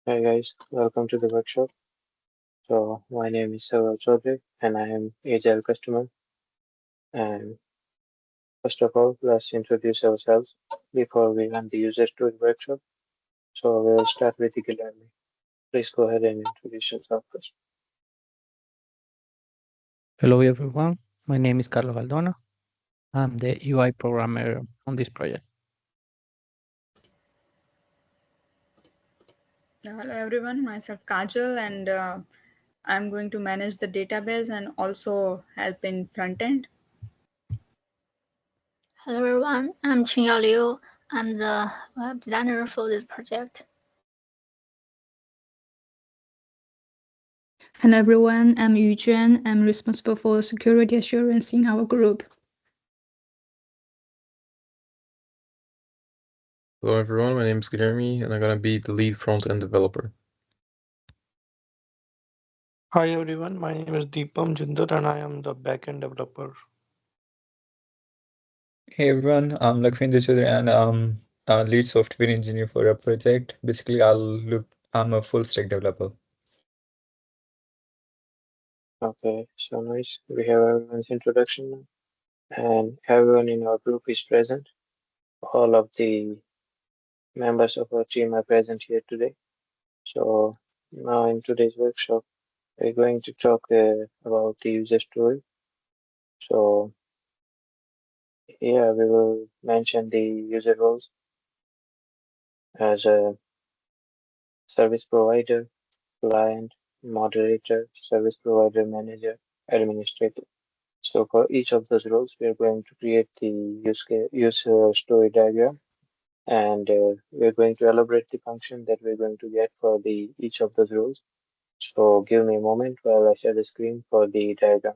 Hi guys, welcome to the workshop. So my name is Saurabh Chaudhary and I am Agile customer. And first of all, let's introduce ourselves before we run the user story workshop. So we'll start with the Guilherme. Please go ahead and introduce yourself first. Hello everyone, my name is Carlos Galdona. I'm the UI programmer on this project. Hello everyone, myself Kajal, and I'm going to manage the database and also help in front end. Hello everyone, I'm Qingyao Liu. I'm the web designer for this project. Hello everyone, I'm Yu Juan. I'm responsible for security assurance in our group. Hello everyone, my name is Guilherme and I'm gonna be the lead front-end developer. Hi everyone, my name is Deepam Jindal and I am the backend developer. Hey everyone, I'm Lakwinder Chaudhary and I'm a lead software engineer for a project. Basically, I'm a full stack developer. Okay, so nice. We have everyone's introduction now. And everyone in our group is present. All of the members of our team are present here today. So now in today's workshop, we're going to talk about the user story. So here we will mention the user roles as a service provider, client, moderator, service provider, manager, administrator. So for each of those roles, we are going to create the user story diagram, and we're going to elaborate the function that we're going to get for the each of those roles. So give me a moment while I share the screen for the diagram.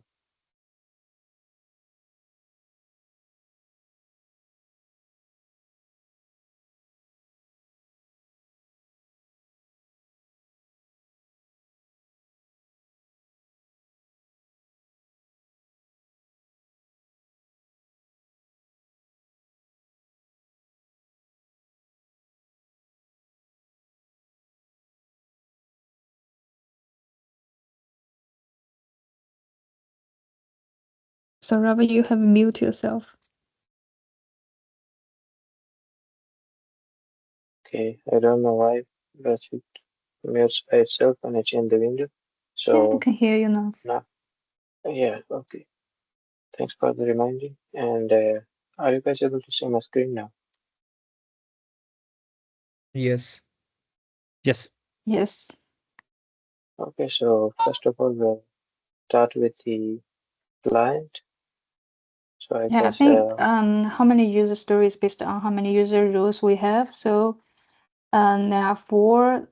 So Ravi, you have mute yourself. Okay, I don't know why, but it mutes by itself when I change the window. Yeah, I So can hear you now. now, yeah, okay. Thanks for the reminding. And are you guys able to see my screen now? Yes. Yes, Yes. Okay, so first of all, we'll start with the client. So I Yeah, I guess, think how many user stories based on how many user roles we have. So there are four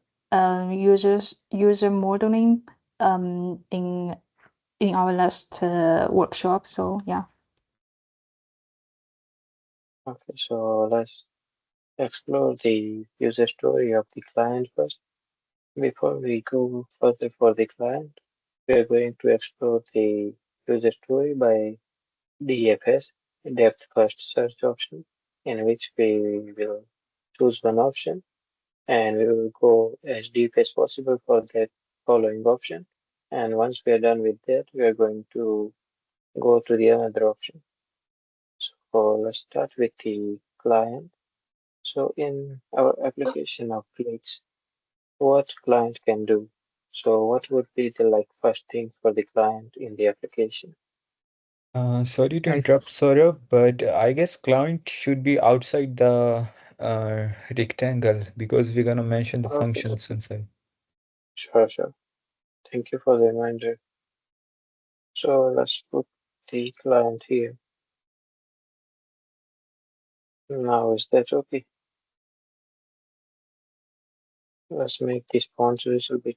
user modeling in our last workshop. So yeah. okay, so let's explore the user story of the client first. Before we go further for the client, we are going to explore the user story by DFS, depth first search option, in which we will choose one option and we will go as deep as possible for that following option. And once we are done with that, we are going to go to the another option. So let's start with the client. So in our application of Cliques, what client can do? So what would be the like first thing for the client in the application? Sorry to I interrupt, Saurabh, but I guess client should be outside the rectangle because we're gonna mention the Okay, functions inside. sure. Thank you for the reminder. So let's put the client here. Now is that okay? Let's make this font a little bit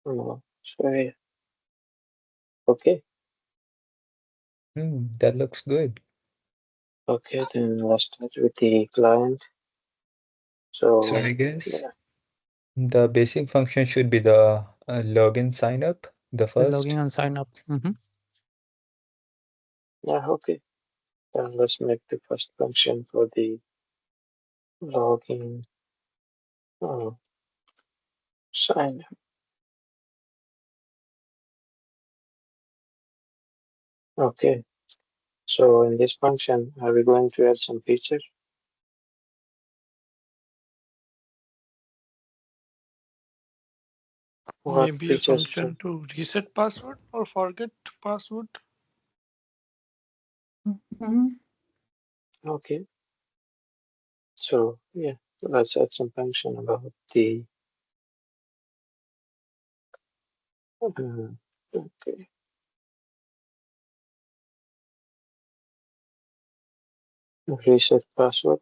more. So yeah, okay. That looks good. Okay, then let's start with the client. So I So guess yeah, the basic function should be the login sign up, the the login first. and sign up. yeah, okay. Then let's make the first function for the login sign up. Okay. So in this function, are we going to add some features? What Maybe a features function to reset password or forget password. Mhm. Okay. So yeah, let's add some function about the okay. Reset password.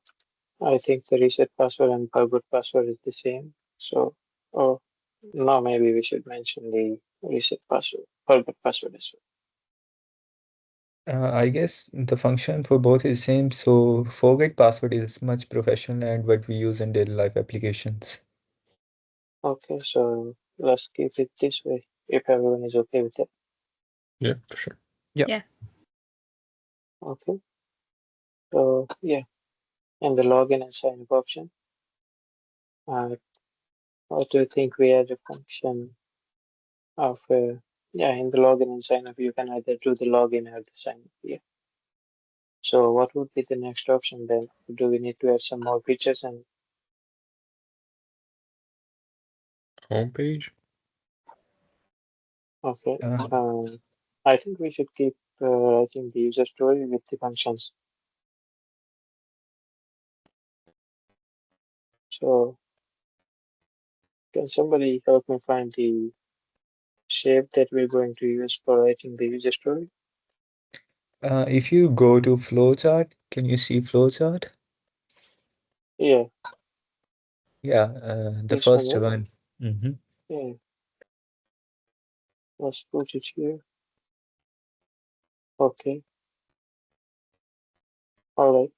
I think the reset password and forgot password is the same. So oh now maybe we should mention the reset password, forgot password as I guess the function for both is same. So forget password is much professional and what we use in daily life applications. well. Okay, so let's keep it this way if everyone is okay with it. Yeah, for sure. Okay. So yeah, and the login and sign up option. Uh, what do you think we add a function of yeah, in the login and sign up you can either do the login or the sign up. Yeah. So what would be the next option then? Do we need to add some more features and Homepage. okay. Uh, I think we should keep writing the user story with the functions. So can somebody help me find the shape that we're going to use for writing the user story? if you go to flowchart, can you see flowchart? Yeah, Yeah, the this one, first right? one. Mm-hmm. Yeah, let's put it here. Okay, all right.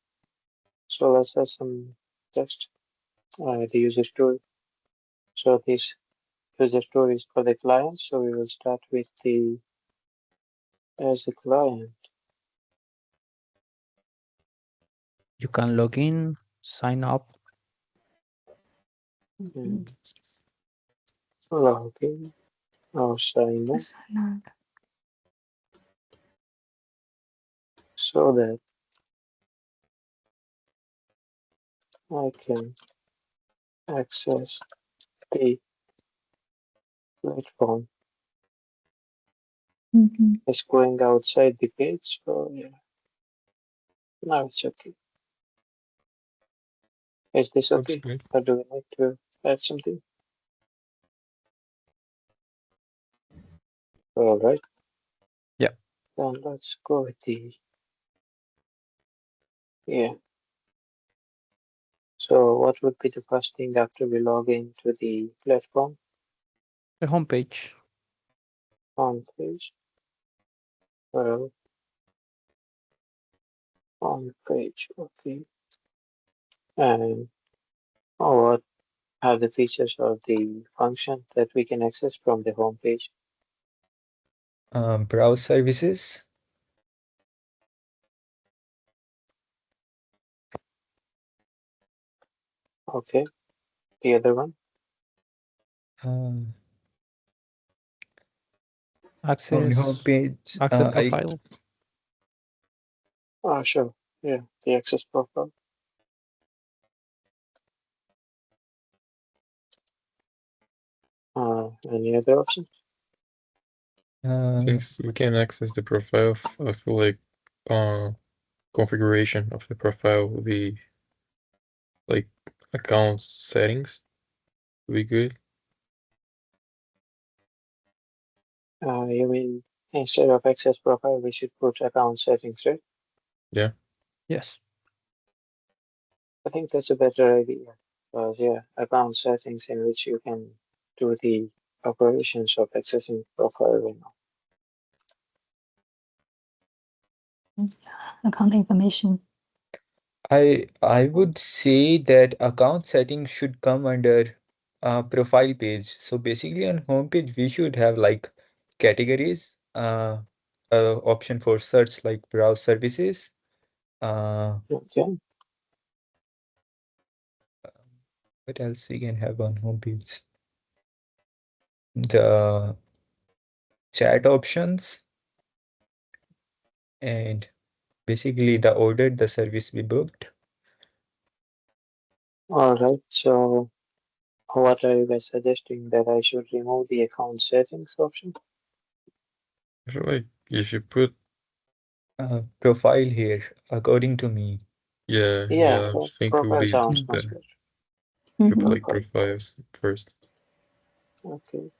So let's add some text, the user story. So this user story is for the client. So we will start with the as a client. You can log in, sign up. And login or sign up Sign up. so that I can access the platform. Mhm. It's going outside the page. So yeah, now it's okay. Is this Looks okay? good. Or do we need to add something? All right. Yeah. Then let's go with the yeah. So what would be the first thing after we log into the platform The homepage. on page? Well, on page, okay. And what are the features of the function that we can access from the home page? Browse services. Okay. The other one? On Access homepage, access I profile. Oh, sure. Yeah, the access profile. Any other options? Since we can access the profile, I feel like configuration of the profile will be like account settings will be good. You mean instead of access profile, we should put account settings, right? Yeah. Yes. I think that's a better idea. Because, yeah, account settings in which you can do the operations of accessing profile window. Account information. I would say that account settings should come under profile page. So basically on homepage we should have like categories, option for search like browse services, uh, Okay. What else we can have on homepage? The chat options and basically the order the service we booked. All right. So, what are you guys suggesting that I should remove the account settings option? I feel like you should put Profile here, according to me. yeah, I think it would Profile be sounds much better. better. You put Mhm. like Profile. profiles first. Okay.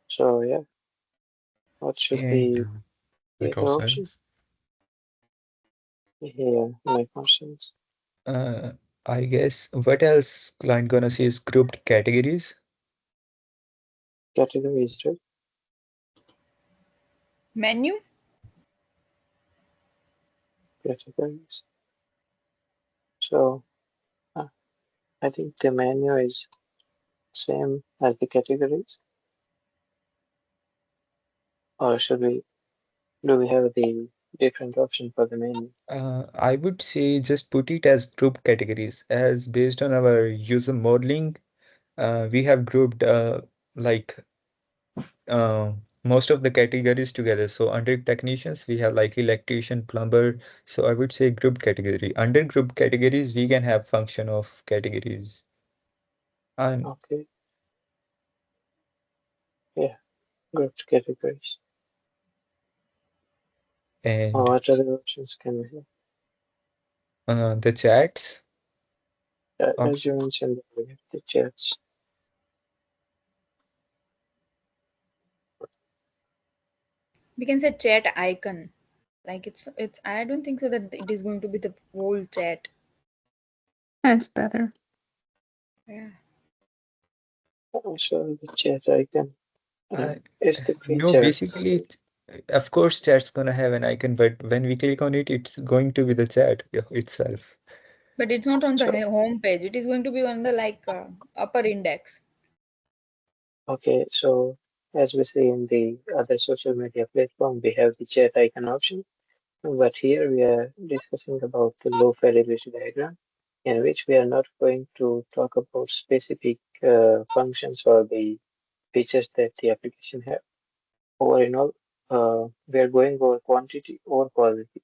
So yeah, what should And be the Account other option? settings. Here, my questions. I guess what else client gonna see is grouped categories. Categories, right? Menu? Categories. So I think the menu is same as the categories, or do we have the different option for the menu? I would say just put it as group categories, as based on our user modeling, we have grouped like uh, most of the categories together. So under technicians, we have like electrician, plumber. So I would say group category. Under group categories, we can have function of categories. And Okay, yeah, grouped categories. Or and what other options can we have? the chats As you option. mentioned, we have the chats. We can say chat icon. Like it's I don't think so that it is going to be the whole chat. That's better. Yeah. So the chat icon Uh, is the no, feature. basically, of course, chat's gonna have an icon, but when we click on it, it's going to be the chat itself. But it's not on the So home page. It is going to be on the upper index. okay, so as we see in the other social media platform, we have the chat icon option, but here we are discussing about the low fidelity diagram, in which we are not going to talk about specific functions or the features that the application have. Over in all, we are going over quantity or quality.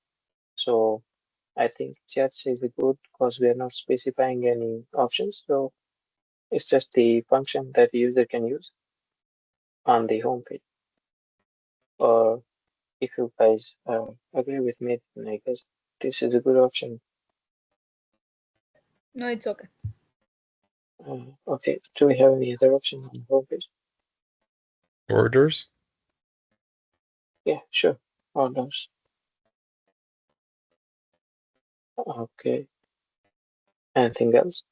So I think chats is good because we are not specifying any options. So it's just the function that the user can use on the home page. Or if you guys agree with me, then I guess this is a good option. No, it's okay. Okay, do we have any other option on the home page? Orders. Yeah, sure. Orders. Okay. Anything else?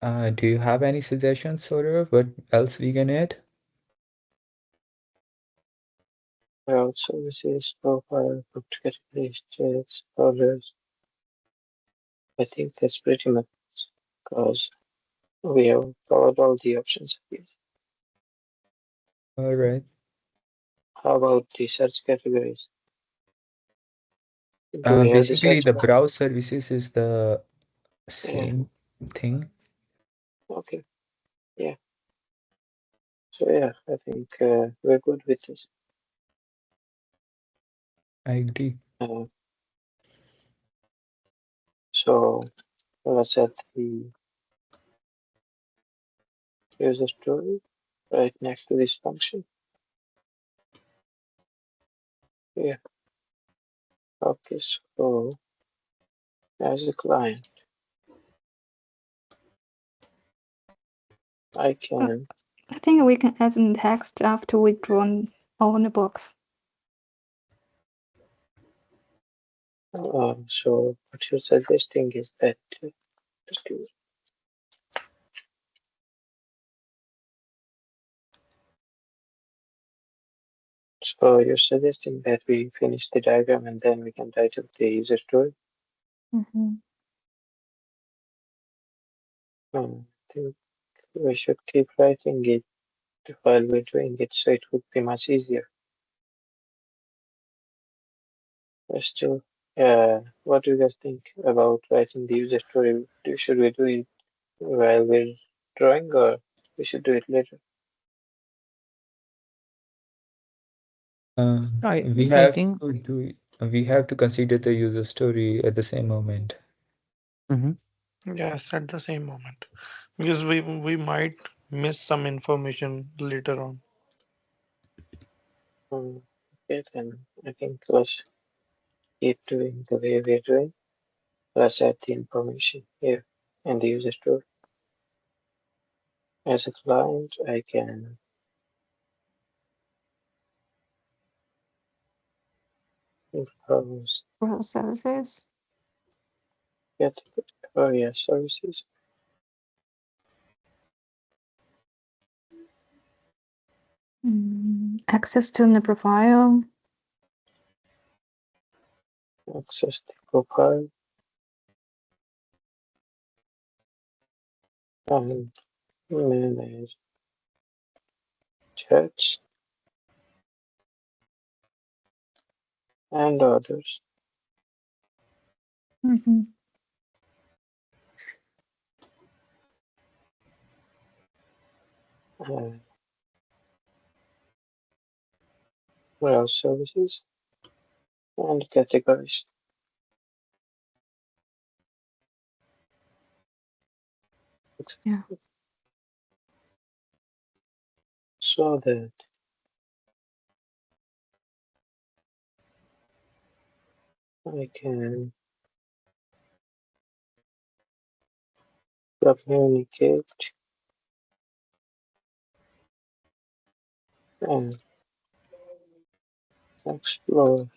Do you have any suggestions, Saurav? What else we can add? Well, services, profile, booked categories, chats, orders. I think that's pretty much because we have covered all the options. Yes. All right. How about the search categories? Do we have the Basically, search the bar? browse services is the Yeah. same thing. Okay. Yeah. So yeah, I think we're good with this. I agree. Uh, so let's add the user story right next to this function. Yeah. Okay. So as a client, I can. I think we can add in text after we draw on the box. So what you're suggesting is that just give me- so you're suggesting that we finish the diagram and then we can title the user story. Mm-hmm. I think we should keep writing it while we're doing it, so it would be much easier. Still, What do you guys think about writing the user story? Should we do it while we're drawing, or we should do it later? We I have think to do we have to consider the user story at the same moment. mhm. Yes, at the same moment. Because we might miss some information later on. Okay, then I think let's keep doing the way we're doing. Let's add the information here in the user story. As a client, I can browse, For services. get area services, Access to the profile. access the profile, and manage chats and others. Mm-hmm. Uh, browse services and categories. Yeah. So that I can communicate and explore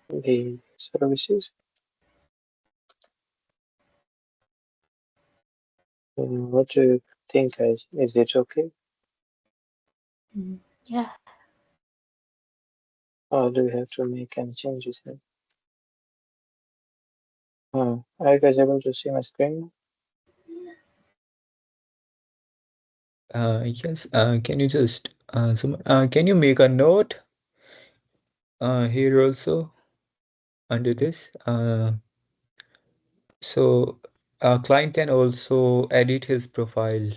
the services. What do you think, guys? Is it okay? Yeah. Or do we have to make any changes here? Are you guys able to see my screen? Yes, can you just can you make a note here also under this? So a client can also edit his profile.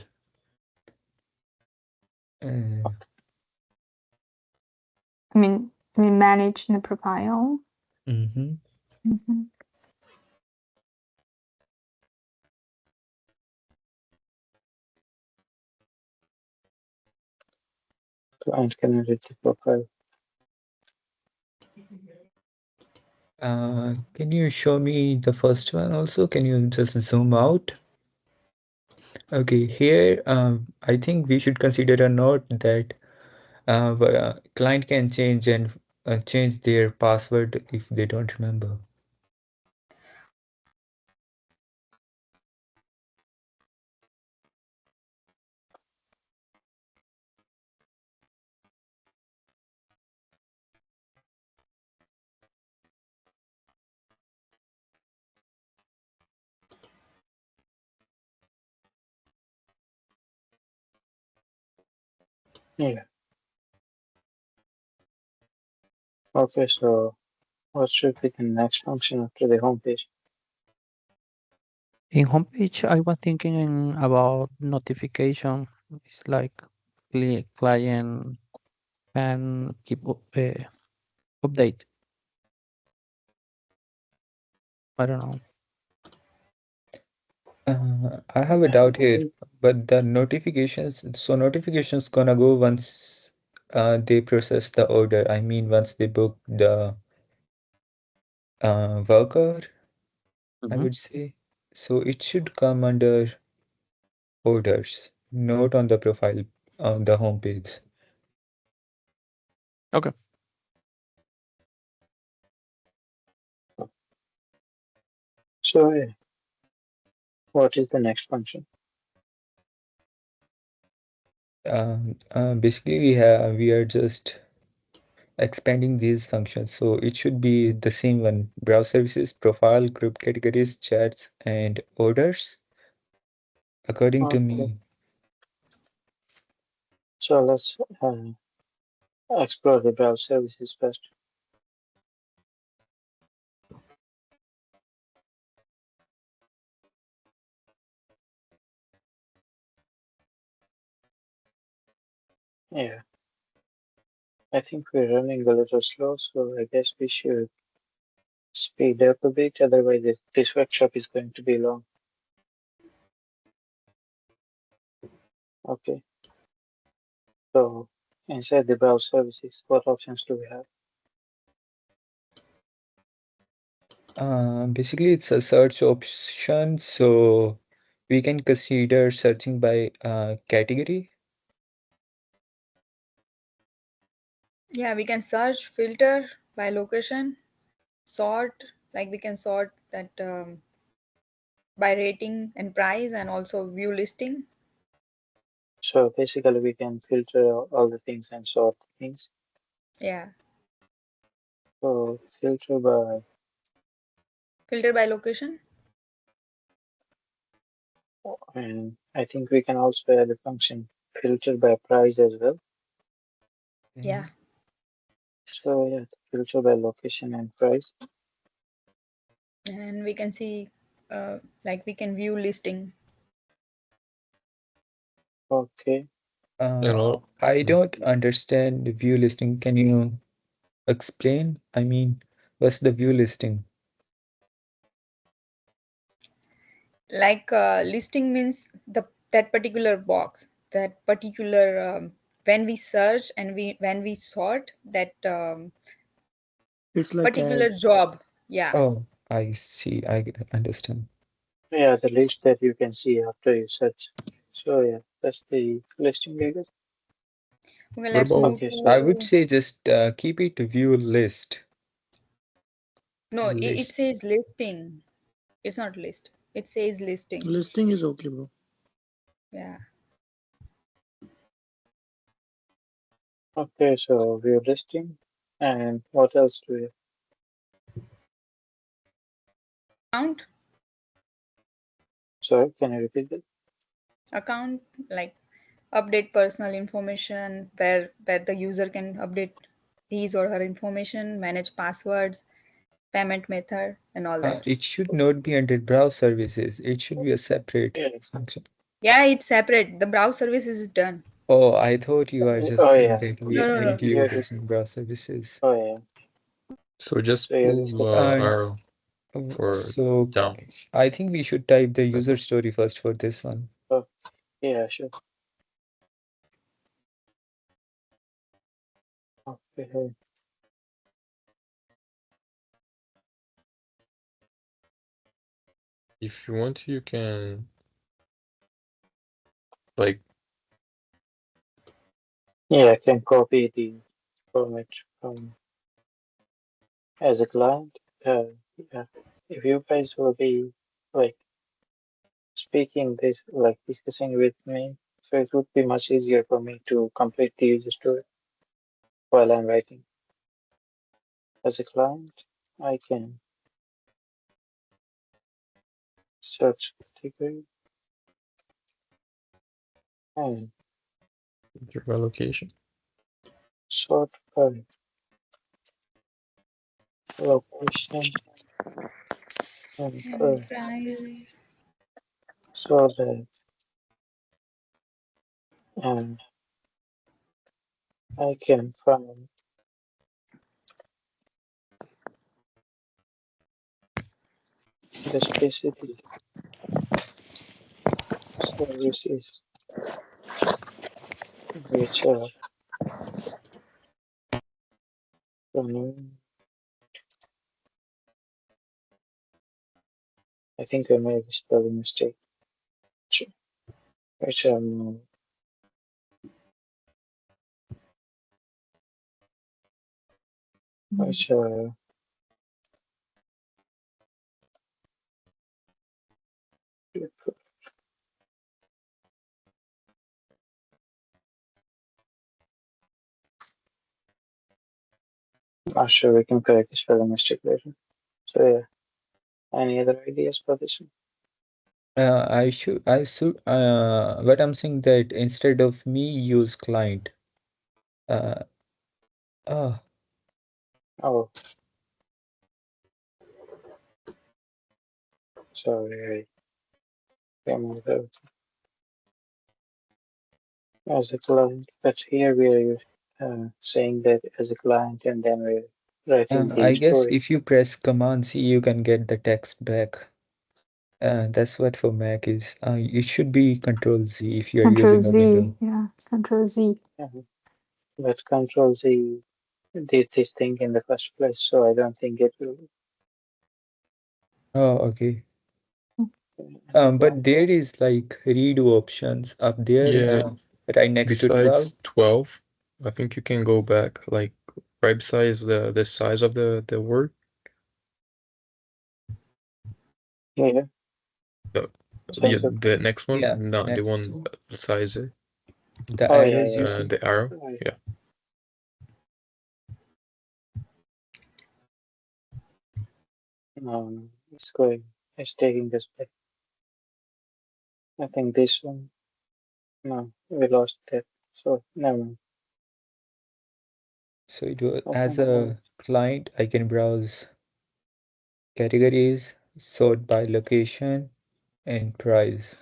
Uh, We manage the profile. mhm. Mm-hmm. Client can edit the profile. Can you show me the first one also? Can you just zoom out? Okay, here I think we should consider a note that client can change and change their password if they don't remember. Yeah. Okay, so what should be the next function after the homepage? In homepage, I was thinking about notification. It's like client can keep update. I don't know. I have a doubt here, but the notifications, so notifications gonna go once they process the order. I mean, once they book the worker, I Mhm. would say. So it should come under orders, not on the profile on the homepage. Okay. So yeah, what is the next function? Basically, we are just expanding these functions. So it should be the same one: browse services, profile, group categories, chats, and orders, according to Okay, me. so let's explore the browse services first. Yeah, I think we're running a little slow, so I guess we should speed up a bit. Otherwise, this workshop is going to be long. Okay. So inside the browse services, what options do we have? Basically, it's a search option, so we can consider searching by category. Yeah, we can search, filter by location, sort, like we can sort that by rating and price, and also view listing. So basically, we can filter all the things and sort things. Yeah, So filter filter by location. and I think we can also add a function filter by price as well. Yeah, So yeah, filter by location and price. and we can see like we can view listing. Okay. You know, I don't understand the view listing. Can you explain? I mean, what's the view listing? Like listing means that particular box, that particular when we search and when we sort that It's like particular a job. Yeah, Oh, I see. I understand. Yeah, the list that you can see after you search. So yeah, that's the listing, I guess. okay, what let's about move Okay, I so would to. say just keep it to view list. No, it List. says listing. It's not list, it says listing. listing is okay, bro. Yeah, okay, so view listing, and what else do we? account. Sorry, can you repeat that? Account, like update personal information, where the user can update his or her information, manage passwords, payment method, and all that. It should not be under browse services. It should be a separate Yeah. function. Yeah, it's separate. The browse services is done. Oh, I thought you are just Oh saying yeah, that we No, no, no. include you're, this in browse services. oh yeah. so just So you're pull discussing. And arrow for so down. I think we should type the user story first for this one. Oh yeah, sure. Okay. If you want, you can like Yeah, I can copy the format from as a client. Yeah. If you guys will be like speaking this, like discussing with me, so it would be much easier for me to complete the user story while I'm writing. As a client, I can search category and your allocation. sort by location and And price. so that and I can find the specific services which are running. I think I made a spelling mistake. Which are which are not sure we can correct the spelling mistake later. So yeah, any other ideas for this one? What I'm saying that instead of me use client. Uh, uh, Oh, sorry, I came over. as a client, but here we are saying that as a client, and then we're writing the I guess story. if you press Command C, you can get the text back. That's what for Mac is. It should be Control Z if you are Control using a Z, window. yeah, Control Z. But Control Z did this thing in the first place, so I don't think it will. Oh, okay. As a But client, there is like redo options up there, Yeah, right next to 12. besides 12, I think you can go back like right beside the size of the word. yeah, The, yeah, size of the next Yeah, one, not the next one to besides it. the oh yeah, arrows yeah, you see. The arrow. right. Yeah. No, no, it's going, it's taking this back. I think this one, no, we lost that. So never mind. So it was as Open about. a client, I can browse categories, sort by location, and price.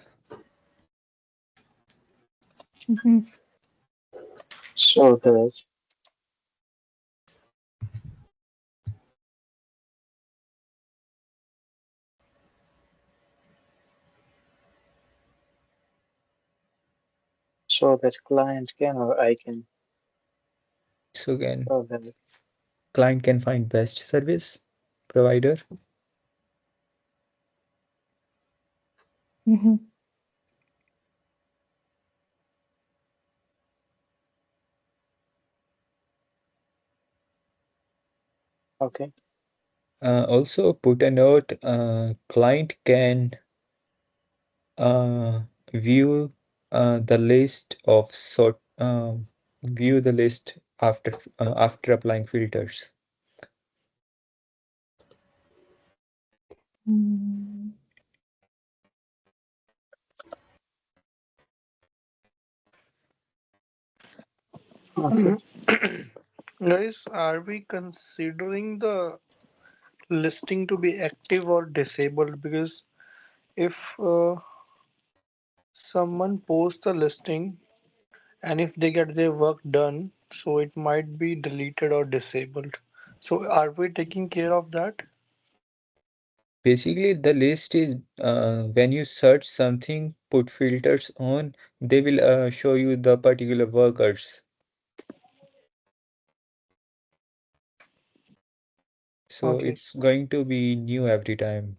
Mhm. So that so that client can or I can. So again, So that client can find best service provider. Mhm. okay. Also put a note, client can view the list of view the list after applying filters. Mm. Okay. Guys, are we considering the listing to be active or disabled? Because if someone posts a listing and if they get their work done, so it might be deleted or disabled. So are we taking care of that? Basically, the list is when you search something, put filters on, they will show you the particular workers. So Okay, it's going to be new every time.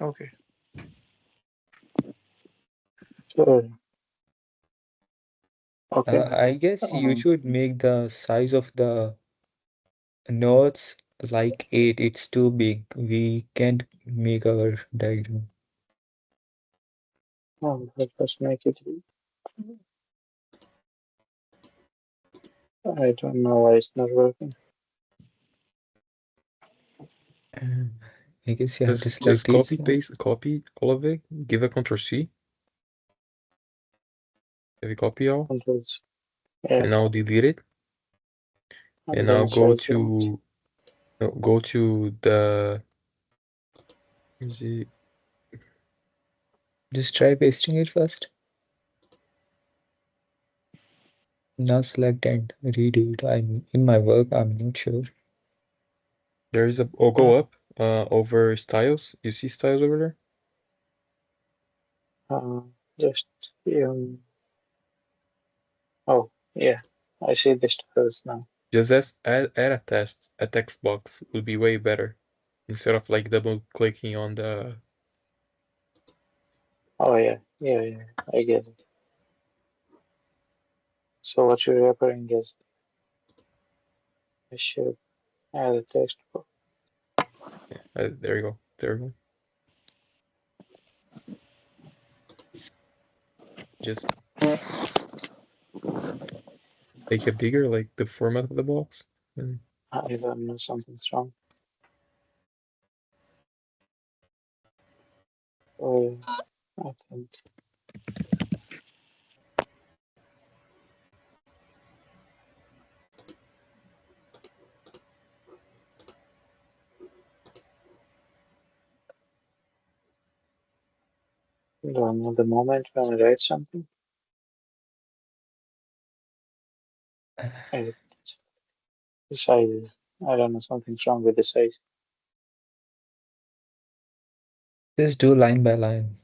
okay. Sure. Okay. I guess you Um, should make the size of the notes like 8. It's too big. We can't make our diagram. let's make it. I don't know why it's not working. Um, I guess you have to select Just these. copy paste, copy all of it. Give a Control C. Have you copy all? Controls. Yeah, And now delete it. and And then now go size range. to no, go to the let me see. Just try pasting it first. Now select and redo it. I'm in my work. I'm not sure. There is a go up over styles. You see styles over there? Uh, just um, oh yeah, I see the styles now. Just add a text box would be way better instead of like double clicking on the. Oh yeah, yeah, yeah. I get it. So what you're referring is I should add a text box. There you go. There you go. Just make it bigger, like the format of the box. And If I know something's wrong. Oh, I think do I know the moment when I write something? Edit the sizes. I don't know, something's wrong with the size. Just do line by line.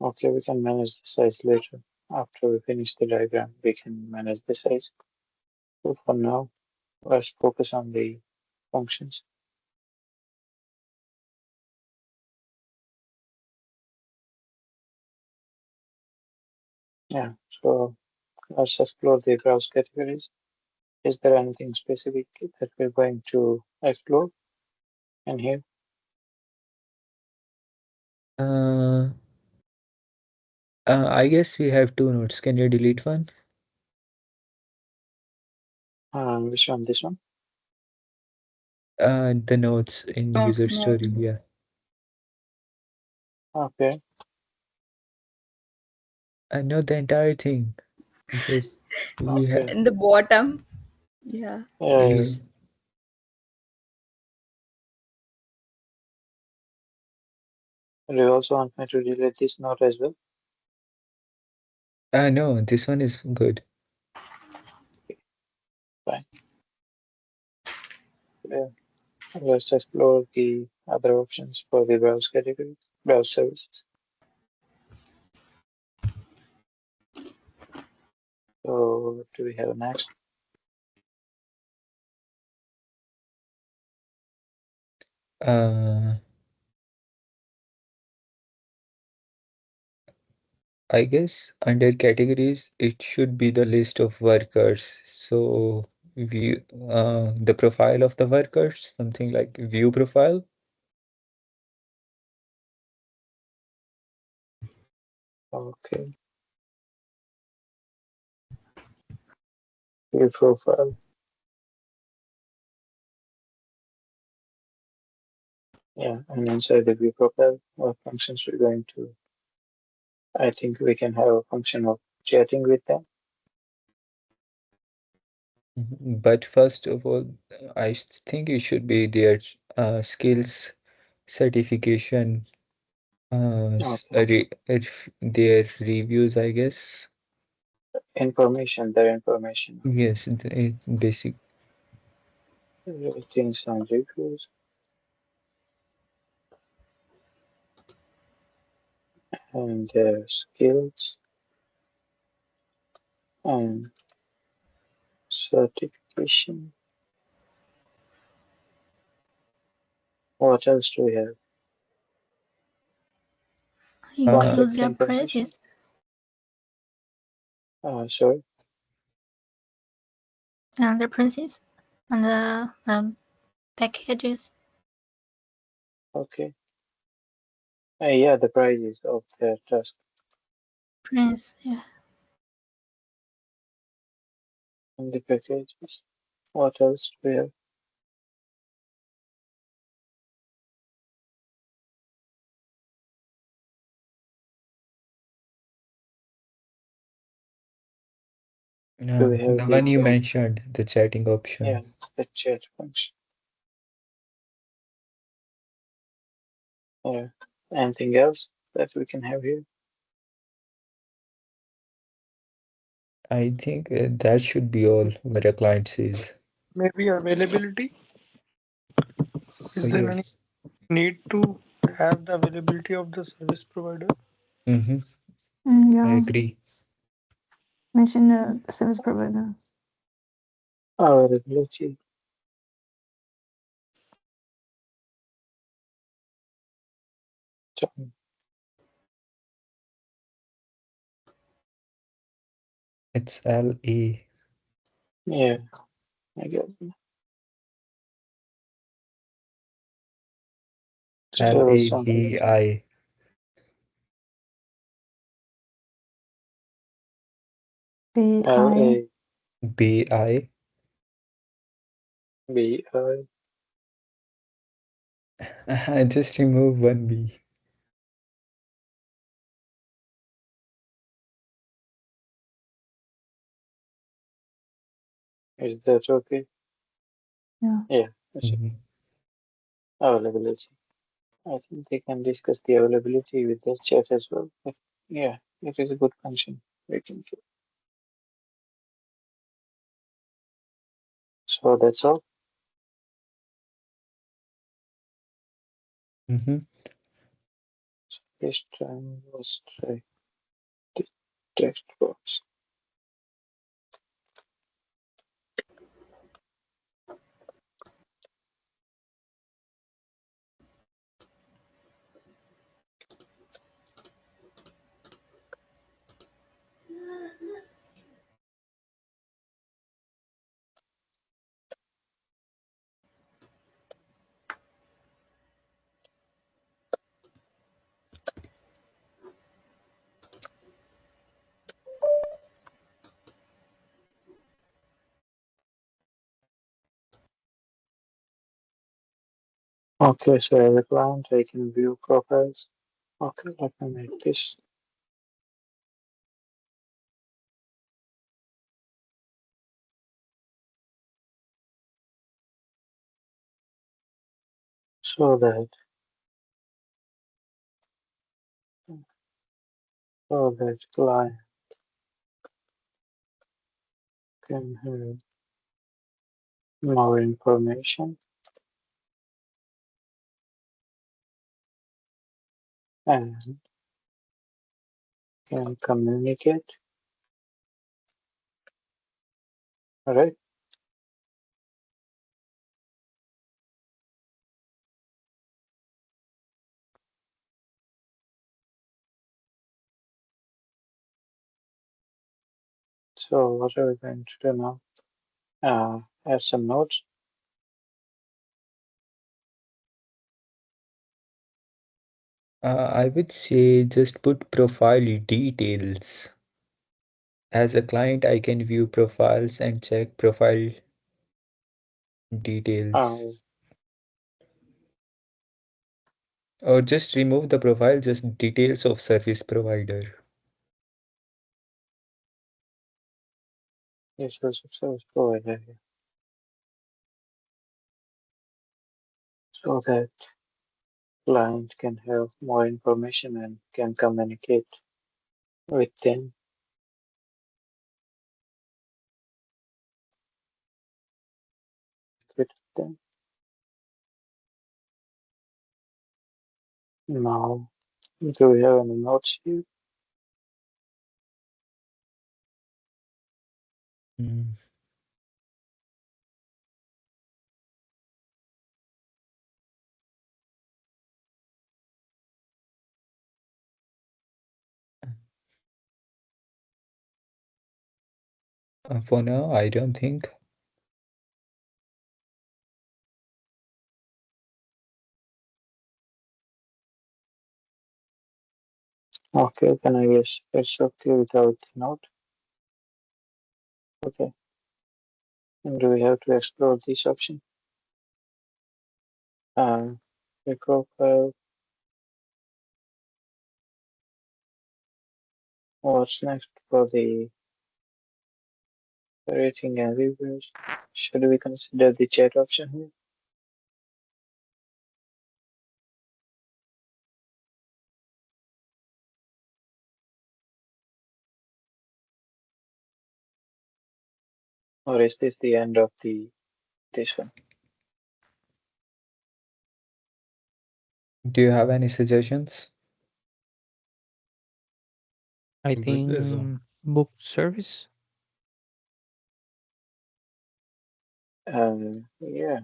Okay, we can manage the size later. After we finish the diagram, we can manage the size. So for now, let's focus on the functions. Yeah, so let's explore the browse categories. Is there anything specific that we're going to explore in here? Uh, I guess we have two notes. Can you delete one? Which one? This one? The notes in user Notes, story. notes. Yeah. Okay, I know the entire thing. Just we have. okay. In the bottom. Yeah. Yeah, do you also want me to delete this note as well? No, this one is good. Fine. Yeah. Let's explore the other options for the browse category, browse services. So what do we have next? Uh, I guess under categories, it should be the list of workers. So view the profile of the workers, something like view profile. Okay, view profile. Yeah, and inside the view profile, what functions we're going to? I think we can have a function of chatting with them. But first of all, I think it should be their skills certification, Okay, their reviews, I guess. information, their information. Yes, basic. Things and reviews and their skills and certification. What else do we have? Include Contact their information. prices Sorry. and the prices and the packages. Okay. Yeah, the prices of their task Price, yeah. and the packages. What else do we have? Do we have The the one you chat? mentioned, the chatting Yeah, option. the chat function. Yeah. Anything else that we can have here? I think that should be all what a client says. Maybe availability. Oh, Is there any yes. need to have the availability of the service provider? Mm-hmm. I Yeah, agree. mention the service provider. Availability. Time. It's LA. Yeah, I guess. Still something else. LABI. L BI. A BI. B I. I just remove one B. Is that okay? Yeah. Yeah, that's it. Mhm. availability. I think they can discuss the availability with the chat as well. But yeah, it is a good function we can do. So that's all. Mm-hmm. This time was try the text box. Okay, so as a client, I can view profiles. Okay, let me make this. So that client can have more information and can communicate. Alright, so what are we going to do now? Add some notes. I would say just put profile details. As a client, I can view profiles and check profile details. Uh, Or just remove the profile, just details of service provider. this was a service provider here. So that client can have more information and can communicate with them. With them. Now, do we have any notes here? Mm. For now, I don't think. Okay, then I guess it's okay without the note. Okay. And do we have to explore this option? The profile. What's next for the rating and reviews? Should we consider the chat option here? Or is this the end of this one? Do you have any suggestions? I Good as well. think book service. Yeah,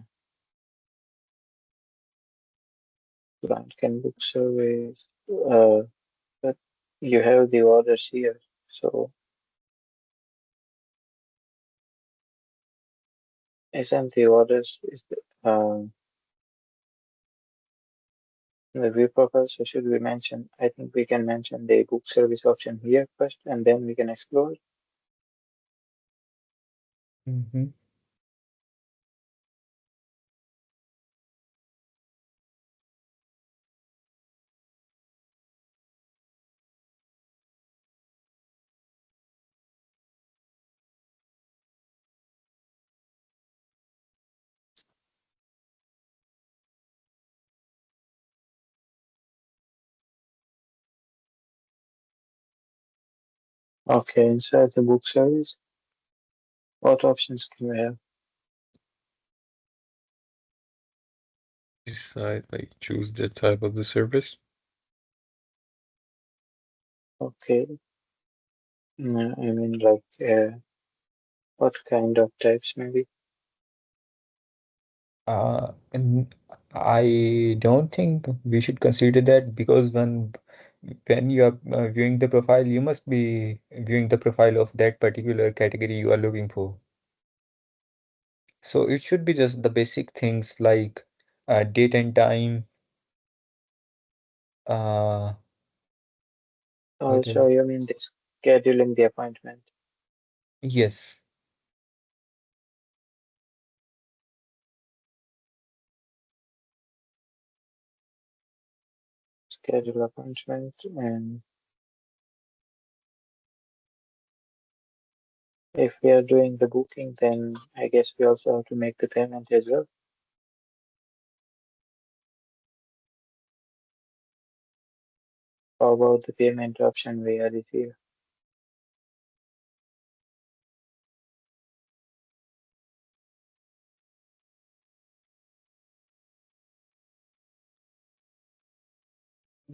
client can book service. But you have the orders here, so isn't the orders is the view profile? So should we mention? I think we can mention the book service option here first, and then we can explore. Mm-hmm. Okay, inside the book service, what options can we have? Decide, like, choose the type of the service. Okay, I mean, like, what kind of types maybe? And I don't think we should consider that because when you are viewing the profile, you must be viewing the profile of that particular category you are looking for. So it should be just the basic things like date and time. Uh, what So else? you mean the scheduling the appointment? Yes, Schedule appointment, and if we are doing the booking, then I guess we also have to make the payment as well. How about the payment option we added here?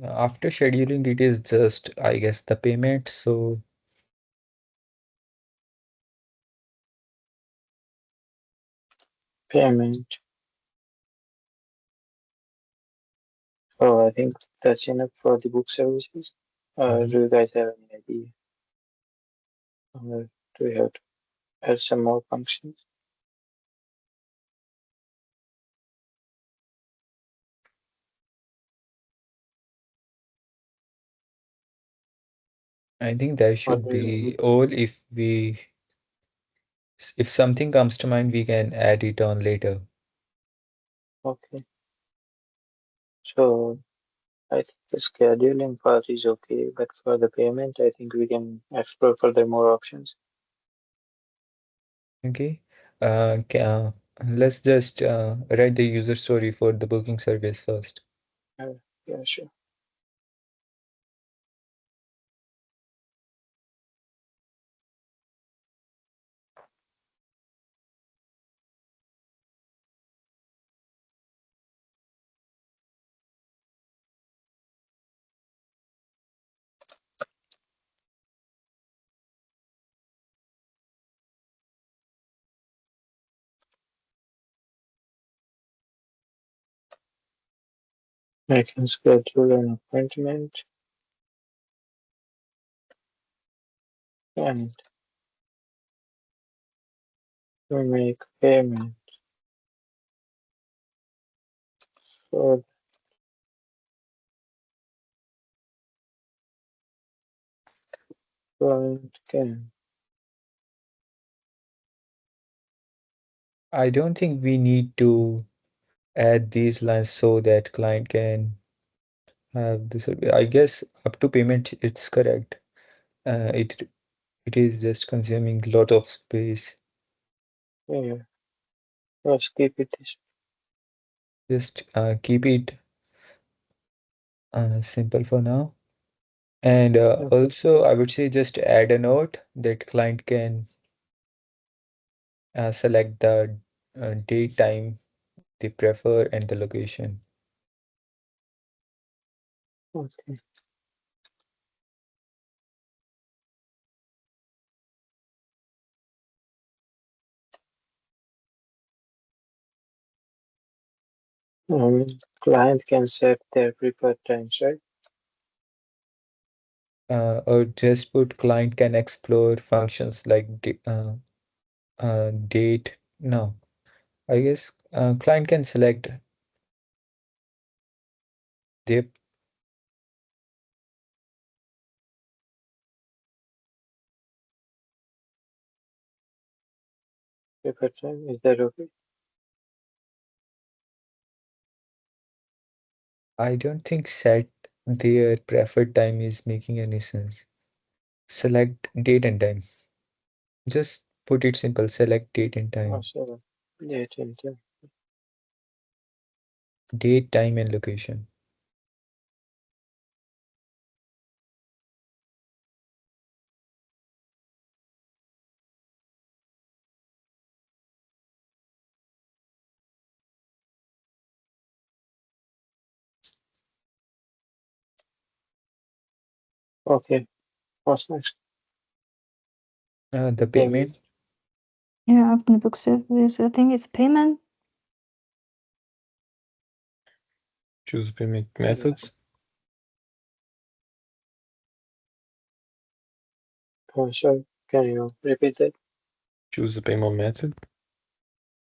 after scheduling, it is just, I guess, the payment. So Payment. Oh, I think that's enough for the book services. mhm. Do you guys have any idea? Or do we have to add some more functions? I think that Or should do you, be all. If something comes to mind, we can add it on later. okay. So I think the scheduling part is okay, but for the payment, I think we can explore further more options. Okay. Let's just write the user story for the booking service first. Uh, yeah, sure. I can schedule an appointment and to make payment for the client can. I don't think we need to add these lines so that client can have this. I guess up to payment, it's correct. It is just consuming a lot of space. Yeah, let's keep it this. Just keep it simple for now. And Okay. also, I would say just add a note that client can select the date, time they prefer, and the location. Okay. Client can set their preferred times, right? Or just put client can explore functions like date. No, I guess client can select their. Preferred time. Is that okay? I don't think set their preferred time is making any sense. Select date and time. Just put it simple. Select date and Oh, time. sure. Date and time. Date, time, and location. Okay, what's next? The Payment. payment. Yeah, after the book service, I think it's payment. Choose payment Yeah. methods. Sorry, can you repeat that? Choose the payment method.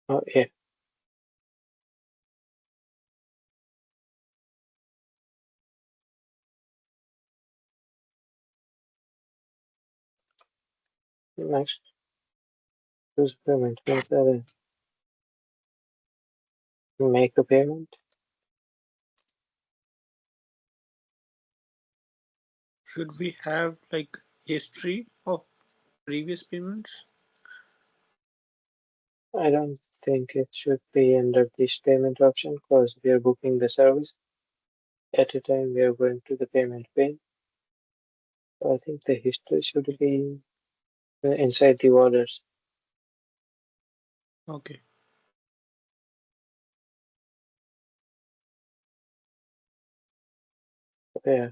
Oh, yeah. Next, choose payment method. Make a payment. Should we have like history of previous payments? I don't think it should be under this payment option because we are booking the service. At a time, we are going to the payment page. So I think the history should be inside the orders. Okay. Yeah.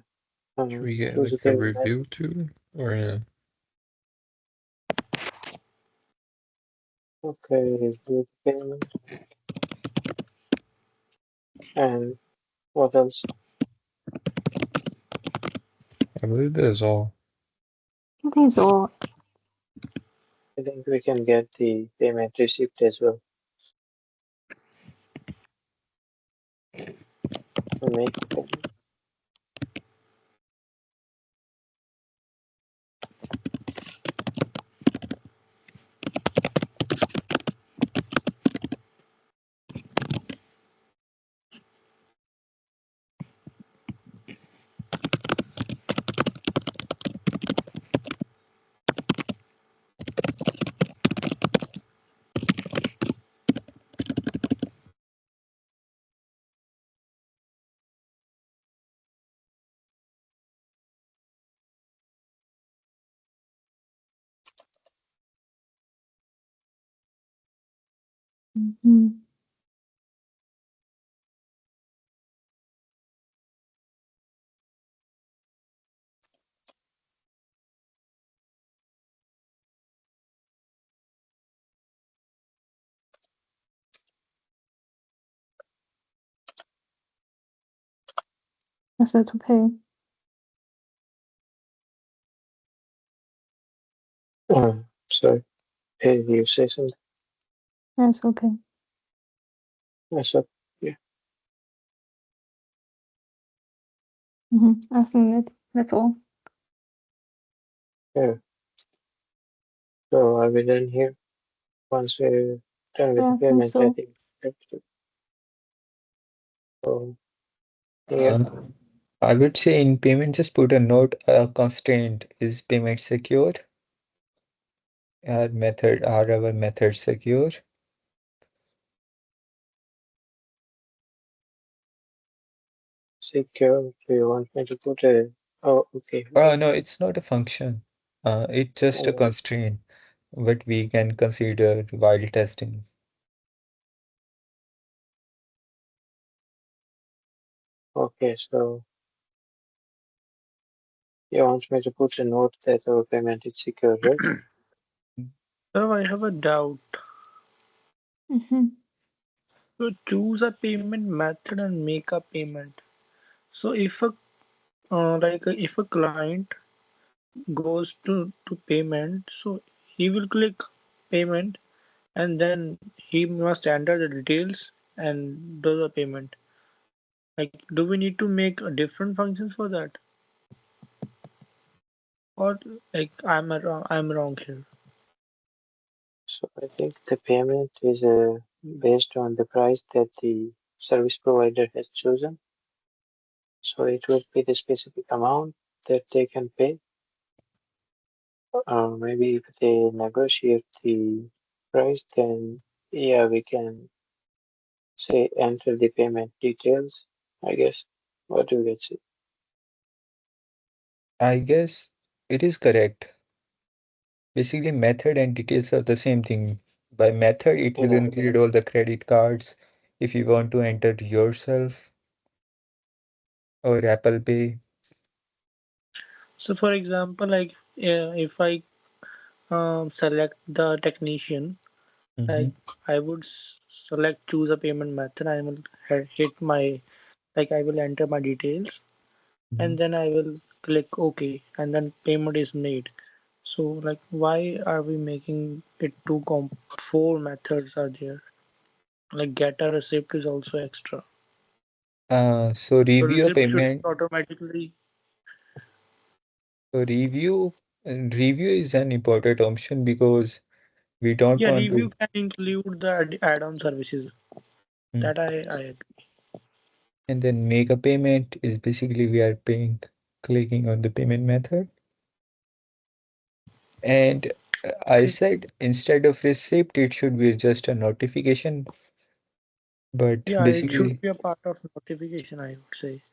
Should we get Choose a like a payment method. review too, or Okay, review the payment. And what else? I believe that is all. I think it's all. I think we can get the payment receipt as well. Make a payment. Mhm. That's it to pay. Sorry, you say something? That's okay. Yes, sir. Yeah. I think that's all. Yeah. So are we done here? Once we're done with Yeah, the I think payment, I so. think that's it. So here, I would say in payment, just put a note, constraint, is payment secure? Are our methods secure? secure. Do you want me to put a? Oh, okay. Oh, no, it's not a function. It's just a Uh, constraint, what we can consider while testing. okay. So you want me to put a note that our payment is secure, right? So I have a doubt. Mm-hmm. So choose a payment method and make a payment. So if a if a client goes to payment, so he will click payment and then he must enter the details and do the payment. Like, do we need to make a different functions for that, or like I'm wrong here? So I think the payment is based on the price that the service provider has chosen. So it will be the specific amount that they can pay. Maybe if they negotiate the price, then yeah, we can say enter the payment details, I guess. What do you get? I guess it is correct. Basically, method and details are the same thing. By method, it will Yeah, include all the credit cards. If you want to enter yourself or Apple Pay. So for example, like if I select the technician, Mm-hmm. like I would select choose a payment method. I will hit my, like I will enter my details, Mm-hmm. and then I will click OK, and then payment is made. So like why are we making it too four methods are there? Like get a receipt is also extra. So So review a receipt should payment. automatically. So review is an important option because we don't Yeah, want review to. can include the add-on services. Mm. That I agree. And then make a payment is basically we are paying, clicking on the payment method. And I Okay. said instead of receipt, it should be just a notification. But Yeah, it should basically, be a part of notification, I would say.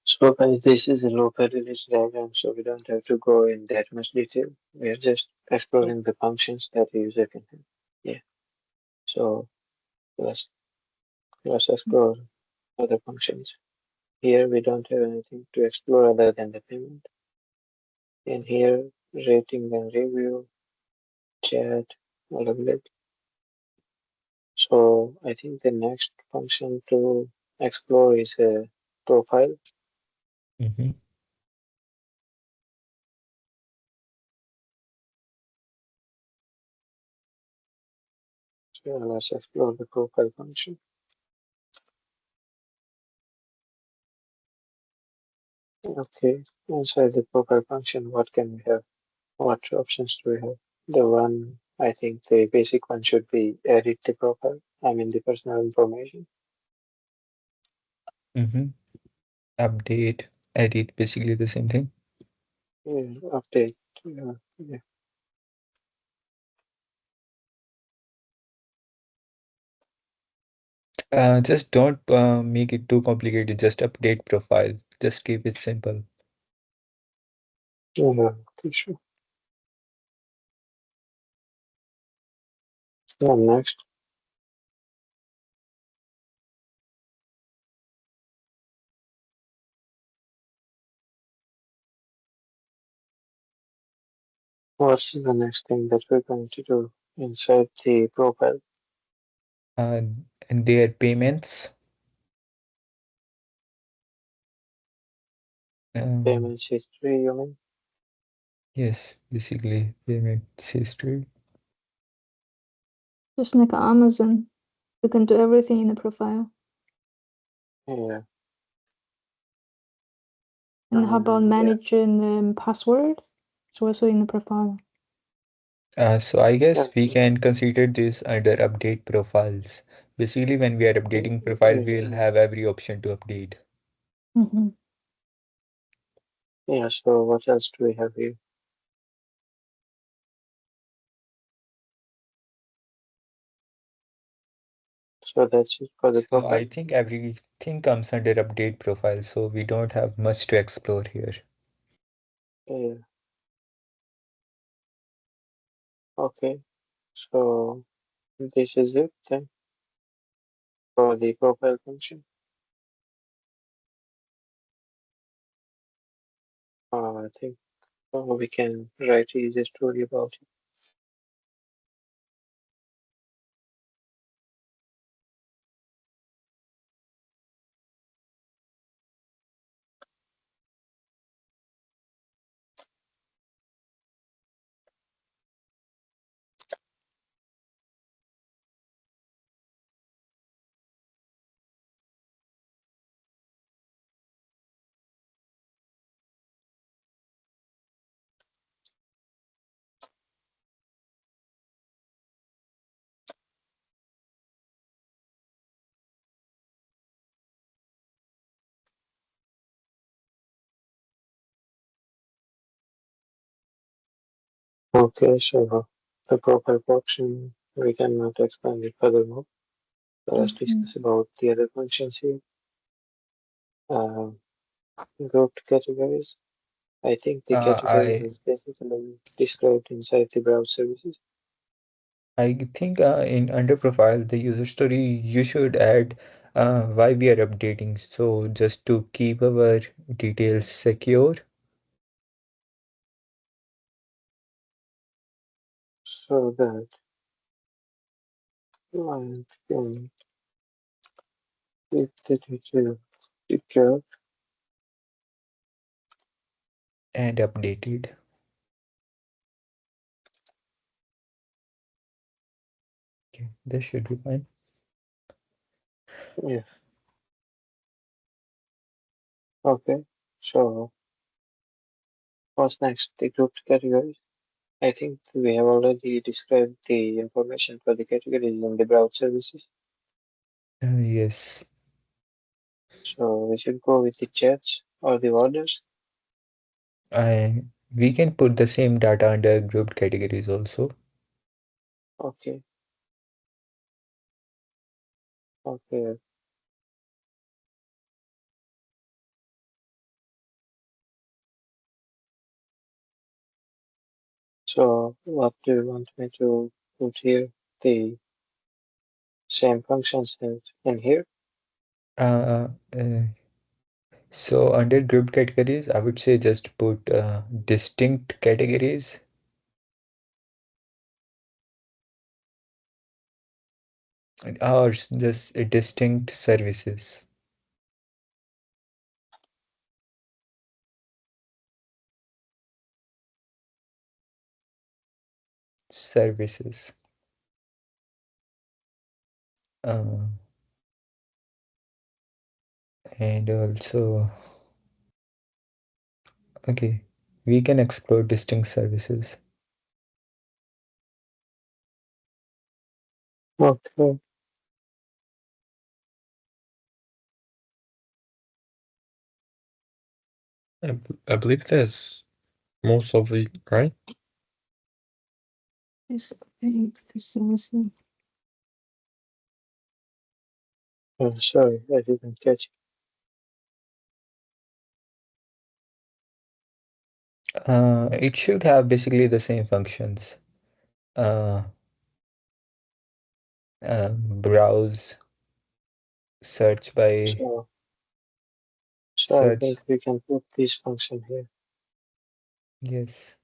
So guys, this is a local release diagram, so we don't have to go in that much detail. We are just So exploring the functions that a user can have. Yeah. So let's let's explore other functions. Here we don't have anything to explore other than the payment. In here, rating and review, chat, all of it. So I think the next function to explore is a profile. mhm. So let's explore the profile function. Okay, inside the profile function, what can we have? What options do we have? The one, I think the basic one should be edit the profile. I mean the personal information. Update, edit, basically the same thing. Yeah, update. Yeah. Just don't make it too complicated. Just update profile. Just keep it simple. Yeah, okay, sure. Yeah, next. What's the next thing that we're going to do inside the profile? Uh, and their payments. Um, Payments history, you mean? yes, basically payment history. Just like Amazon, you can do everything in the profile. Yeah. And how about Yeah. managing passwords? It's also in the profile. So I guess we Okay. can consider this under update profiles. Basically, when we are updating profile, we'll Yeah. have every option to update. Mm-hmm. Yeah. So what else do we have here? So that's it for the So I profile. think everything comes under update profile, so we don't have much to explore here. Yeah. Okay. So this is it then for the profile function. I think we can write a user story about it. Okay, so the profile function we cannot expand it furthermore. So let's Mm-hmm. discuss about the other functions here. Uh, Grouped categories. I think the categories I is basically described inside the browse services. I think in under profile the user story you should add why we are updating? So just to keep our details secure. So that client can keep the detail secure. And updated. Okay, this should be fine. Yes. Okay. So what's next? The grouped categories. I think we have already described the information for the categories in the browse services. Yes, So we should go with the chats or the orders. I we can put the same data under grouped categories also. Okay. Okay. So what do you want me to put here? The same functions as in here? Uh, uh, so under grouped categories, I would say just put distinct categories or just distinct services. Services. Uh, and also, okay, we can explore distinct services. Okay. I believe that's most of it, right? Yes, this is Sorry, I didn't catch It should have basically the same functions. Uh, browse, search it. by So I search. think we can put this function here. Yes.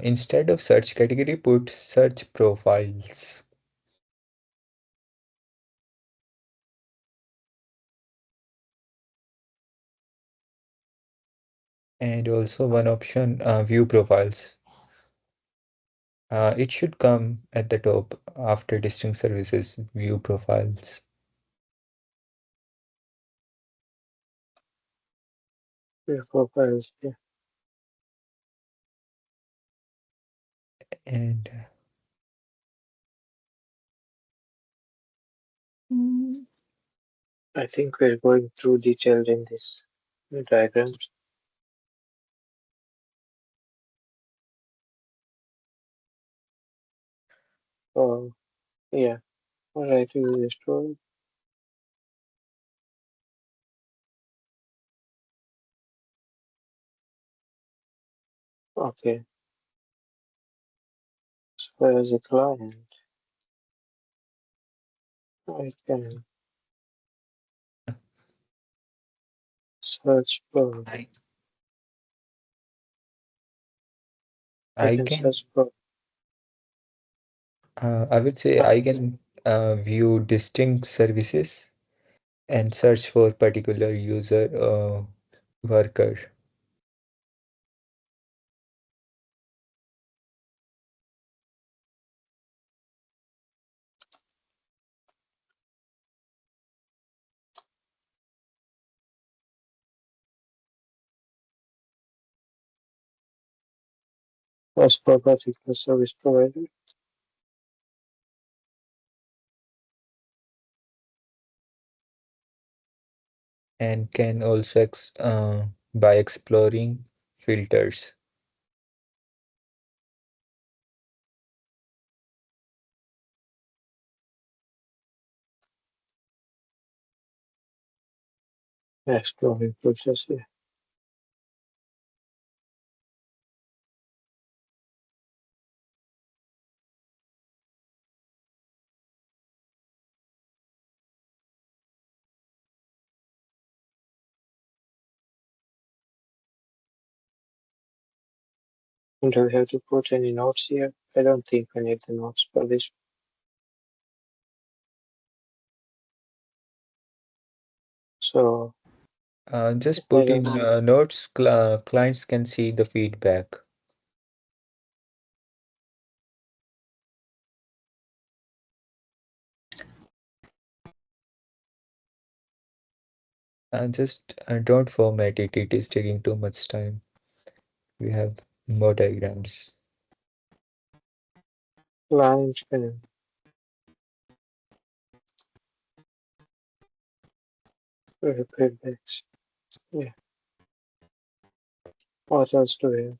Instead of search category, put search profiles. And also one option, view profiles. It should come at the top after distinct services, view profiles. Your profiles here. And mm, I think we're going too detailed in this diagrams. Oh, yeah. All right, we will destroy. Okay. So as a client, I can search for. I, I I can can, search for. I would say Ah, I can view distinct services and search for particular user worker. search for particular service provider. And can also by exploring filters. Exploring process here. Do we have to put any notes here? I don't think we need the notes for this. So Just I put in don't know. notes, clients can see the feedback. Just don't format it, it is taking too much time. We have more diagrams. Client can feedbacks. Yeah. What else do we have?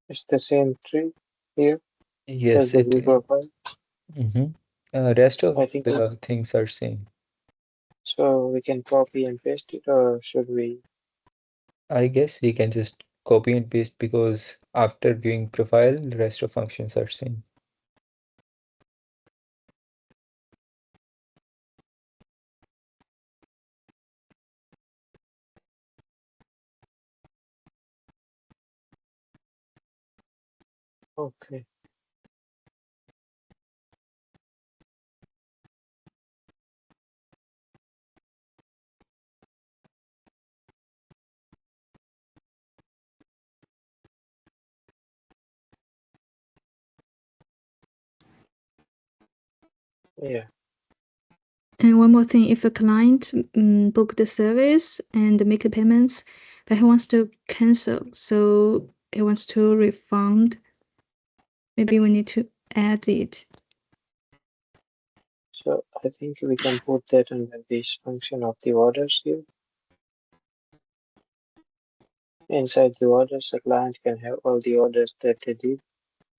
It's the same tree here as Yes, the view it. profile. Mhm. Rest of I think the things are same. so. We can copy and paste it, or should we? I guess we can just copy and paste because after viewing profile, the rest of functions are same. Okay. Yeah. And one more thing, if a client book the service and make the payments, but he wants to cancel, so he wants to refund, maybe we need to add it. So I think we can put that under this function of the orders here. Inside the orders, the client can have all the orders that they did,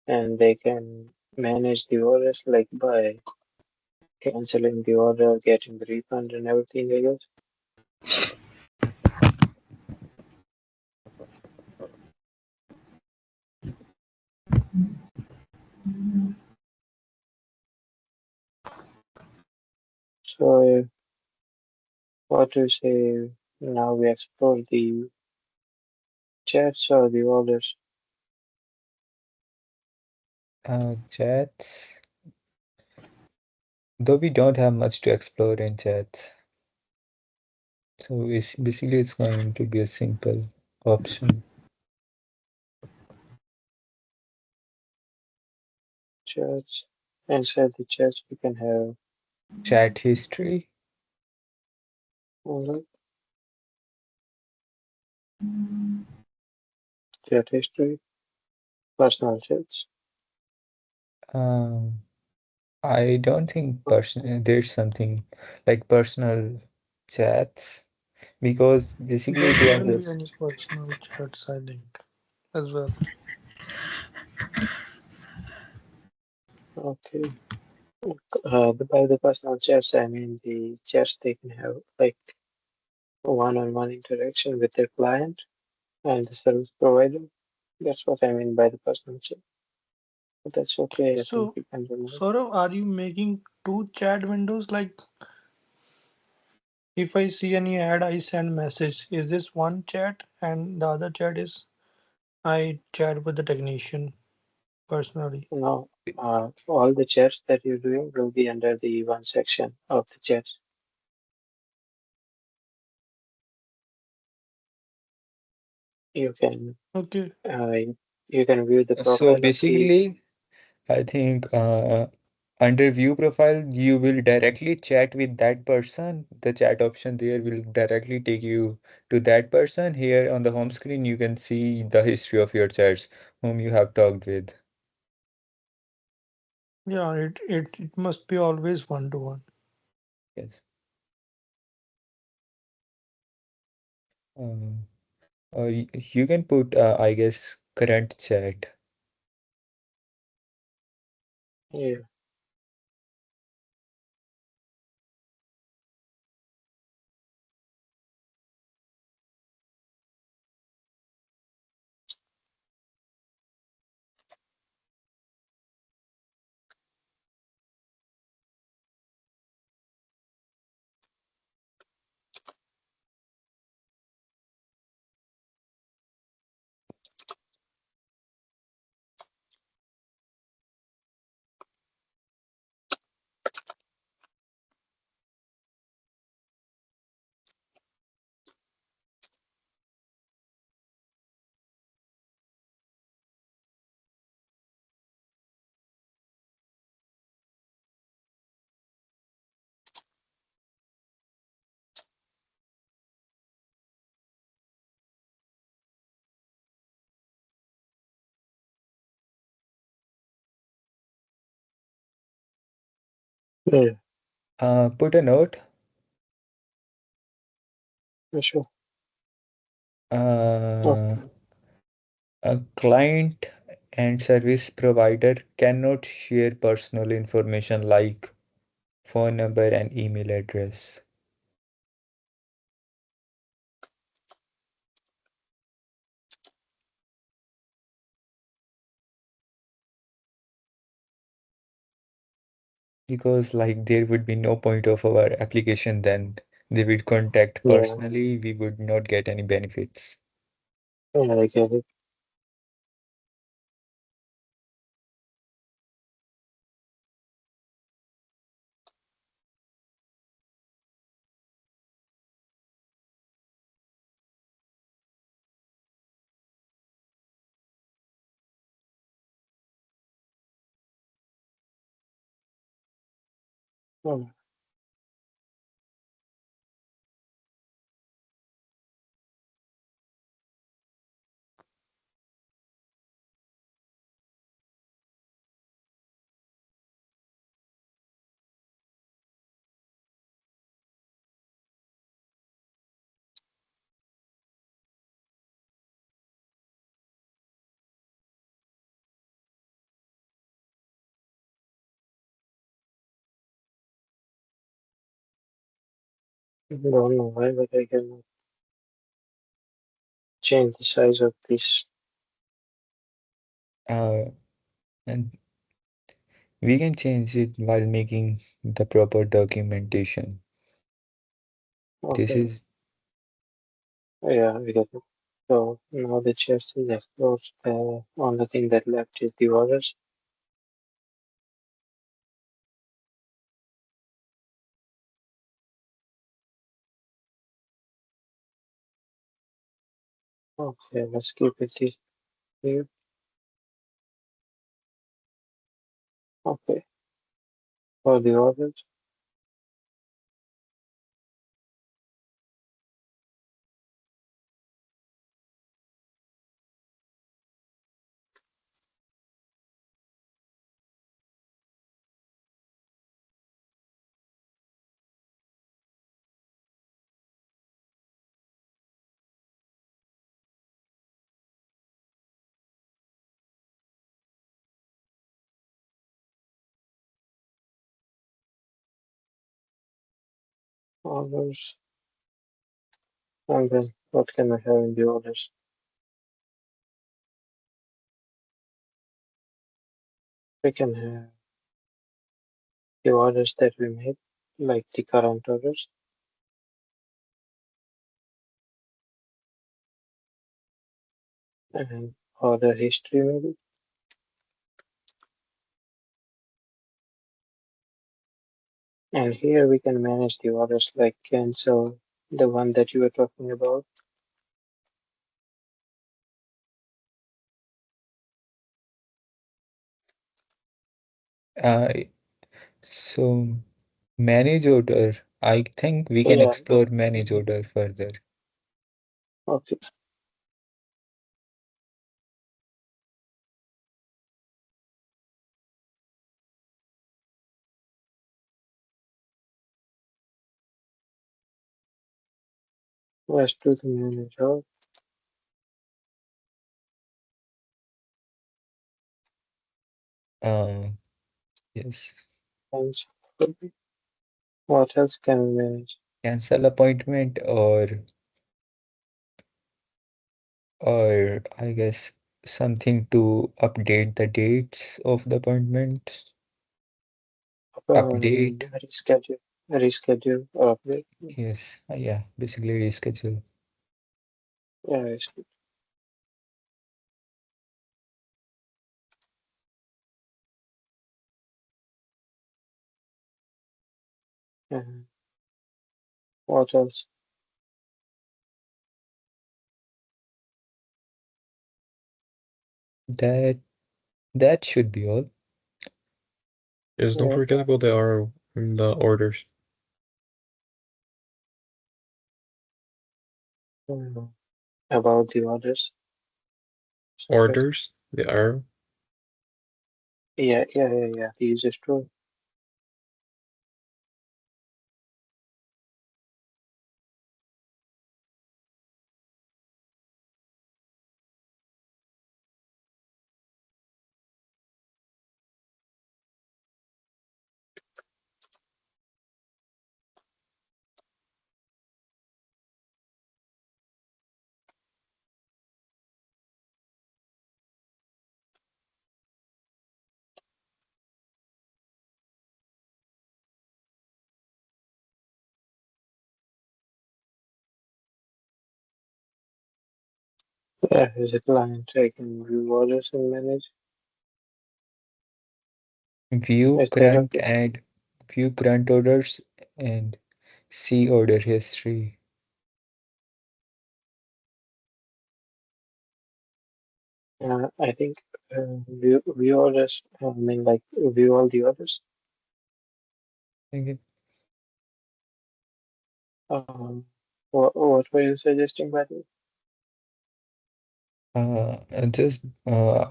and they can manage the orders like by canceling the order, getting the refund, and everything, I guess. So, what do you say? Now we explore the chats or the orders. Chats. Though we don't have much to explore in chats. So basically it's going to be a simple option. Chats. Inside the chats, we can have Chat history. all chat history, personal chats. Um, I don't think there's something like personal chats because basically There they are shouldn't be just any personal chats, I think, as well. Okay. By the personal chats, I mean the chats they can have like one-on-one interaction with their client and the service provider. That's what I mean by the personal chat. But that's okay. I think So, we can remove. Saurav, are you making two chat windows? Like, if I see any ad, I send message. Is this one chat and the other chat is I chat with the technician personally? Now, all the chats that you're doing will be under the one section of the chats. You can Okay. you can view the so profile of the basically I think under view profile you will directly chat with that person. The chat option there will directly take you to that person. Here on the home screen you can see the history of your chats whom you have talked with. Yeah, it must be always one to one. Yes. Um, you can put I guess current chat. yeah. Yeah, Put a note. sure. Uh, Okay. a client and service provider cannot share personal information like phone number and email address because like there would be no point of our application then they would contact Yeah, personally, we would not get any benefits. yeah, I get it. Oh, I don't know why, but I can change the size of this. uh, and we can change it while making the proper documentation. This Okay, is yeah, I get it. So now the chest is exposed. The only thing that left is the orders. Okay, let's keep it this here. Okay, for the orders. Orders. And then what can I have in the orders? We can have the orders that we made, like the current orders, and order history maybe. And here we can manage the orders like cancel, the one that you were talking about. uh, so manage order. I think we can Yeah, explore manage order further. okay. Let's do the manager. Uh, yes. And what else can we manage? Cancel appointment or I guess something to update the dates of the appointment. Update. Reschedule or update. Yes. Yeah. Basically reschedule. Yeah, it's good. And what else? That that should be all. Yes, don't Yeah, forget about the orders. about the orders. Okay. Orders, the arrow. Yeah. The user story. Yeah, as a client, I can view orders and manage. View Is that current okay? and view current orders and see order history. I think view orders. I mean, like view all the orders. Okay. Um, what were you suggesting, by the way?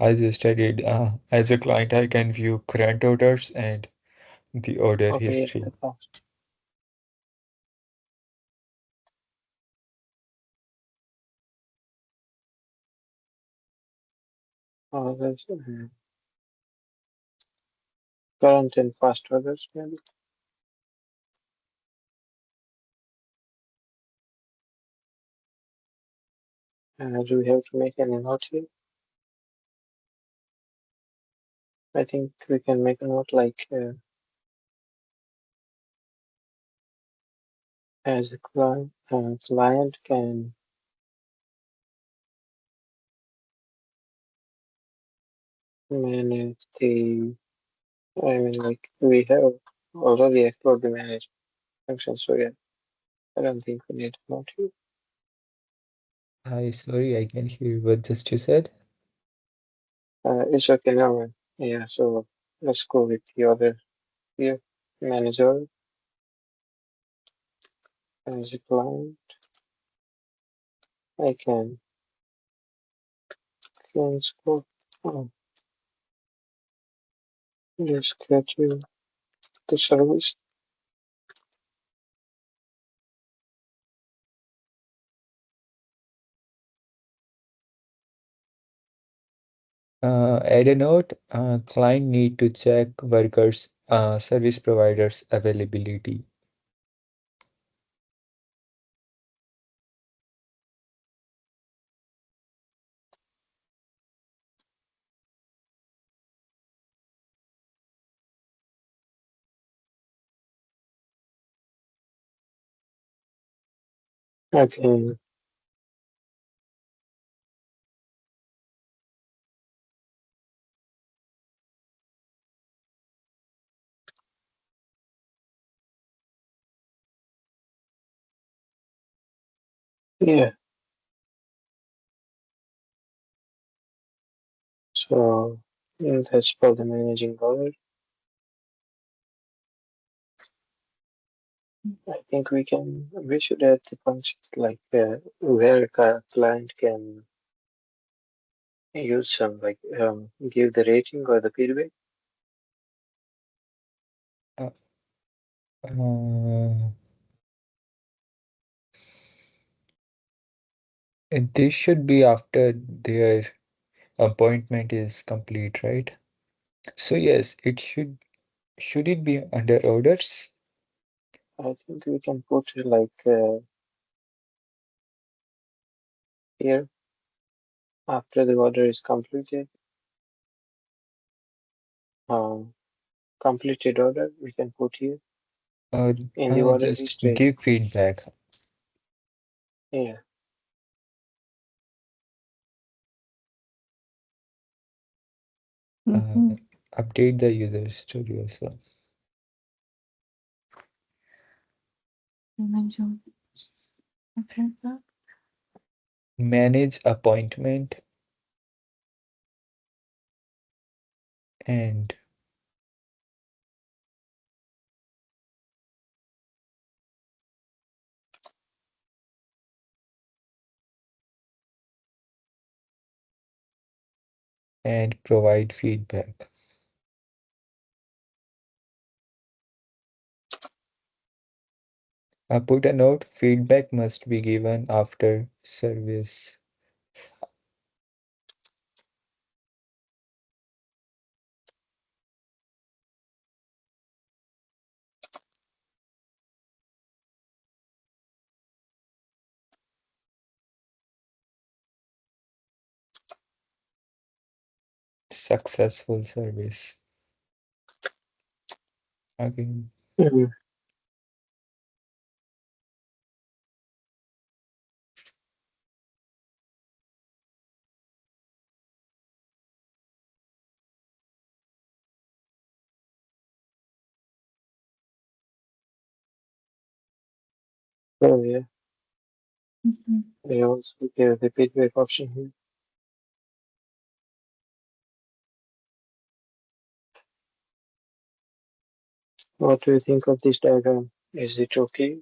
I just studied as a client I can view current orders and the order Okay, yeah, history. that counts. That's, current and fast orders, maybe. Do we have to make any note here? I think we can make a note like as a client can manage the. I mean, like we have already explored the manage function, so yeah, I don't think we need a note here. Hi, sorry, I can hear what just you said. It's okay now, man. Yeah, so let's go with the other here. Manager as a client, I can scope the schedule the service. Add a note, client need to check workers, service providers availability. Okay, yeah. So that's for the managing order. I think we should add the functions like where a client can use some like give the rating or the feedback. Uh, uh, this should be after their appointment is complete, right? So yes, it should it be under orders? I think we can put it like here after the order is completed. Um, Completed order we can put here Or in the order just history. give feedback. Yeah, Uh, update the user story also. Okay. Manage appointment and provide feedback. Put a note, feedback must be given after service. Successful service. Okay. mhm. So yeah, Mhm. we also give the feedback option here. What do you think of this diagram? Is it okay?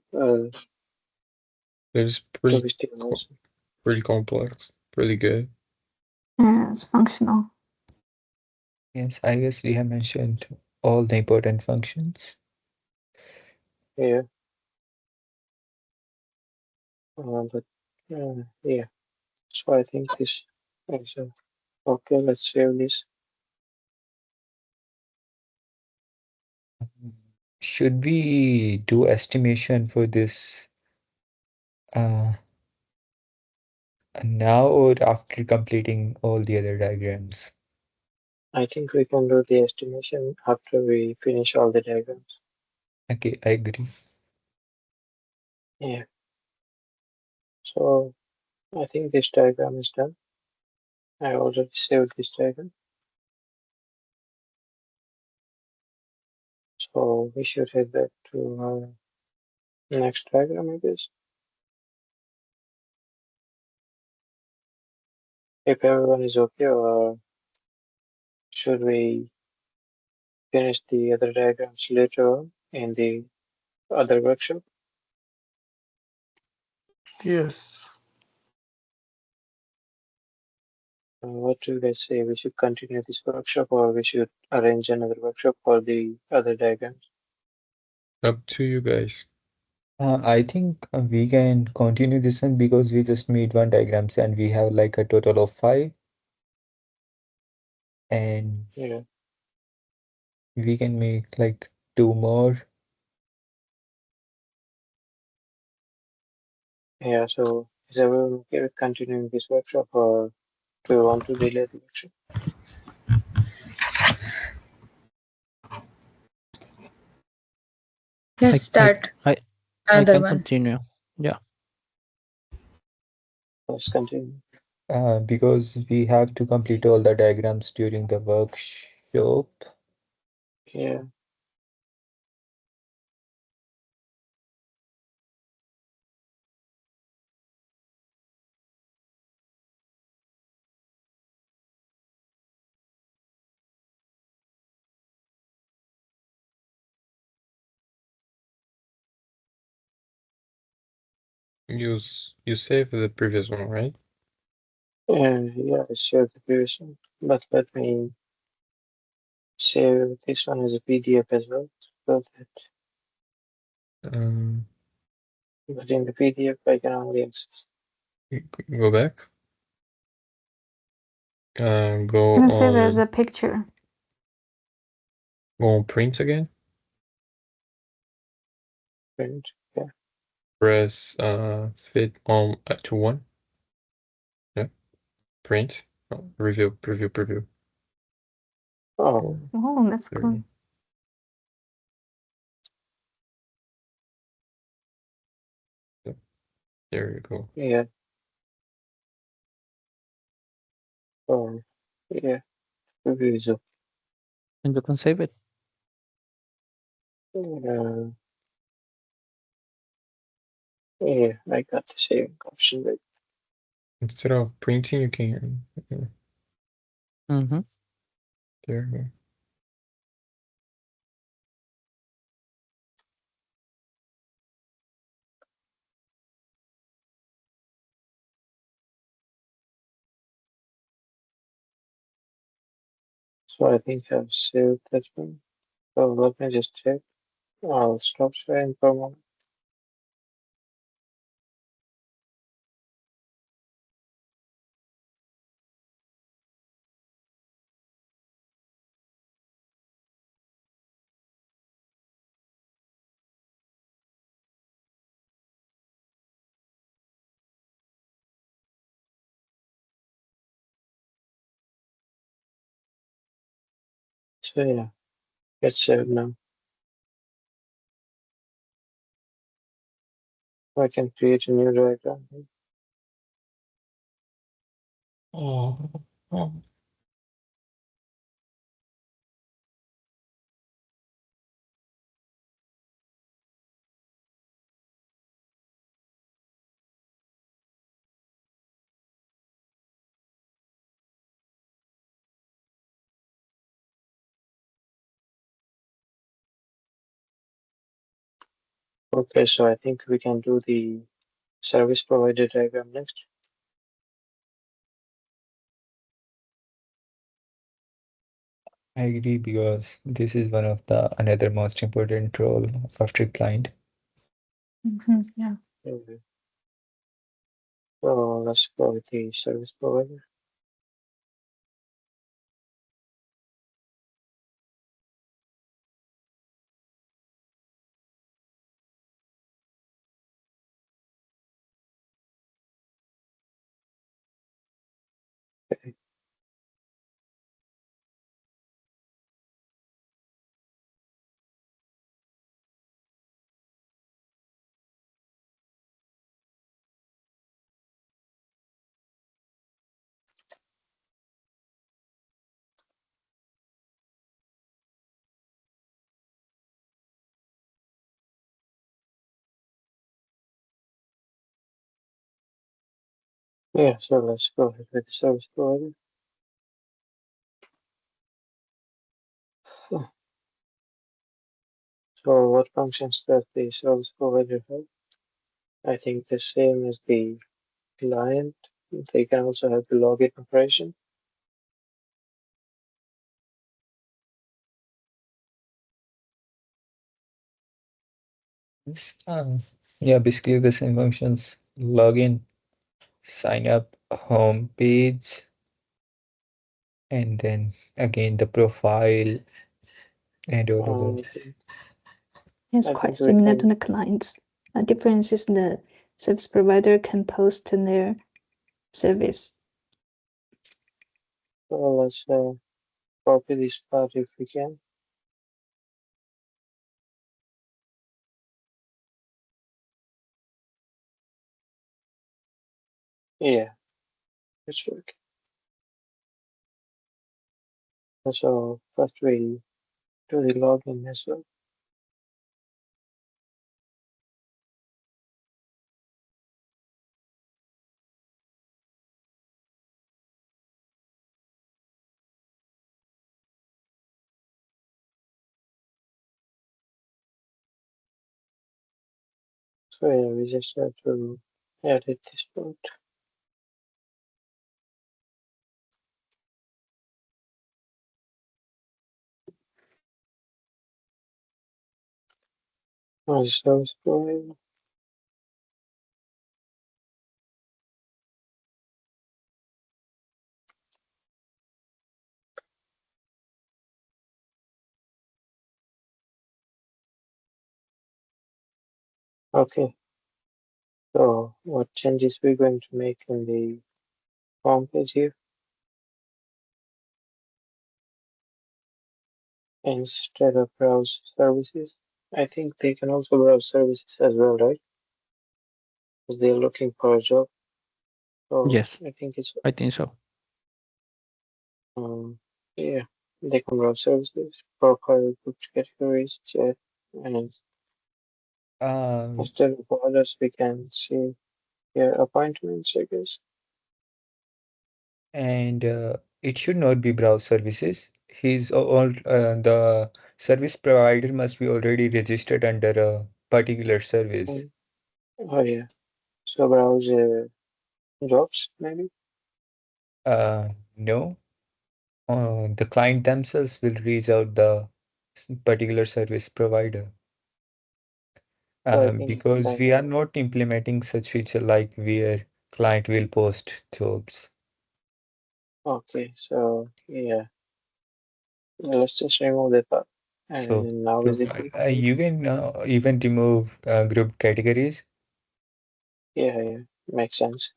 It's To pretty be still also? pretty complex, pretty good. Yeah, it's functional. Yes, I guess we have mentioned all the important functions. Yeah. But yeah. So I think this is okay. Let's save this. Should we do estimation for this uh, now or after completing all the other diagrams? I think we can do the estimation after we finish all the diagrams. Okay, I agree. Yeah. So I think this diagram is done. I already saved this diagram. So we should head back to our next diagram, I guess. If everyone is okay, or should we finish the other diagrams later on in the other workshop? Yes. What do you guys say? We should continue this workshop, or we should arrange another workshop for the other diagrams? Up to you guys. I think we can continue this one because we just made one diagrams and we have like a total of 5, and Yeah. we can make like 2 more. Yeah. So is everyone okay with continuing this workshop, or do you want to delay the workshop? Let's start I another can one. continue. Yeah. Let's continue. Because we have to complete all the diagrams during the workshop. Yeah. You saved the previous one, right? Yeah, I shared the previous one, but let me save this one as a PDF as well, so that Um, but in the PDF I can only access. go back. Go You can save it as on a picture. go on print again. Print. Yeah. Press fit on to 1. Yeah. Print. Oh, preview. Oh, Oh, that's There we cool. go. Yep. There you go. yeah. Oh, yeah. Preview is okay. And you can save it. Uh, yeah, I got the saving option. Right. Instead of printing, you can. Mm-hmm. There you go. So I think I've saved that one. So let me just check. I'll stop sharing for a moment. So yeah, it's saved now. I can create a new diagram. Oh. Okay, so I think we can do the service provider diagram next. I agree because this is one of the another most important role after client. Yeah. Okay. So let's go with the service provider. Okay. Yeah, so let's go ahead with the service provider. Huh. So what functions does the service provider have? I think the same as the client. They can also have the login operation. Yes, yeah, basically the same functions. Login, sign up, home page, and then again the profile and all over. It's I quite think we similar to can. the clients. The difference is the service provider can post their service. So let's copy this part if we can. Yeah, it's working. So first we do the login as well. So yeah, we just have to edit this part. My service provider. Okay, so what changes we're going to make in the home page here? Instead of browse services, I think they can also browse services as well, right? Because they're looking for a job. So Yes, I think it's I think so. um yeah, they can browse services, profile, group categories, chat, and Um, instead of others we can see here appointments, I guess. and it should not be browse services. The service provider must be already registered under a particular service. And, oh yeah, so browse jobs maybe. No, the client themselves will reach out the particular service provider. So I think Because like we are not implementing such feature like where client will post jobs. okay, so yeah, let's just remove that part So and now visit the homepage. you can even remove group categories. Yeah, yeah, makes sense.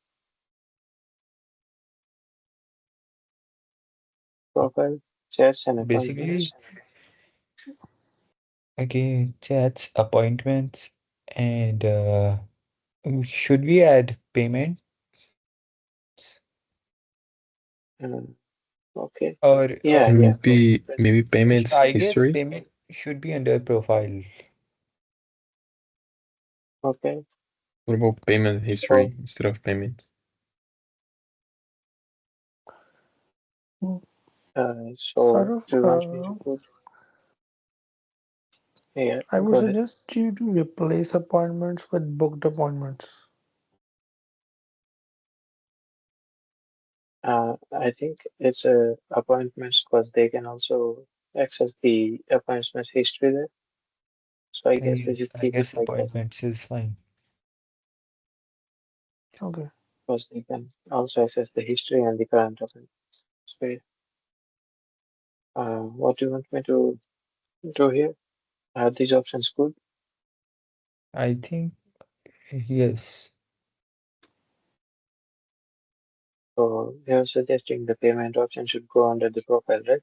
Profile, chats, and Basically, appointments. again, chats, appointments, and should we add payments Uh, okay. or Yeah, yeah. Maybe payments I guess history. payment should be under profile. Okay. What about payment So, history instead of payments? so Sort of, do you want me to put? Yeah, I would go ahead. suggest you to replace appointments with booked appointments. I think it's appointments because they can also access the appointments history there. So I guess we Yes, should I keep it guess like that appointments is fine. Okay. because they can also access the history and the current appointments. So, yeah. What do you want me to do here? Are these options good? I think yes. So we are suggesting the payment option should go under the profile, right?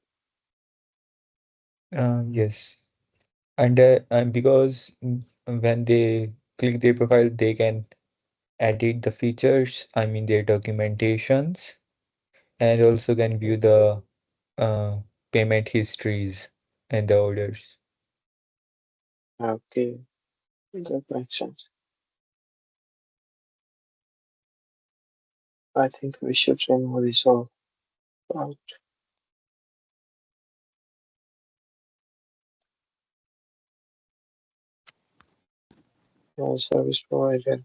Yes. And because when they click their profile, they can edit the features, I mean their documentations, and also can view the uh, payment histories and the orders. Okay, that makes sense. I think we should remove this all out. Service provider.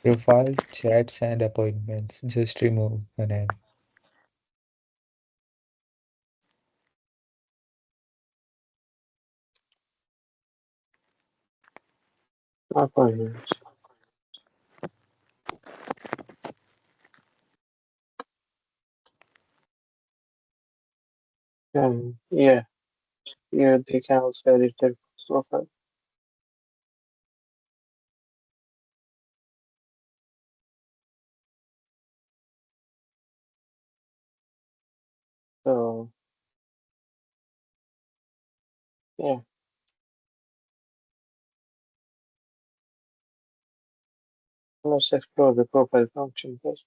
Profile, chats, and appointments. Just remove an end. Appointments. And yeah, here they can also edit their profile. So yeah, let's explore the profile function first.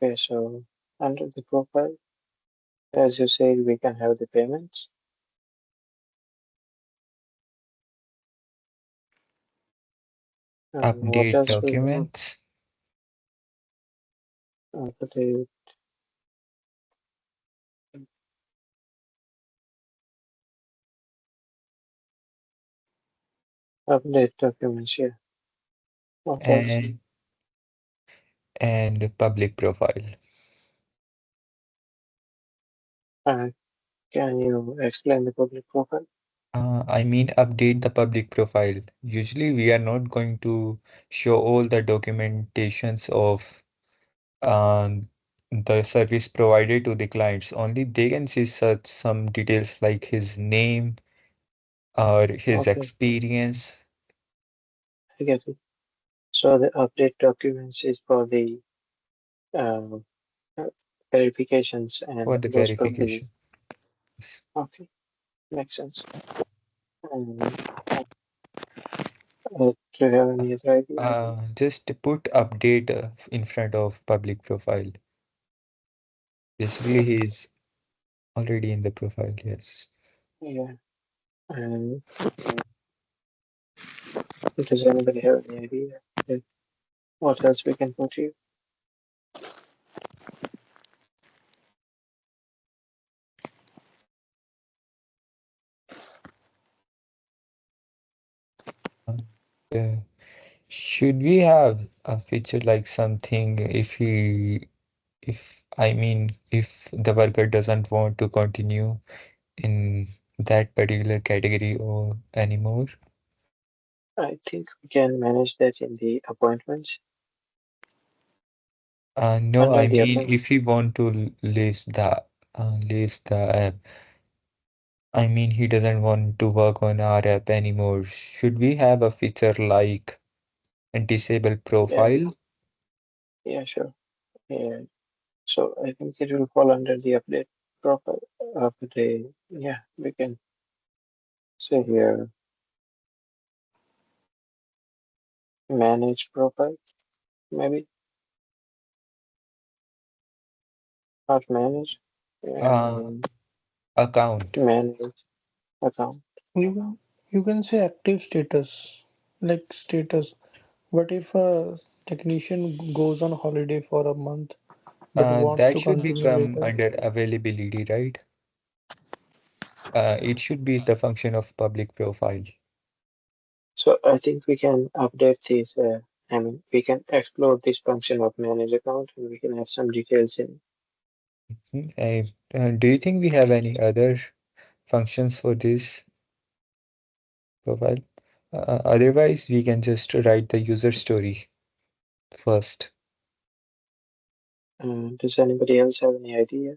Okay, so under the profile, as you said, we can have the payments. What Update else do we have? documents. Update, update documents. Yeah. What else? and and public profile. Uh, can you explain the public profile? I mean, update the public profile. Usually, we are not going to show all the documentations of the service provided to the clients. Only they can see such some details like his name or his Okay, experience I get it. So the update documents is for the uh, verifications for and the those verification. purposes. Okay, makes sense. And do you have any other idea? Just put update in front of public profile. Basically, he is already in the profile. Yes. Yeah. And does anybody have any idea like, what else we can put here? Uh, should we have a feature like something if I mean, if the worker doesn't want to continue in that particular category or anymore? I think we can manage that in the appointments No, under I the mean, appointment. if he want to leaves the app, I mean, he doesn't want to work on our app anymore. Should we have a feature like a disable Yeah, profile? yeah, sure. Yeah. So I think it will fall under the update profile of the, yeah, we can say here manage profile, maybe not manage, Uh, and Account. manage account. You can. You can say active status, like status. What if a technician goes on holiday for a month but wants That to should continue with become us? under availability, right? It should be the function of public profile. So I think we can update this. I mean, we can explore this function of manage account and we can add some details in. Do you think we have any other functions for this profile? Otherwise, we can just write the user story first. Does anybody else have any idea?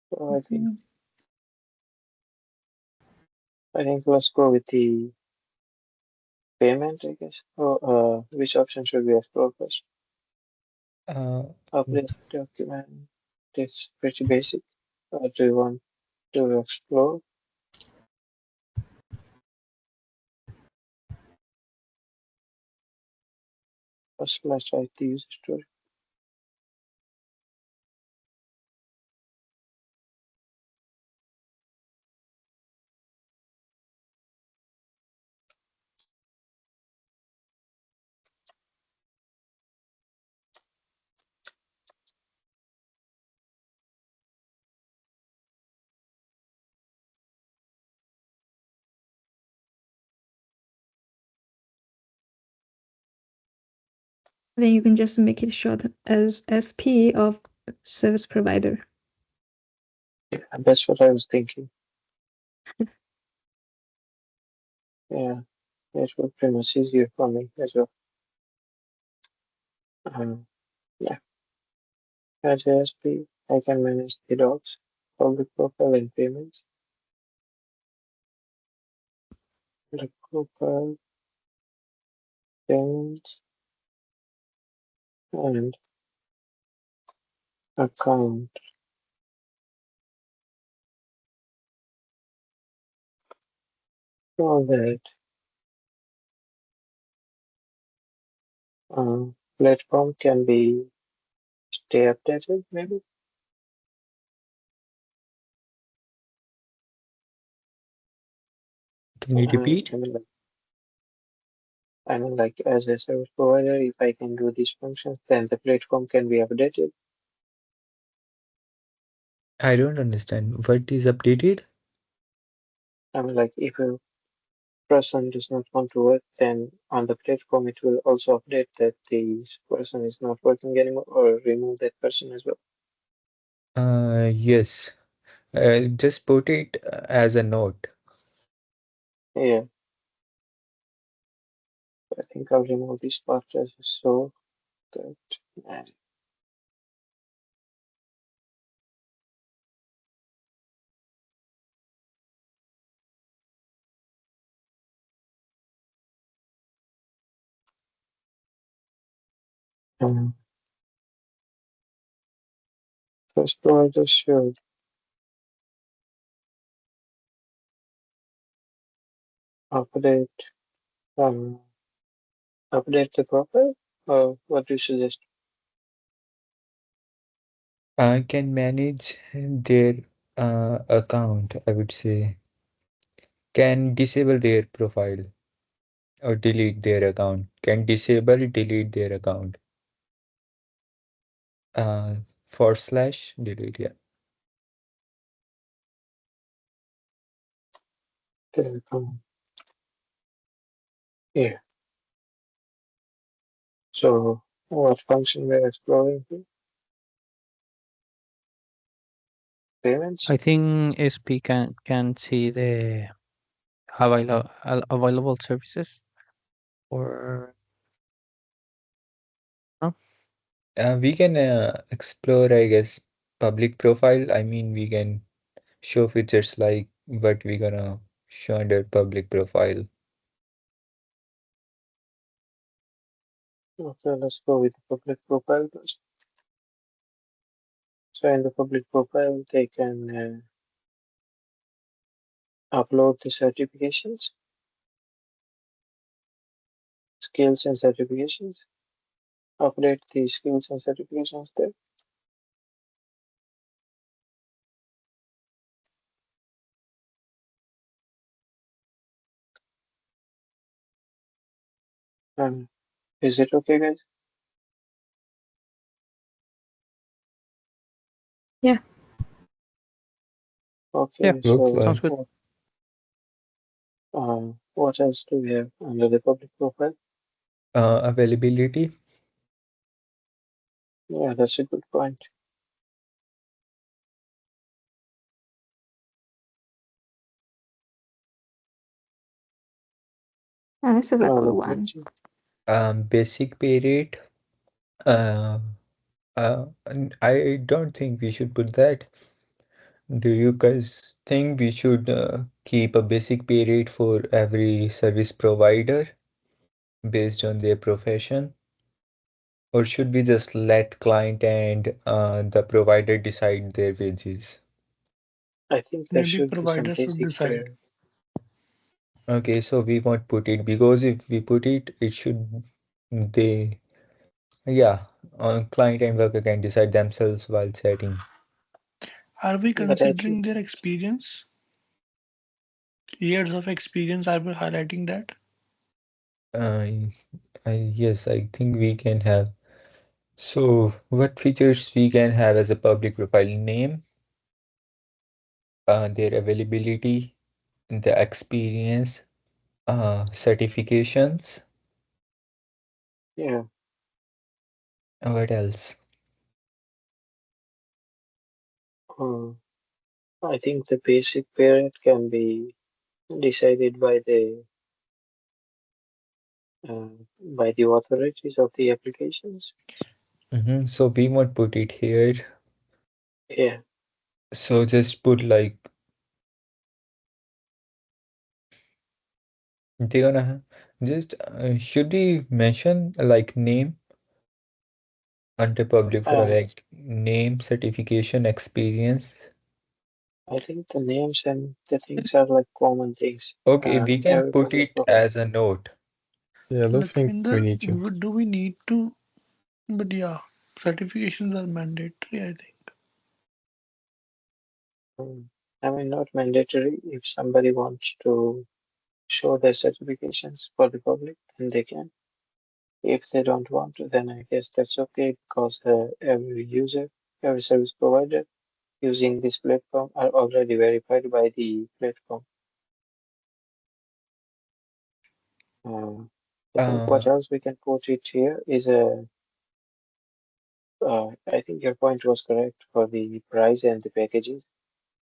So I think let's go with the payment, I guess. Which option should we explore first? Uh, Update document. It's pretty basic. Do you want to explore? First, let's write the user story. Then you can just make it short as SP of service provider. Yeah, that's what I was thinking. Yeah, it would be much easier for me as well. Yeah, as ASP, I can manage the docs, public profile, and payments. Public profile, payments, and account. All that. Platform can be stay updated, maybe. can you repeat? I mean, like as a service provider, if I can do these functions, then the platform can be updated. I don't understand. What is updated? I mean, like if a person does not want to work, then on the platform it will also update that this person is not working anymore or remove that person as well. Yes. Just put it as a note. Yeah, I think I'll remove this part as so that and um, first provider should update um update the profile or what do you suggest? Can manage their account, I would say. Can disable their profile or delete their account. Can disable, delete their account. Forward slash delete, yeah. The account. Yeah. So what function we're exploring here? Payments? I think SP can see the available services or no? We can explore, I guess, public profile. I mean, we can show features like what we gonna show under public profile. Okay, let's go with the public profile first. So in the public profile, they can upload the certifications, skills and certifications, update the skills and certifications there. Is it okay, guys? Yeah. Yeah, Okay, Looks so sounds like. good. what else do we have under the public profile? Availability. Yeah, that's a good point. This is a I'll good look at one. you. Basic pay rate. Uh, and I don't think we should put that. Do you guys think we should keep a basic pay rate for every service provider based on their profession? Or should we just let client and the provider decide their wages? I think there Maybe should be some providers should basic decide. Okay, so we won't put it because if we put it, it should they yeah, client and worker can decide themselves while setting. Are we but I think considering their experience? Years of experience, are we highlighting that? Uh, yes, I think we can have. So, what features we can have as a public profile name, their availability, the experience, certifications. yeah, What else? uh, I think the basic period can be decided uh, by the authorities of the applications. So we won't put it here. Yeah, So just put like they're gonna just should we mention like name under public for uh, like name, certification, experience? I think the names and the things are like common things Okay, we in can every put public it profile. as a note. Yeah, I don't think we Lakwinder, need to. do we need to? But yeah, certifications are mandatory, I think. I mean, not mandatory. If somebody wants to show their certifications for the public, then they can. If they don't want to, then I guess that's okay because every user, every service provider using this platform are already verified by the platform. Uh, I think Uh, what else we can put it here is I think your point was correct for the price and the packages,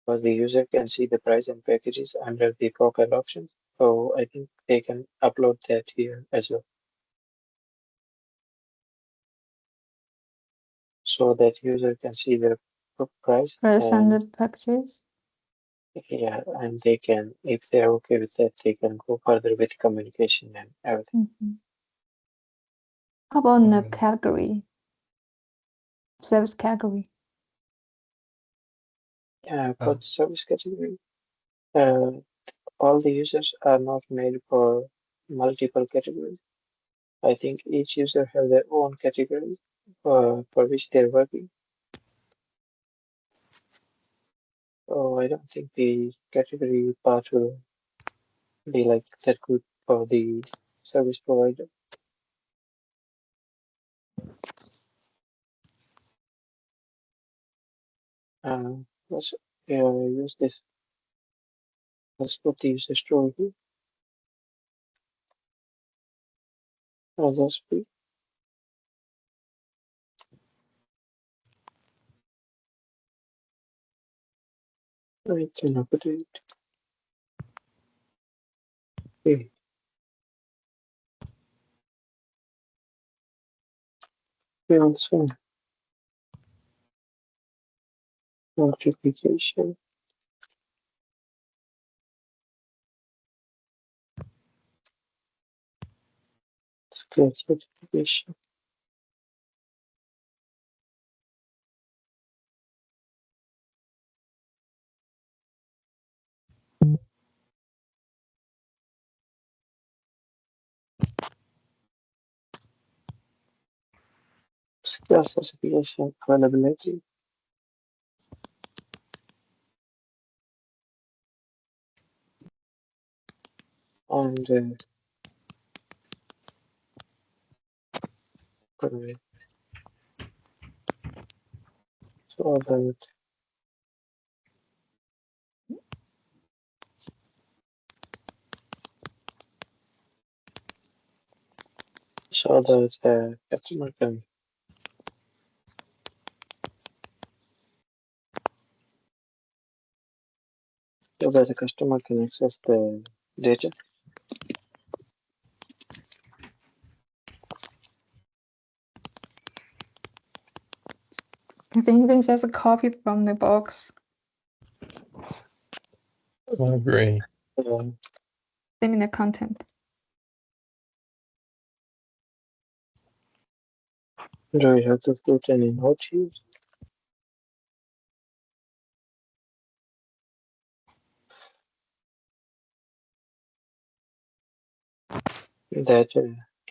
because the user can see the price and packages under the profile options. So I think they can upload that here as well, so that user can see the price Price and and the packages. yeah, and they can, if they're okay with that, they can go further with communication and everything. How about the mm, category? Service category. For uh, the service category, uh, all the users are not made for multiple categories. I think each user have their own categories for which they're working. So I don't think the category part will be like that good for the service provider. Let's use this. Let's put the user story here. Let's be. I can update. Okay. We also multiplication, classification. Classification availability and Right. So that customer can so that the customer can access the data. I think this is a copy from the box. I agree. Um, Similar content. do we have to put any note here? That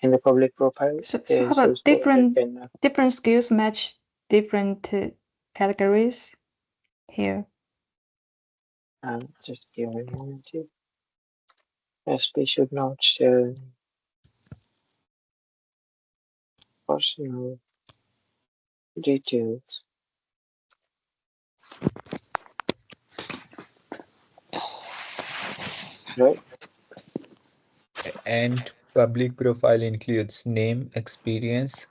in the public profile, So a how service about provider can different skills match different categories here? just give me a moment here. SP should not personal details, right? And public profile includes name, experience.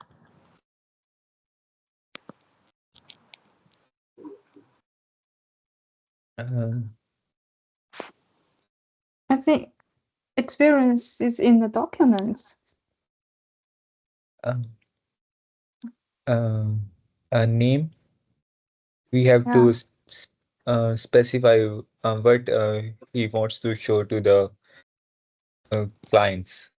Uh, I think experience is in the documents. uh, a name. We have Yeah. to specify what he wants to show to the clients.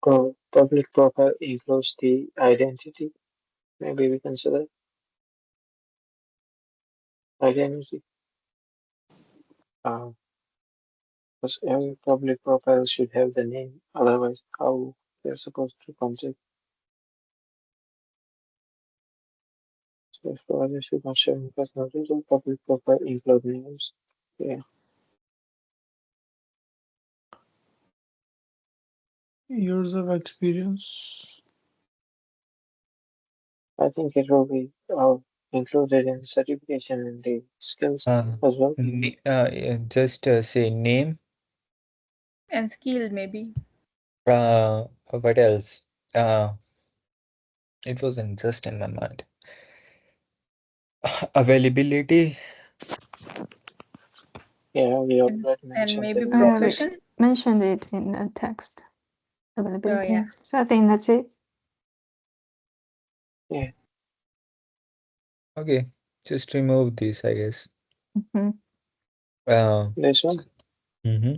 So public profile includes the identity. Maybe we can say that identity. Because every public profile should have the name. Otherwise, how they're supposed to contact? So if provider should not share personal details, public profile include names. Yeah, Years of experience. I think it will be included in certification and the skills as well. Just say name. And skill maybe. What else? It wasn't just in my mind. Availability. Yeah, we And, already and mentioned maybe the profession. Mentioned it in the text availability. Yeah. So I think that's it. yeah. Okay, just remove this, I guess. Mm-hmm. This one. Mm-hmm.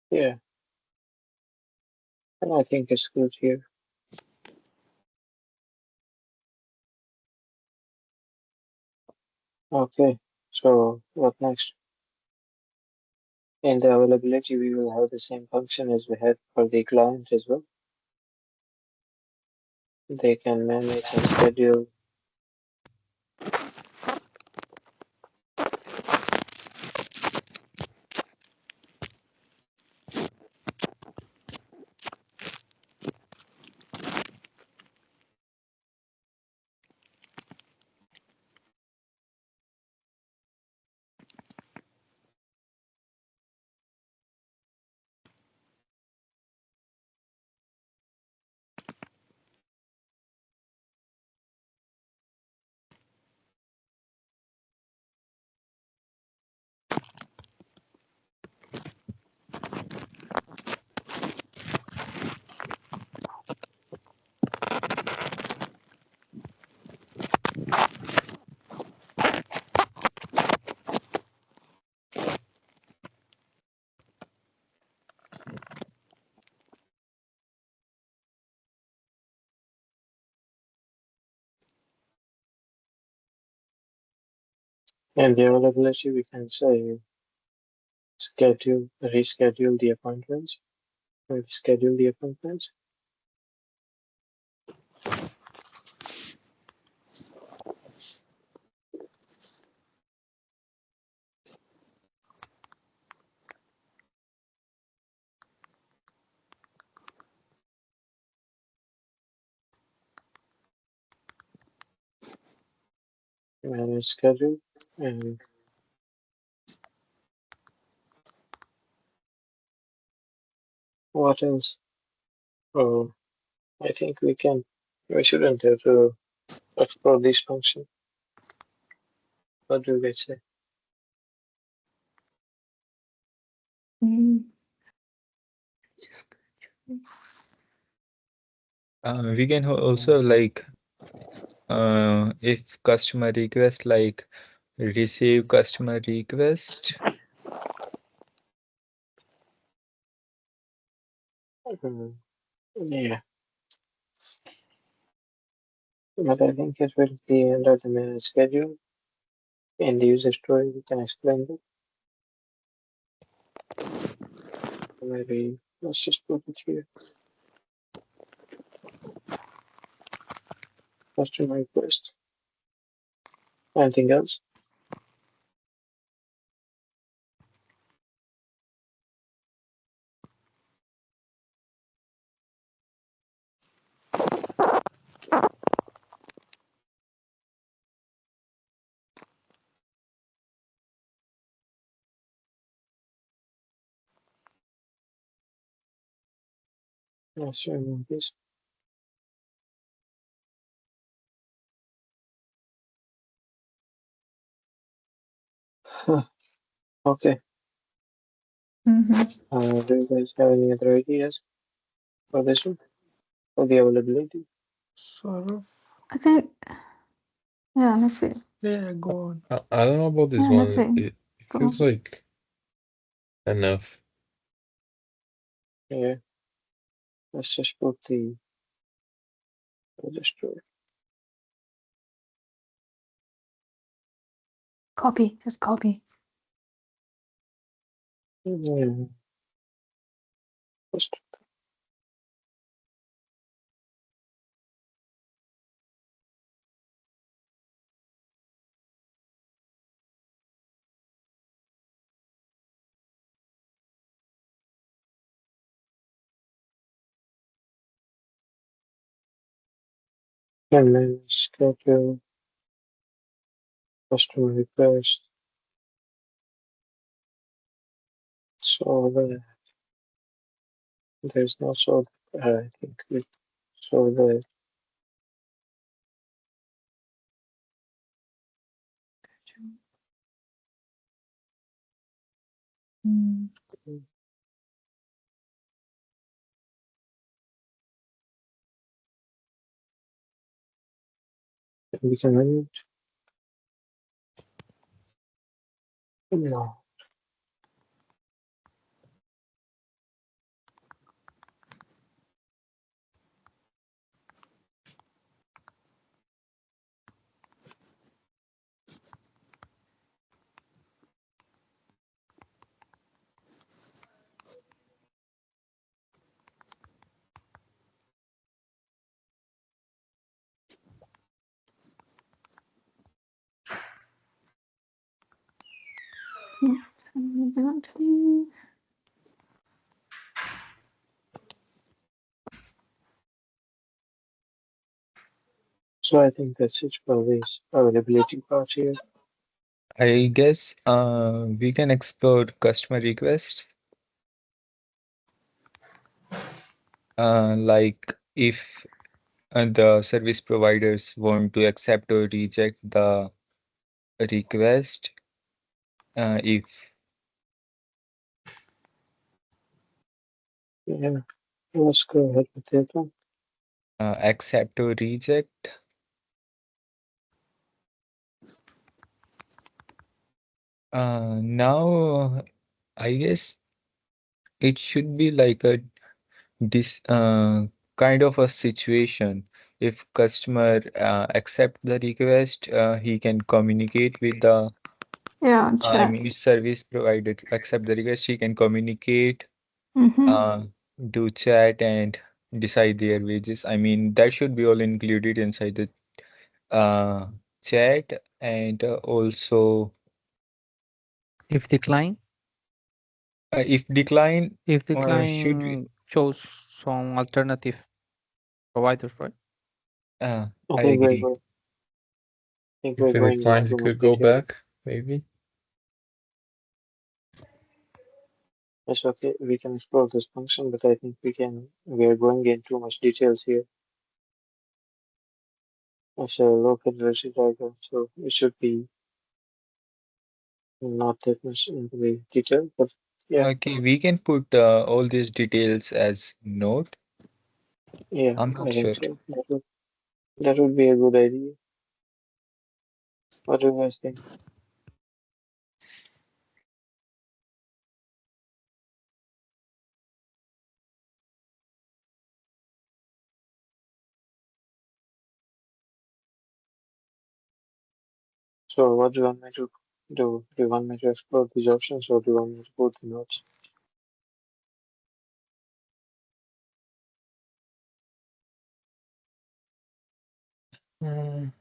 Yeah, and I think it's good here. Okay, so what next? In the availability, we will have the same function as we had for the client as well. They can manage and schedule. And the availability, we can say reschedule the appointments, or schedule the appointments. manage schedule, and what else? Oh, I think we shouldn't have to explore this function. What do you guys say? Mm. We can also like if customer request like receive customer request. Yeah, but I think it will be under the manage schedule. In the user story, we can explain that. Maybe let's just put it here. Customer request. Anything else? Let's remove this. Okay. Do you guys have any other ideas for this one? For the availability? Sort I think, yeah, let's see. Yeah, go on. I don't know about this Yeah, let's one. see. It Go feels on. like enough. Yeah. Let's just put the user story. Copy, just copy. Yeah. First, and then schedule customer request. So there's no so I think we so the Mm. we can run it. No. So I think that's it for this availability part here. I guess we can explore customer requests. Like if the service providers want to accept or reject the request, if Yeah. Let's go ahead with that one. accept or reject. Now I guess it should be like a this kind of a situation. If customer accept the request, he can communicate with the Yeah, I chat. mean service provider to accept the request. He can communicate, Mm-hmm. do chat and decide their wages. I mean that should be all included inside the uh, chat and also If decline, if decline if should we, decline shows some alternative providers, right? I I think we're agree. going. think If we're the going client into much could go detail. back, maybe. It's okay, we can explore this function, but I think we are going into much details here. It's a low fidelity diagram, so it should be not that much into the detail, but yeah, Okay, we can put all these details as note. yeah, I'm I not think sure. so. That would be a good idea. What do you guys think? So what do you want me to do? Do you want me to explore these options or do you want me to put the notes? Mm,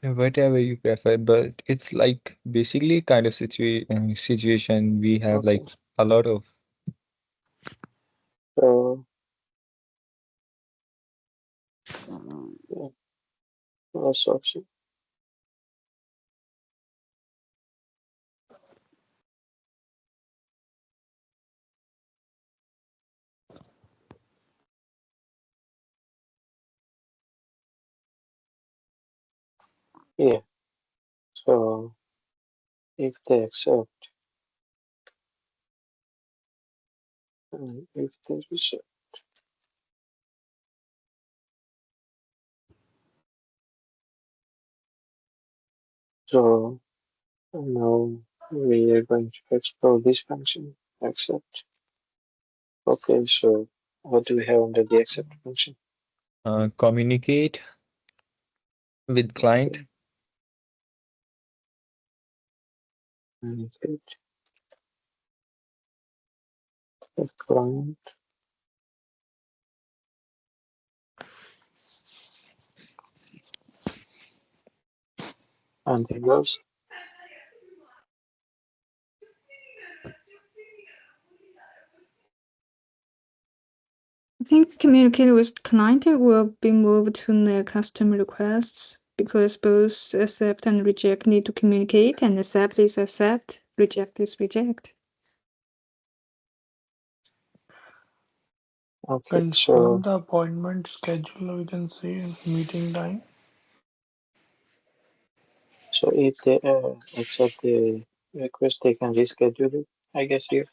Whatever you prefer, but it's like basically kind of situation we have Okay, like a lot of. so yeah, first option. Yeah, so if they accept and if they reject. So now we are going to explore this function, accept. Okay, so what do we have under the accept function? Communicate with client. Okay, communicate with client, anything else? I think communicating with client will be moved to the customer requests because both accept and reject need to communicate, and accept is accept, reject is reject. Okay, Confirm so the appointment schedule, we can say, and meeting time. if they accept the request, they can reschedule it, I guess here.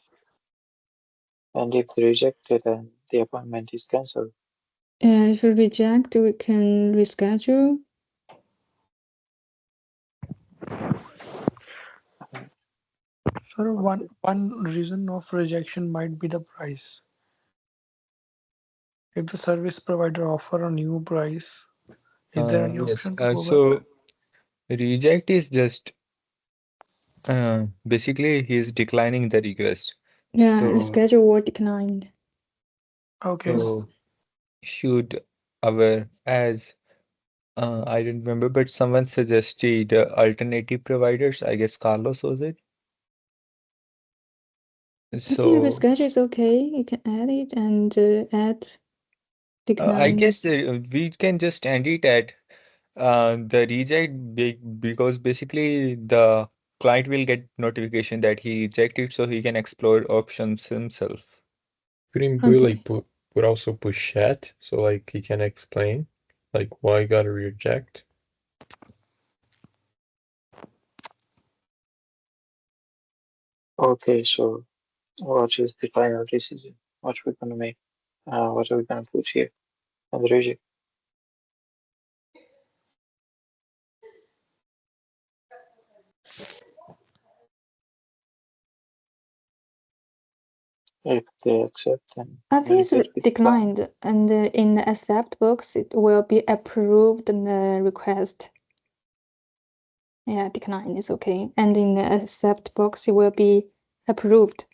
And if they reject it, then the appointment is cancelled. And if we reject, we can reschedule. So Okay, one reason of rejection might be the price. If the service provider offer a new price, is there any Yes. option to go back? So reject is just basically he's declining the request. Yeah, So reschedule or declined. Okay. so should our as I don't remember, but someone suggested alternative providers. I guess Carlos was it. I think So reschedule is okay. You can add it and add I decline. guess we can just end it at the reject because basically the client will get notification that he rejected, so he can explore options himself. Couldn't we Okay. like put also push chat so like he can explain like why you gotta reject? okay, so what is the final decision? What we're gonna make? What are we gonna put here? And the reject. If they accept, then I think it's communicate with client. declined, and in the accept box, it will be approved in the request. Yeah, decline is okay. And in the accept box, it will be approved.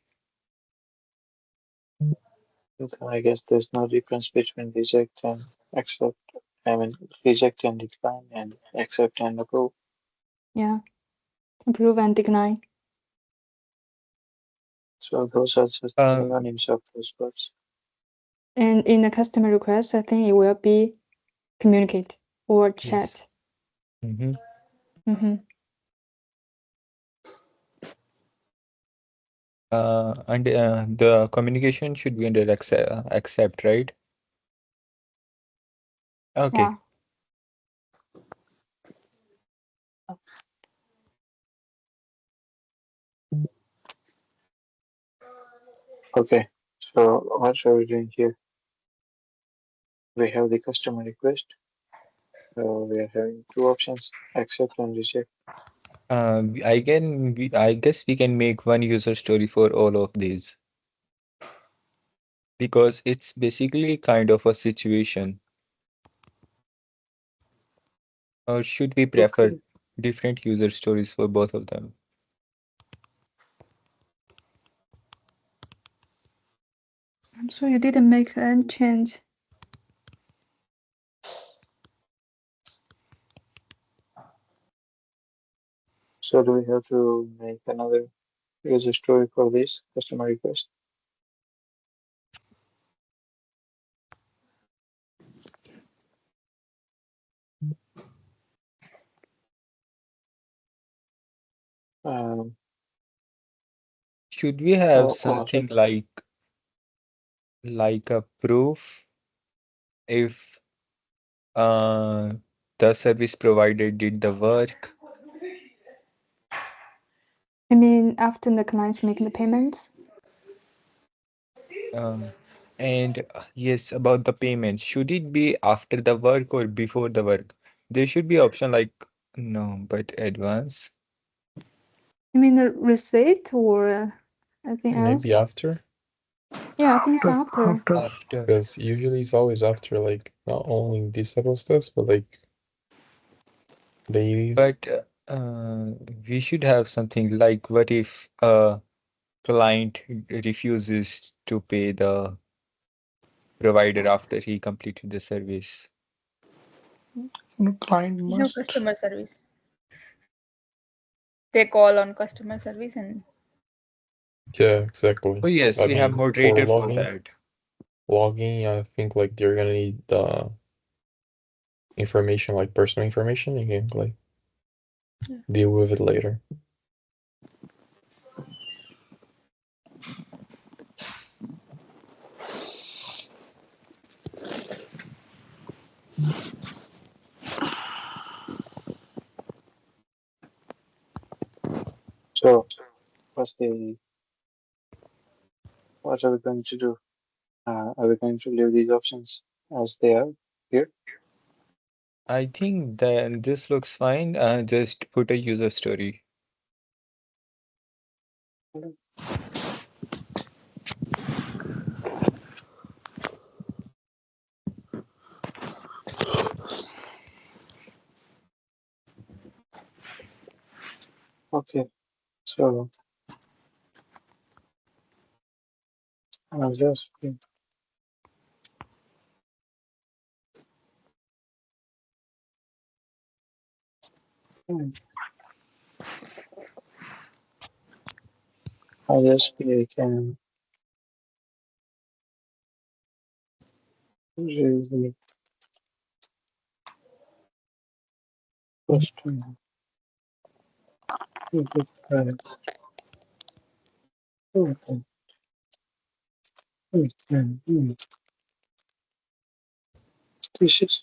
And I guess there's no difference between reject and accept. I mean, reject and decline, and accept and approve. Yeah, approve and decline. So those are just Um, synonyms of those words. And in the customer request, I think it will be communicate or yes. chat. Mhm. Mm-hmm. And the communication should be under accept, right? Okay. Yeah. Okay, so what are we doing here? We have the customer request. So we are having two options, accept and reject. I guess we can make one user story for all of these because it's basically kind of a situation. Or should we prefer Okay, different user stories for both of them? So you didn't make any change. so do we have to make another user story for this customer request? Um, Should we have also, something like a proof if uh, the service provider did the work? I mean, after the clients making the payments. Um, and yes, about the payments, should it be after the work or before the work? There should be option like no, but advance. You mean the receipt or anything else? Maybe after, Yeah, I think it's after. After. because usually it's always after, like not only this type of stuff, but like dailies. But we should have something like what if a client refuses to pay the provider after he completed the service? Client You have must. customer service. They call on customer service and Yeah, exactly. Oh yes, I we have mean, for moderator for that. logging, I think like they're gonna need the information, like personal information. You can like deal with it later. so what's the what are we going to do? Are we going to leave these options as they are here? I think then this looks fine. Just put a user story. Okay, so I'll just I'll just click and raise the question. Okay. This is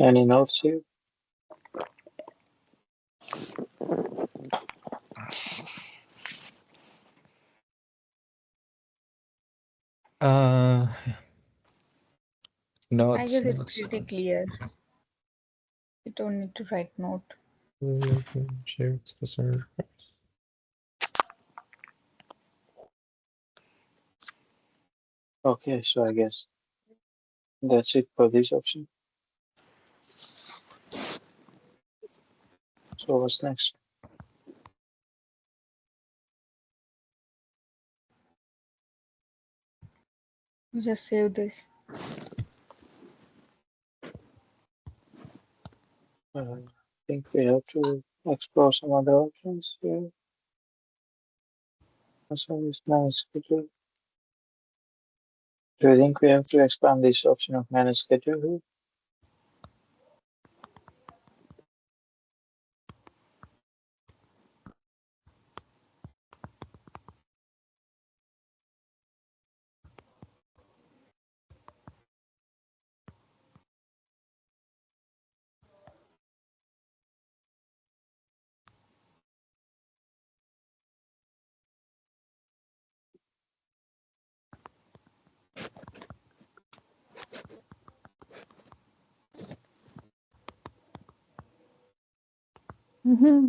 any notes here? Uh, I guess notes, it's notes, pretty notes. clear. You don't need to write note. Share customer. Okay, so I guess that's it for this option. So what's next? You just save this. I think we have to explore some other options here. So it's manage schedule. Do you think we have to expand this option of manage schedule here? Mm-hmm.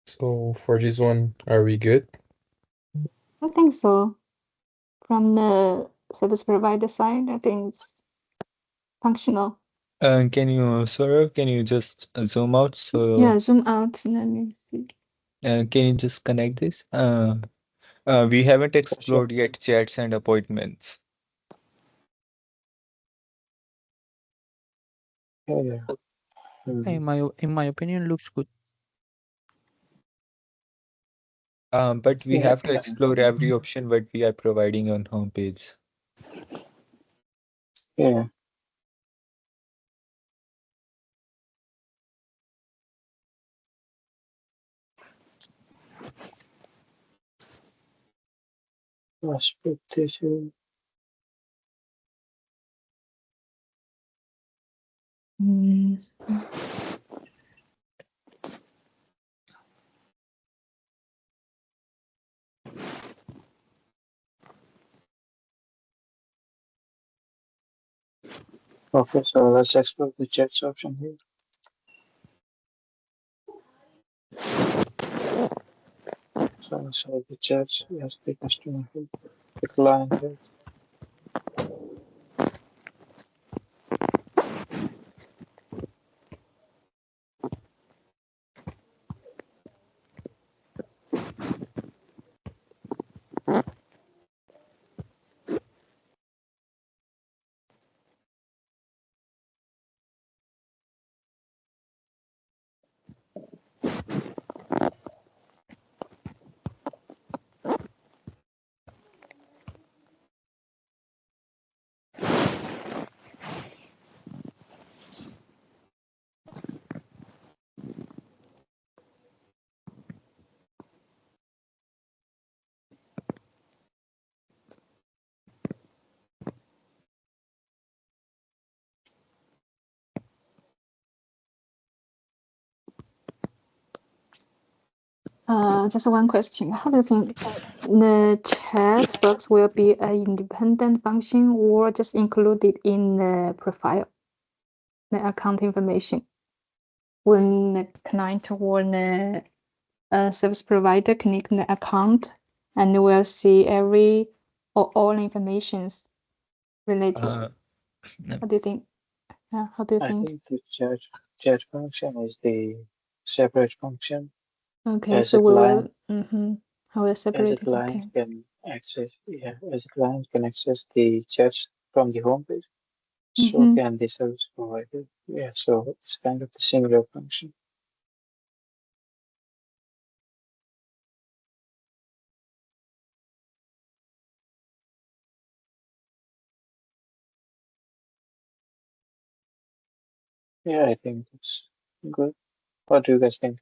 So for this one, are we good? I think so. From the service provider side, I think it's functional. Can you just zoom out? So, Yeah, zoom out. Let me see. can you just connect this? We haven't For sure. explored yet chats and appointments. Yeah, yeah. In my opinion, looks good. But we Yeah, have to explore every option what we are providing on homepage. yeah. Let's put this here. Mm. Okay, so let's explore the chats option here. So inside the chats, yes, the customer here, the client here. Just one question. How do you think the chat box will be an independent function or just included in the profile, the account information? When the client or the service provider connect the account and will see every or all informations related. Uh, What do you think? How do you I think? think the chat function is the separate function Okay, as so a we will client how will as a separate it? client Okay. can access as a client can access the chats from the homepage. So Mm-hmm. can the service provider. Yeah, so it's kind of the similar function. Yeah, I think it's good. What do you guys think?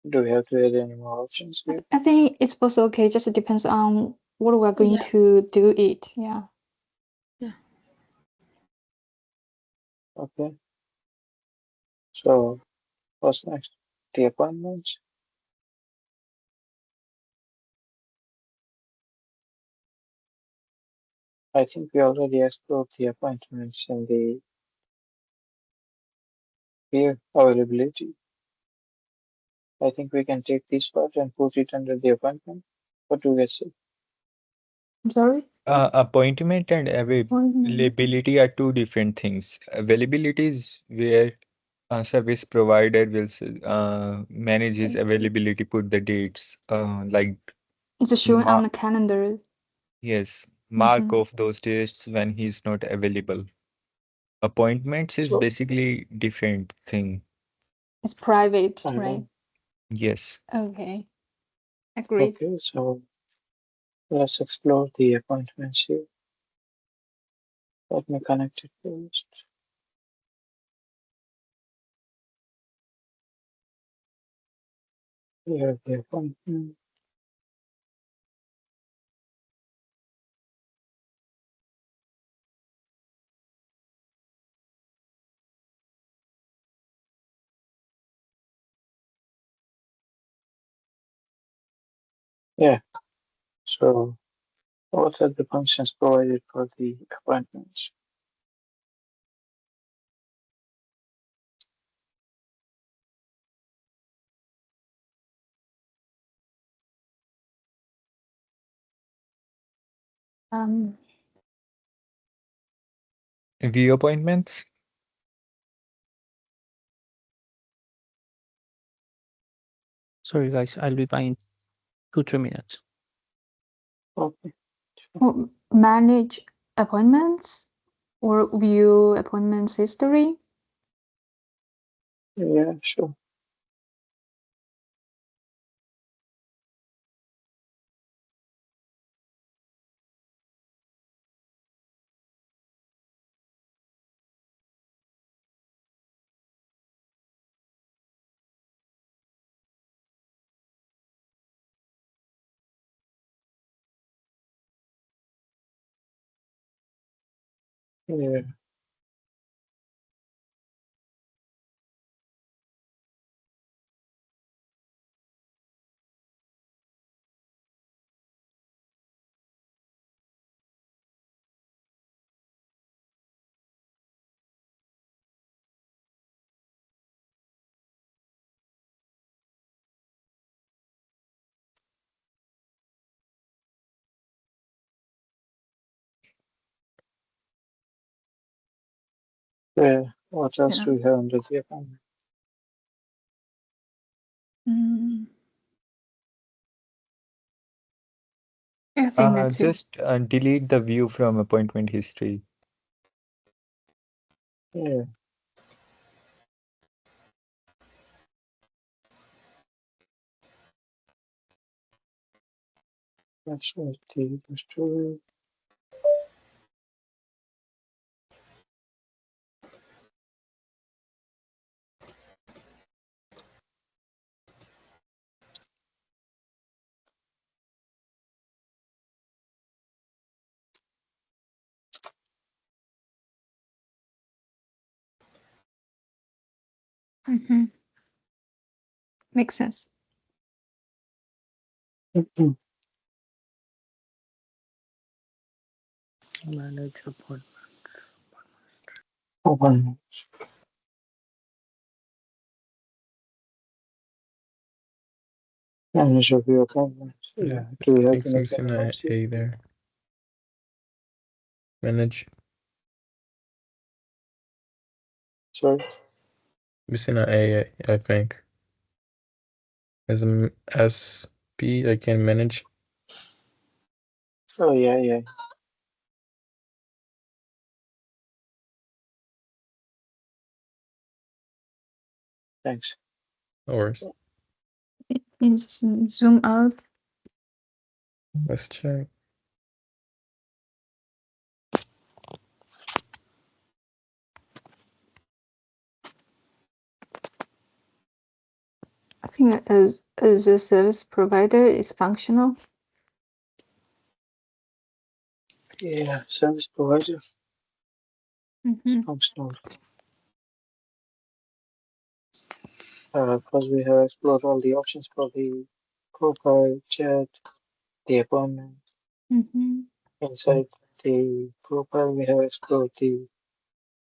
Do we have to add any more options here? I think it's both okay. Just depends on what we're going Yeah. to do it. Yeah. Yeah. Okay. So what's next? The appointments. I think we already explored the appointments and the peer availability. I think we can take this part and put it under the appointment. What do you guys say? Sorry. appointment and Appointment. availability are two different things. Availability is where service provider will manage his Yes. availability, put the dates, like It's shown on ma the calendar. yes, mark Mhm. off those dates when he's not available. Appointments is So, basically different thing. It's private, I right? know. Yes. Okay. Agreed. Okay, so let's explore the appointments here. Let me connect it first. Here the appointment. Yeah, so what are the functions provided for the appointments? Um, View appointments. Sorry, guys, I'll be back in 2-3 minutes. Okay, manage appointments or view appointments history. yeah, sure. Yeah, yeah. What else Yeah. do we have under the appointment? Mm, I think that's it. Just delete the view from appointment history. Yeah, that's what the history. Mhm. Makes sense. Manage appointment. Appointment. Manage of your appointment. Yeah, Yeah, do we I have think to it's make missing any a notes here? A there. Manage. Sorry. Missing a A, I think. As an SP, I can manage. Oh, yeah, yeah. Thanks. No worries. You just zoom out. Let's check. I think as a service provider is functional. Yeah, service provider. It's Mhm. functional. First, we have explored all the options for the profile, chat, the appointment. Mhm. Inside the profile, we have explored the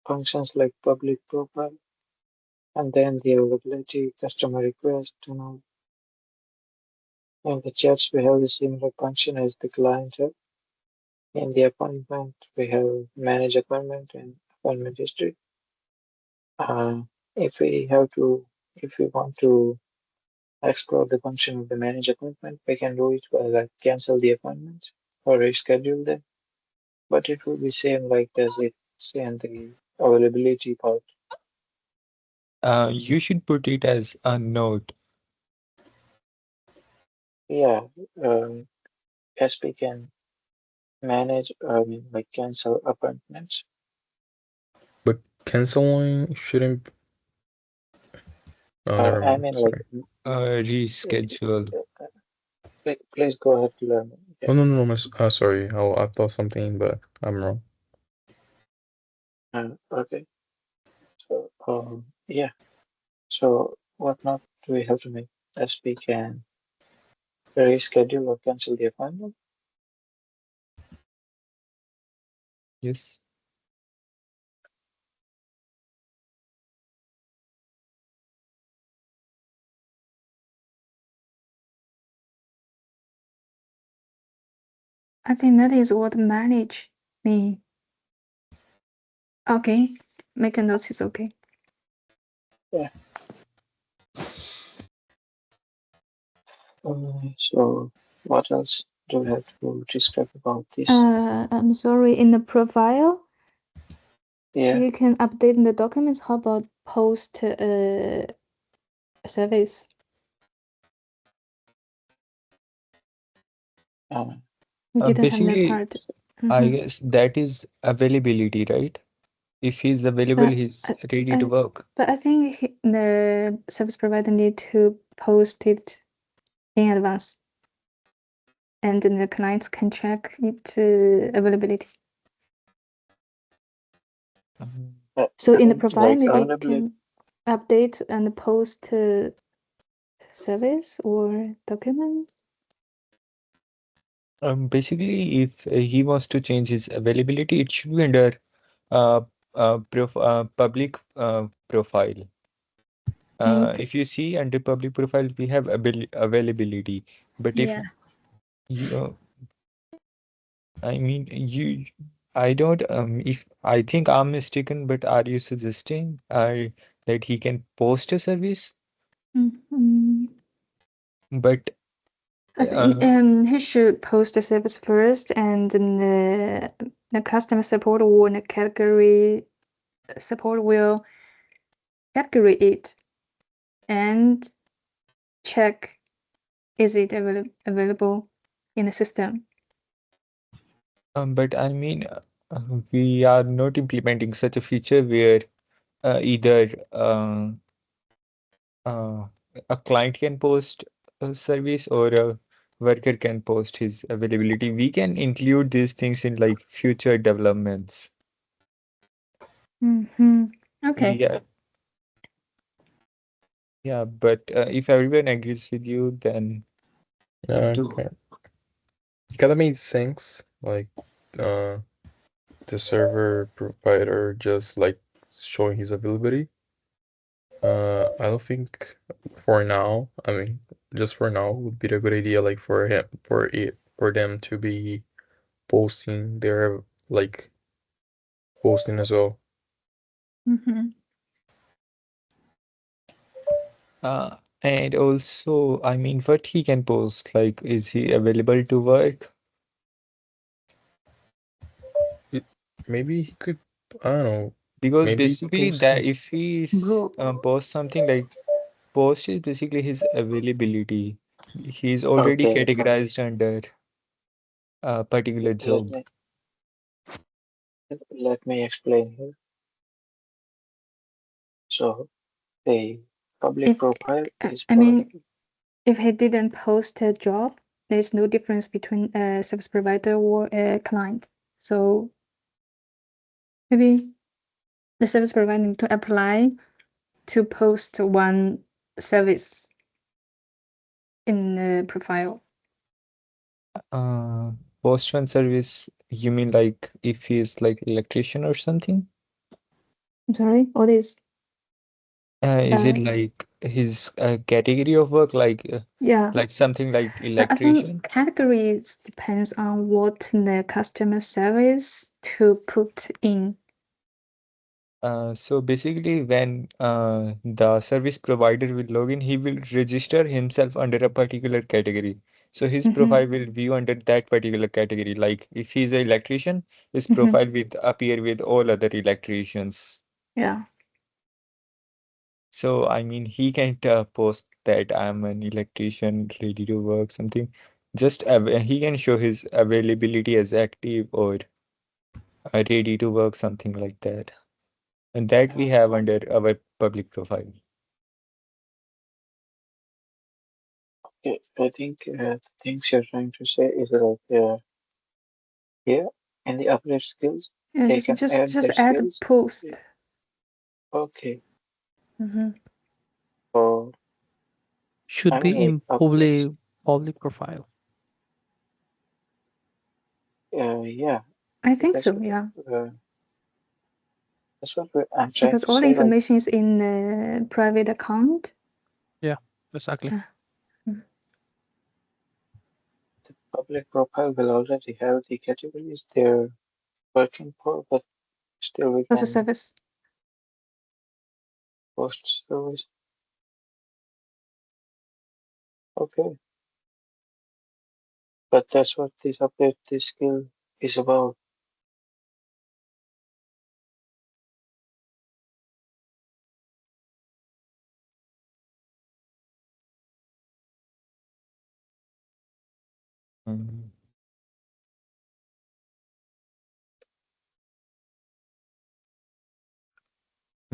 functions like public profile and then the availability, customer request, and all. In the chats, we have the similar function as the client have. In the appointment, we have manage appointment and appointment history. Uh, if we want to explore the function of the manage appointment, we can do it by like cancel the appointments or reschedule them. But it will be same like as it's in the availability part. You should put it as a note. Yeah, SP can manage, I mean, like cancel appointments. But canceling shouldn't. Oh, never I mind. mean, like, Sorry. Reschedule. please go ahead to learn. Yeah. Oh, no, sorry. I thought something, but I'm wrong. Okay. So, yeah. So, what not do we have to make? SP can reschedule or cancel the appointment. Yes. I think that is what manage mean. Okay, make a note is okay. Yeah. So, what else do we have to describe about this? I'm sorry, in the profile, Yeah. you can update the documents. How about post service? We didn't have that Basically, part. I guess that is availability, right? If he's available, But he's ready to work. But I think the service provider need to post it in advance, and then the clients can check it availability. So in the profile, like maybe availability. can update and post service or document. Basically, if he wants to change his availability, it should be under public profile. If you see under public profile, we have availability. But if Yeah. you, I mean, I don't, if I think I'm mistaken, but are you suggesting that he can post a service? But I think he should post the service first, and then the customer support or the category support will category it and check is it available in the system. but I mean, we are not implementing such a feature where either a client can post a service or a worker can post his availability. We can include these things in like future developments. Okay. Yeah, yeah, but if everyone agrees with you, then Yeah, do. okay. It kind of made sense. Like, the server provider just like showing his availability. I don't think for now. I mean, just for now would be a good idea. Like for them to be posting their like posting as well. And also, I mean, what he can post, like, is he available to work? Maybe he could. I don't know. Because Maybe basically that posting. if he Bro. post something like post is basically his availability. He's already Okay. categorized under a particular Let job. me let me explain here. So the public If profile is I for mean, if he didn't post a job, there's no difference between a service provider or a client. So maybe the service provider need to apply to post one service in the profile. Post one service, you mean like if he's like electrician or something? I'm sorry, what is? Is it like his category of work, Yeah. like something like I think electrician? categories depends on what the customer service to put in. So basically, when the service provider will log in, he will register himself under a particular category. So his profile will view under that particular category. Like if he's an electrician, his profile will appear with all other electricians. Yeah. So I mean, he can't post that I'm an electrician ready to work something. He can show his availability as active or ready to work something like that. And that we have under our public profile. Okay, I think the things you're trying to say is like here in the upgrade skills, Yeah, they just can just add just their add skills. post. Okay, Mm-hmm. so Should I mean be like in upgrades. public profile. Yeah, I think that's so, yeah. I'm trying Because to all the say. Like information is in the private account. Yeah, exactly. Yeah. the public profile will already have the categories they're working for, but still we What's the can service? post service. Okay, but that's what this update, this skill is about.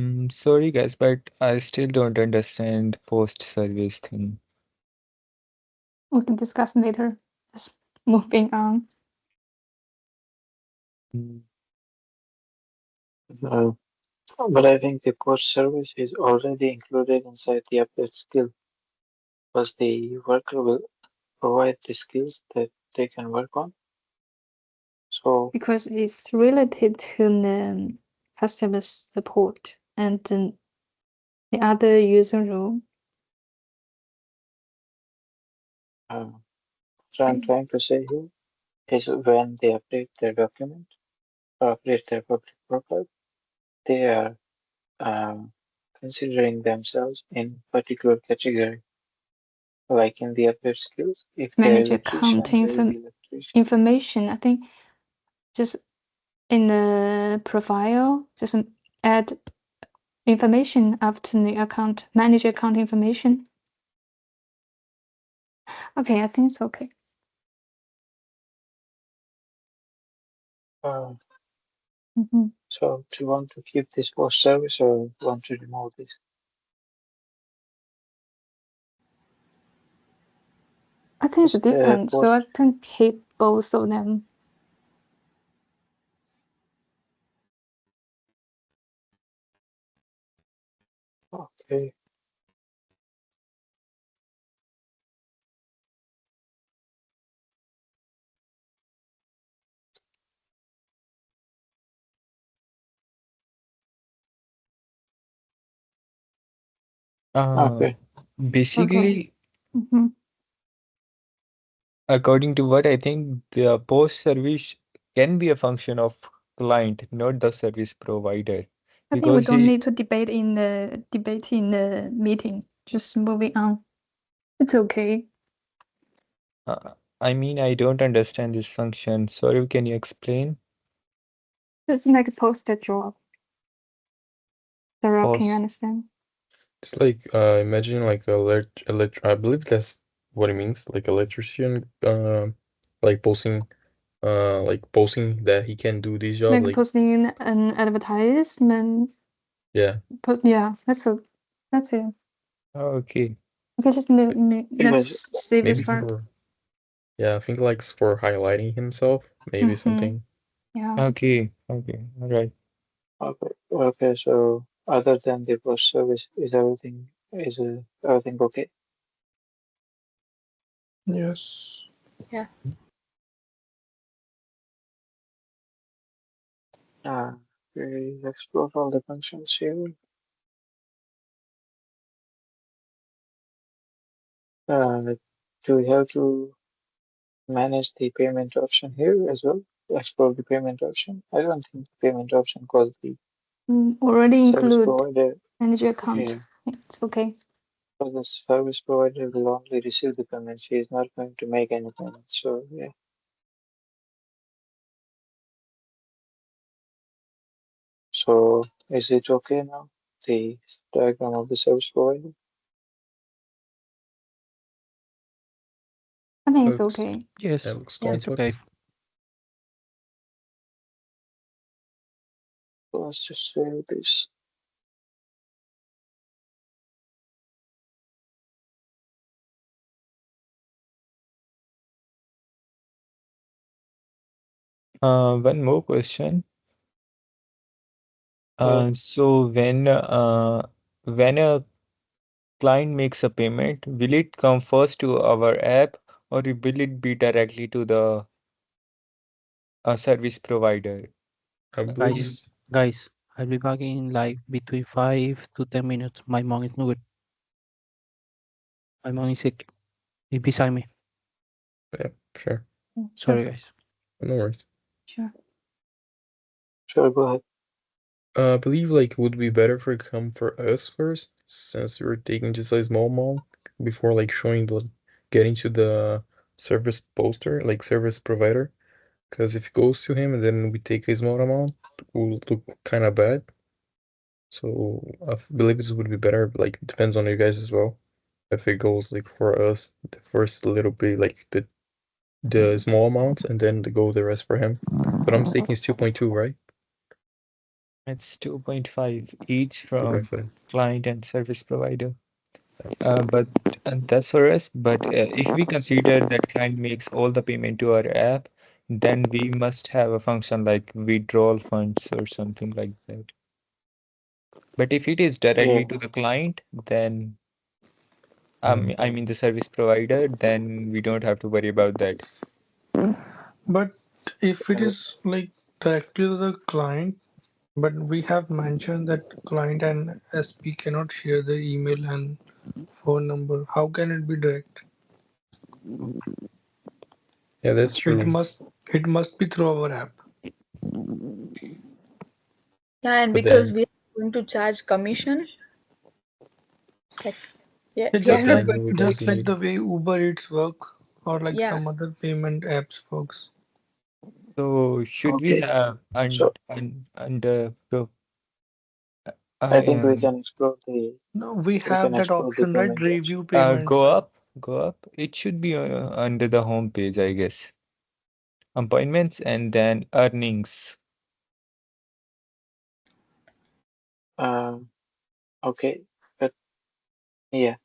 Mm. Sorry guys, but I still don't understand post-service thing. We can discuss later. Just moving on. Mm. Uh, but I think the post service is already included inside the update skill, because the worker will provide the skills that they can work on. So Because it's related to the customer support and the other user role. what I'm trying to say here is when they update their document or update their public profile, they are um, considering themselves in particular category. Like in the update skills, if they're Manage account electrician, they'll be electrician. information. I think just in the profile, just add information after the account, manage account information. Okay, I think it's okay. So do you want to keep this post service or want to remove this? I think it's Just different, so I post. can keep both of them. Okay. Okay. Basically, according to what I think, the post service can be a function of client, not the service provider. I think we Because don't need to debate in the meeting. Just moving on. It's okay. I mean, I don't understand this function. Sorry, can you explain? It's like a poster job. Sarah, can you Post. understand? It's like imagine like I believe that's what it means, like electrician like posting that he can do this job, Like like posting an advertisement. yeah. Yeah, that's it. Okay. Okay, just Because let's see this Maybe part. for I think like for highlighting himself, maybe something. Yeah. Okay. Okay. All right. okay. So other than the post service, is everything okay? Yes. Yeah. We explored all the functions here. Do we have to manage the payment option here as well? Explore the payment option. I don't think the payment option caused the Already Service include provider, manager account. yeah, It's okay. but the service provider will only receive the payments. He is not going to make any payments. So yeah. So is it okay now? The diagram of the service provider? I think it's Looks, okay. Yes, that looks Yeah. it's okay. complex. Let's just save this. One more question. Yeah, So when a client makes a payment, will it come first to our app or will it be directly to the service provider? I Guys, believe, guys, I'll be back in like between 5 to 10 minutes. My mom is not good. My mom is sick. It's beside me. yeah, sure. Sorry, guys. No worries. Sure. sure, go ahead. I believe like it would be better for it come for us first, since we're taking just a small amount before like showing the getting to the service poster, like service provider. Because if it goes to him and then we take a small amount, will look kind of bad. So I believe this would be better. Like it depends on you guys as well. If it goes like for us, the first little bit like the small amounts and then to go the rest for him. But I'm mistaken, it's 2.2, right? It's 2.5 each from 2.5. client and service provider. But that's for us. But if we consider that client makes all the payment to our app, then we must have a function like withdrawal funds or something like that. But if it is Yeah, directly to the client, then I mean the service provider, then we don't have to worry about that. But if it uh, is like directly to the client, but we have mentioned that client and SP cannot share their email and phone number. How can it be direct? Yeah, that's It true. must it must be through our app. Yeah, and But because then, we are going to charge commission, like yeah, Yeah, we are but not then going we to won't take. just like be. the way Uber Eats work or like Yeah, some other payment apps works. So should we okay. have So under I think we um, can explore the No, we can explore the option, right? payment option. Review payments. go up? It should be under the home page, I guess. Appointments and then earnings. Um, okay, but yeah,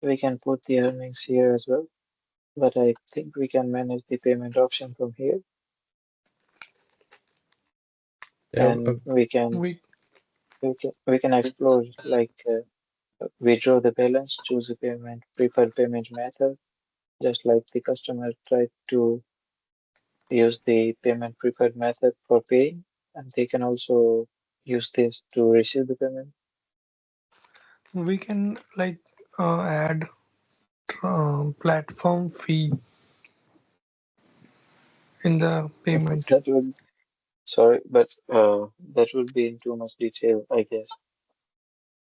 we can put the earnings here as well. But I think we can manage the payment option from here, Yeah, and We we can explore like withdraw the balance, choose a payment preferred payment method, just like the customer tried to use the payment preferred method for paying, and they can also use this to receive the payment. we can like add platform fee in the payment. That would sorry, but that would be in too much detail, I guess.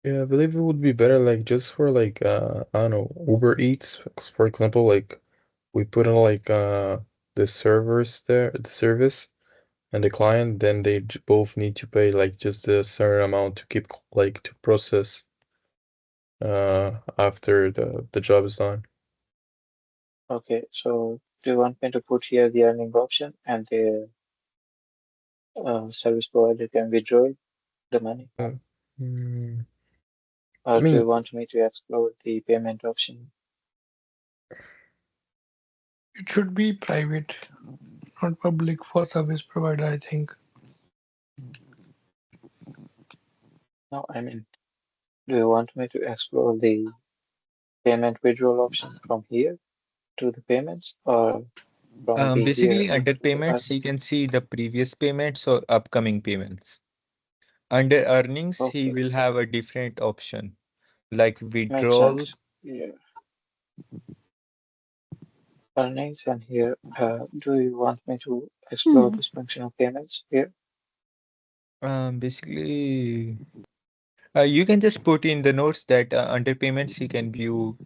yeah, I believe it would be better like just for like I don't know, Uber Eats, for example, like we put in like the servers there, the service and the client, then they both need to pay like just a certain amount to keep like to process after the job is done. Okay, so do you want me to put here the earning option and the service provider can withdraw the money, Uh, mm, I or do mean, you want me to explore the payment option? It should be private, not public for service provider, I think. No, I mean, do you want me to explore the payment withdrawal option from here to the payments, or from the here Basically, under to the payments, you can see the previous payments or upcoming payments. Under earnings, he okay, will have a different option like makes withdrawal. sense. Yeah, earnings and here. Do you want me to explore Hmm. this function of payments here? Basically, you can just put in the notes that under payments you can view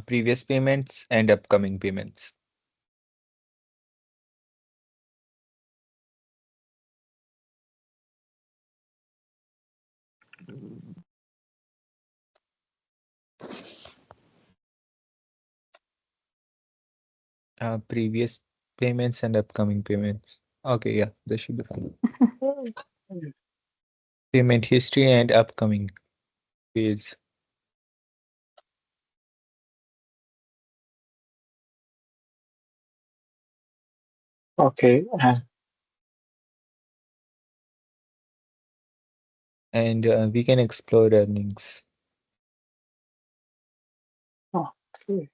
previous payments and upcoming payments. Previous payments and upcoming payments. Okay, yeah, that should be fine. Payment history and upcoming pays. Okay. And we can explore earnings. Okay.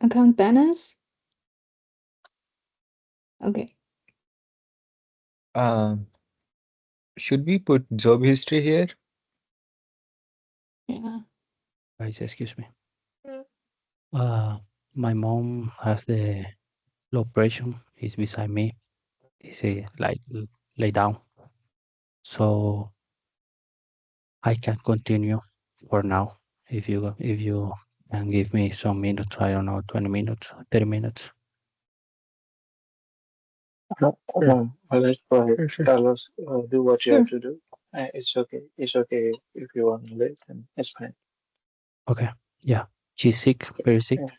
Account balance. Okay. Should we put job history here? Yeah. Guys, excuse me. My mom has the low pressure. He's beside me. He's like lay down. So I can continue for now. If you can give me some minutes, I don't know, 20 minutes, 30 minutes. Well, let's go ahead. Sure. Carlos, do what you Sure. have to do. It's okay. It's okay if you want to leave, then it's fine. Okay. Yeah. She's sick, very sick. Yeah.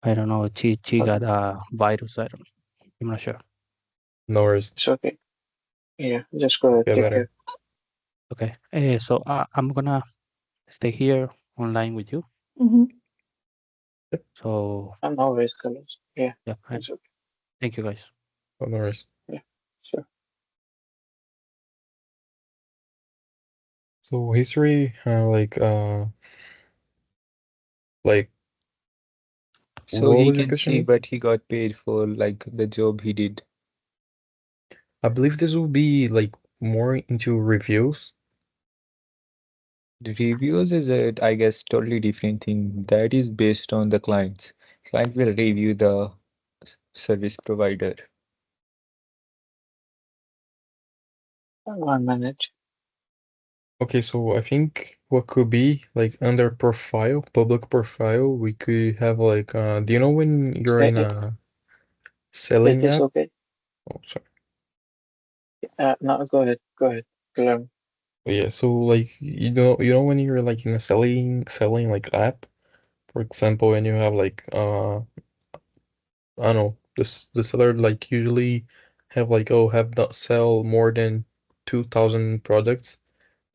I don't know. She Okay. got a virus. I'm not sure. No worries. It's okay. Yeah, just go ahead. Get Take better. care. Okay. So I'm gonna stay here online with you. Mm-hmm. So I'm always Carlos. Yeah, yeah. it's okay. Thank you, guys. Oh, no worries. Yeah, sure. So history, like So what he was your can see question? what he got paid for, like the job he did. I believe this will be like more into reviews. The reviews is a, I guess, totally different thing. That is based on the clients. Client will review the service provider. 1 minute. Okay, so I think what could be like under profile, public profile, we could have like do you know when you're in a Is selling this app? okay? Oh, sorry. No, go ahead. Go ahead. Clear. Yeah, so like you know when you're like in a selling like app, for example, and you have like I don't know, this the seller like usually have like have not sell more than 2,000 products.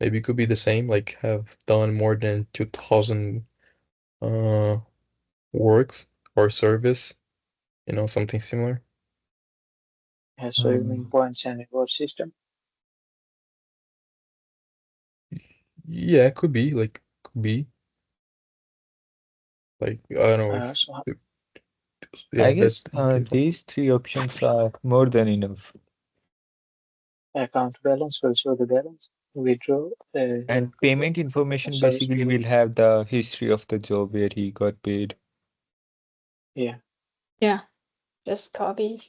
Maybe it could be the same, like have done more than 2,000 uh works or service, something similar. Yeah, so you mean Um, points and reward system? Yeah, it could be like I don't know if So yeah, I that guess you can talk. these three options are more than enough. account balance will show the balance. Withdraw And payment information service basically payment. will have the history of the job where he got paid. Yeah. Yeah. Just copy.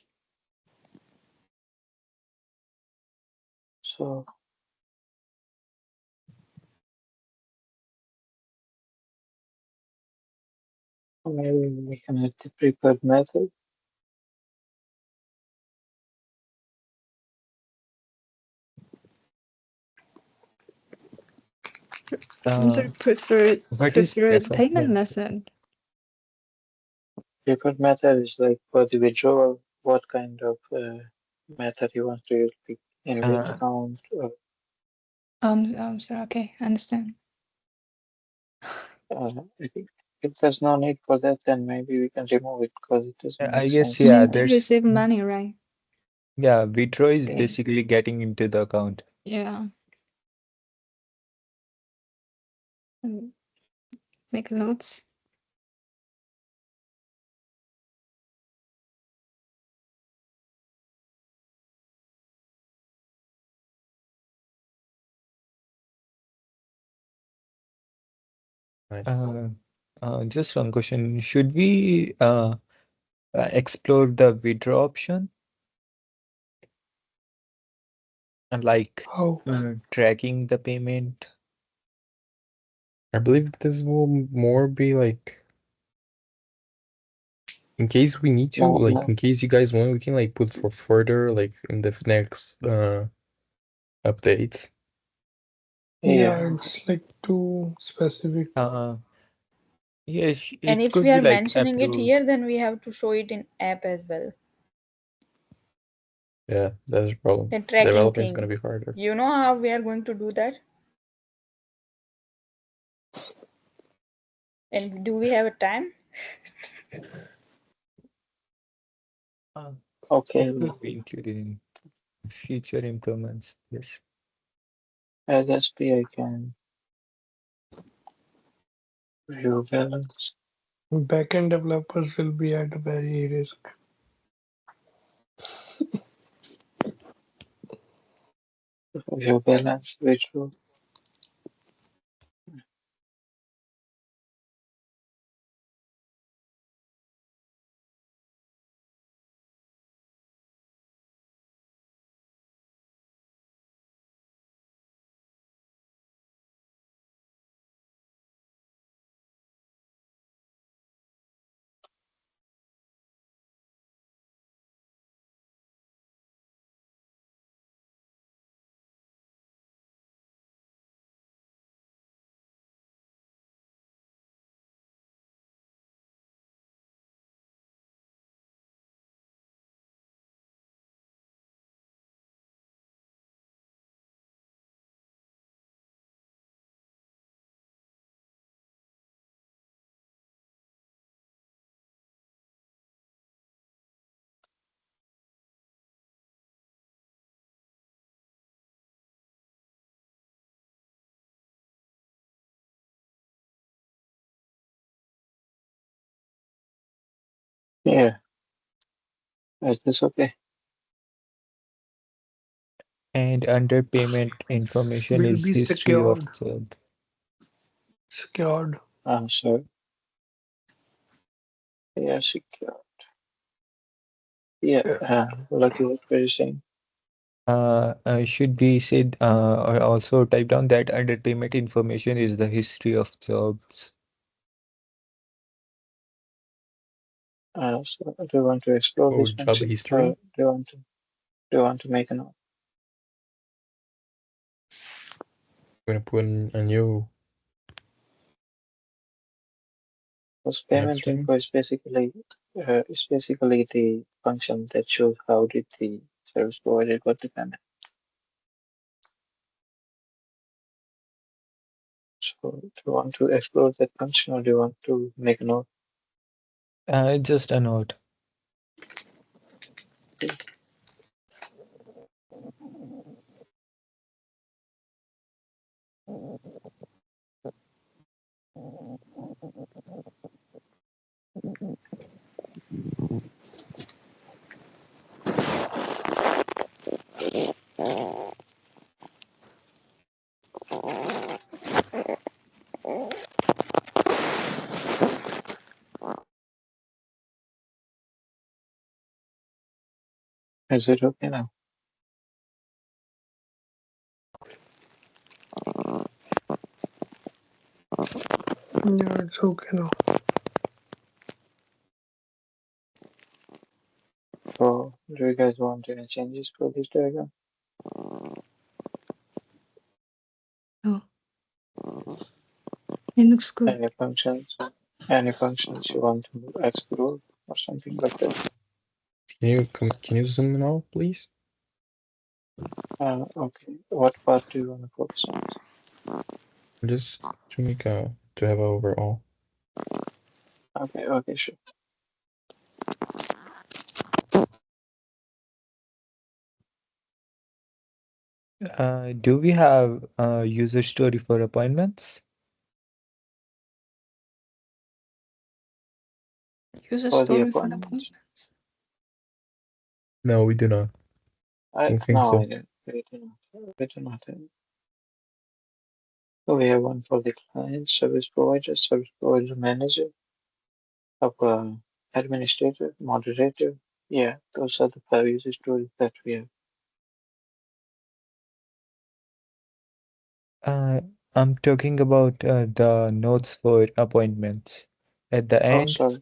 So maybe we can have the preferred method. User preferred What is preferred preferred payment method? method. Preferred method is like for the withdrawal, what kind of method you want to use, like invest Uh, account or So okay, understand. I think if there's no need for that, then maybe we can remove it because it doesn't I make guess, sense. yeah, Mean to there's receive money, right? Yeah, withdraw is Okay. basically getting into the account. Yeah. Mm, Make notes. Nice. Just one question. Should we explore the withdraw option and like How? tracking the payment? I believe this will more be like in case we need to, More, like more. in case you guys want, we can like put for further like in the next updates. Yeah, Yeah. it's like too specific. Yes, And it if could we be are like mentioning it approved. here, then we have to show it in app as well. Yeah, that's a problem. The tracking Development is gonna thing. be harder. You know how we are going to do that? And do we have a time? Uh, Okay. it could be included in future improvements. Yes. As SP, I can view balance. Backend developers will be at very risk. View balance, withdraw. Yeah. Is this okay? And under payment information Will is be history of secured. job. Secured. Sorry. Yeah, secure. Yeah. Yeah. Lucky, what were you saying? Should we say or also type down that under payment information is the history of jobs? So do you want to explore Oh, this job function, or history. do you want to make a note? We're gonna put in a new Because tab payment string. info is basically the function that shows how did the service provider got the payment. So do you want to explore that function, or do you want to make a note? Just a note. Is it okay now? Yeah, it's okay now. So do you guys want any changes for this diagram? Oh, it looks good. Any functions you want to explore or something like that? Can you zoom in out, please? Okay. What part do you want to focus on? Just to make to have a overall. Okay, okay, sure. Do we have a user story for appointments? User For the story for the appointments? appointments. No, we do not. Don't think No, so. I don't. We do not. We do not have. So we have one for the client, service provider manager, of administrator, moderator. Yeah, those are the five user stories that we have. Uh, I'm talking about the notes for appointments. At the Oh, end, sorry.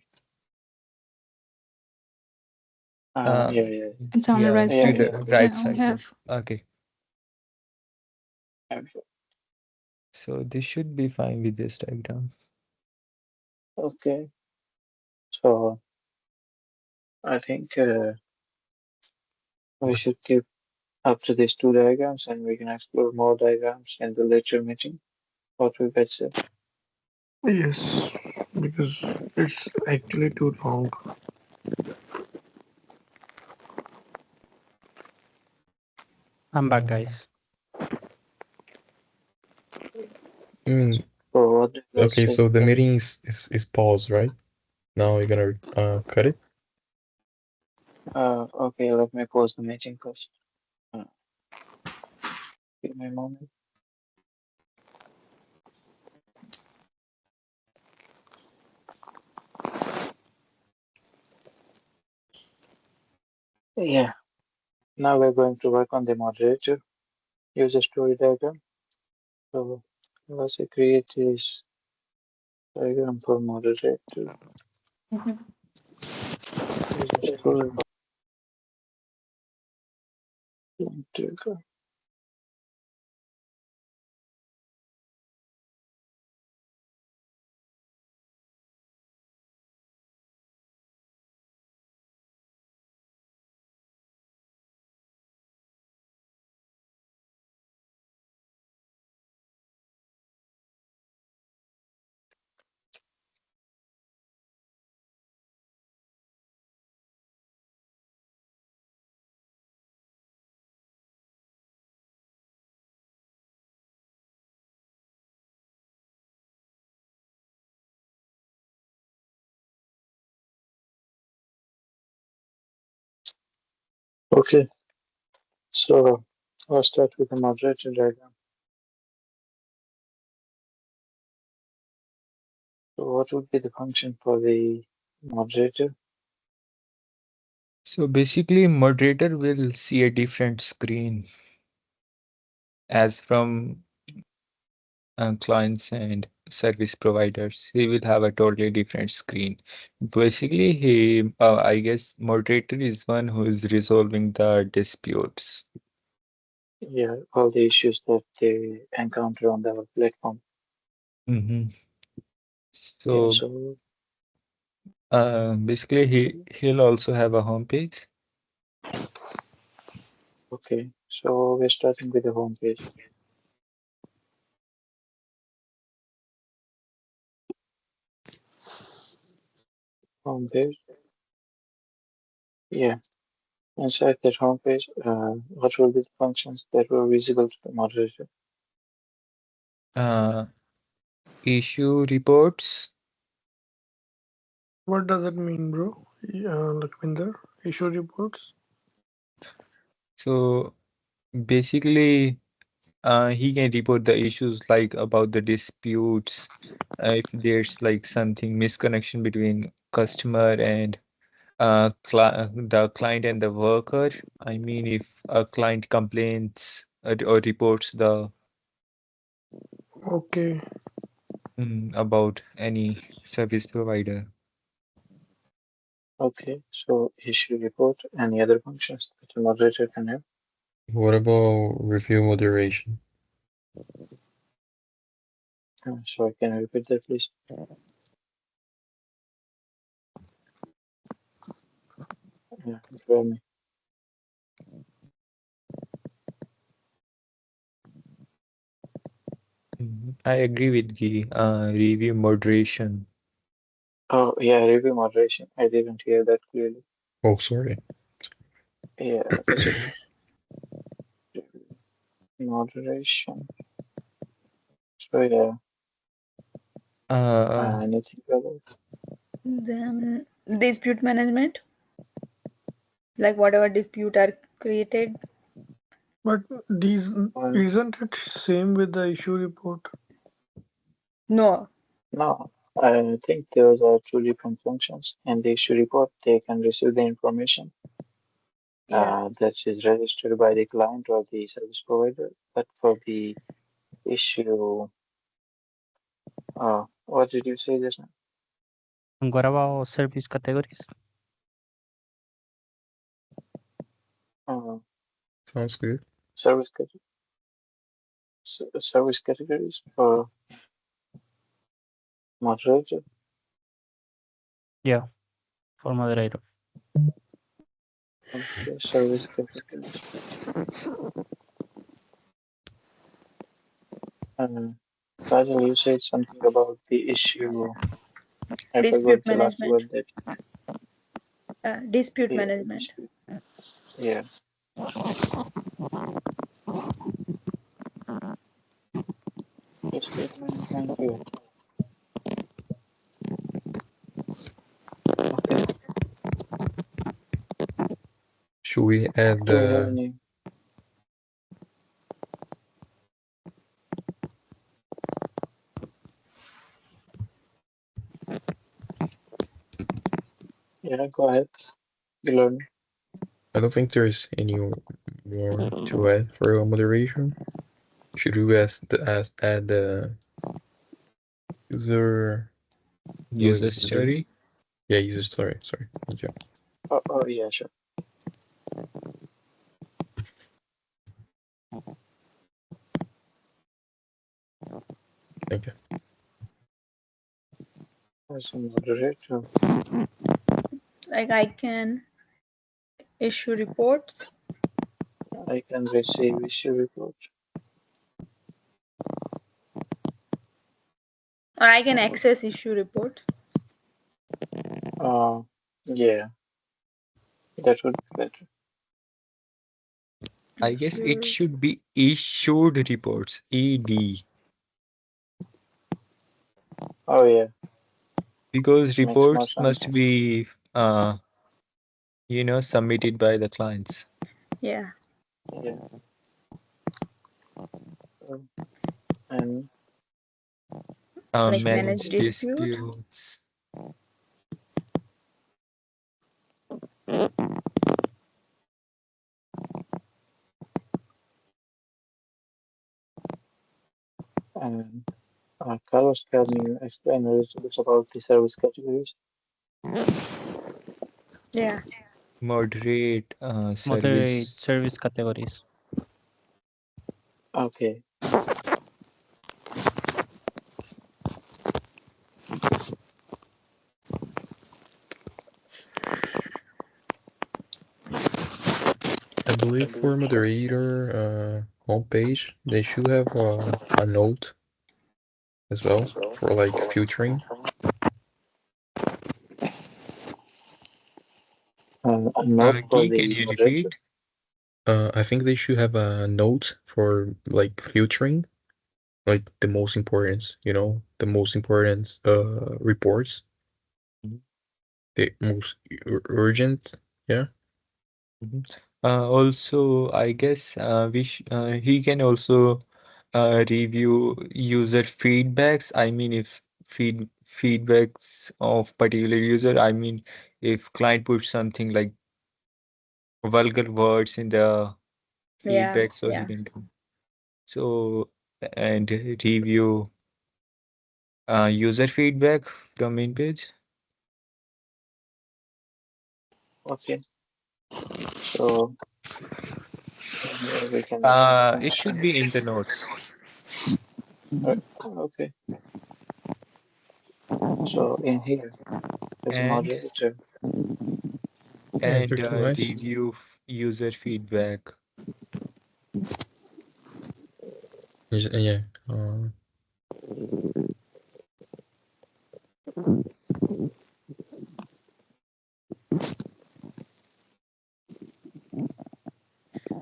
uh, Yeah, yeah, It's on the yeah, right yeah, to side. yeah. the We have, right Yeah, we side. have. Okay, have. so this should be fine with this diagram. Okay, so I think we should keep up to these two diagrams, and we can explore more diagrams in the later meeting. What we guys say? Yes, because it's actually too long. I'm back, guys. Mm, So what do you guys okay, say? so the meeting is paused, right? Now we're gonna cut it. Okay, let me pause the meeting first. Uh, give me a moment. Yeah, now we're going to work on the moderator user story diagram. So let's create this diagram for moderator user story diagram. Okay, so let's start with the moderator diagram. So what would be the function for the moderator? So basically, moderator will see a different screen as from clients and service providers. He will have a totally different screen. Basically, I guess, moderator is one who is resolving the disputes. Yeah, all the issues that they encounter on our platform. Mm-hmm. Yeah, So so basically, he'll also have a homepage. okay, so we're starting with the home page. Home page. Yeah, inside that home page, what will be the functions that were visible to the moderator? Uh, issue reports. What does it mean, bro? Lakwinder, issue reports. So basically, he can report the issues like about the disputes, if there's like something misconnection between customer and the client and the worker. I mean, if a client complains or reports the Okay, about any service provider. Okay, so issue report, any other functions that the moderator can have? What about review moderation? Sorry, can you repeat that, please? Yeah, bear me. I agree with the review moderation. Oh, yeah, review moderation. I didn't hear that clearly. Oh, sorry. Yeah, that's okay. Moderation. So yeah, anything about Then dispute management, like whatever dispute are created. But these one? isn't it same with the issue report? No. No, I think those are two different functions. In the issue report, they can receive the information Yeah. that is registered by the client or the service provider. But for the issue, what did you say just now? And what about service categories? Uh, Sounds good. service cate- service categories for moderator. Yeah, for moderator. Okay, service categories. Uh, Kajal, you said something about the issue. I Dispute forgot the last management. word that Dispute yeah, management. dispute. Yeah, dispute management. Yeah. Okay. Should we add Do we have any? Yeah, go ahead. You learn. I don't think there's any more to add for moderation. Should we add the user User story. yeah, user story. Sorry. Thank you. Oh, yeah, sure. Thank you. As a moderator, Like I can issue reports. I can receive issue report. Or I can access issue reports. Uh, yeah, that would be better. I guess it Issue- should be issued reports. ED. Oh, yeah, Because makes more reports sense. must be submitted by the clients. Yeah. Yeah. Um, and Like issue manage Manage report. dispute. disputes. And Carlos, can you explain a little bit about the service categories? Yeah. Moderate Moderate service. service categories. Okay. I believe for moderator homepage they should have a note as well for like filtering. A note for Can the you moderator. repeat? I think they should have a note for like filtering, like the most important, the most important reports, Mhm. the most urgent. Yeah. Mhm. Also, I guess he can also review user feedbacks. I mean, if feedbacks of particular user, I mean, if client puts something like vulgar words in the Yeah. feedback, so he Yeah. can do. So, and review user feedback from main page. Okay. So in here we can It should mention. be in the notes. Okay. So in here as a And moderator. Yeah, and they're too nice. review user feedback. Yeah.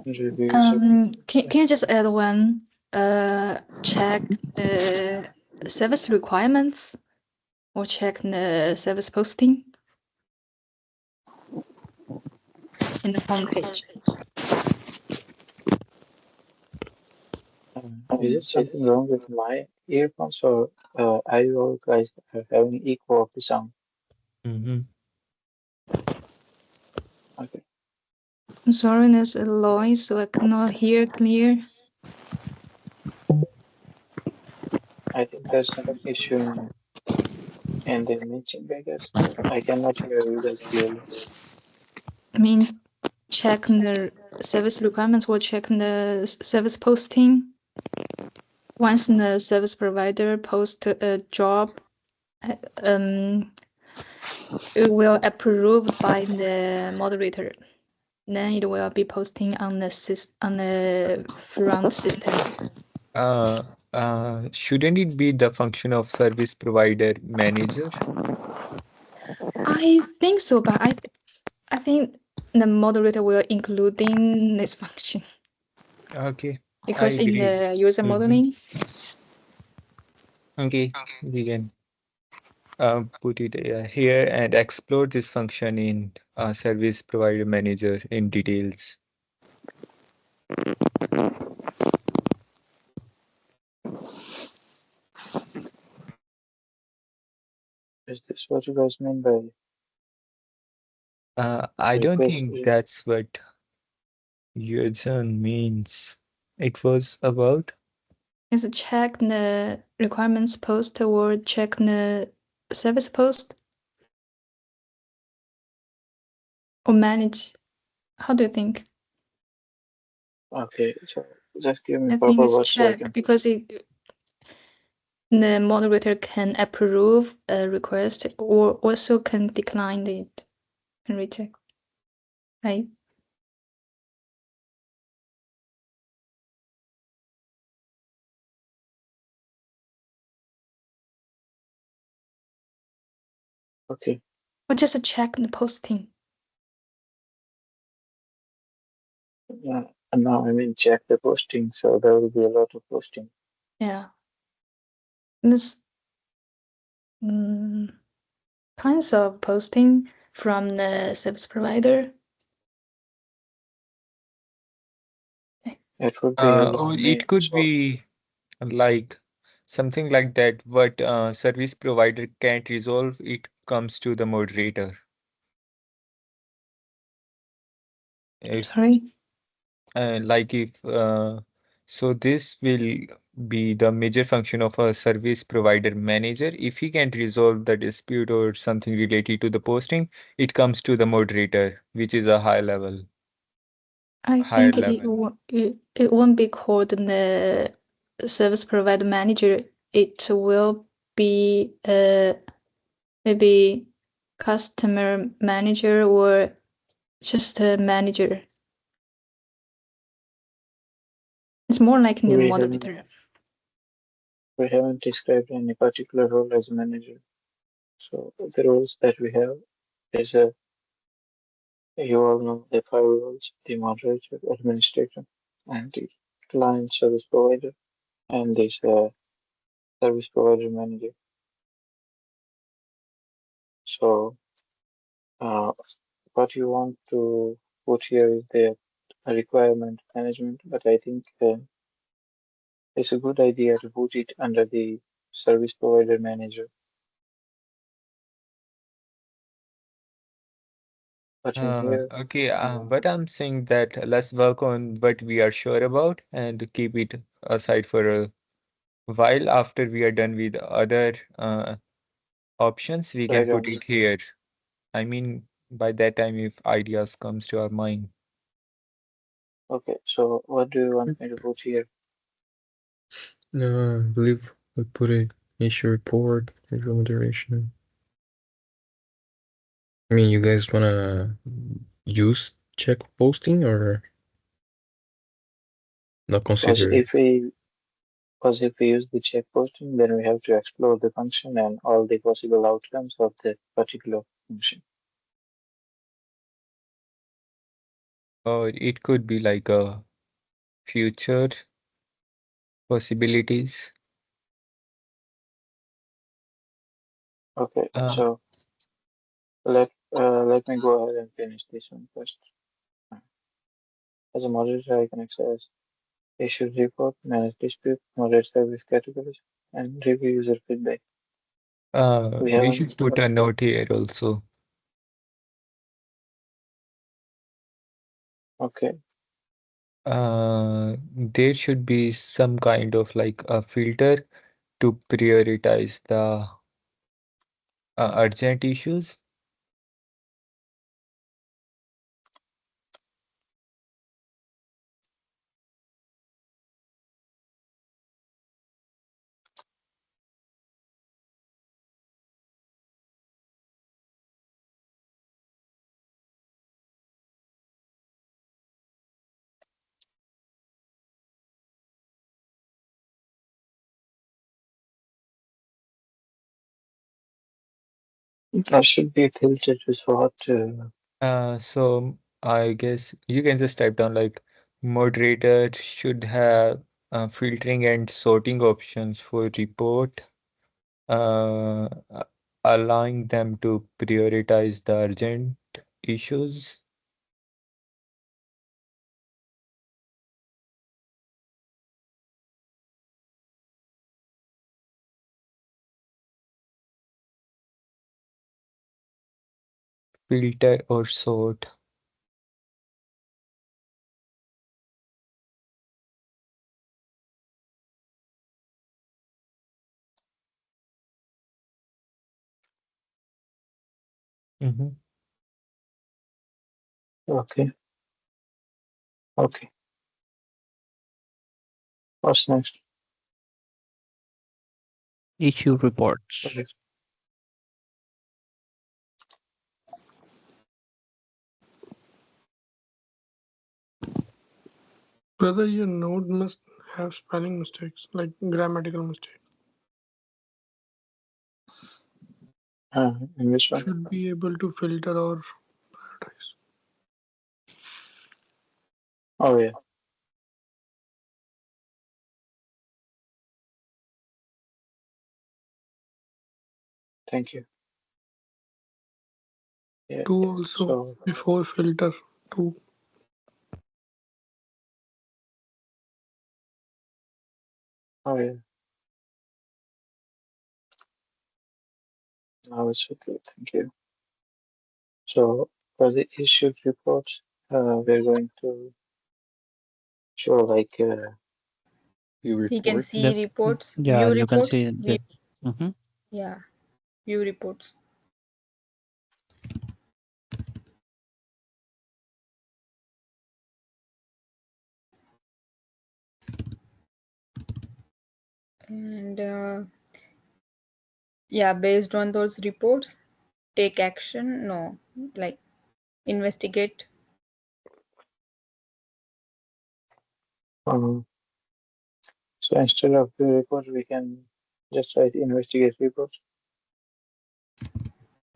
reviews. Can you just add one? Check the service requirements or check the service posting in the homepage. Is it something wrong with my earphones, or are you all guys having echo of the sound? Mm-hmm. Okay. I'm sorry, there's a noise, so I cannot hear clear. I think there's some issue in the meeting, I guess. I cannot hear you guys clearly. I mean, check the service requirements or check the service posting. Once the service provider posts a job, it will approved by the moderator. Then it will be posting on the front system. Shouldn't it be the function of service provider manager? I think so, but I think the moderator will including this function Okay, I because in agree. the user Mm-hmm. modeling, Okay, we can put it here and explore this function in service provider manager in details. Is this what you guys mean by I don't request? think that's what Yuzhan means. It was about is check the requirements post or check the service post or manage. How do you think? Okay, so just give me I think proper it's words so I check can. because the moderator can approve a request or also can decline it and reject, right? Okay. Or just check the posting. And now I mean check the posting, so there will be a lot of posting. Yeah. This kinds of posting from the service provider. It would be held or on it me. could So be like something like that. What service provider can't resolve, it comes to the moderator. If Sorry. like if so this will be the major function of a service provider manager. If he can't resolve the dispute or something related to the posting, it comes to the moderator, which is a I higher think it, level. it won't be called the service provider manager. It will be maybe customer manager or just a manager. It's more like the we moderator. haven't described any particular role as a manager. So the roles that we have is you all know the five roles: the moderator, administrator, and the client service provider, and this service provider manager. So what you want to put here is the requirement management, but I think it's a good idea to put it under the service provider manager. But in here, Okay, but I'm saying that let's work on what we are sure about and keep it aside for a while. After we are done with other options, we can right put on. it here. I mean, by that time, if ideas comes to our mind. Okay, so what do you want me to put here? No, I believe we put it issue report, visual moderation. I mean, you guys wanna use check posting or not Because consider it? if we use the check posting, then we have to explore the function and all the possible outcomes of the particular function. or it could be like a future possibilities. Okay, Uh, so let me go ahead and finish this one first. As a moderator, I can access issue report, manage dispute, moderate service categories, and review user feedback. We have we an should put a note here also. okay. There should be some kind of like a filter to prioritize the urgent issues. That should be filtered to sort. So I guess you can just type down like moderator should have filtering and sorting options for report, uh, allowing them to prioritize the urgent issues. Filter or sort. Mhm. Okay, okay. What's next? Issue reports. Okay. Brother, your node must have spelling mistakes, like grammatical mistakes. In which one? Should be able to filter or prioritize. Oh yeah. Thank you. Yeah. Two also So before filter. Two. oh yeah. Now it's okay. Thank you. So for the issued reports, we're going to show like You We can report. see reports, Yeah, view you can reports, see the. Mhm. yeah, view reports. And yeah, based on those reports, take action. No, like investigate. um, so instead of the report, we can just write investigate reports.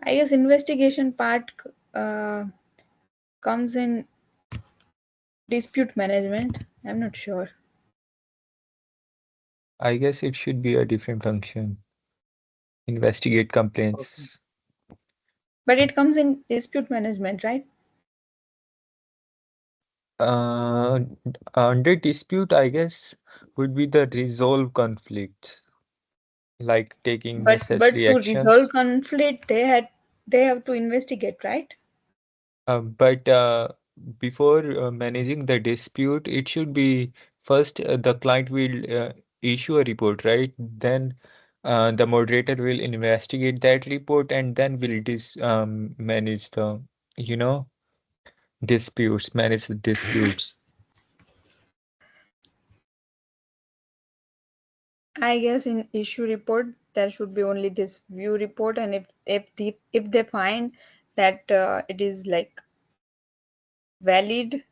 I guess investigation part comes in dispute management. I'm not sure, I guess it should be a different function. Investigate Okay. complaints. but it comes in dispute management, right? Uh, Under dispute, I guess, would be the resolve conflicts, like taking But necessary to resolve actions. conflict, they have to investigate, right? But before managing the dispute, it should be first the client will issue a report, right? Then the moderator will investigate that report and then will manage the, you know, disputes, manage the disputes. I guess in issue report there should be only this view report, and if they find that it is like valid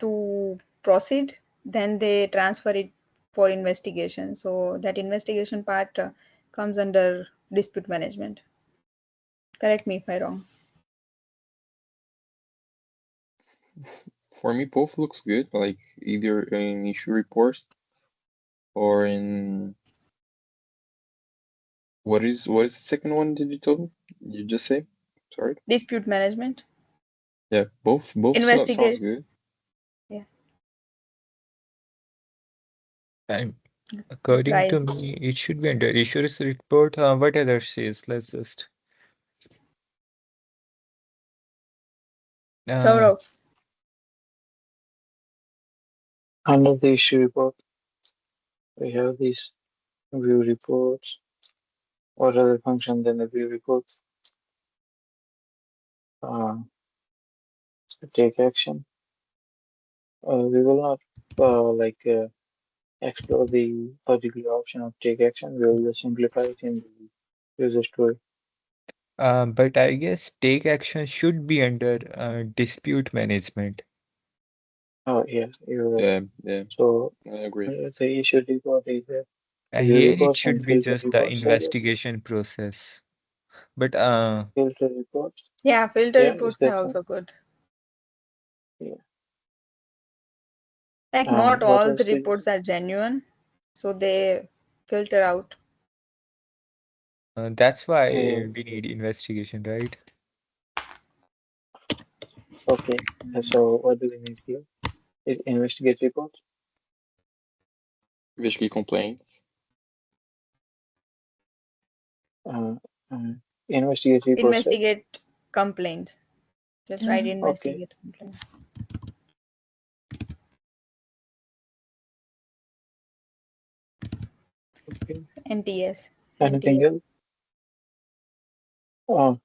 to proceed, then they transfer it for investigation. So that investigation part comes under dispute management. Correct me if I'm wrong. for me, both looks good. Like either in issue reports or in what is the second one? Did you tell me? You just say? Sorry. Dispute management. Yeah, both sounds Investigate. good. Yeah. And according to Price. me, it should be under issues report. What others says? Let's just. Uh, Saurav. Under the issue report, we have these view reports. What other function than the view report? Uh, Take action. We will not explore the particular option of take action. We will just simplify it in the user story. but I guess take action should be under dispute management. Oh yeah, you're right. Yeah, So I agree. the issue report is view Here it reports and should be filter just the reports, I guess. investigation process. But Filter reports. Yeah, filter Yeah, is reports are that so? also good. Yeah. Like And not what all else the do you? reports are genuine, so they filter out. that's why Uh, we need investigation, right? okay. So what do we need here? Is investigate reports? Basically complaints. Uh, uh, Investigate reports, right? Investigate complaints. Just write Okay. investigate complaint. Okay. NTS. Anything NTS. else? Oh,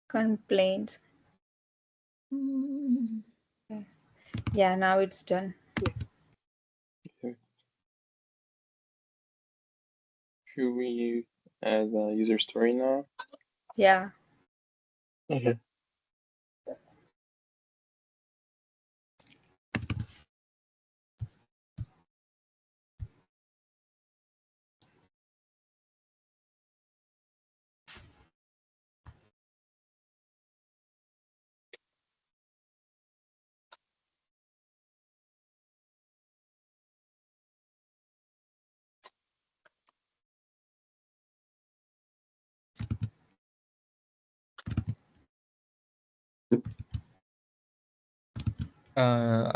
Complaints. Yeah, now it's done. Okay. Should we add a user story now? Yeah. okay.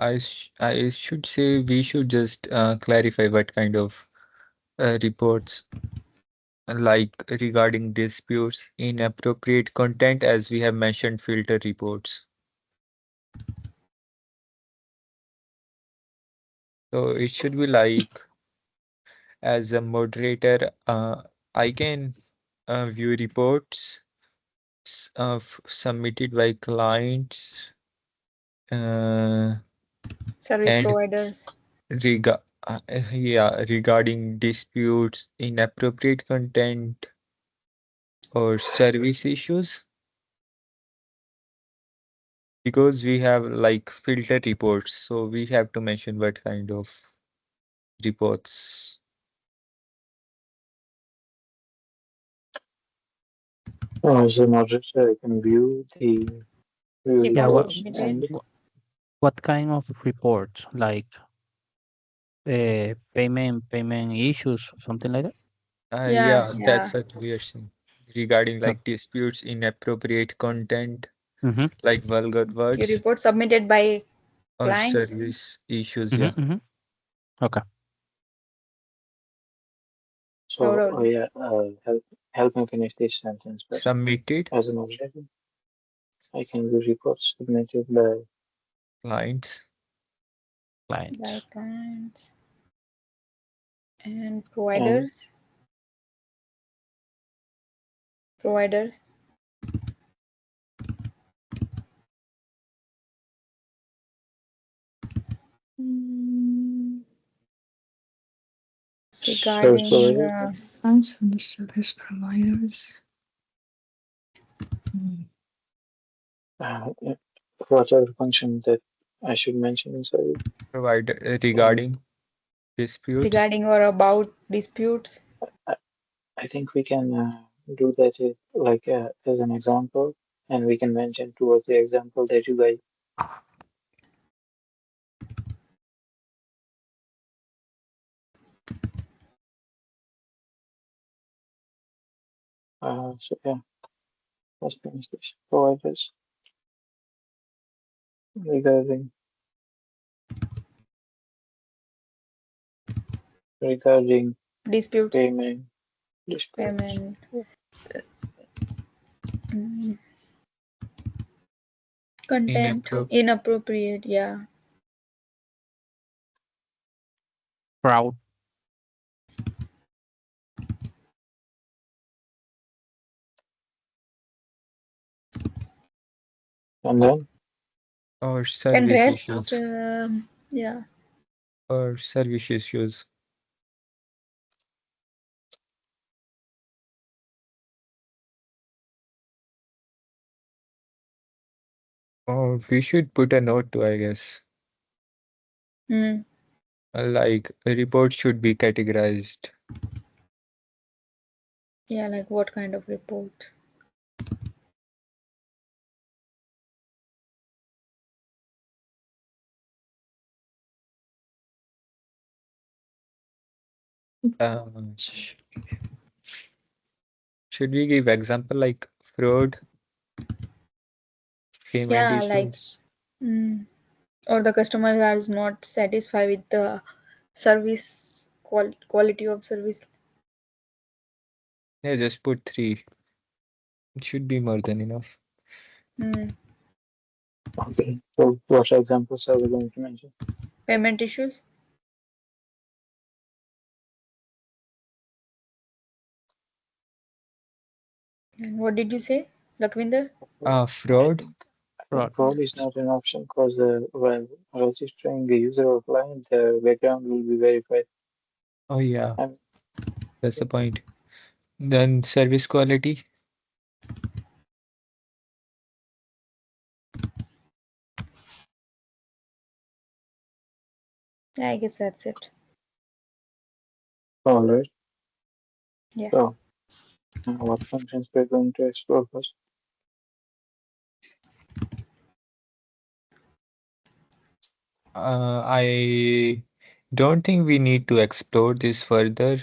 I should say we should just clarify what kind of reports like regarding disputes, inappropriate content, as we have mentioned, filter reports. So it should be like, as a moderator, I can view reports submitted by clients uh, Service and providers. rega yeah, regarding disputes, inappropriate content, or service issues, because we have like filter reports, so we have to mention what kind of reports. As a moderator, I can view the view Yeah, Reports what reports submitted. and what kind of reports? Like payment issues, something like that? Yeah, Yeah, yeah. that's what we are saying regarding Oh. like disputes, inappropriate content, Mm-hmm. like vulgar Your words, report submitted by or clients. service issues. Yeah, Mm-hmm. Mm-hmm. Okay. so Saurav. yeah, help me finish this sentence first. submitted As a moderator, I can view reports submitted by clients. By Clients. clients and and providers. Providers. service Regarding providers. Clients and service providers. Yeah, what other function that I should mention in service? Provider Um, regarding disputes. regarding or about disputes. I, I think we can do that as, as an example, and we can mention two or three examples that you guys So yeah, let's finish this. Providers regarding regarding Disputes, payment disputes. payment, mm, content, Inappropriate. inappropriate. Yeah. Fraud. And then Or And service rest, issues. yeah. Or service issues. Or we should put a note to, I guess. Mm. Like a report should be categorized. Yeah, like what kind of reports? Sh- should we give example like fraud, payment Yeah, like, issues? mm, or the customer is not satisfied with the service quality of service. Yeah, just put 3. It should be more than enough. Mm. okay. So what examples are we going to mention? Payment issues. And what did you say, Lakwinder? I Fraud. think Fraud. fraud is not an option because while registering the user or client, the background will be verified. Oh yeah, And that's the point. Then service quality. Yeah, I guess that's it. all right. Yeah. So what functions we're going to explore first? I don't think we need to explore this further.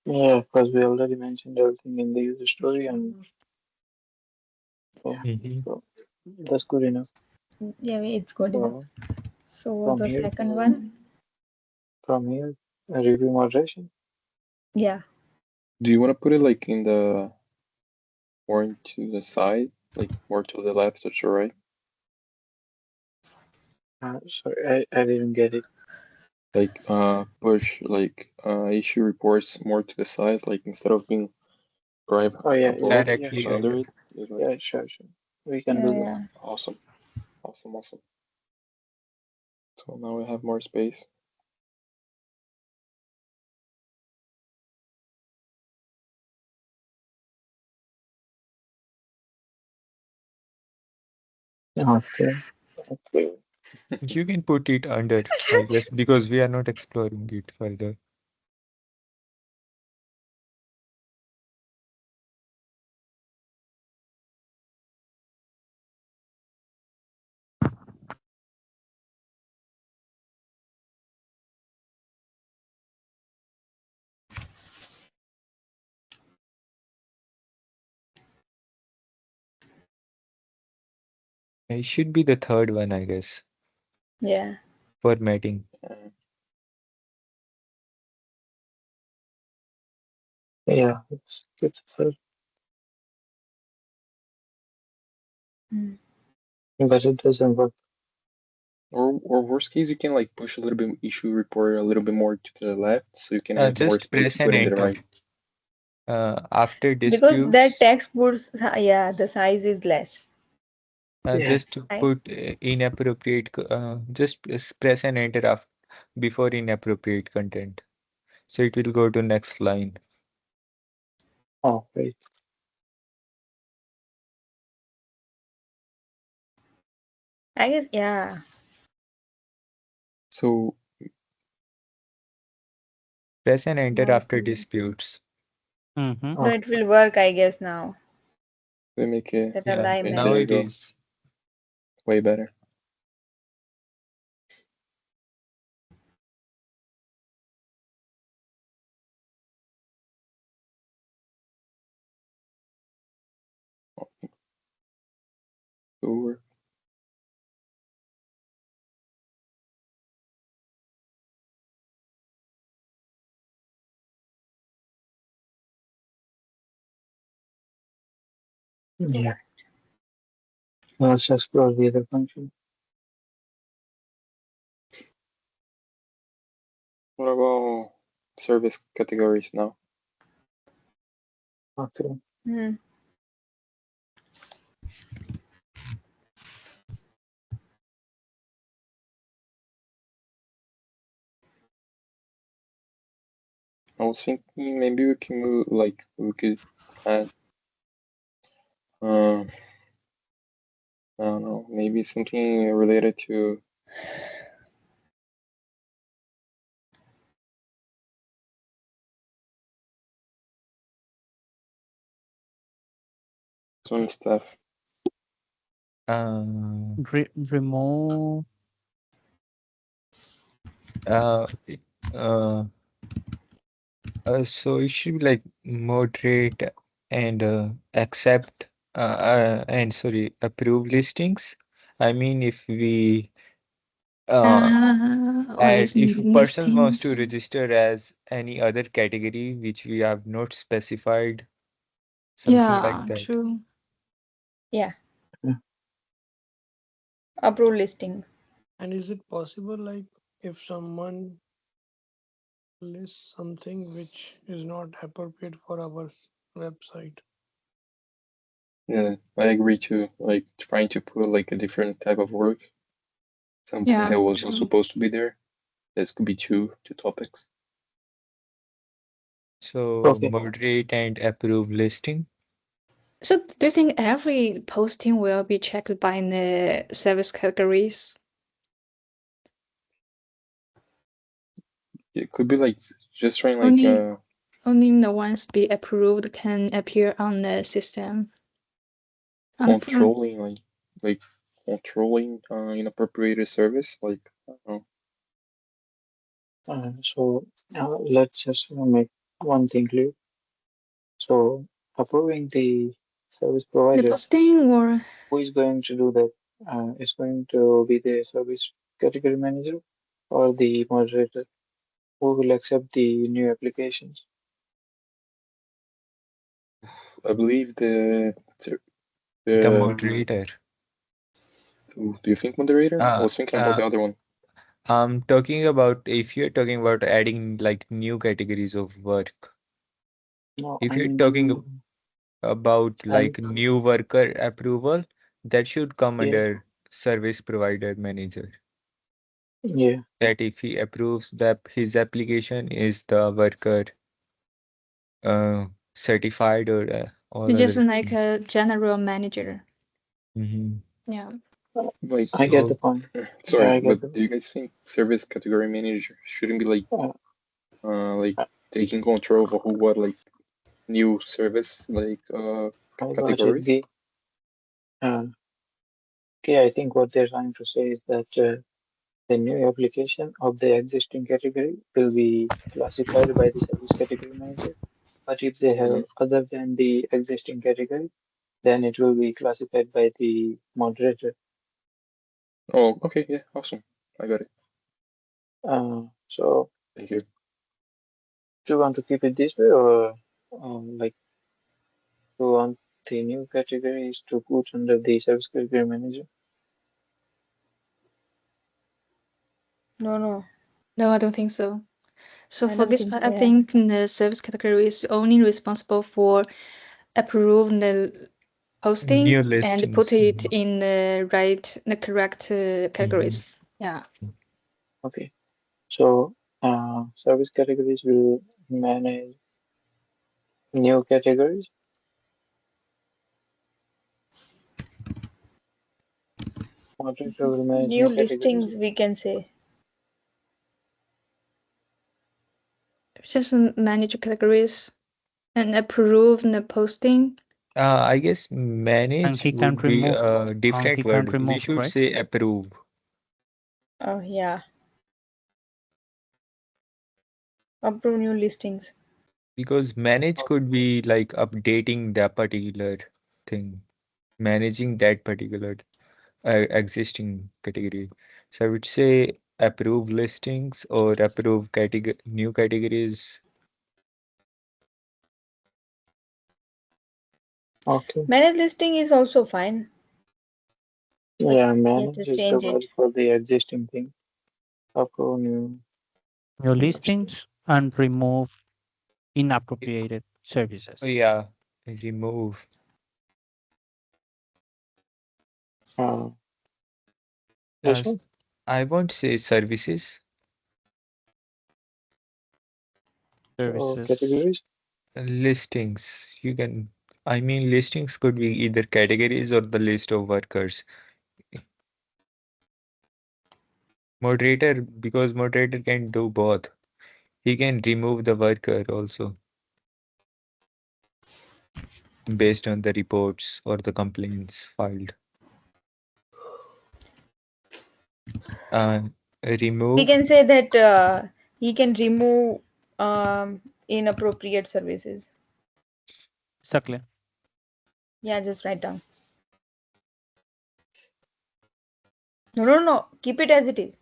Yeah, because we already mentioned everything in the user story, and yeah, Mhm. so that's good enough. Yeah, it's good enough. So So from the here, second one, from here, review moderation. yeah, Do you want to put it like in the more to the side, like more to the left or to the right? Sorry, I didn't get it. Like push like issue reports more to the sides, like instead of being right Oh yeah, above yeah, Directly or sure, under under. it. It's like yeah, sure. We can yeah, do that. yeah. awesome, awesome, awesome. So now we have more space. Okay, okay. You can put it under, I guess, because we are not exploring it further. It should be the third one, I guess. Yeah. Formatting. Yeah, it's third, Mm. but it doesn't work. Or worst case, you can like push a little bit issue report a little bit more to the left, so you can have more Just space press to put and in the enter. right. After Because that disputes, text puts, yeah, the size is less. Yeah. just Right? put inappropriate. Just press and enter before inappropriate content. So it will go to next line. Oh, wait. I guess, yeah. So Press and enter Now it after will, disputes. Mm-hmm. no, it will work, I guess, now we make it. that Yeah, I Okay, now there meant. you it go. is. Way better. will work. Yeah. Let's explore the other function. What about service categories now? Okay. Hmm. I was thinking maybe we can move, like, we could add, I don't know, maybe something related to some stuff. Uh, Remove uh, uh, so it should be like moderate and accept and sorry, approve listings. I mean, if we Only and if a person wants to listings. register as any other category which we have not specified, something like Yeah, that. true. Yeah. Yeah. Approve listings. And is it possible, like, if someone lists something which is not appropriate for our website? Yeah, I agree too. Like trying to put like a different type of work, something Yeah, that was not true. supposed to be there. This could be two topics. So Okay. moderate and approve listing. So do you think every posting will be checked by the service categories? It could be like just trying like Only the ones be approved can appear on the system. On the like controlling inappropriate service. Like I don't know. So let's just make one thing clear. So approving the service the provider, posting or who is going to do that? Is going to be the service category manager or the moderator who will accept the new applications? I believe The the moderator. do you think moderator? I Uh, was thinking about uh, the other one. I'm talking about if you're talking about adding like new categories of work. No, If I you're mean, talking about I'm like new worker approval, that should come yeah, under service provider manager. yeah. That if he approves that his application is the worker certified or all just other like things. a general manager. Hmm. Yeah. Like I get the So point. Yeah, sorry, I get but the. do you guys think service category manager shouldn't be Uh, like I taking control of who what like new service like I got it. categories? Uh, okay, I think what they're trying to say is that the new application of the existing category will be classified by the service category manager. But if they Hmm. have other than the existing category, then it will be classified by the moderator. Oh, okay, yeah, awesome. I got it. So Thank you. do you want to keep it this way, or like do you want the new categories to put under the service category manager? No, no. No, I don't think so. So I for don't this think part, so. I Yeah. think the service category is only responsible for approve the new posting and put listings. it in the correct Mhm. categories. Yeah. Okay. So service categories will manage new categories. Moderator will manage New new categories. listings, we can say. Just manage categories and approve the posting. I guess and manage he can would be remove a he different can word. We remove, should right? say approve Oh, yeah. Approve new listings. because manage could be like updating that particular thing, managing that particular. existing category. So I would say approve listings or approve category new categories. Okay. Manage listing is also fine, but Yeah, yeah, manage just is the change word it. for the existing thing. Approve new. Your That's good. listings and remove Y- inappropriated services. Yeah, remove. Uh, this As one. I won't say services. So Services. categories. Listings. You can. I mean, listings could be either categories or the list of workers. Moderator, because moderator can do both. He can remove the worker also based on the reports or the complaints filed. Uh, We remove. can say that he can remove inappropriate services. Exactly. Yeah, just write down. No, no, no. Keep it as it is.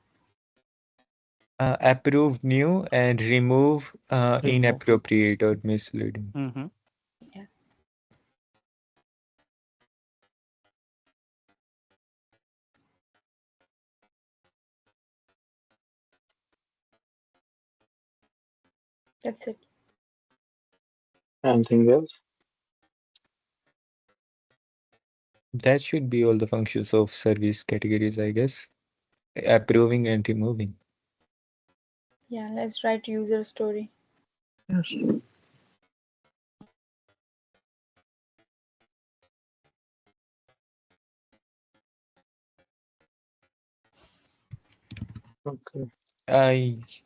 Approve new and remove Remove. inappropriate or misleading. Mm-hmm. Yeah, that's it. Anything else? That should be all the functions of service categories, I guess. Approving and removing. Yeah, let's write user story. Yes. Okay.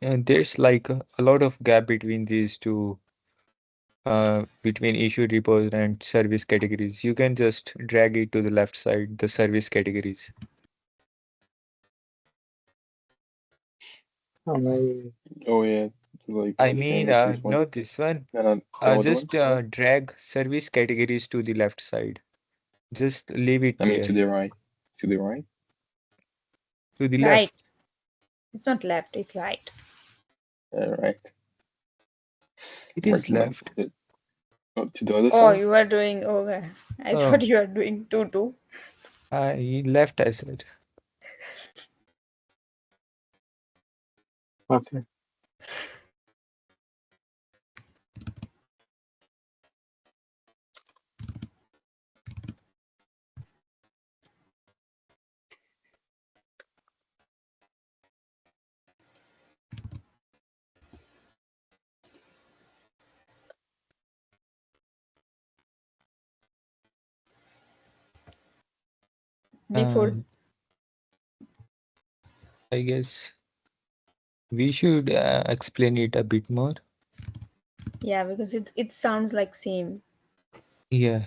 There's like a lot of gap between these two, between issue repos and service categories. You can just drag it to the left side, the service categories. Maybe Oh yeah, like I the mean, same as this one not this one. and the other one. Just drag service categories to the left side. Just leave it I mean to there, the right, to the right. to the Right. left. It's not left, it's right. Right. It I'm is working on left. it. Oh, to the other Oh, side. you are doing okay. I thought Oh, you are doing two two. left, I said. okay. Before, Um, I guess we should explain it a bit more. yeah, because it sounds like same. Yeah.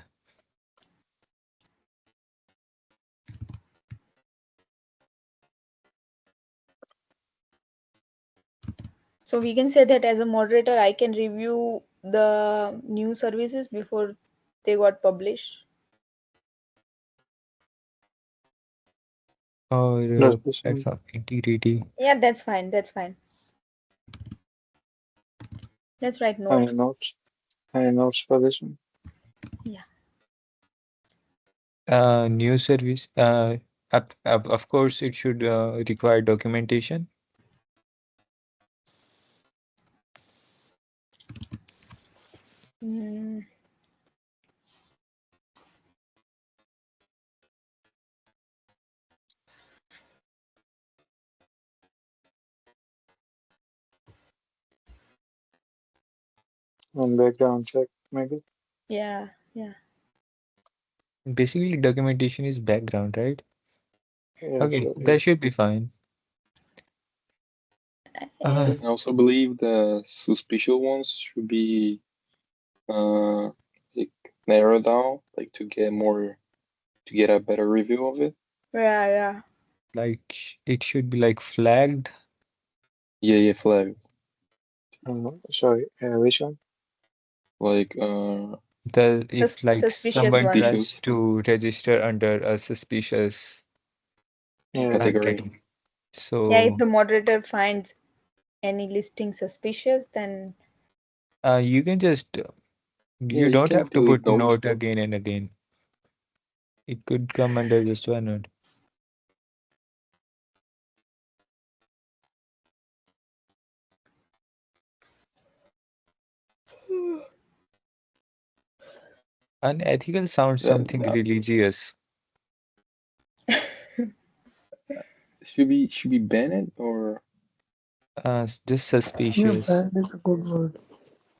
So we can say that as a moderator, I can review the new services before they got published. Or Does this one platform integrity. Yeah, that's fine. That's fine. Let's write any note. notes? Any notes for this one? Yeah. New service. Of course, it should require documentation. Mm, And background check, maybe? yeah. Yeah. Basically, documentation is background, right? Yeah, Okay, sure. that should be fine. Uh, I- I also believe the suspicious ones should be uh like narrowed down, like to get a better review of it. Yeah. Yeah. like it should be like flagged. Yeah, yeah, flag. Sorry, which one? Like The if like Suspicious someone one. tries suspicious. to register under a suspicious. Yeah, category. category. Yeah, if So the moderator finds any listing suspicious, then you can just Yeah, you you don't can have to delete put those. note again and again. It could come under just one note. Unethical sounds That, something that religious. should be banned or Just Yeah, suspicious. bad is a good word.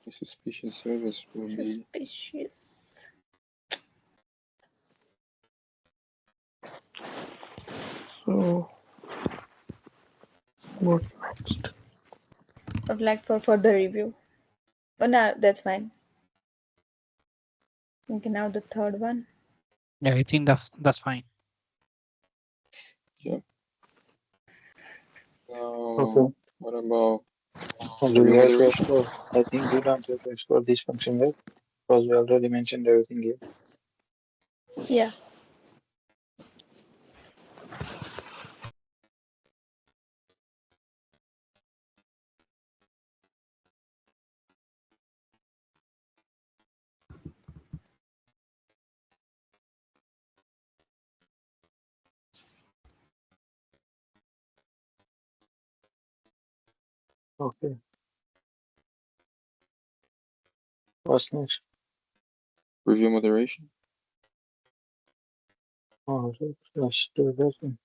a suspicious service will be. suspicious. So what next? I'd like for further review. Oh no, that's fine. Okay, now the third one. Yeah, I think that's fine. Yeah. okay. What about Do we review have to moderation? explore? I think we don't have to explore this function yet because we already mentioned everything here. Yeah. Okay, what's next? Review moderation. All right, let's do that one.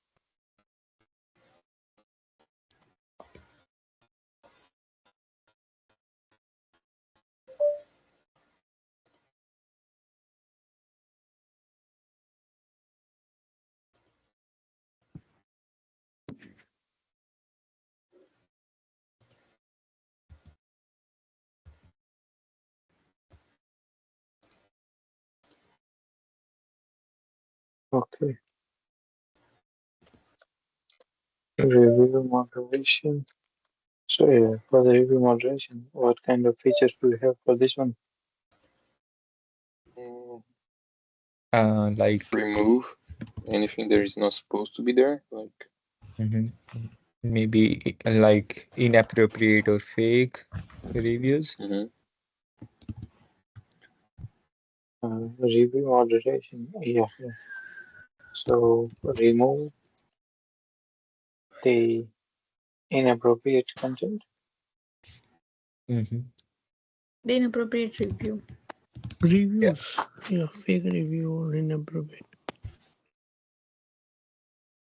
Okay, review moderation. So yeah, for the review moderation, what kind of features do we have for this one? Mm, Like remove anything that is not supposed to be there. Like mhm, maybe like inappropriate or fake reviews. mhm. Review moderation. Yeah, yeah. So remove the inappropriate content. Hmm. The inappropriate review. Yeah. Reviews. Yeah, fake review or inappropriate.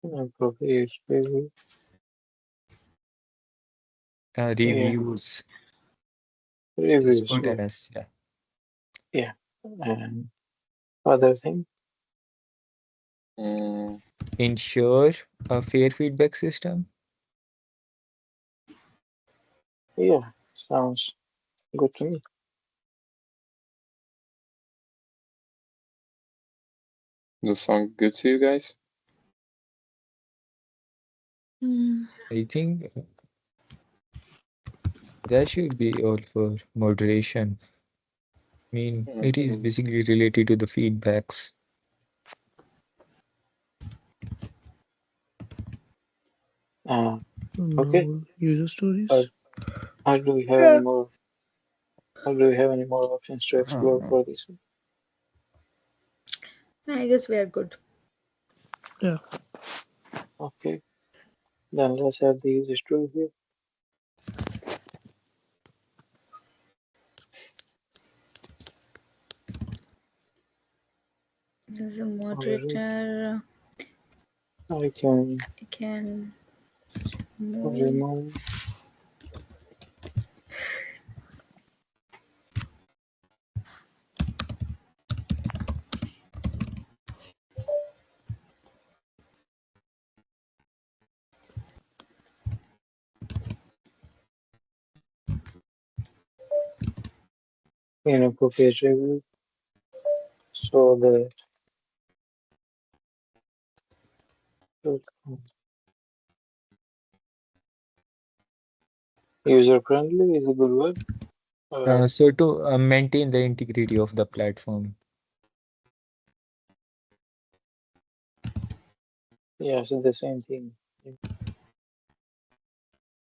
Inappropriate review. Yeah, Reviews. Just reviews. put Yeah, an S. Yeah. yeah. And other thing. Mm, Ensure a fair feedback system. Yeah, sounds good to me. does sound good to you guys? Mm. I think that should be all for moderation. I mean, Yeah, it is cool. basically related to the feedbacks. Uh, okay. Now user Uh, stories. do we have any Yeah. more? Do we have any more options to explore Uh, for this one? I guess we are good. Yeah. Okay, then let's have the user story here. As a All right, moderator, I can I can move. remove. Inappropriate review so that user friendly is a good word. Uh, so to maintain the integrity of the platform. Yeah, so the same thing.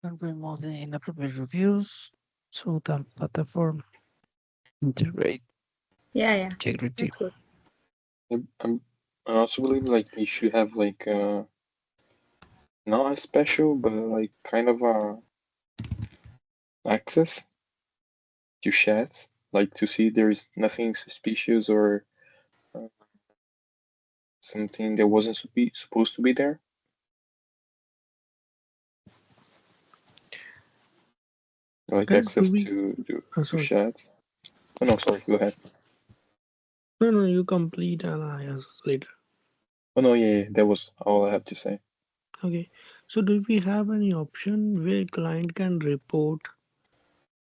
And remove the inappropriate reviews so the platform integrate Yeah, yeah, integrity. that's good. I also believe like they should have like not a special but like kind of access to chats, like to see there is nothing suspicious or uh, something that wasn't supposed to be there. Like Guys, do access we? to Sorry. chats. Oh no, sorry. Go ahead. No, no, you complete and I ask later. Oh no, yeah, that was all I have to say. Okay. So do we have any option where client can report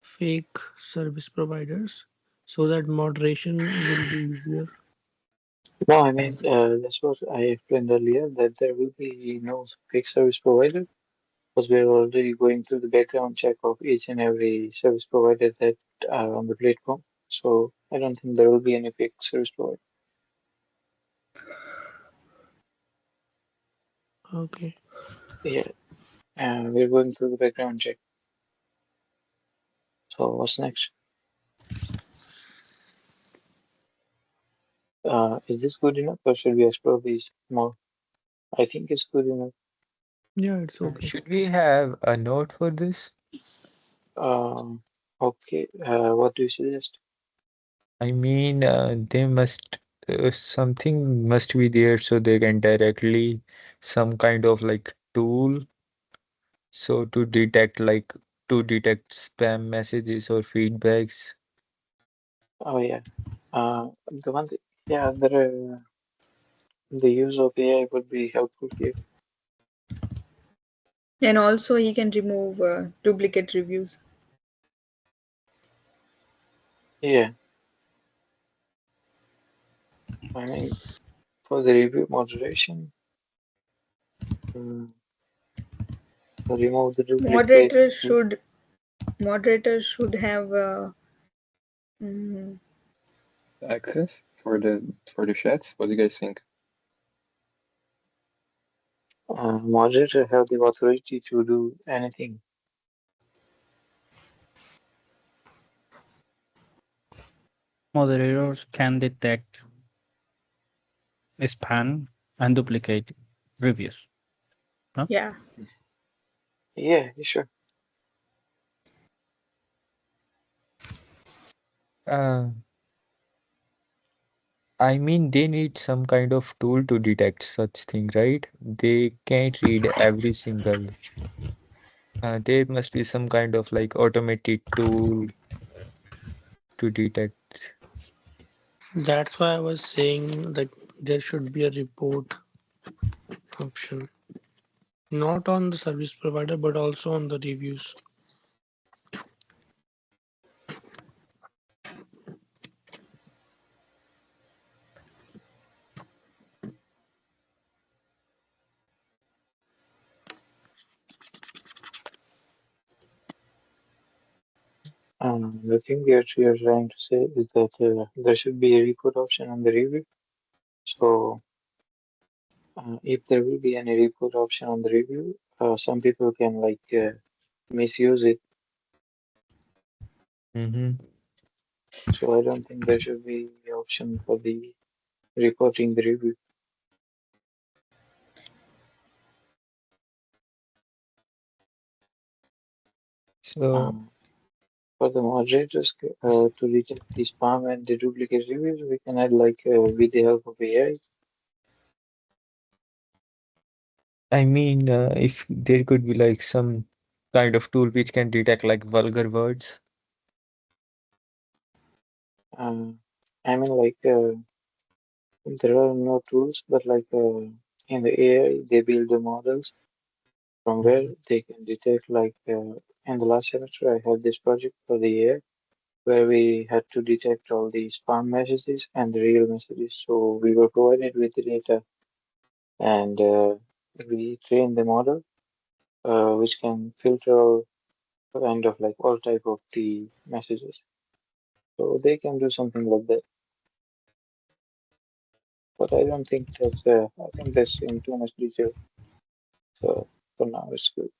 fake service providers so that moderation will be easier? No, I mean, that's what I explained earlier, that there will be no fixed service provider because we're already going through the background check of each and every service provider that are on the platform. So I don't think there will be any fixed service provider. Okay. Yeah, we're going through the background check. So what's next? Is this good enough or should we explore these more? I think it's good enough. Yeah, it's okay. Should we have a note for this? Um, okay, what do you suggest? I mean, they must something must be there so they can directly some kind of like tool so to detect spam messages or feedbacks. Oh yeah, the one, yeah, the use of AI would be helpful here. And also, he can remove duplicate reviews. Yeah, I mean, for the review moderation, mm, remove the duplicate. Moderators should moderators should have mm, Access for the chats. What do you guys think? Moderator have the authority to do anything. Moderators can detect spam and duplicate reviews. No? yeah. Yeah, sure. Uh, I mean, they need some kind of tool to detect such thing, right? They can't read every single. There must be some kind of like automated tool to detect. That's why I was saying that there should be a report option, not on the service provider, but also on the reviews. The thing that you're trying to say is that there should be a report option on the review. So, if there will be any report option on the review, some people can like misuse it. Mm-hmm. So I don't think there should be the option for the reporting the review. So, Um, for the moderators to detect the spam and the duplicate reviews, we can add like with the help of AI. I mean, if there could be like some kind of tool which can detect like vulgar words. I mean, like there are no tools, but like in the AI, they build the models from where Mhm. they can detect. Like in the last semester, I had this project for the AI where we had to detect all the spam messages and the real messages. So we were provided with the data and we trained the model, which can filter all kind of like all type of the messages. So they can do something like that. but I don't think that's I think that's in too much detail. So for now it's good.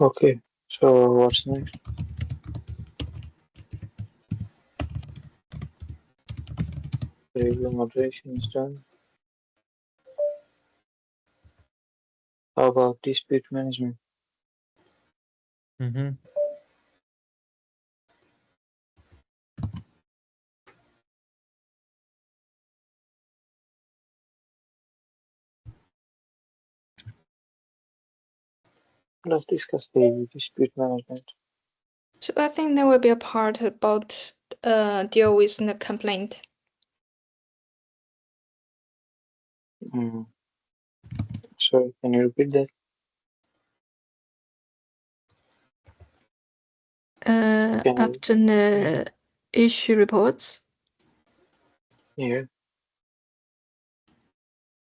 Okay, so what's next? Review moderation is done. How about dispute management? Mm-hmm. Let's discuss the dispute management. So I think there will be a part about deal with the complaint. Mm. Sorry, can you repeat that? Can you? After the issue reports Yeah.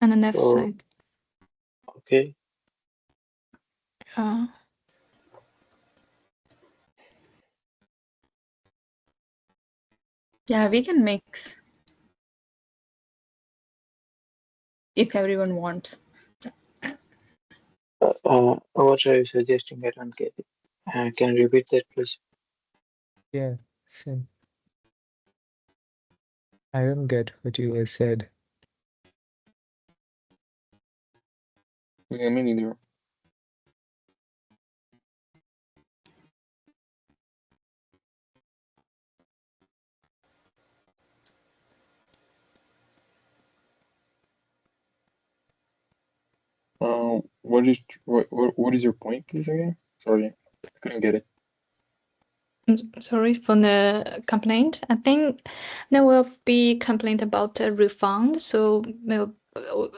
on the left So side. okay. Yeah, we can mix if everyone wants. What are you suggesting? I don't get it. Can you repeat that, please? Yeah, same. I don't get what you guys said. Yeah, me neither. What is your point, please again? Sorry, I couldn't get it. Sorry for the complaint. I think there will be complaint about a refund, so we'll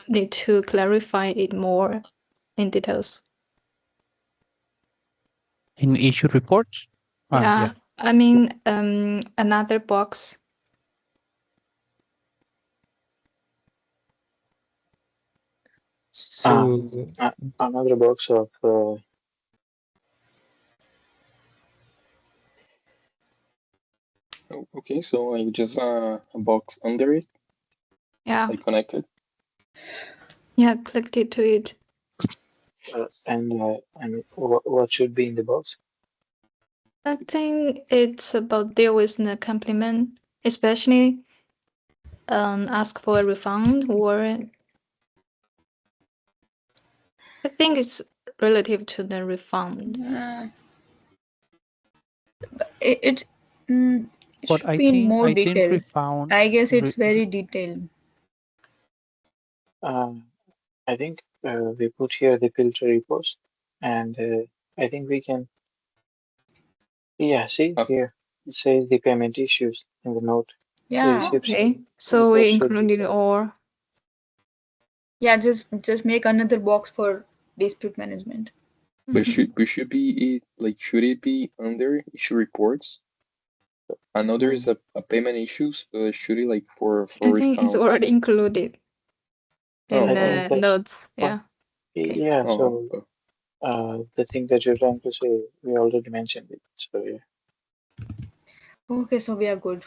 need to clarify it more in details. In issue reports? Yeah, I mean another box. So Another box of Oh, okay, so like just a box under it, Yeah, like connected. yeah, clicked it to it. and what should be in the box? I think it's about deal with the compliment, especially ask for a refund, or I think it's relative to the refund. It But should be in more I think detail. refund I guess it's very detailed. I think we put here the filter reports, and I think we can. Yeah, see Oh, here it says the payment issues in the note. The Yeah. receipts Okay, so report we should be included there. all. Yeah, just make another box for dispute management. but should be it like should it be under issue reports? I know there is a payment issues, but should it like for I think it's refund? already included in Oh, I oh, think the that. notes. Oh, Yeah. Okay. yeah. oh, So oh. the thing that you're trying to say, we already mentioned it. So yeah. Okay, so we are good.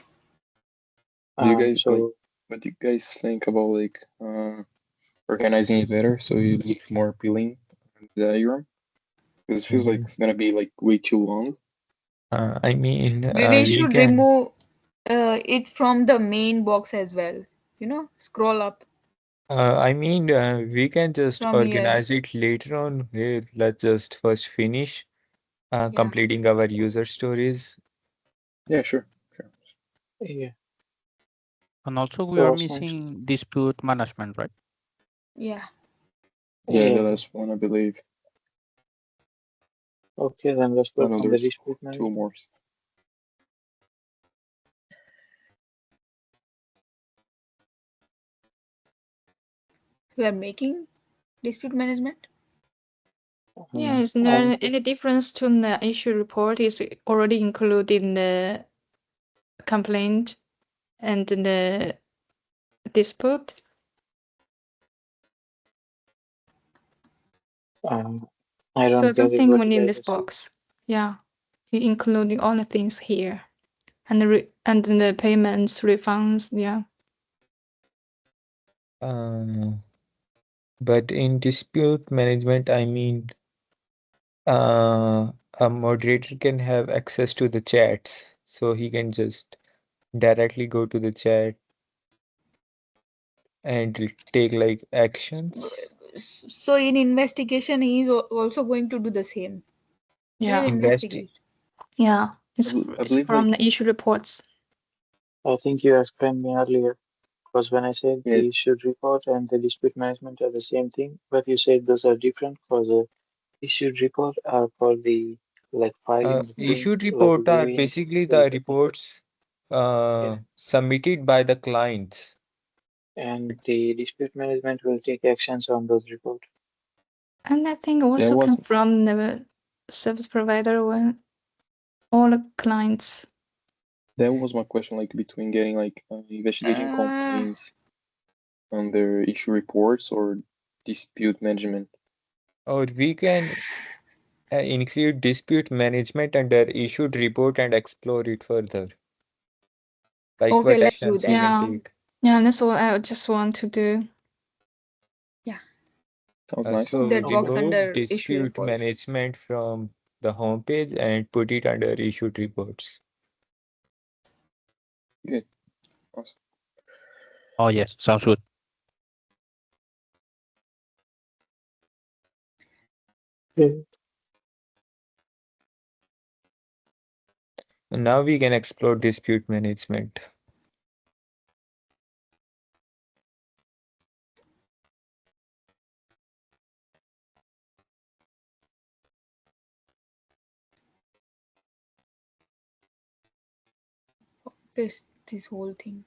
Do you guys like? So What do you guys think about like organizing it better so it looks more appealing in the diagram? Because it feels like it's gonna be like way too long. I mean, We we should can. remove it from the main box as well. Scroll up We can just from here. organize it later on. Here, let's just first finish Yeah. completing our user stories. Yeah, sure. yeah. and also we So are what's next? missing dispute management, right? Yeah. Yeah, the Yeah. last one I believe. Okay, then let's Oh work no, on the there's dispute two management. more. We are making dispute management. Yeah, is I there think any difference to the issue report? Is already included in the complaint and the dispute. I So I don't don't get it. think What we did need I this just say? box. Yeah, you including all the things here, and and the payments, refunds. Yeah. But in dispute management, I mean, a moderator can have access to the chats, so he can just directly go to the chat and take like actions. So in investigation, he is also going to do the same. He will Yeah. Investi investigate. Yeah. I It's believe from like the issue reports. I think you explained me earlier because when I said yeah, the issued report and the dispute management are the same thing, but you said those are different because the issued report are for the like filing the thing, issued like report are viewing basically the everything. reports Yeah, submitted by the clients. and the dispute management will take actions on those reports. And I think that also was come from the service provider when all the clients. my question, like between getting like investigating Uh, complaints on their issue reports or dispute management. Or we can include dispute management under issued report and explore it further, like okay, what let's do actions we that. can Yeah. take. Yeah, that's what I just want to do. Yeah, Sounds nice. put So that box remove under issue dispute report. management from the homepage and put it under issued reports. Good. Awesome. Oh yes, sounds good. Yeah. And now we can explore dispute management. This whole thing.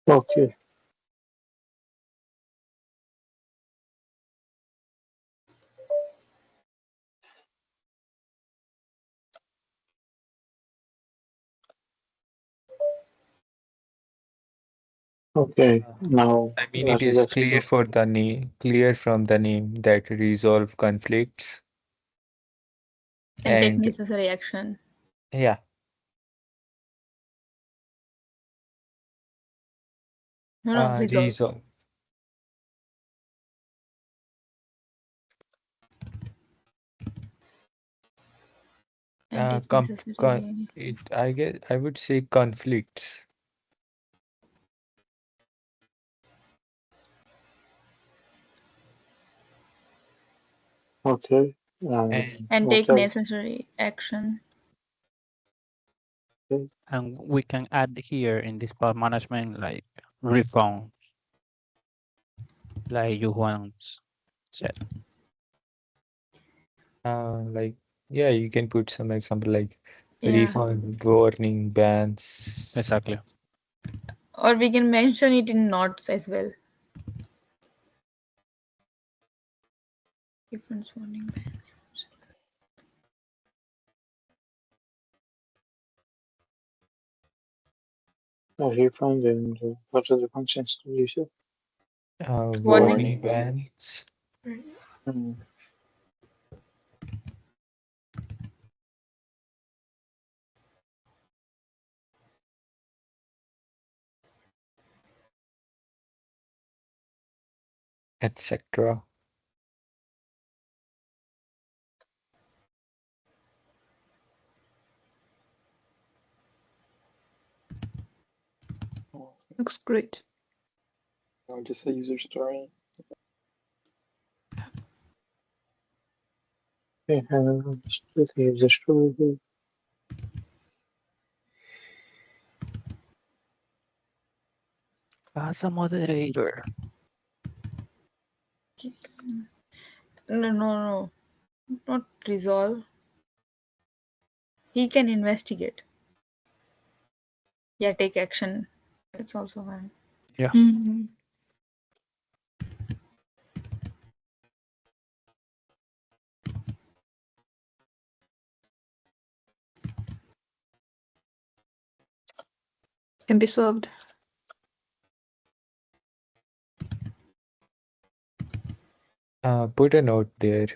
Okay. Okay. Now I mean, it let us is clear explore. for the name, clear from the name that resolve conflicts And take and necessary action. yeah, No, resolve. resolve. And take Com necessary. it, I guess I would say conflicts. Okay. And And What take else? necessary action. Okay. And we can add here in this part management like refund, like you once said. like yeah, you can put some example like Yeah. refund, warning, bans. Exactly. Or we can mention it in notes as well. Difference warning bans. Refund and what are the functions you said? Warning. Warning bans. Hmm. etc. Looks great. Now just a user story. Okay, let's use the story here. As a moderator. No, not resolve. He can investigate. Yeah, take action. That's also fine. Yeah. Mm. Can be solved. Put a note there.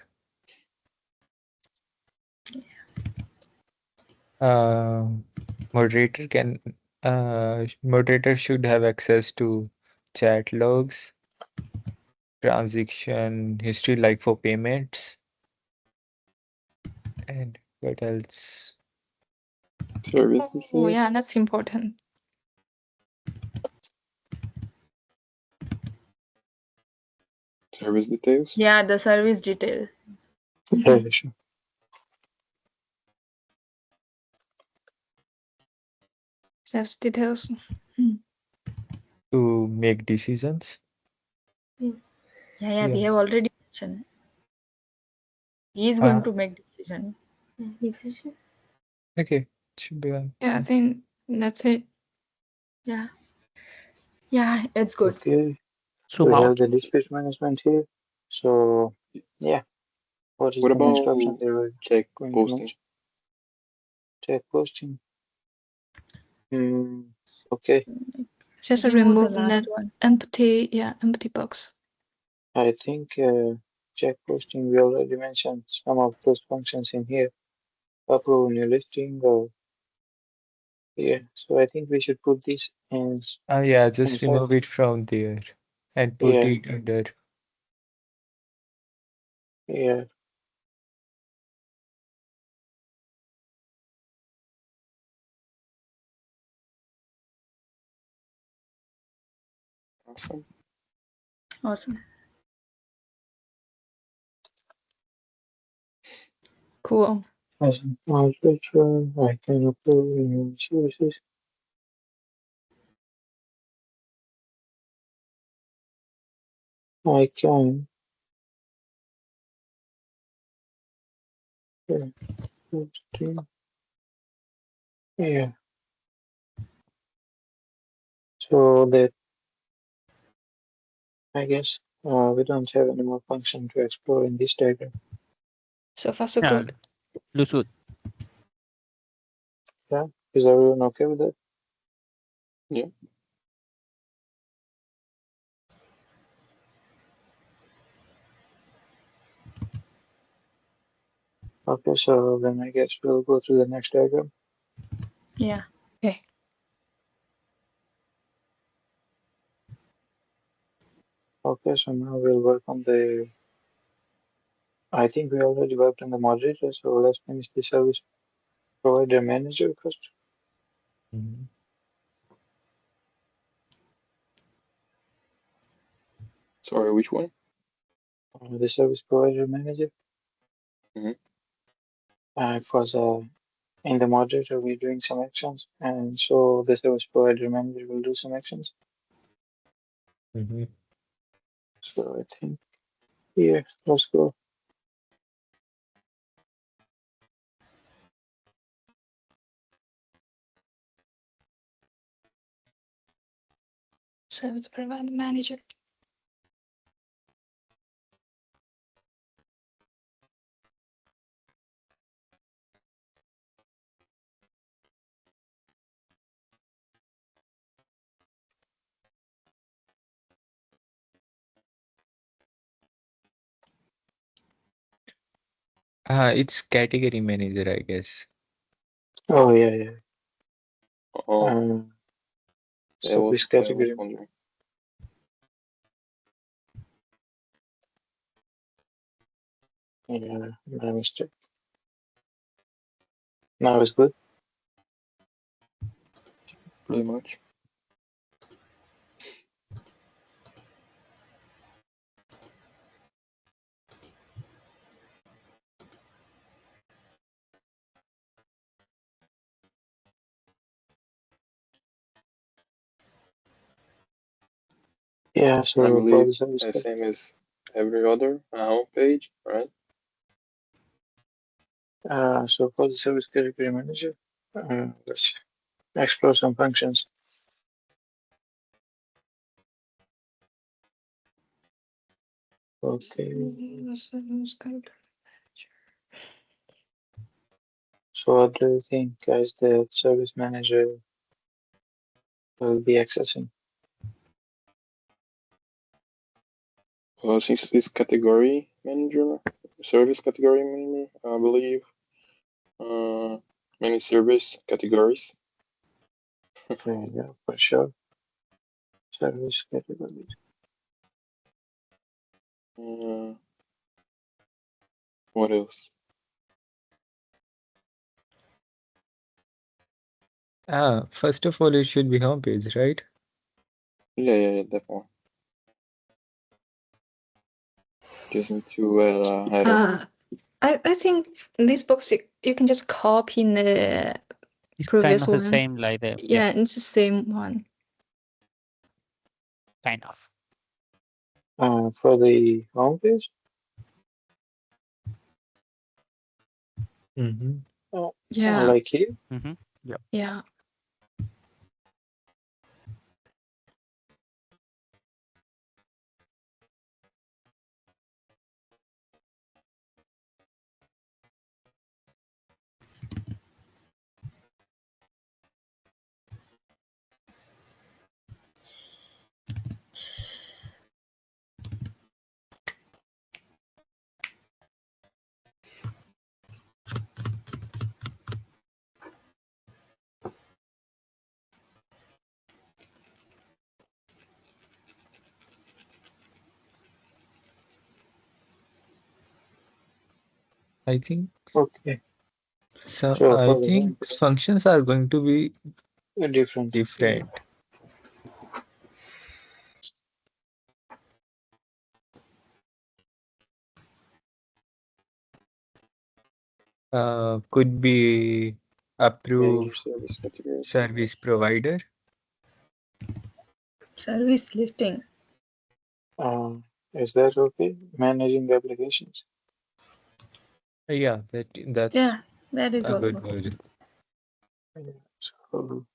Moderator can moderator should have access to chat logs, transaction history like for payments, and what else? Service Oh details. yeah, that's important. Service details. Yeah, the service detail. Yeah, sure. Sales details. To make decisions. Yeah, we Yeah. have already mentioned. He is Uh, going to make decision. okay, should be on. Yeah, I think that's it. Yeah. Yeah, it's good. Okay, Zoom we have out. the dispute management here. So, yeah, what is What the next option about they were check going to posting? mention? Check posting. Hmm, okay, Just Remove the remove last that one. empty box. I think check posting, we already mentioned some of those functions in here. Approve new listing or yeah, so I think we should put this in Yeah, just inside. remove it from there and put Yeah, it under. yeah. Awesome. Awesome. Cool. As an arbitrator, I can approve new services. I can. Yeah, posting. Yeah. So that I guess we don't have any more function to explore in this diagram. So far so Yeah, good. looks good. Yeah, is everyone okay with that? Yeah. Okay, so then I guess we'll go to the next diagram. Yeah. Okay. Okay, so now we'll work on the. I think we already worked on the moderator, so let's finish the service provider manager first. Mhm. Sorry, which one? The service provider manager. Mhm. Because in the moderator we're doing some actions, and so the service provider manager will do some actions. Mhm. So I think here, let's go. Service provider manager. It's category manager, I guess. Oh yeah, yeah. Oh, Um, that was service what I was category. wondering. Yeah, my mistake. Now it's good. pretty much. Yeah, I so for believe the service the same as every other homepage, right? so for the service category manager, let's explore some functions. Okay. So what do you think, guys, the service manager will be accessing? Since this category manager, service category manager, I believe many service categories. Yeah, for sure. Service category. Uh, what else? First of all, it should be homepage, right? Yeah, definitely. Just need to add a header. I think in this box you can just copy in the It's kind previous of the one. same like the Yeah, it's the same one. kind of. For the homepage, Mm-hmm. Yeah, like here, Mm-hmm. Yeah. yeah. I think okay. so. So I for the think homepage, functions are going to be different. Yeah. different. Could be Manager approve service categories. service provider. Service listing. Is that okay? Managing applications. Yeah, that's Yeah, that is a also good okay. word. Yeah. So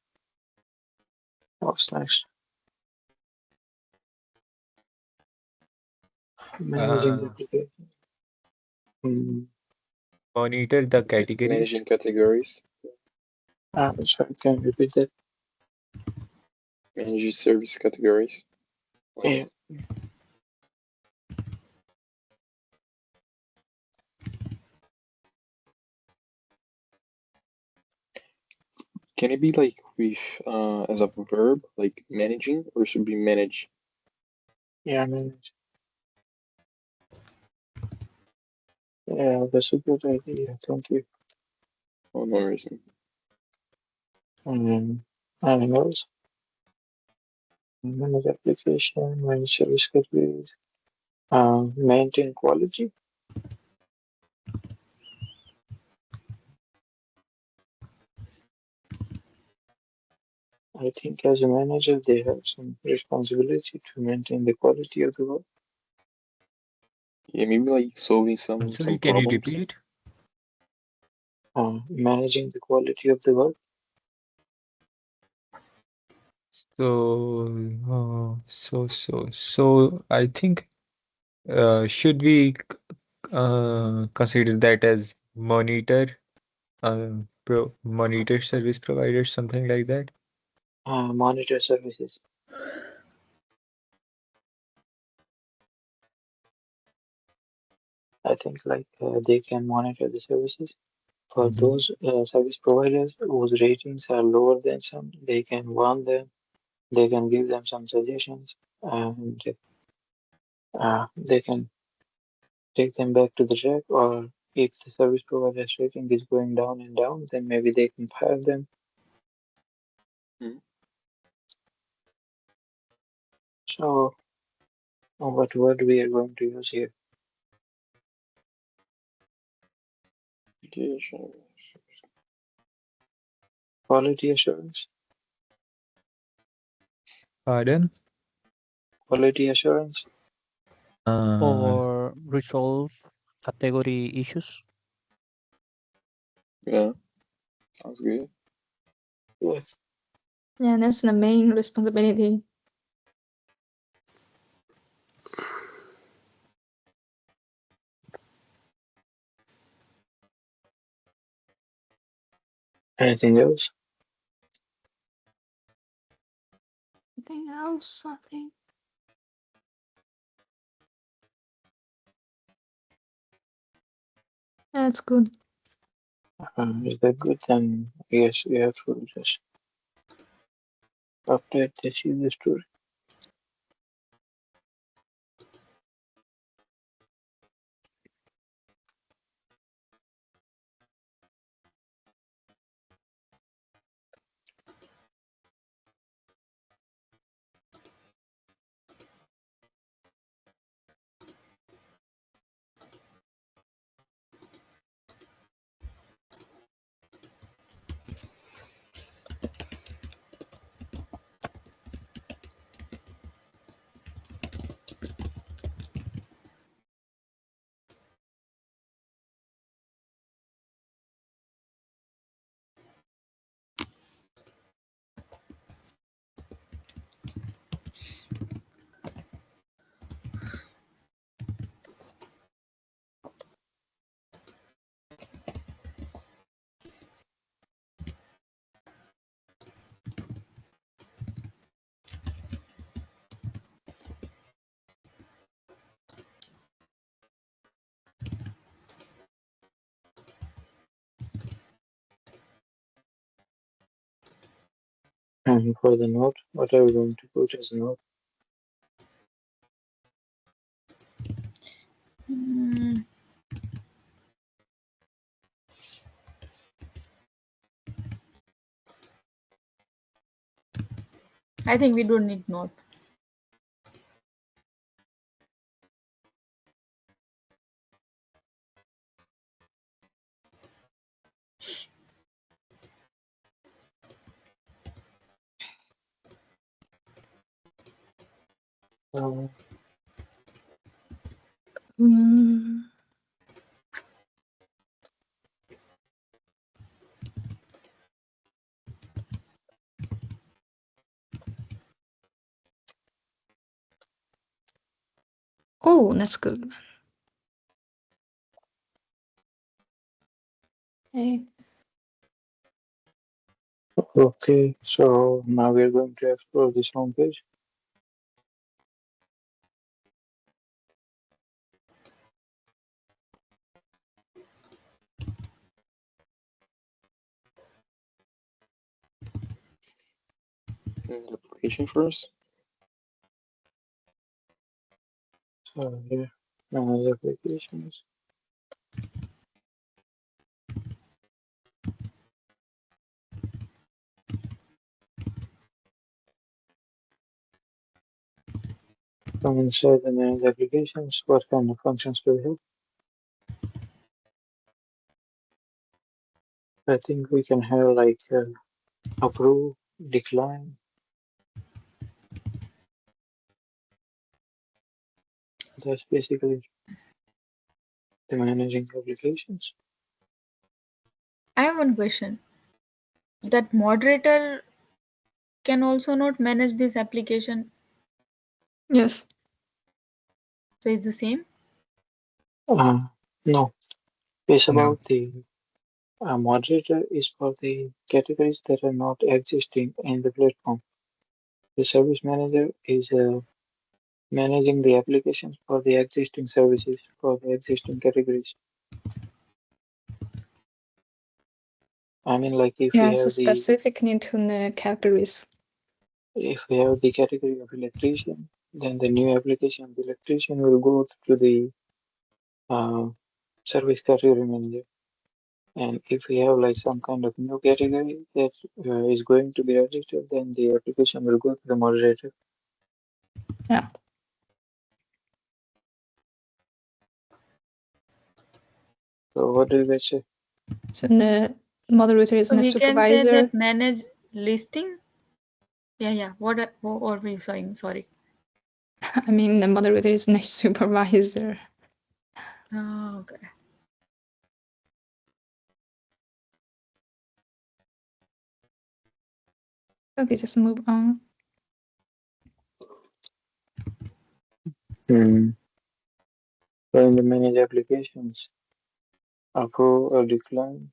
what's next? Managing Uh, applications. Mm, Monitor the categories. Managing categories. sorry, can you repeat that? Manage service categories. Yeah. Can it be like with as a verb, like managing, or should be manage? Yeah, manage. Yeah, that's a good idea. Thank you. For no reason. Anything else? Manage application, manage service categories, maintain quality. I think as a manager, they have some responsibility to maintain the quality of the work. Yeah, maybe like solving I'm some sorry, can you problems. repeat? Managing the quality of the work. So I think should we consider that as monitor service provider, something like that? Monitor services. I think like they can monitor the services. For Mhm. those service providers whose ratings are lower than some, they can warn them. They can give them some suggestions, and they can take them back to the track, or if the service provider's rating is going down and down, then maybe they can fire them. Hmm. So, what word we are going to use here? Application. Quality assurance. Pardon? Quality assurance. or resolve category issues. Yeah, sounds good. Yes. Yeah, that's the main responsibility. Anything else? Anything else? I think that's good. Is that good? Then yes, you have to just update this user story. And for the note, what are we going to put as a note? Mm, I think we don't need note. Um, Mm. Oh, that's good. Hey. okay, so now we're going to explore this homepage. And application first. So here, now the applications. Come inside the manage applications. What kind of functions do we have? I think we can have like approve, decline. That's basically the managing applications. I have one question. That moderator can also not manage this application, Yes. so it's the same. No, it's No. about the moderator is for the categories that are not existing in the platform. The service manager is managing the applications for the existing services for the existing categories. I mean, like if we Yeah, it's a have the specific need to the categories. category of electrician, then the new application of the electrician will go to the uh, service category manager. And if we have like some kind of new category that is going to be registered, then the application will go to the moderator. Yeah. So what do you guys say? So the moderator is So the we can say supervisor. that manage listing. Yeah. What were we saying? Sorry. I mean, the moderator is the supervisor. Oh, okay. Okay, just move on. So in the manage applications, approve or decline.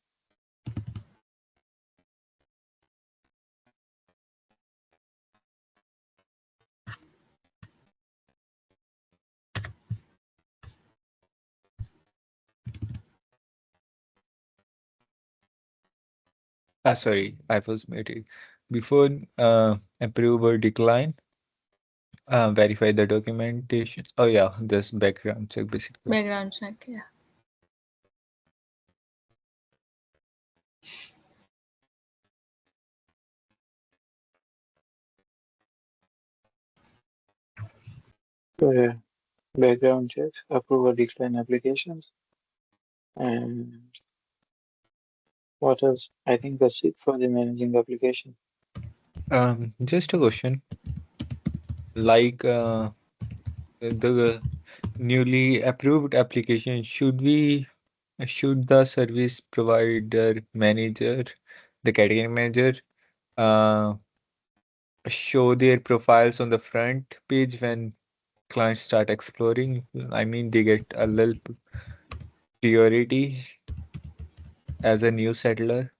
Sorry, I was muted. Before approve or decline, verify the documentation. Oh yeah, this background check basically. Background check. Yeah. So yeah, background checks, approve or decline applications, and what else? I think that's it for the managing application. Just a question. Like the newly approved application, should the service provider manager, the category manager, uh, show their profiles on the front page when clients start exploring? I mean, they get a little priority as a new settler.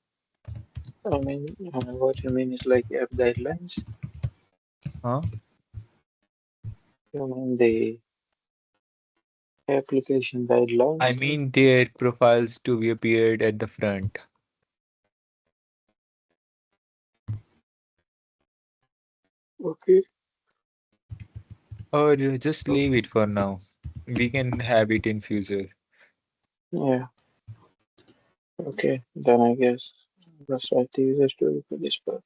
I mean, what you mean is like app guidelines. Huh? You mean the application I guidelines? mean, their profiles to be appeared at the front. Okay. Or just leave it for now. We can have it in future. Yeah. Okay. Then I guess let's write the user story for this part.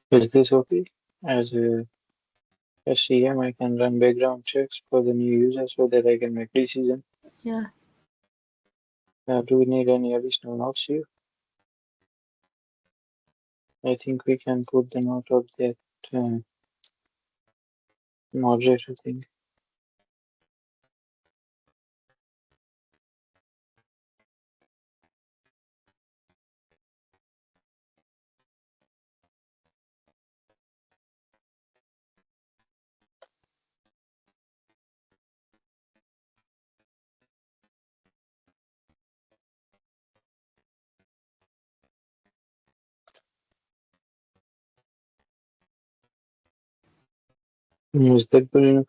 Is this okay? As a SCM, I can run background checks for the new user so that I can make decision. Yeah. Do we need any additional notes here? I think we can put the note of that uh, moderator thing. Is that good enough?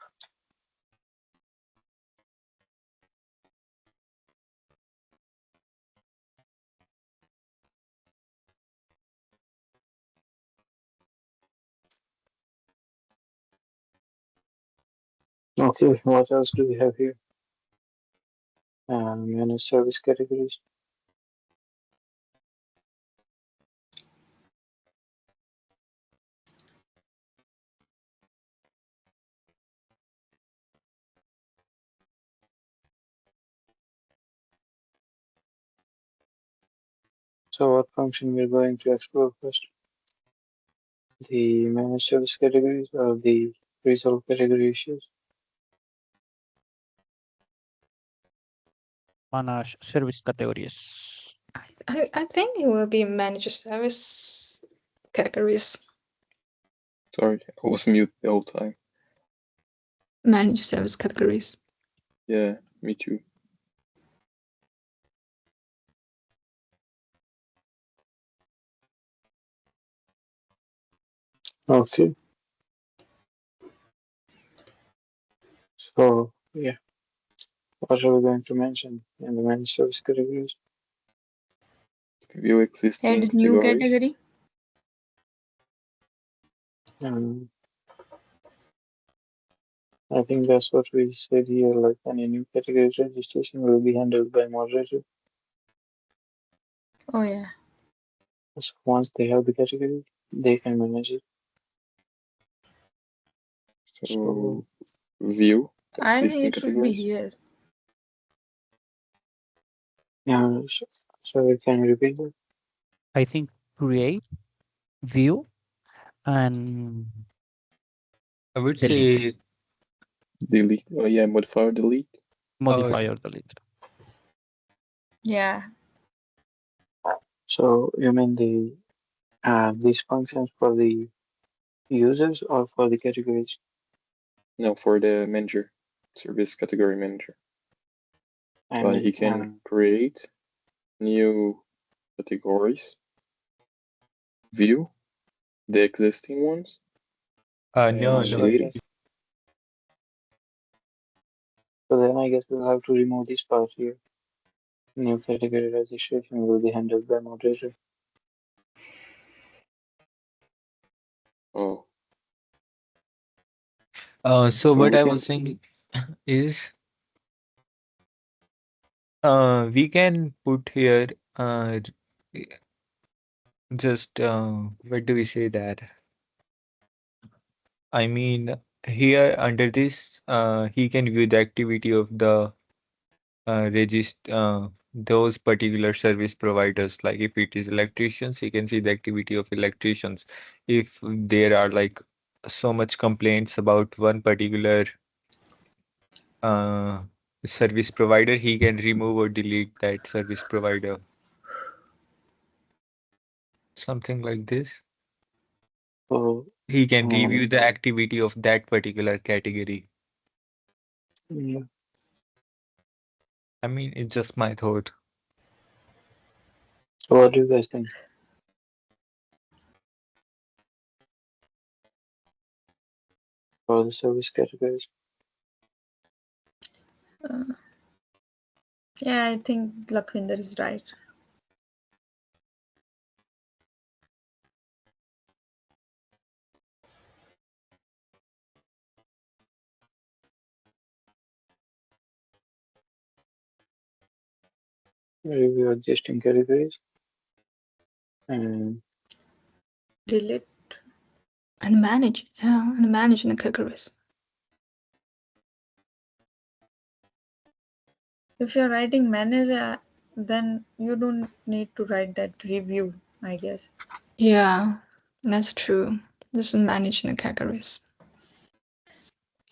Okay, what else do we have here? Manage service categories. So what function we're going to explore first? the managed service categories or the resolve category issues? Manage service categories. I think it will be managed service categories. Sorry, I was mute the whole time. Managed service categories. Yeah, me too. Okay. So yeah, what are we going to mention in the managed service categories? View existing Add new categories. category. Um, I think that's what we said here, like any new category registration will be handled by moderator. Oh yeah. So once they have the category, they can manage it. So So view I think existing it should be categories. here. yeah, so we can repeat that. I think create, view, and I would delete. say Delete. Oh yeah, modify or delete. Modify or delete. Yeah. So you mean these functions for the users or for the categories? No, for the manager, service category manager. I Like he mean, can create new categories, view the existing ones, and no, so I no. delete guess it. so. Then I guess we'll have to remove this part here. New category registration will be handled by moderator. Oh, So well what we I can. was saying is we can put here just what do we say that? I mean here under this he can view the activity of the register those particular service providers. Like if it is electricians, he can see the activity of electricians. If there are like so much complaints about one particular uh, service provider, he can remove or delete that service provider. Something like this. So He can um, review the activity of that particular category. yeah. I mean, it's just my thought. So what do you guys think for the service categories? Yeah, I think Lakwinder is right. Review existing categories and Delete. And manage the categories. If you're writing manager, then you don't need to write that review, I guess. Yeah, that's true. Just manage the categories.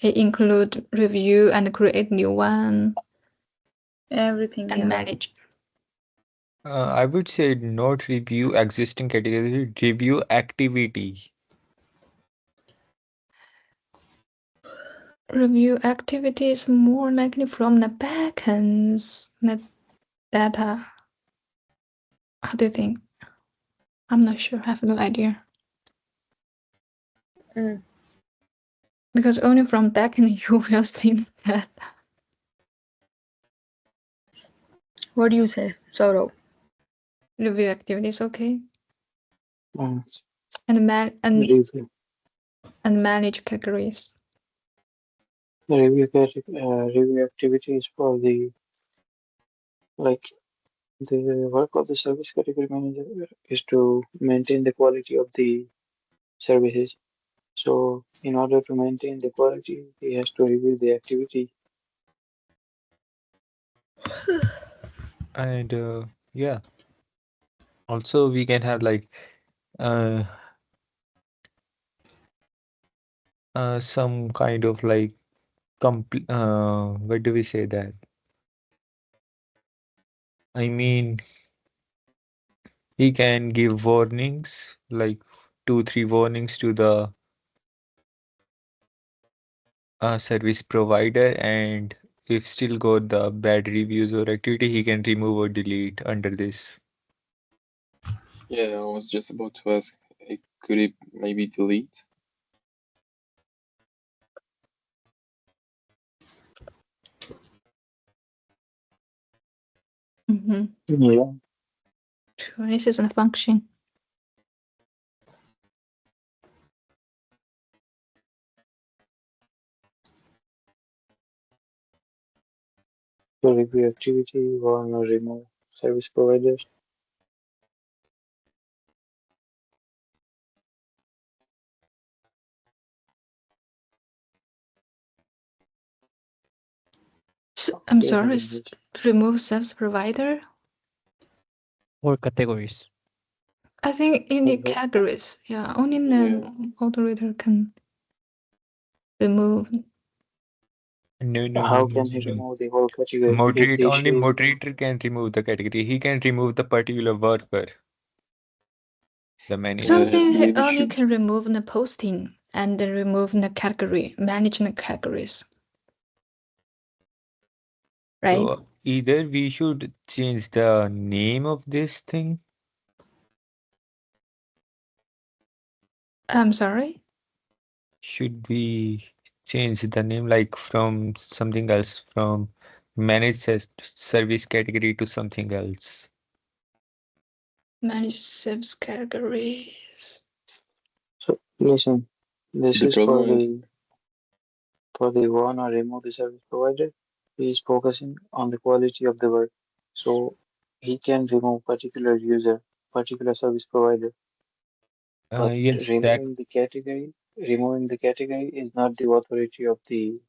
It include review and create new one Everything, and yeah. manage. I would say not review existing category, review activity. Review activities more likely from the backends data. How do you think? I'm not sure. I have no idea. Mm. Because only from backend you will see that. What do you say, Saurav? Review activities, okay. uh, And review manage categories. review activities for the like the work of the service category manager is to maintain the quality of the services. So in order to maintain the quality, he has to review the activity. And yeah, also we can have like uh, some kind of like what do we say that? I mean, he can give warnings, like 2, 3 warnings to the service provider, and if still got the bad reviews or activity, he can remove or delete under this. Yeah, I was just about to ask, could it maybe delete? Mm-hmm. Yeah. True. This is a function. To review activity, warn or remove service providers. I'm Okay, sorry. then Remove service provider. Or categories. I think in the remove. categories, yeah, only Yeah. the moderator can remove. No, no, no, How no, can no, he no. remove the whole category if Moderate the only issue is moderator can remove the category. He can remove the particular worker, the manager. I Something he believe it only should. can remove the posting and then remove the category, manage the categories, right? So either we should change the name of this thing. I'm sorry. Should we change the name like from something else, from managed service category to something else? Manage service categories. so? Listen, this The is problem is, for the one or remove the service provider. He is focusing on the quality of the work, so he can remove particular user, particular service provider. But Yes, that. removing the category is not the authority of the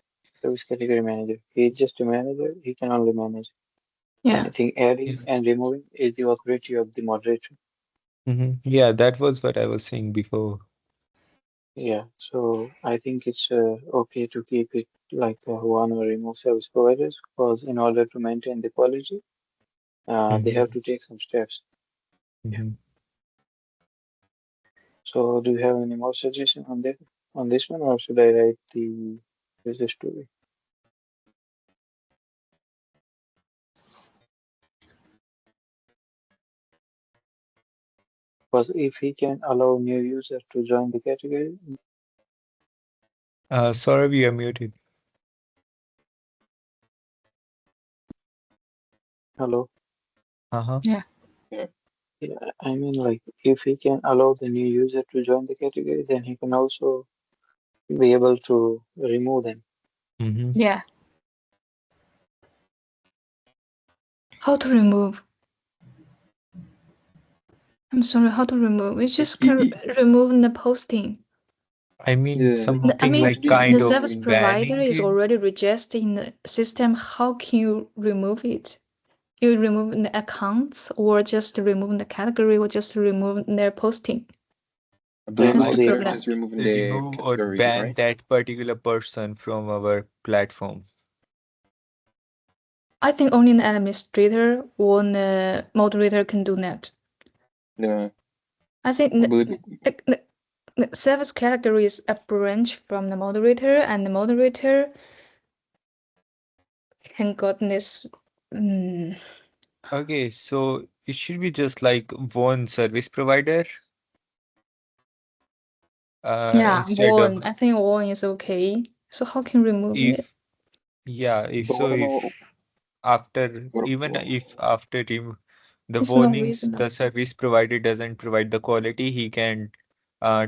service category manager. He is just a manager. He can only manage. And Yeah. I think adding and removing is the authority of the moderator. Yeah, that was what I was saying before. Yeah, so I think it's okay to keep it like one or remove service providers because in order to maintain the quality, they Mhm, have to take some steps. Yeah. mhm. So do you have any more suggestion on this one, or should I write the user story? Because if he can allow new users to join the category, Sorry, we are muted. hello. Uh-huh. Yeah. yeah, Yeah, I mean like if he can allow the new user to join the category, then he can also be able to remove them. Mm-hmm. Yeah. How to remove? I'm sorry. How to remove? We like just can remove the posting. I mean, yeah, like I something mean, what like do you the kind mean of service removing? provider banning is it. already registered in the system. How can you remove it? You remove the accounts, or just remove the category, or just remove their posting. I believe What's Remove the like the you're problem? just account. removing the Remove or categories, ban right? that particular person from our platform. I think only the administrator or the moderator can do that. Yeah, I think I believe it. the service category is a branch from the moderator, and the moderator can got this. Mm, Okay, so it should be just like one service provider yeah, instead of one. I think one is okay. So how can remove it? if yeah, if But so what about if after what? even if after the It's not warnings reasonable. the service provider doesn't provide the quality, he can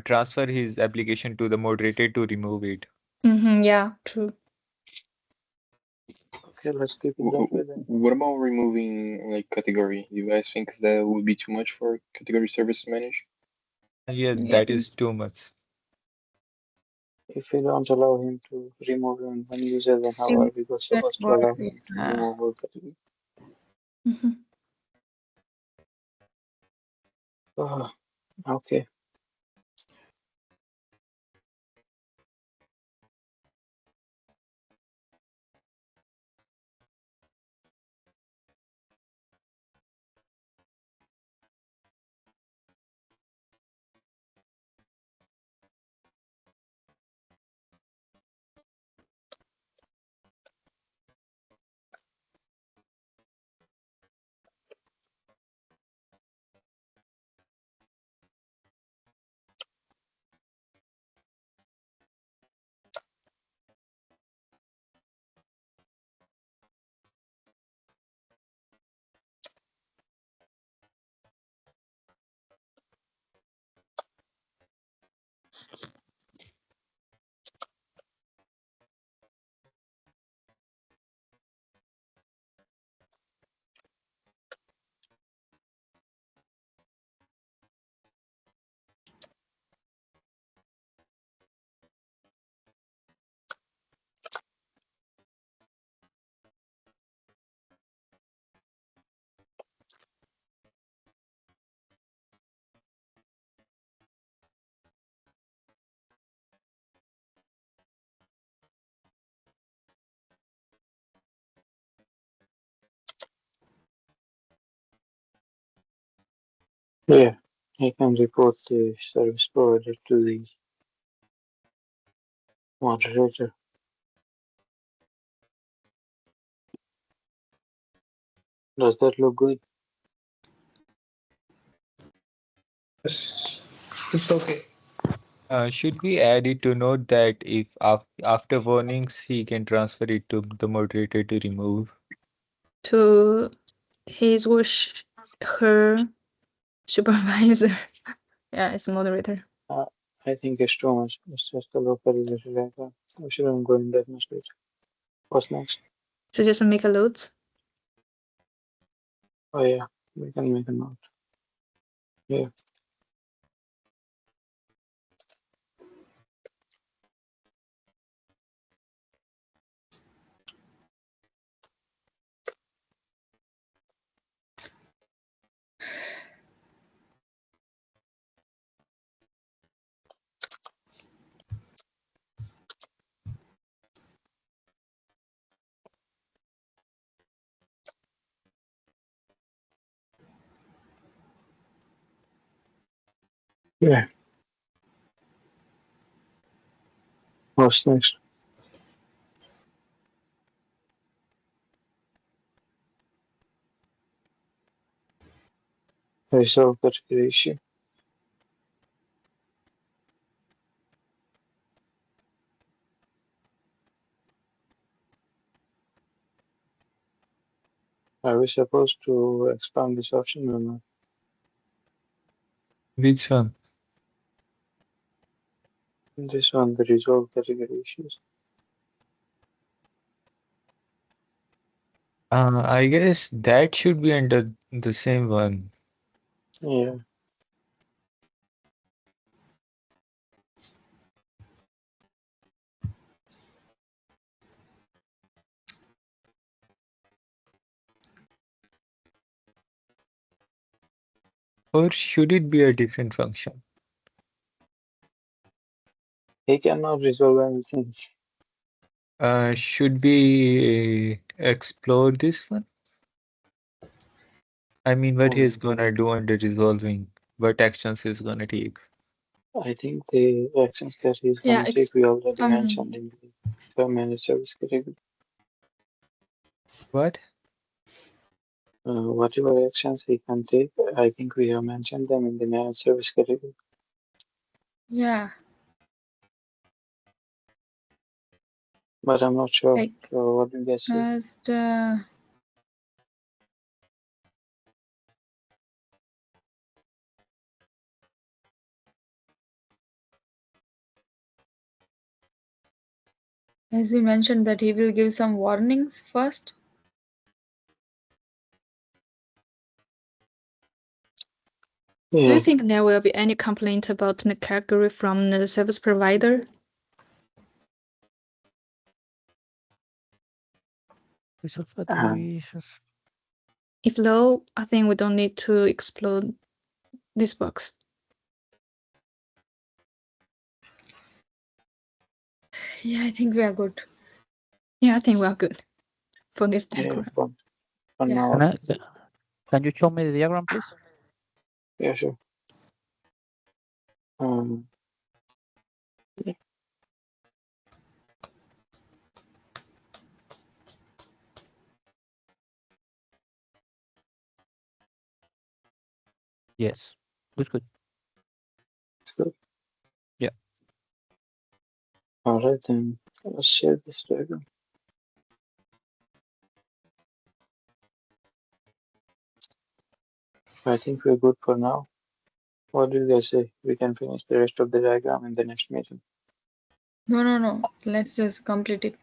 transfer his application to the moderator to remove it. Yeah, true. Okay, let's keep it that way then. What about removing like category? You guys think that would be too much for category service to manage? Yeah, Yeah. that is too much. If we don't allow him to remove one user, then how are we That supposed to word, allow him to yeah. remove whole category? Mhm. Oh, okay. Yeah, I can report the service provider to the moderator. Does that look good? Yes, it's okay. Should we add it to note that if after warnings he can transfer it to the moderator to remove? To his or her supervisor. Yeah, it's moderator. I think it's too much. It's just a local related diagram. We shouldn't go in that much detail. What's next? So just make a note. Oh yeah, we can make a note. Yeah. Yeah. What's next? Resolve particular issue. Are we supposed to expand this option or not? Which one? This one, the resolve category issues. I guess that should be under the same one. Yeah. Or should it be a different function? He cannot resolve anything. Should we explore this one? I mean, what he's Um, gonna do under resolving, what actions he's gonna take. I think the actions that he's Yeah, gonna take we already mentioned in the managed service category. What? Whatever actions he can take, I think we have mentioned them in the managed service category. Yeah, But I'm not sure. like So what do you guys say? first, as you mentioned that he will give some warnings first. Do Yeah. you think there will be any complaint about the category from the service provider? Resolve Um, issues. If no, I think we don't need to explode this box. Yeah, I think we are good. Yeah, I think we are good for this yeah. diagram. For Yeah. now. Can you show me the diagram, please? Yeah, sure. Um, Yes. Good. it's good. Yeah. All right, then let's share this diagram. I think we're good for now. What do you guys say? We can finish the rest of the diagram in the next meeting. No. Let's just complete it.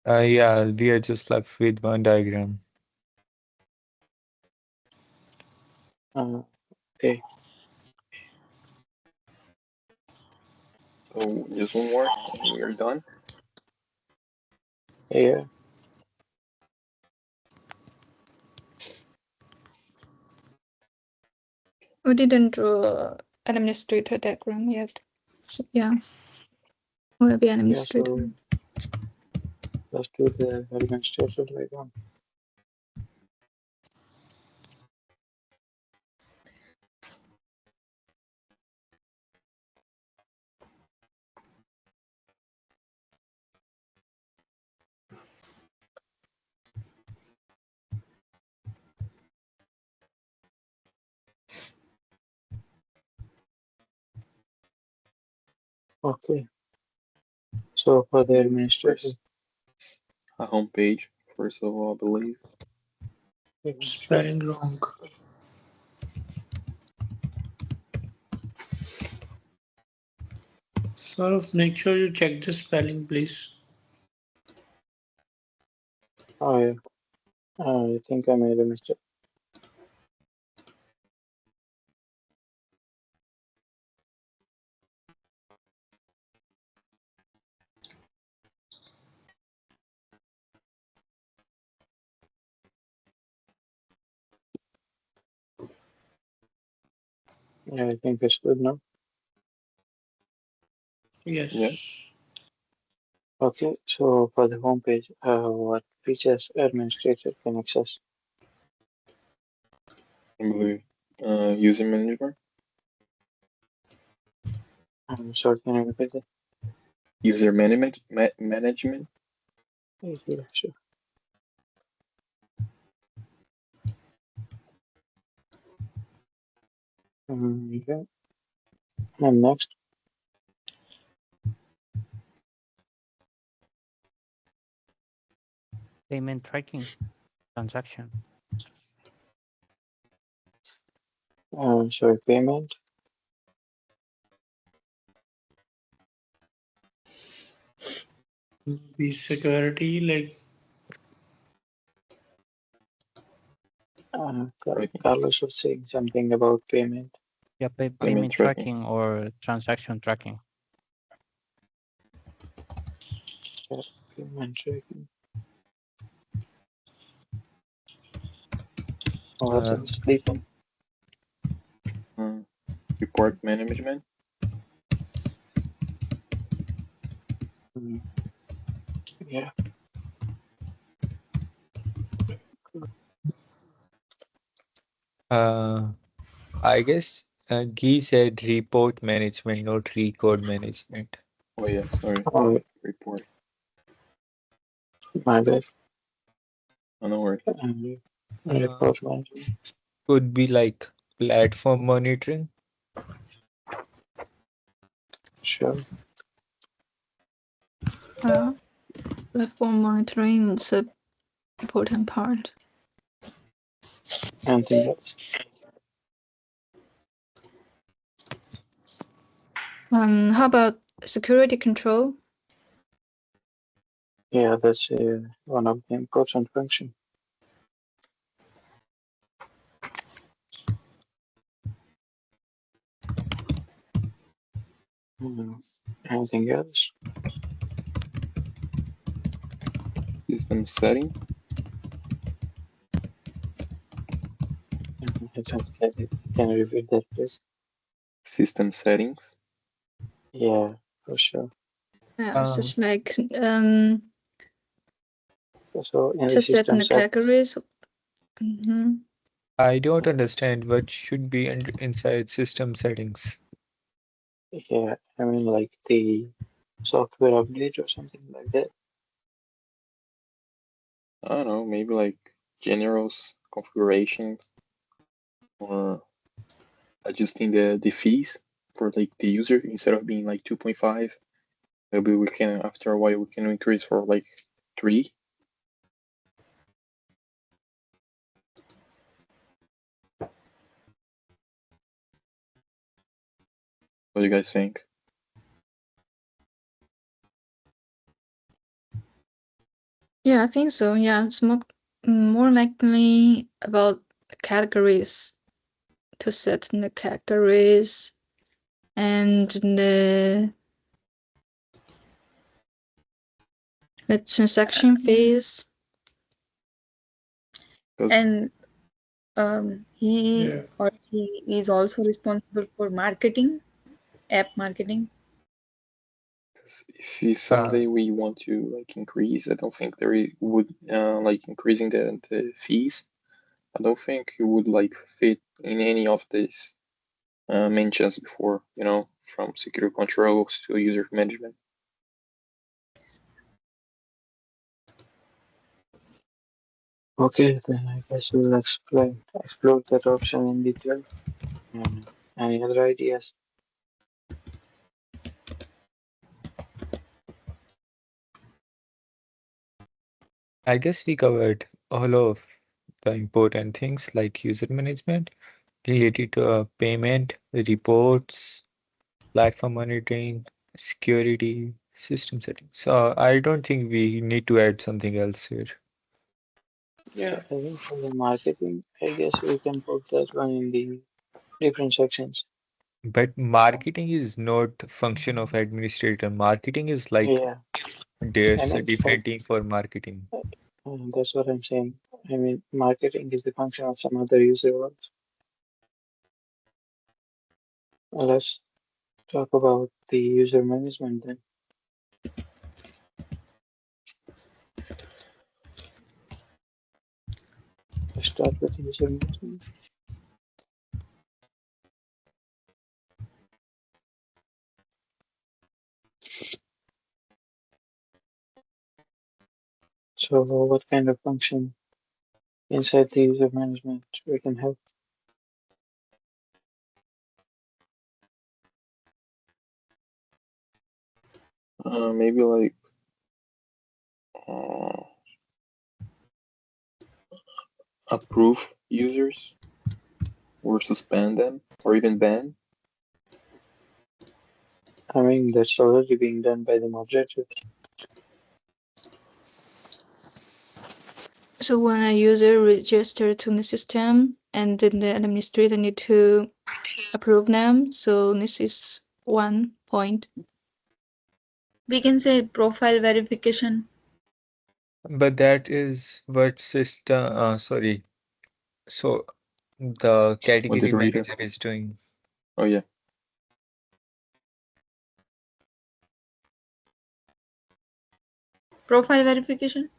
Yeah, we are just left with one diagram. Okay. So just one more, and we are done. Yeah. We didn't draw administrator diagram yet. So, yeah, we'll be Yeah. administrator. So let's do the administrator diagram. Okay. So for the administration, A home page, first of all, I believe. Spelling wrong. Sir, make sure you check the spelling, please. I I think I made a mistake. Yeah, I think it's good now. Yes. Yeah. Okay, so for the homepage, what features administrator can access? I believe user management. Sorry, can you repeat that? User management. Yeah, sure. Okay. And next, Payment tracking, transaction. sorry, payment. Be security, like I think Carlos was saying something about payment. Yeah, payment payment tracking. tracking or transaction tracking. Yeah, payment tracking. What Uh, else? Sleeping. Uh, report management. Mm, yeah. uh, I guess Guy said report management, not record management. Oh yeah, sorry. Oh, Report. my bad. Oh, no worries. Uh, Report management. could be like platform monitoring. Sure. Platform monitoring is a important part. Anything else? How about security control? Yeah, that's one of the important function. Anything else? System setting. I don't get it. Can you repeat that, please? System settings. Yeah, for sure. Yeah, Uh, such like So in the to set system the settings, categories. Mm-hmm. I don't understand what should be inside system settings. yeah, I mean like the software update or something like that. I don't know, maybe like general configurations or adjusting the fees for like the user instead of being like 2.5. Maybe we can after a while we can increase for like 3. What do you guys think? Yeah, I think so. Yeah, it's more likely about categories, to set the categories and the transaction fees. And he yeah. or she is also responsible for marketing, app marketing. If someday we want to like increase, I don't think there would like increasing the fees. I don't think it would like fit in any of these mentions before, from security controls to user management. Okay, then I guess we'll explore that option in detail. Any other ideas? I guess we covered all of the important things like user management related to payment, reports, platform monitoring, security, system settings. So I don't think we need to add something else here. Yeah, I think for the marketing, I guess we can put that one in the different sections. But marketing is not function of administrator. Marketing is like Yeah, I there's a mean, like, different team for marketing. that's what I'm saying. I mean, marketing is the function of some other user roles. Let's talk about the user management then. Let's start with user management. So, what kind of function inside the user management we can have? Maybe like uh, approve users or suspend them or even ban. I mean, that's already being done by the moderator. So when a user registers to the system and then the administrator need to approve them, so this is one point. We can say profile verification. But that is what system, sorry. So the category Moderator. manager is doing. Oh yeah. Profile verification,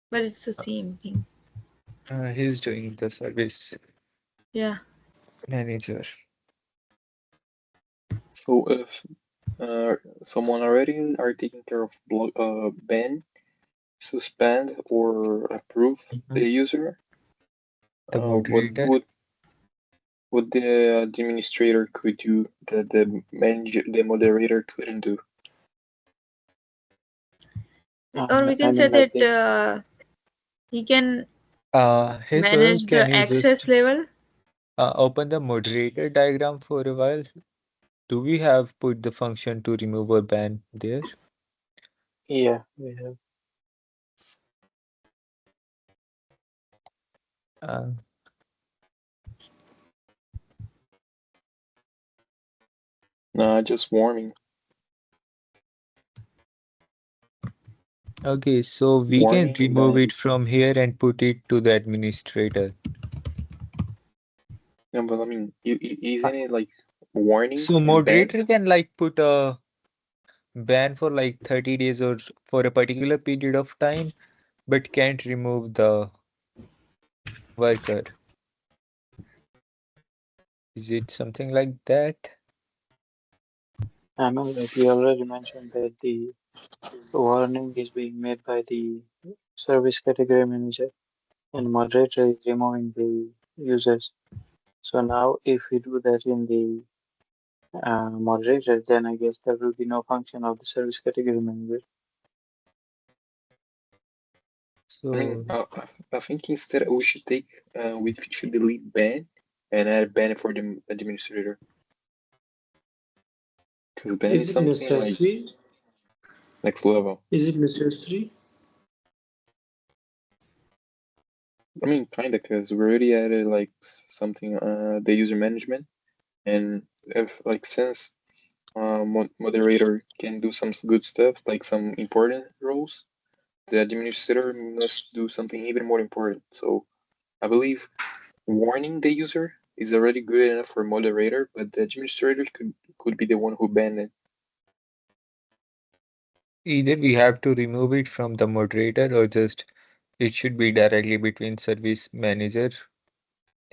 but it's the same thing. He's doing the service Yeah. manager. So if someone already are taking care of ban, suspend, or approve the Mhm. user, The what moderator. what the administrator could do that the moderator couldn't do. Or we I can say mean, like that the he can Hey Sohail, manage can the you just access level. open the moderator diagram for a while? Do we have put the function to remove or ban there? yeah, we have. Uh, Nah, just warning. okay, so we can Warning, remove ban. it from here and put it to the administrator. No, but I mean, Uh, isn't it like warning So and ban? moderator can like put a ban for like 30 days or for a particular period of time, but can't remove the worker. Is it something like that? I mean, like we already mentioned that the warning is being made by the service category manager and moderator is removing the users. So now if we do that in the moderator, then I guess there will be no function of the service category manager. I mean, So I think instead we should we should delete ban and add ban for the administrator. Because ban Is is it something like necessary? next level. Is it necessary? I mean, kinda, because we already added like something, the user management, and if like since moderator can do some good stuff, like some important roles, the administrator must do something even more important. So I believe warning the user is already good enough for moderator, but the administrator could be the one who banned it. either we have to remove it from the moderator or just it should be directly between service manager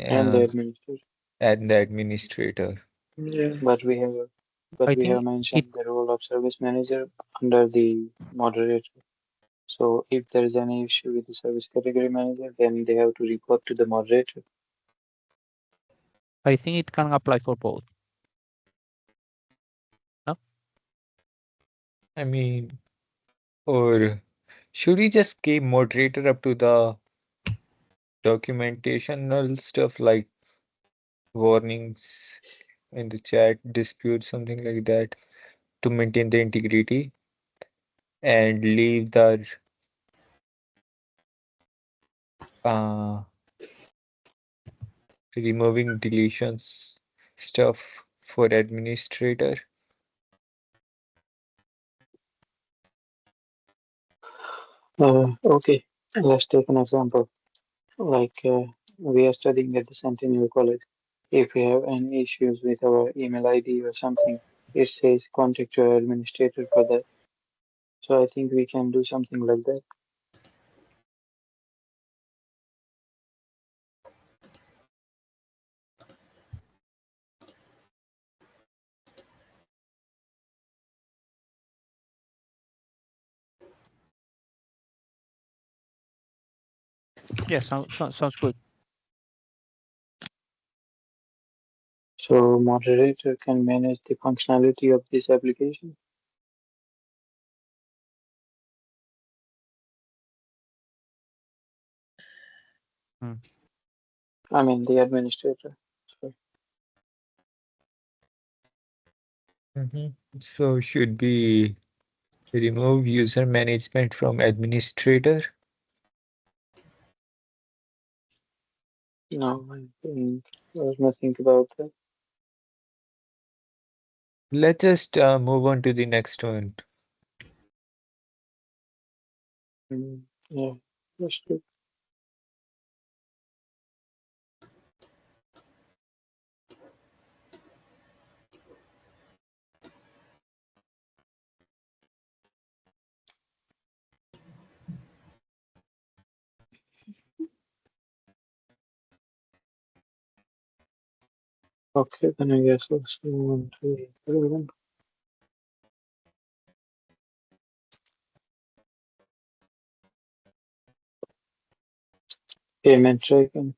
And the uh, administrator. and the administrator. Yeah. But we have I but we have think it mentioned the role of service manager under the moderator. So if there is any issue with the service category manager, then they have to report to the moderator. I think it can apply for both. No? I mean, or Should we just keep moderator up to the documentational stuff like warnings in the chat, dispute, something like that, to maintain the integrity and leave the uh, removing deletions stuff for administrator? Okay, let's take an example. Like we are studying at the Centennial College. If we have any issues with our email ID or something, it says contact your administrator for that. So I think we can do something like that. Yeah, sounds good. So moderator can manage the functionality of this application. Hmm. I mean the administrator. So, So should we remove user management from administrator? no, I think there's nothing about that. Let's just move on to the next one. Yeah, that's good. Okay, then I guess let's move on to the other one. Payment tracking.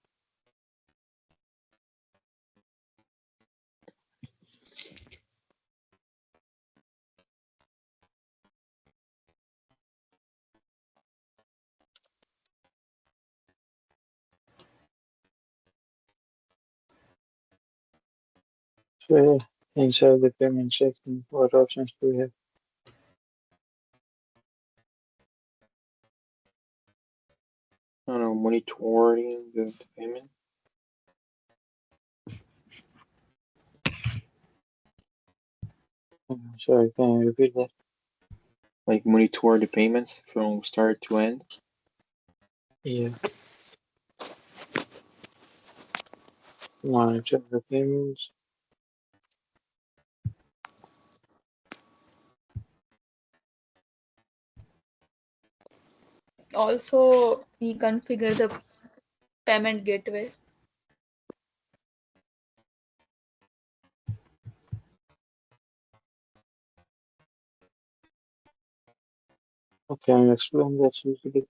So yeah, inside the payment tracking, what options do we have? I don't know, monitoring the payment. Sorry, can you repeat that? Like monitor the payments from start to end. Yeah, monitor the payments. Also, he configure the payment gateway. Okay, I'll explain that usually.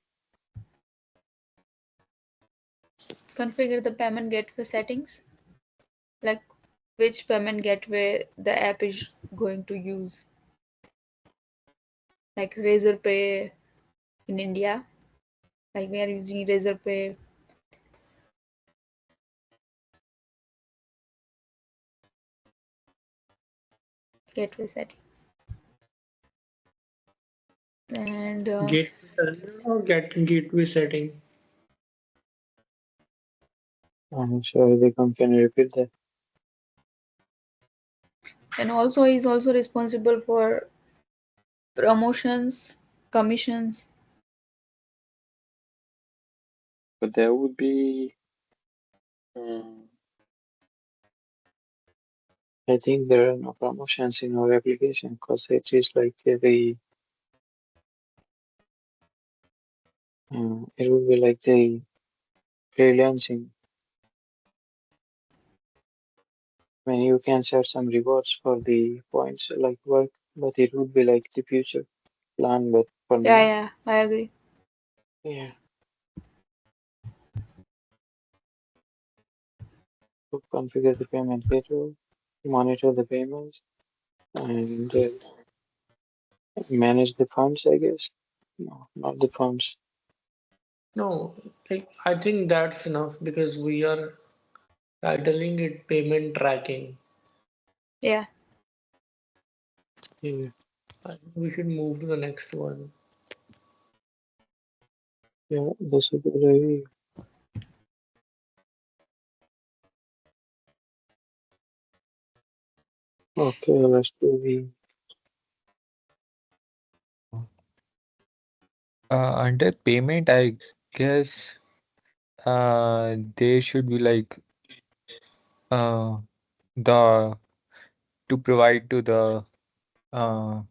Configure the payment gateway settings, like which payment gateway the app is going to use, like Razorpay in India, like we are using Razorpay. Gateway setting. And Gateway terminal or gateway setting? Sorry, Vikram, can you repeat that? also he's also responsible for promotions, commissions. But that would be um, I think there are no promotions in our application because it is like the it will be like the freelancing. When you can set some rewards for the points like work, but it would be like the future plan. But for Yeah, now, yeah, I agree. yeah, to configure the payment gateway, monitor the payments, and manage the funds, I guess. No, not the funds. No, like, I think that's enough because we are titling it payment tracking. Yeah. Yeah, We should move to the next one. yeah, that's a good idea. Okay, let's do the Under payment, I guess there should be like uh, the to provide to the uh,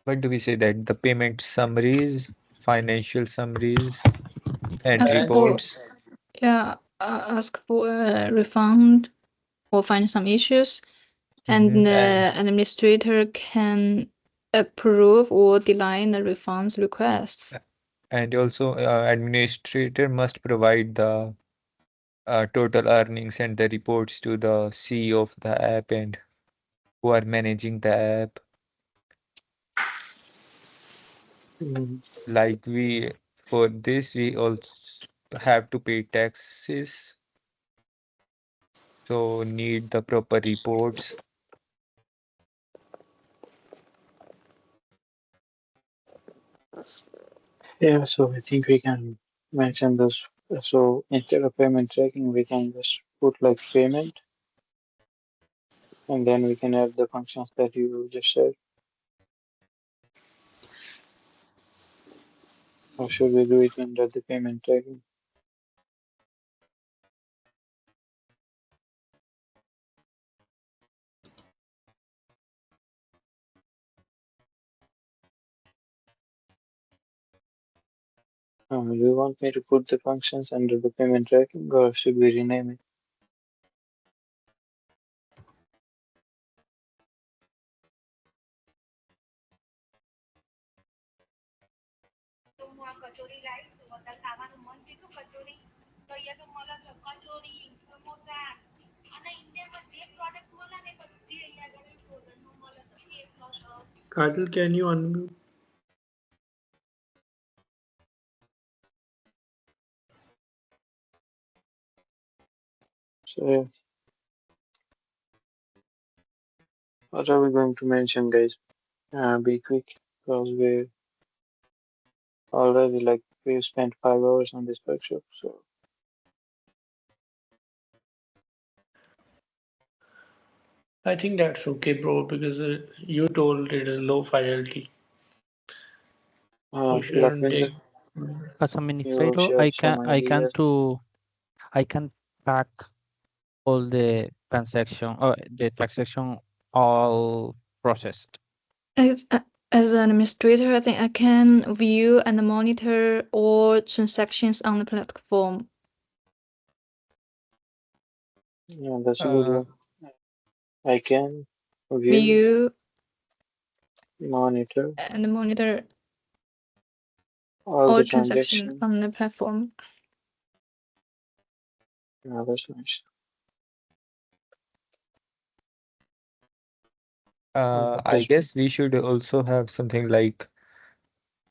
what do we say that the payment summaries, financial summaries, and Ask And for, reports. yeah, ask for a refund or find some issues, and Mhm. the administrator can approve or decline the refunds requests. And also administrator must provide the total earnings and the reports to the CEO of the app and who are managing the app. mm, Like we for this we also have to pay taxes, so need the proper reports. yeah. So I think we can mention this. So instead of payment tracking, we can just put like payment, and then we can have the functions that you just said. Or should we do it under the payment tracking? Do you want me to put the functions under the payment tracking, or should we rename it? Kajal, can you unmute? So yeah, what are we going to mention, guys? Be quick, because we already like we spent 5 hours on this workshop. So I think that's okay, bro, because you told it is low fidelity. We shouldn't Lakwinder, take. As you administrator, shared some ideas. I can track all the transaction all processed. As, as an administrator, I think I can view and monitor all transactions on the platform. Yeah, that's a good Uh, one. I can view, View monitor and monitor all all the transactions transactions. on the platform. Yeah, that's nice. I That's guess we should also have something like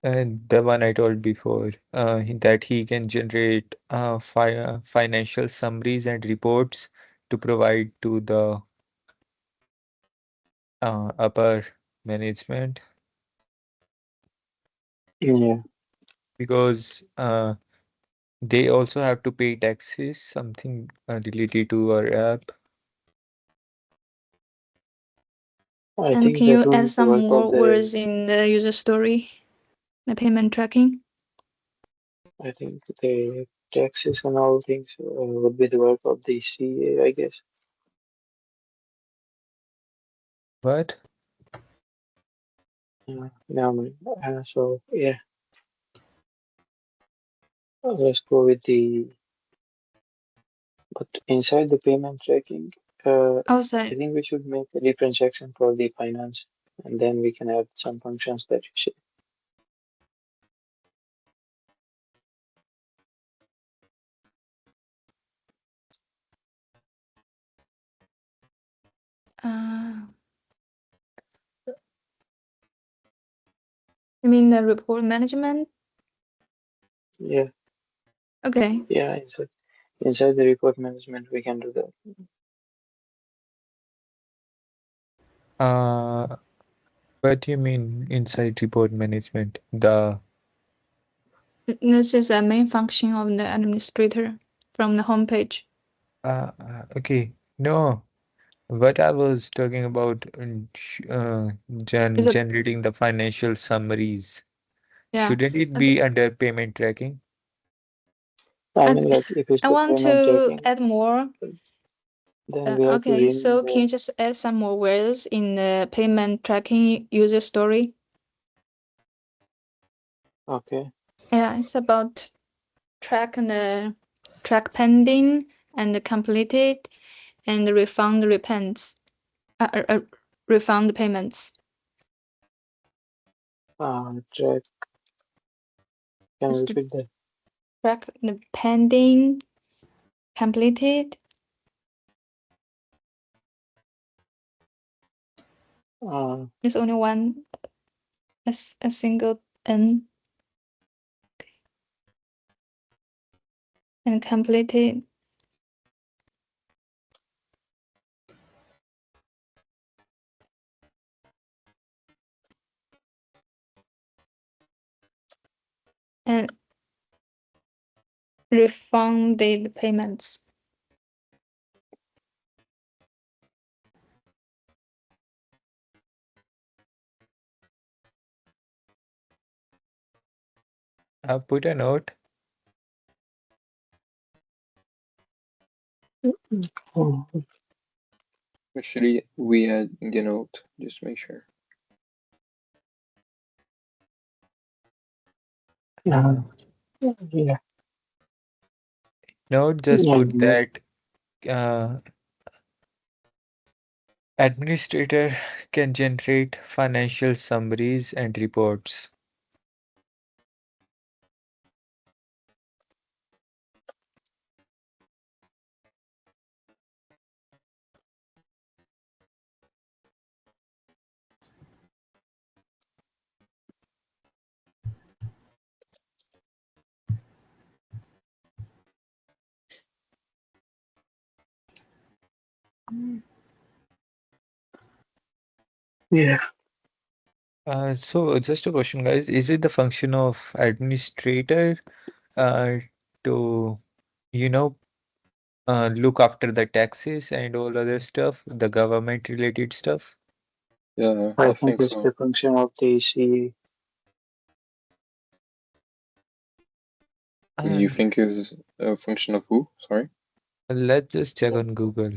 the one I told before, that he can generate financial summaries and reports to provide to the upper management, yeah. because they also have to pay taxes, something related to our app. I And think can that you will add be the some work of more the. words in the user story, the payment tracking? I think the taxes and all things would be the work of the CA, I guess. But Now, so yeah, let's go with the. But inside the payment tracking, I Outside, think we should make a different section for the finance, and then we can add some functions that you say. uh, You mean the report management? Yeah, Okay. yeah, inside the report management we can do that. What do you mean inside report management? This is a main function of the administrator from the homepage. Okay, no. What I was talking about, Is it? generating the financial summaries. Yeah. Shouldn't it I thi- be under payment tracking? I I, mean, th- like if it's I the want payment to tracking, add more. then we have to Okay, rename so can the. you just add some more words in the payment tracking user story? Okay. Yeah, it's about track pending and completed and refund repents. Refund payments. Track. Can you Just repeat that? track the pending, completed. There's only one, a single N, and completed. And refunded payments. Put a note. Oh, Actually, we had the note. Just make sure. yeah. Yeah. Note, just Yeah. put that administrator can generate financial summaries and reports. Yeah. So just a question, guys. Is it the function of administrator uh, to, you know, look after the taxes and all other stuff, the government related stuff? Yeah, I I think think it's so. the function of the C. You And think is a function of who? Sorry. let's just check on Google.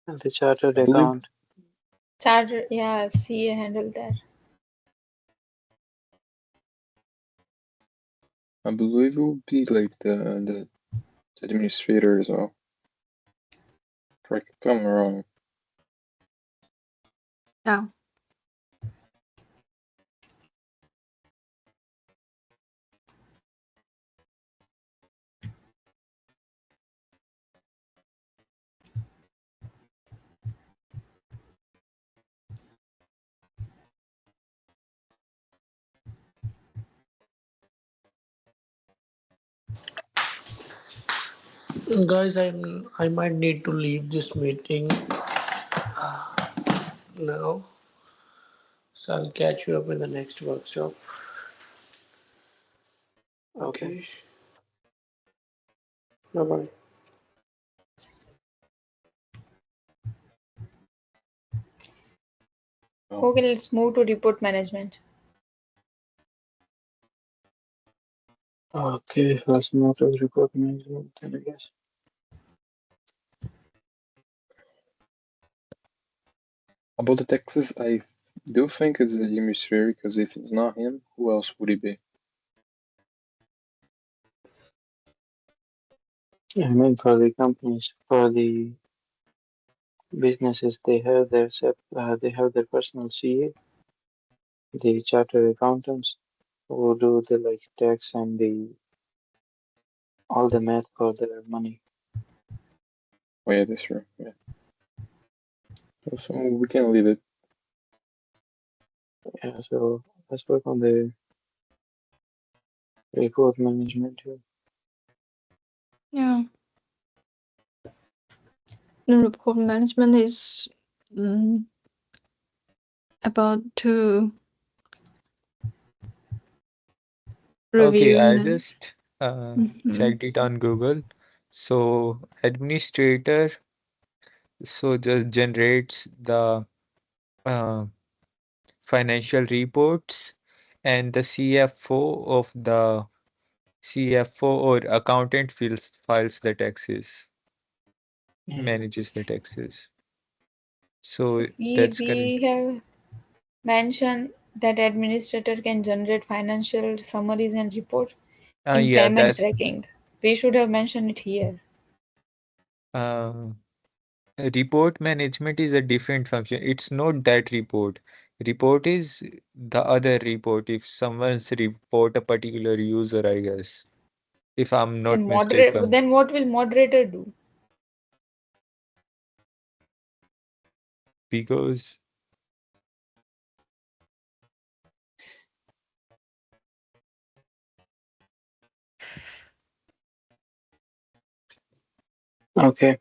The chartered I believe account. Charter, yeah, CA handle that. it would be like the administrator as well. Correct if I'm wrong. Yeah. Guys, I might need to leave this meeting now, so I'll catch you up in the next workshop. Okay. Okay. Bye bye. Oh, Okay, let's move to report management. Okay. Let's move to the report management then, I guess. about the taxes, I do think it's the administrator because if it's not him, who else would it be? I mean, for the companies, for the businesses, they have their personal CA, the chartered accountants who do the like tax and the all the math for their money. Oh yeah, that's true. Yeah. So we can leave it. Yeah, so let's work on the report management here. Yeah. The report management is about to Okay, review I the. just checked it on Google. So administrator just generates the uh, financial reports, and the CFO or accountant files the taxes, manages the taxes. So So we that's correct. we have mentioned that administrator can generate financial summaries and report in Yeah, payment that's tracking. We should have mentioned it here. uh, report management is a different function. It's not that report. Report is the other report. If someone's report a particular user, I guess, if I'm not Then moderate. mistaken, Then what will moderator do? because Okay,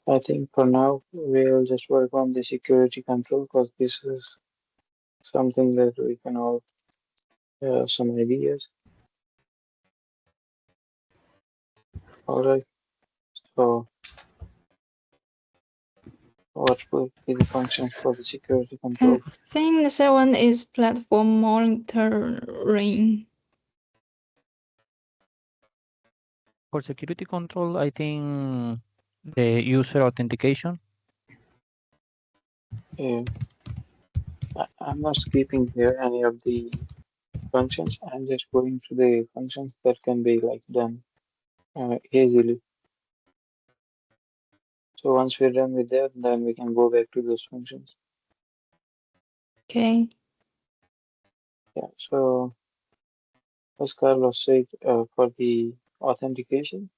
I think for now we'll just work on the security control because this is something that we can all have some ideas. All right, so what will be the functions for the security I control? think the third one is platform monitoring. For security control, I think the user authentication. Yeah, I'm not skipping here any of the functions. I'm just going to the functions that can be like done easily. So once we're done with that, then we can go back to those functions. Okay. Yeah. So as Carlos said, for the authentication.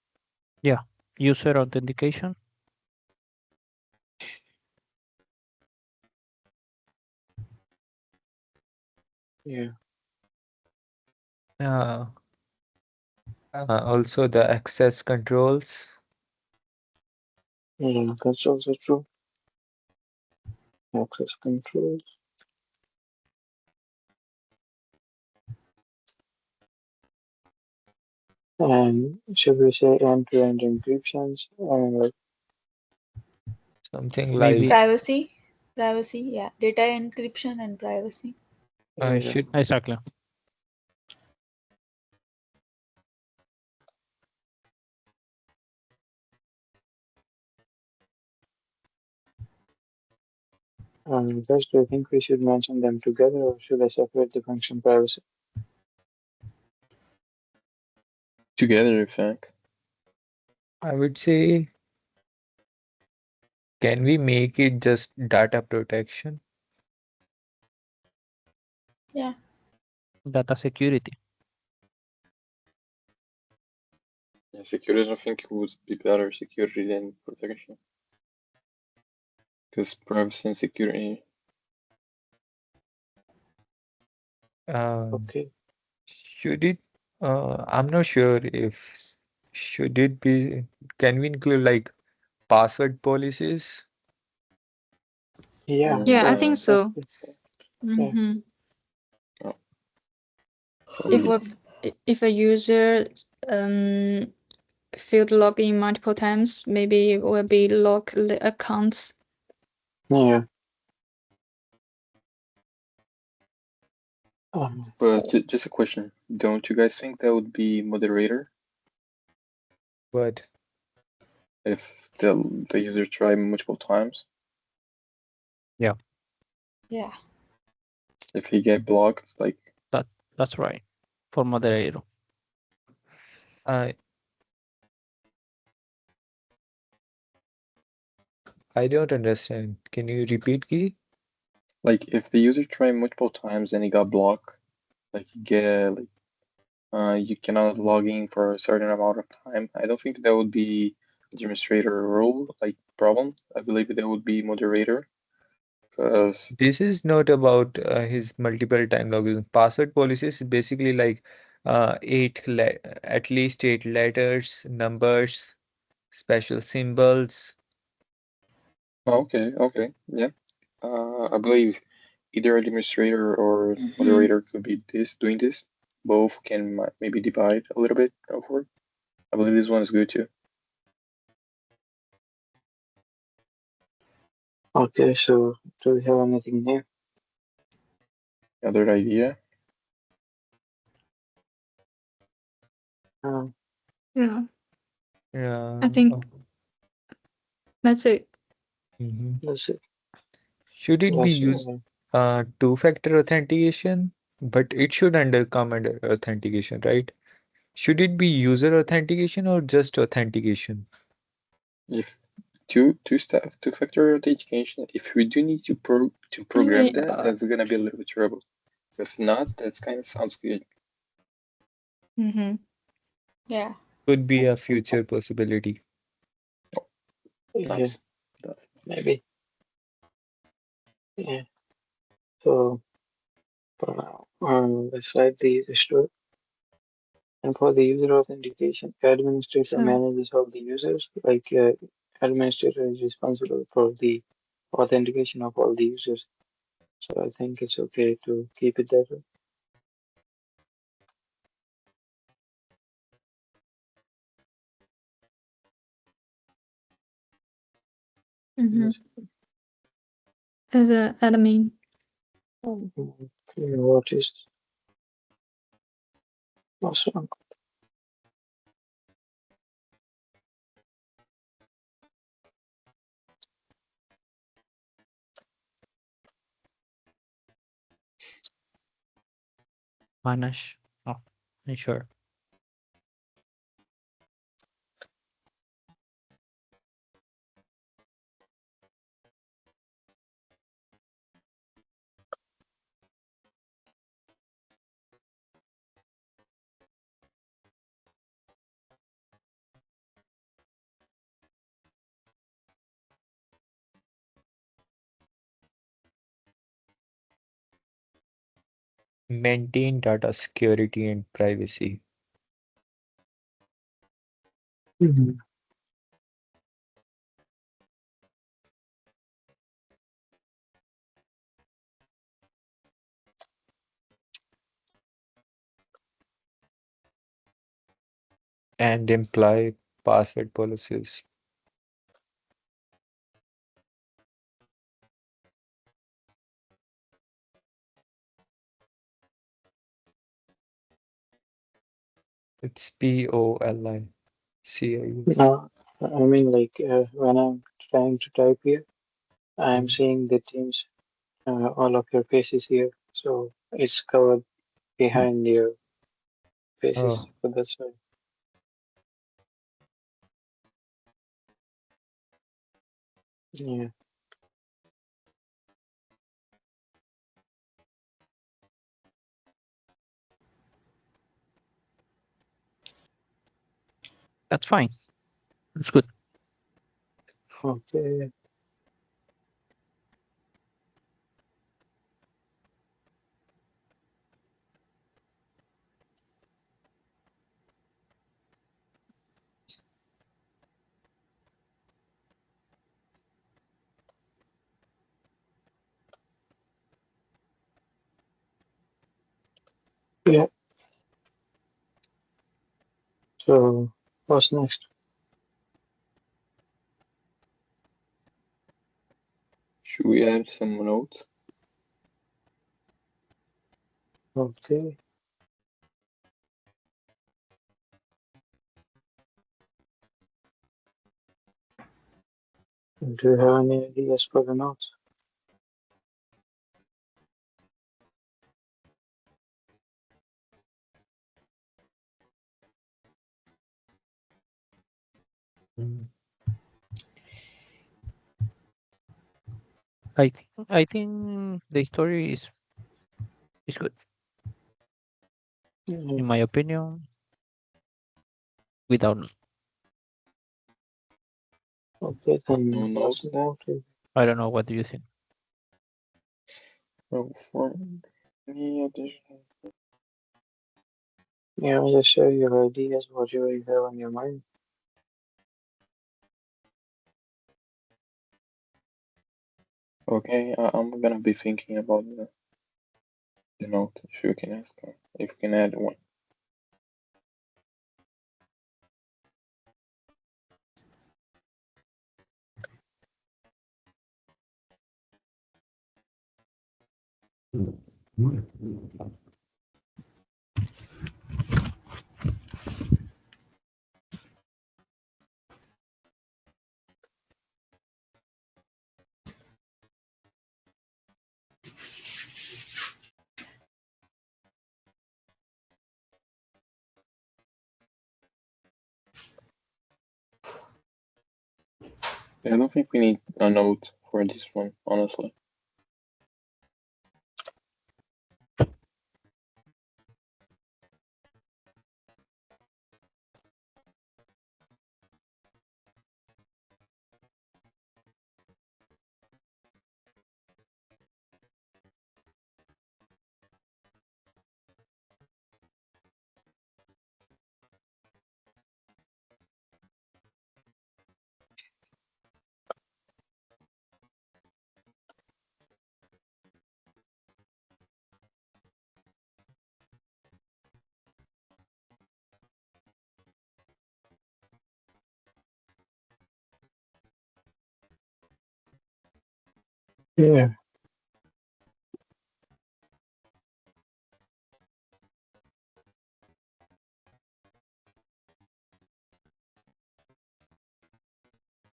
Yeah, user authentication. Yeah. uh, also the access controls. Yeah, that's also true. Access controls. And should we say end-to-end encryptions? Like, Something like Maybe Privacy, yeah, data encryption and privacy. yeah. should exactly. Just do you think we should mention them together or should I separate the function privacy? Together, in fact. I would say, can we make it just data protection? Yeah. Data security. Yeah, security, I think, would be better security than protection. Because privacy and security. Um, Okay. should it? I'm not sure if should it be. Can we include like password policies? Yeah, Yeah, I that think that so. yeah. Mm-hmm. Oh, If probably. if a user um failed to log in multiple times, maybe it will be lock the accounts. Yeah. But just a question. Don't you guys think that would be moderator But if the user tried multiple times? Yeah, Yeah. If he get blocked, like that's right. For moderator. I I don't understand. Can you repeat, Key? if the user tried multiple times and he got blocked, like you get you cannot log in for a certain amount of time. I don't think that would be administrator role, like problem. I believe that would be moderator. Because This is not about his multiple time login. Password policies is basically like at least 8 letters, numbers, special symbols. okay, yeah. I believe either administrator or Mhm. moderator could be doing this. Both can maybe divide a little bit of work. I believe this one is good too. Okay, so do we have anything new? Other idea? Um, Yeah, I Yeah. think that's it. Mhm. that's it. Should it be Yes, used two-factor authentication? But it should come under authentication, right? Should it be user authentication or just authentication? If two-factor authentication, if we do need to program Maybe, that, that's gonna be a little bit trouble. If not, that's kind of sounds good. mhm. Yeah. Could be a future possibility. Yeah, Nice. maybe. Yeah. So for now, let's write the user story. And for the user authentication, administrator So, manages all the users. Like administrator is responsible for the authentication of all the users. So I think it's okay to keep it that way. mhm. Yes. As a admin, What is what's wrong? Manish. Oh, sure. Maintain data security and privacy. Mhm. And imply password policies. It's POLICIUS. No, I mean like when I'm trying to type here, I'm Mm. seeing the teams, all of your faces here, so it's covered behind your faces. Oh, So that's why. Yeah. That's fine. That's good. Okay. Yeah. So what's next? Should we add some notes? Okay. Do you have any ideas for the notes? mm. I think the story is good. Yeah. In my opinion, without Okay, No then let's notes move then? on to I don't know what do you think. So for any additional, Yeah, just share your ideas, whatever you have on your mind. okay, I'm gonna be thinking about the note. If you can ask, if you can add one. I don't think we need a note for this one, honestly. Yeah.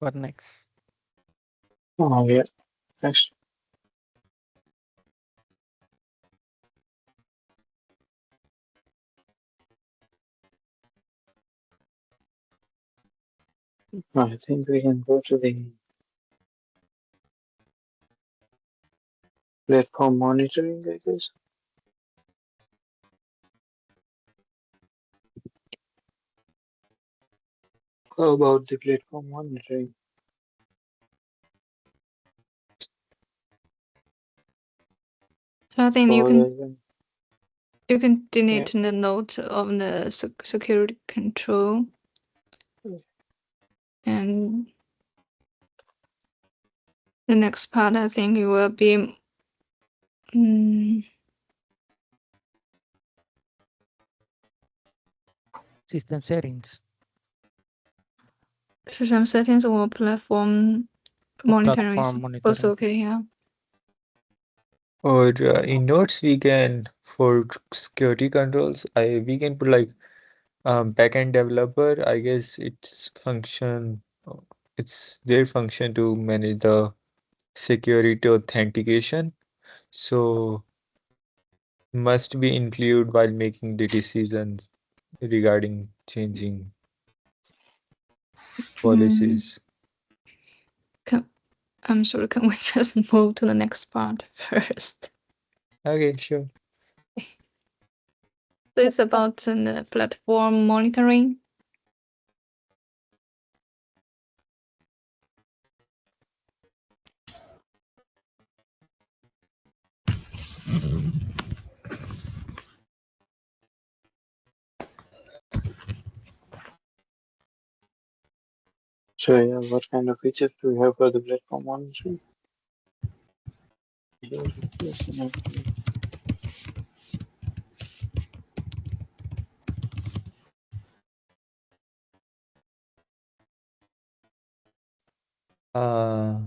What next? Oh, yeah. Next. I think we can go to the platform monitoring, I guess. How about the platform monitoring? So I think you For can the, yeah. delete the note of the security control and the next part I think it will be System settings system settings or platform or monitoring is platform also monitoring. okay, yeah. Or in notes, we can, for security controls, we can put like backend developer. I guess it's their function to manage the security authentication. So must be included while making the decisions regarding changing policies. I'm sorry, can we just move to the next part first? Okay, sure. So it's about the platform monitoring. So yeah, what kind of features do we have for the platform monitoring? Here, yes, and everything. Uh,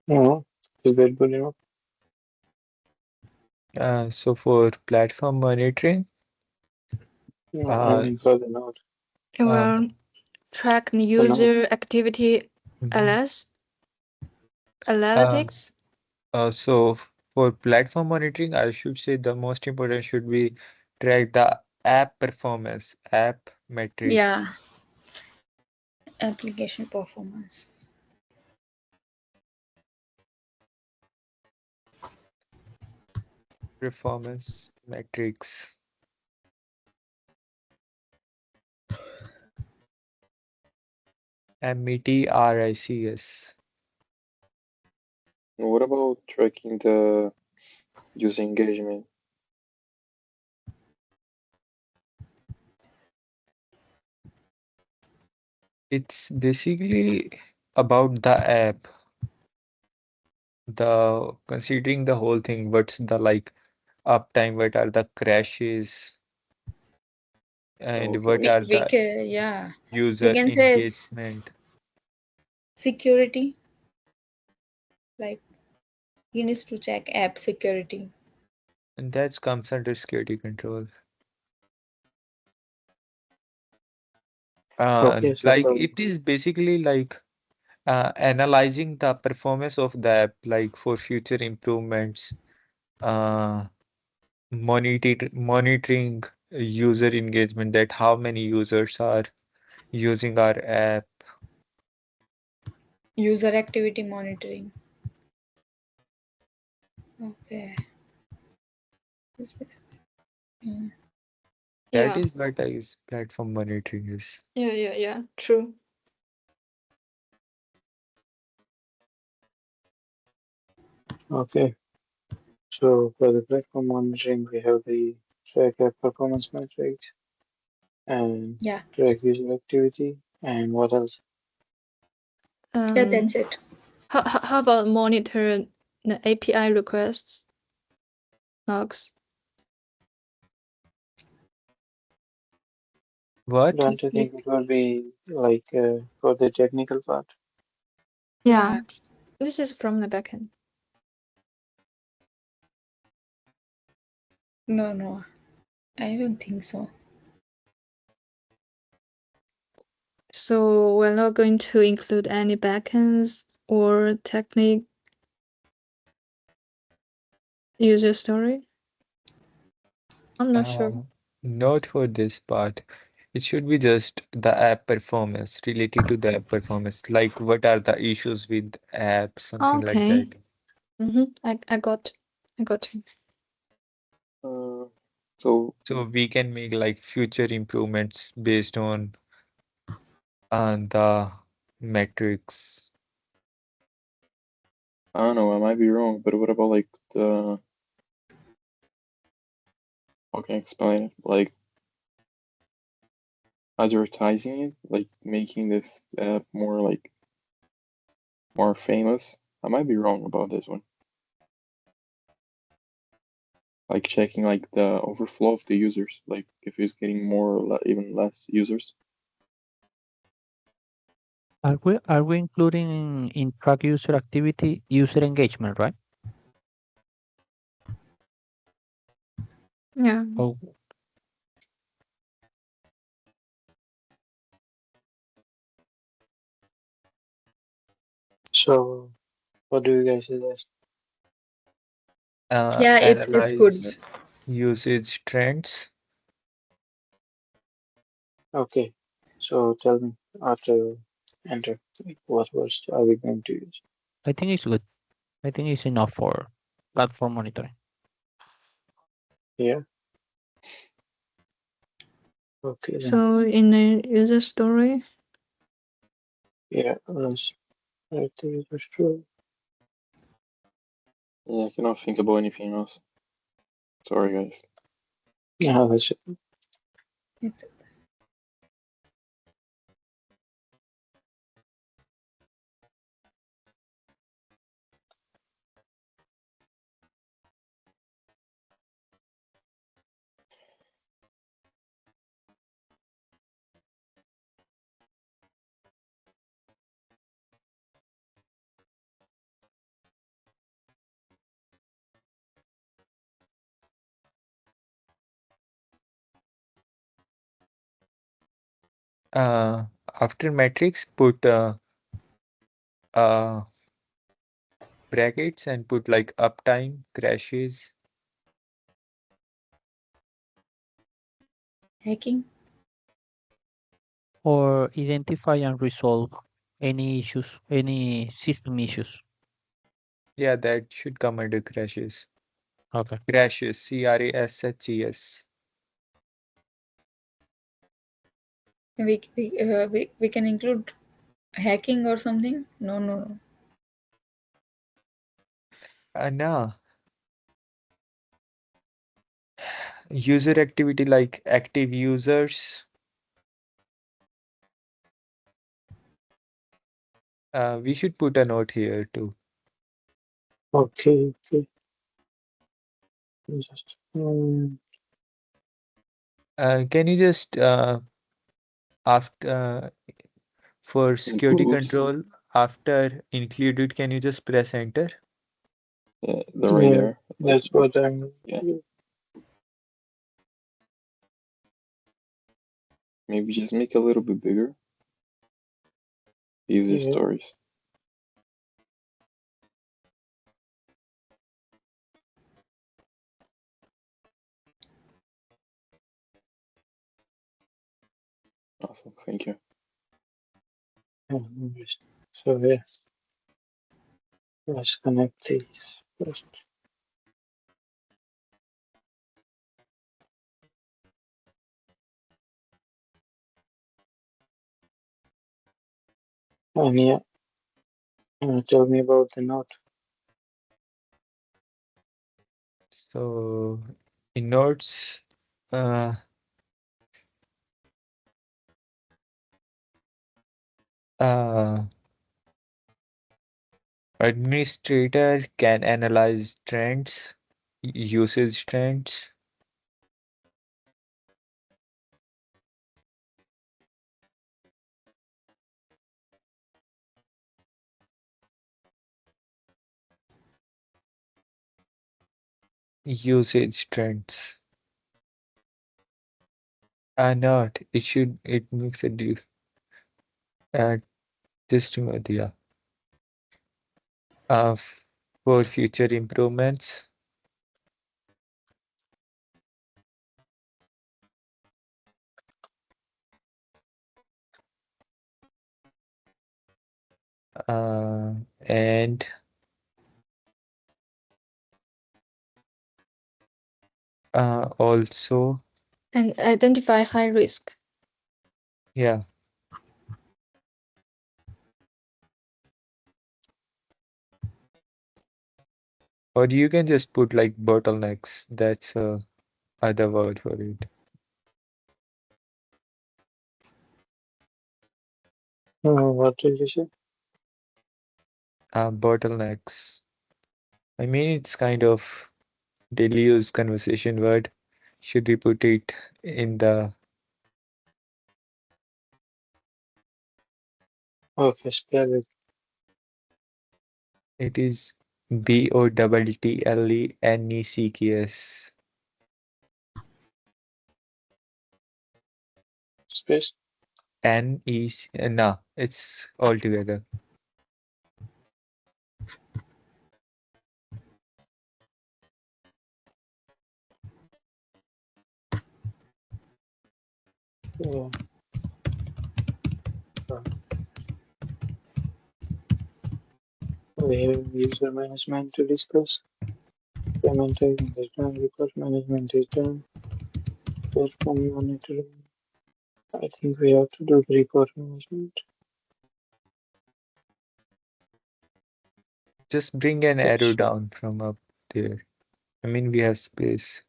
Oh, is that good enough? so for platform monitoring, No, I uh, mean for the node. It will um, track the For node. user activity mhm. LS uh, analytics. so for platform monitoring, I should say the most important should be track the app performance. App Yeah, metrics. application performance. Performance metrics. METRICS. What about tracking the user engagement? It's basically about the app, the considering the whole thing, what's the like uptime, what are the crashes, and what Okay. are We the can, yeah, we user can say engagement. security. Like he needs to check app security. And that comes under security control. Okay, so Like for it is basically like analyzing the performance of the app, like for future improvements, uh, monitoring user engagement, that how many users are using our app. User activity monitoring. Okay. Mm. That Yeah. is what is platform monitoring is. Yeah. True. okay, so for the platform monitoring, we have the track app performance metrics and Yeah, track user activity, and what else? yeah, Um, that's it. how about monitor the API requests logs? What? Don't you think it will be like for the technical part? Yeah, Yeah, this is from the backend. no, no, I don't think so. So we're not going to include any backends or technique user story. I'm not sure. Not for this part. It should be just the app performance, related to the app performance. Like what are the issues with app, something like Okay. that. I got you. Uh, so So we can make like future improvements based on the metrics. I don't know, I might be wrong, but what about like the how can I explain it? Like advertising it, like making the app more like more famous. I might be wrong about this one. Like checking like the overflow of the users, like if it's getting more or even less users. Are we including in track user activity user engagement, right? Yeah. Oh, So, what do you guys suggest? Yeah, it's good. Analyze usage trends. Okay, so tell me after enter, like, what words are we going to use? I think it's good. I think it's enough for platform monitoring. Yeah, okay then. So in the user story, Yeah, let's write the user story. Yeah, I cannot think about anything else. Sorry guys. Yeah, that's it. It's Uh, After metrics, put uh, brackets and put like uptime, crashes. hacking. or identify and resolve any issues, any system issues. Yeah, that should come under crashes. Okay. Crashes, CRASHES. We can include hacking or something. No. No. User activity like active users. We should put a note here too. Okay. Just Can you just after for security Includes. control after included, can you just press enter? Yeah, they're right yeah, there. that's what I'm. Yeah. Maybe just make a little bit bigger. User Yeah. stories. Awesome, thank you. So yeah, let's connect these first. And yeah, tell me about the note. So in notes, uh, uh, administrator can analyze trends, usage trends. Usage trends. Not it should it makes a do uh just yeah. For future improvements. And also And identify high risk. yeah. Or you can just put like bottlenecks. That's other word for it. What did you say? Bottlenecks. I mean, it's kind of daily use conversation word. Should we put it in the? Okay, spell it. It is BOTTLENECKS. Space. No, it's all together. Yeah. We have user management to discuss. Payment taking is done. Report management is done. Perform monitoring. I think we have to do the report management. Just bring an arrow Yes. down from up there. I mean, we have space.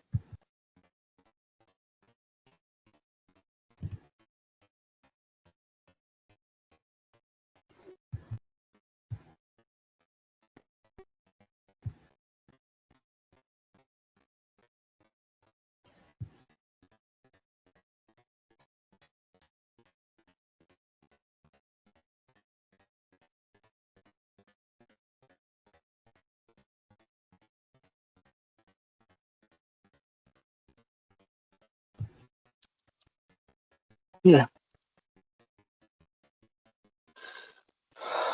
Yeah.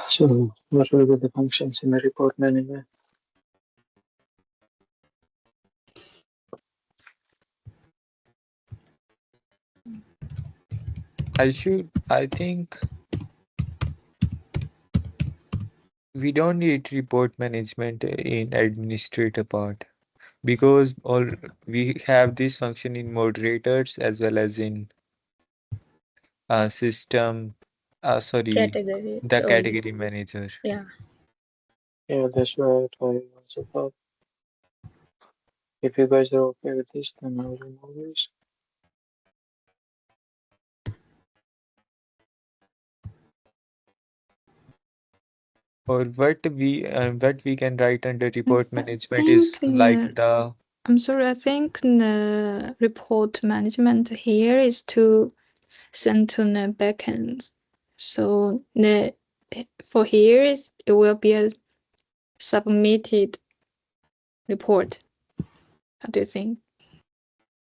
So what will be the functions in the report management? I think we don't need report management in administrator part because all we have this function in moderators as well as in system sorry, Category. the Oh, yeah. category manager. Yeah. Yeah, that's what I also thought. If you guys are okay with this, then I'll remove this. Or what we can write under report I management is think like the the I'm sorry, I think the report management here is to send to the backend. So the for here it will be a submitted report. How do you think?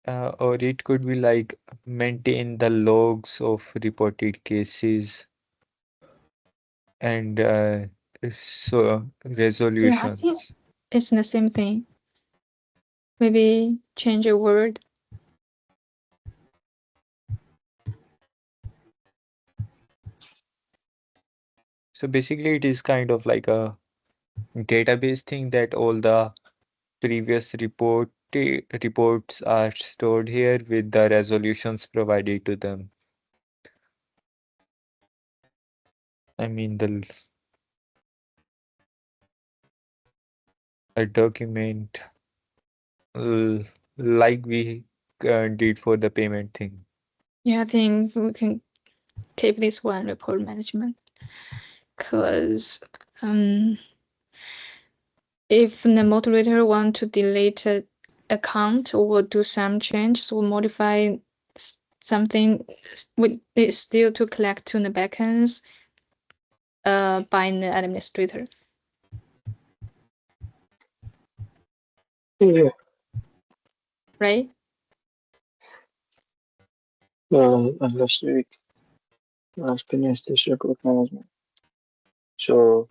or it could be like maintain the logs of reported cases and so Yeah, I think resolutions. it's the same thing. Maybe change a word. So basically it is kind of like a database thing that all the previous reports are stored here with the resolutions provided to them. I mean the a document like we did for the payment thing. Yeah, I think we can keep this one report management because if the moderator want to delete a account or do some changes or modify something, it's still to collect to the backends by the administrator. Yeah. Right? Last week, last finish this report management. So,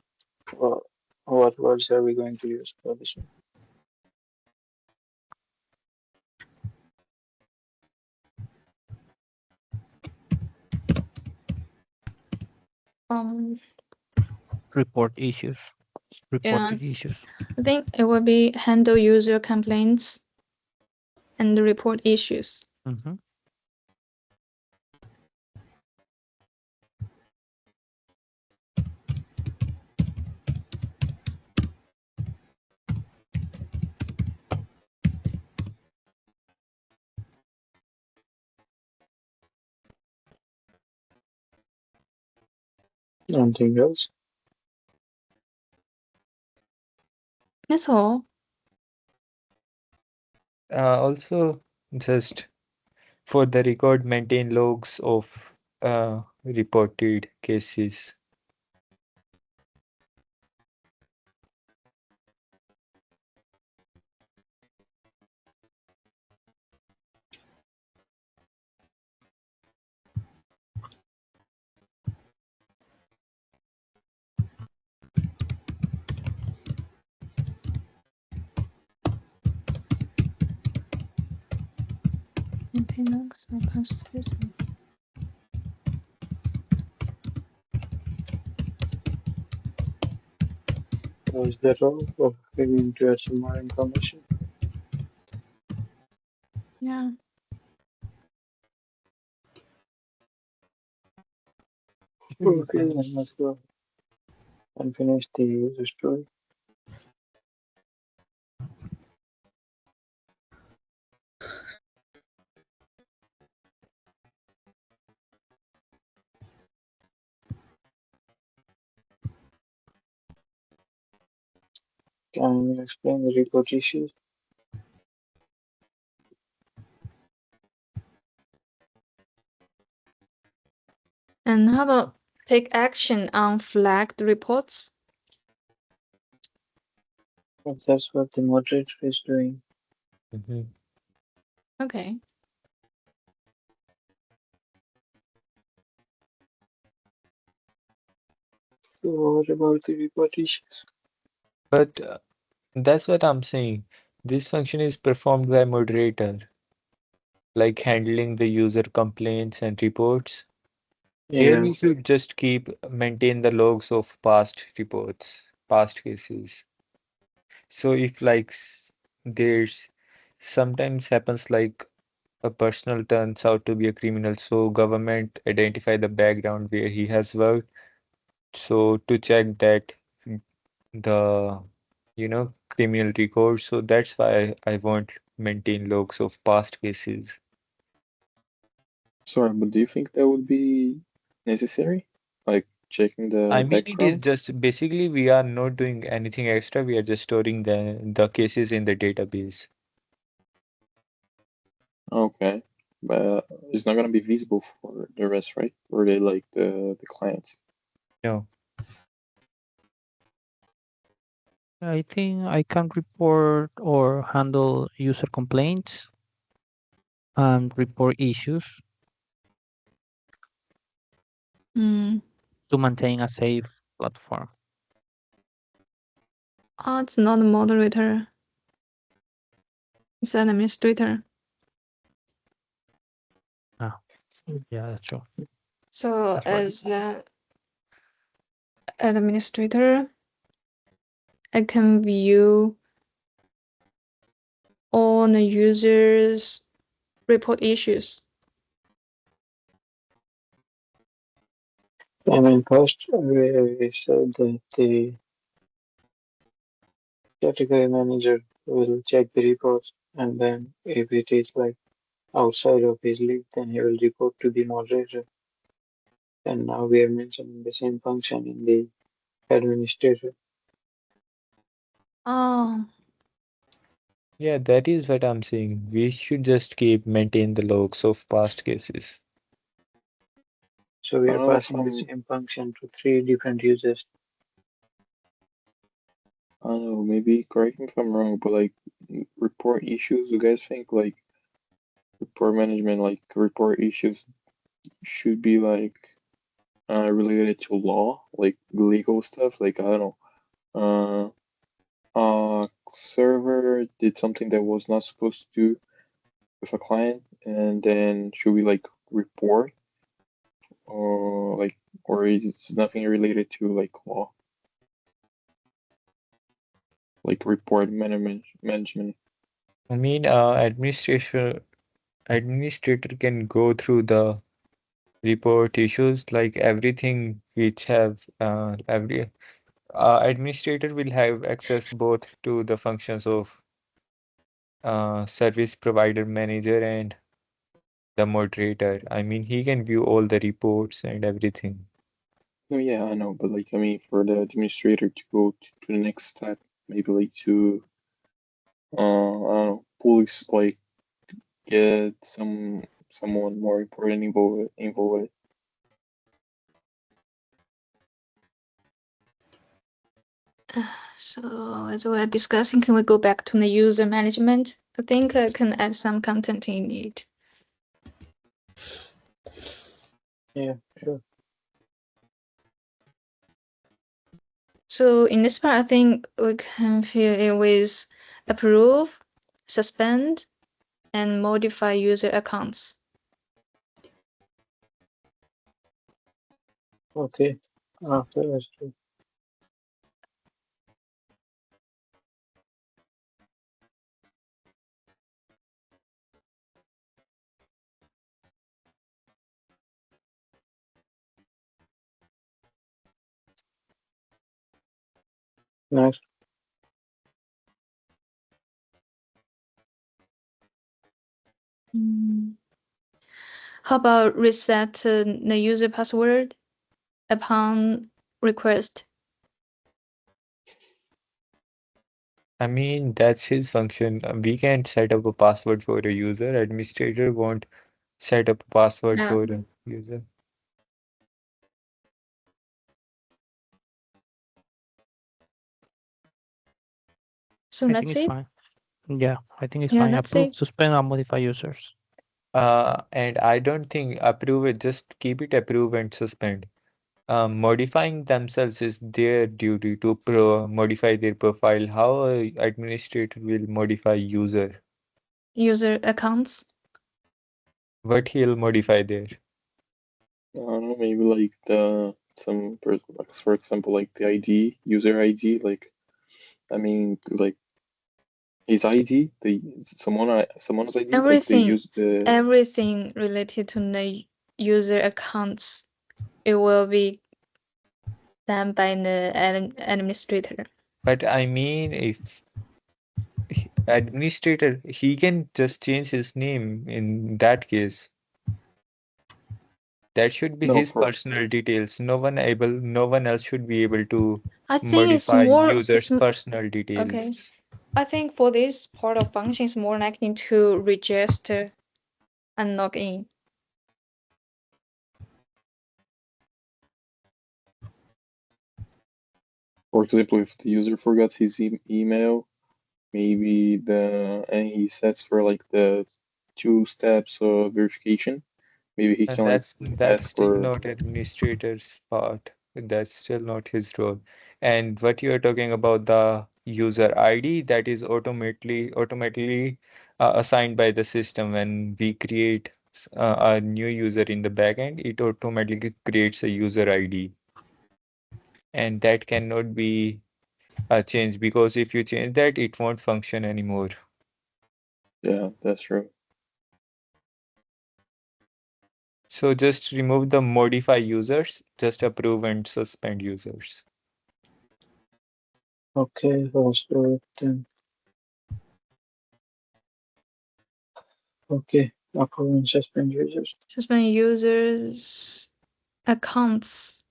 uh, what words are we going to use for this one? Um, Report issues, yeah, reported issues. I think it will be handle user complaints and report issues. Mm-hmm. Anything else? That's all. Also, just for the record, maintain logs of reported cases. Maintain logs or post business. Is that all? Or we need to add some more information? Yeah. Should be Okay, fine. then let's go and finish the user story. Can you explain the report issues? And how about take action on flagged reports? Well, that's what the moderator is doing. Mhm. Okay. So what about the report issues? But that's what I'm saying. This function is performed by moderator, like handling the user complaints and reports. Here Yeah, we should just maintain the logs of past reports, past cases. So if there's sometimes happens like a personal turns out to be a criminal, so government identify the background where he has worked. So to check that the criminal record. So that's why I want maintain logs of past cases. Sorry, but do you think that would be necessary? Like checking I the mean, it is background? just basically we are not doing anything extra. We are just storing the cases in the database. Okay, but it's not gonna be visible for the rest, right? Or they like the clients. No, I think I can report or handle user complaints and report issues Mm. to maintain a safe platform. Oh, it's not a moderator. It's an administrator. Ah, yeah, that's true. So That's right. as the administrator, I can view all the users report issues. I mean, first we said that the category manager will check the reports, and then if it is like outside of his league, then he will report to the moderator. And now we are mentioning the same function in the administrator. Oh, yeah, that is what I'm saying. We should just maintain the logs of past cases. So we I are don't know if passing the I'm. same function to three different users. I don't know. Maybe correct me if I'm wrong, but like report issues. You guys think like report management, like report issues, should be like related to law, like legal stuff? Like I don't know. Server did something that was not supposed to do with a client, and then should we like report or like, or is nothing related to like law, like report management? I mean, administrator can go through the report issues like everything which have every administrator will have access both to the functions of service provider manager and the moderator. I mean, he can view all the reports and everything. No, yeah, I know, but like I mean, for the administrator to go to the next step, maybe like to I don't know, police like get someone more important involved. so as we're discussing, can we go back to the user management? I think I can add some content in it. Yeah, sure. So in this part, I think we can fill it with approve, suspend, and modify user accounts. Okay. After let's do next. How about reset the user password upon request? I mean, that's his function. We can't set up a password for a user. Administrator won't set up a password Yeah. for a user. So I let's think it's see. fine. Yeah, I think it's Yeah, fine. let's Approve, see. suspend, and modify users. And I don't think approve it, just keep it approve and suspend. Modifying themselves is their duty to modify their profile. How a administrator will modify user? User accounts. What he'll modify there? I don't know, maybe like for example, like the ID, user ID, like I mean, like his ID, the someone's ID, like they Everything, use the everything related to the user accounts, it will be done by the administrator. But I mean, if administrator, he can just change his name in that case. That should be no his for personal details. No one else should be able to I think it's modify more, users' personal okay. details. I think for this part of function is more likely to register and log in. for example, if the user forgets his email, maybe and he sets for like the 2 steps of verification, maybe he And can like that's ask still for not administrator's part. That's still not his role. And what you are talking about, the user ID, that is automatically assigned by the system when we create a new user in the backend. It automatically creates a user ID, and that cannot be changed, because if you change that, it won't function anymore. yeah, that's true. So just remove the modify users, just approve and suspend users. Okay, let's do it then. Okay, approve and suspend users. Suspend users accounts.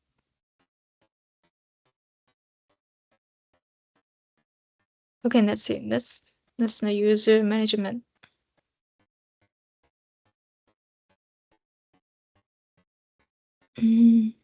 Okay, that's it. That's the user management. Mm.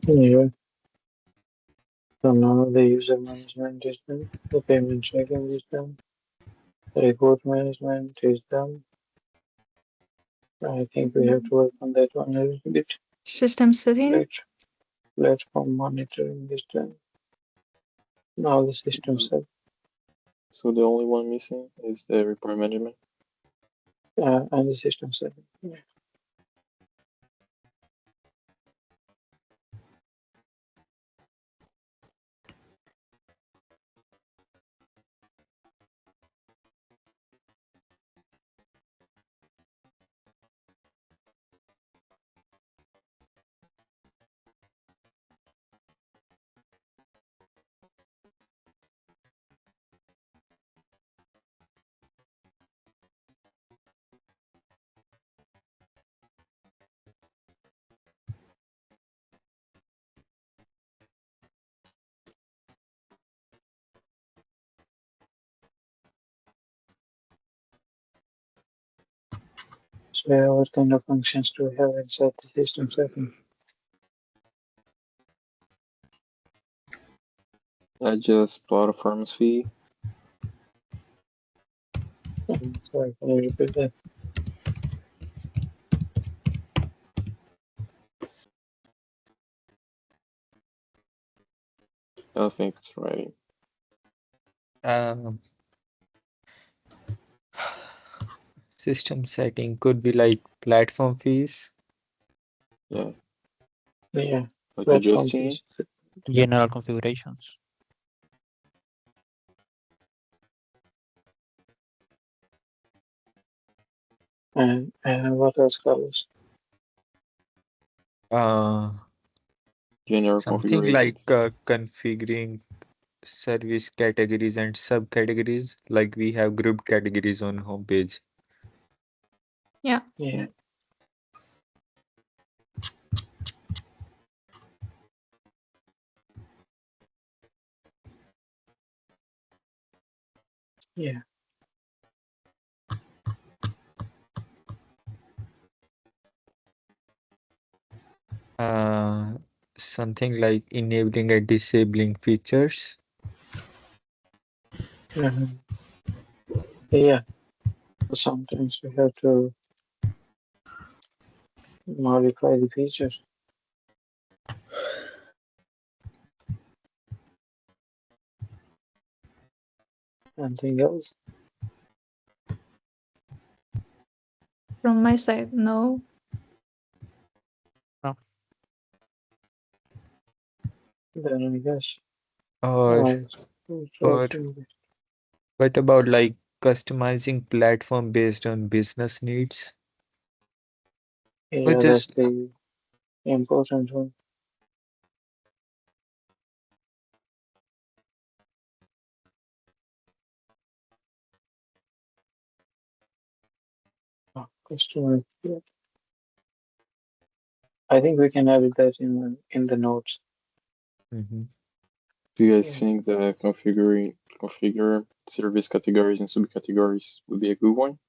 Yeah. So now the user management is done, the payment tracking is done, the report management is done. I think we have to work on that one a little bit. System setting. Platform monitoring is done. Now the system set, So the only one missing is the report management. and the system setting. Yeah. So yeah, what kind of functions do we have inside the system setting? Adjust platform's fee. Sorry, can you repeat that? I think it's right. Um, System setting could be like platform fees. Yeah, Yeah, like platform adjusting it. fees. General configurations. And what else, Carlos? General Something like configurations. configuring service categories and subcategories, like we have grouped categories on homepage. Yeah. Yeah. Yeah. Uh, Something like enabling and disabling features. Mhm. Yeah. Sometimes we have to modify the features. Anything else? From my side, no. No. Then I guess Or I will try or to. what about like customizing platform based on business needs? Or Yeah, that's just the important one. Customer. Yeah. I think we can edit that in the notes. Mhm. Do you guys Yeah. think that configure service categories and subcategories would be a good one?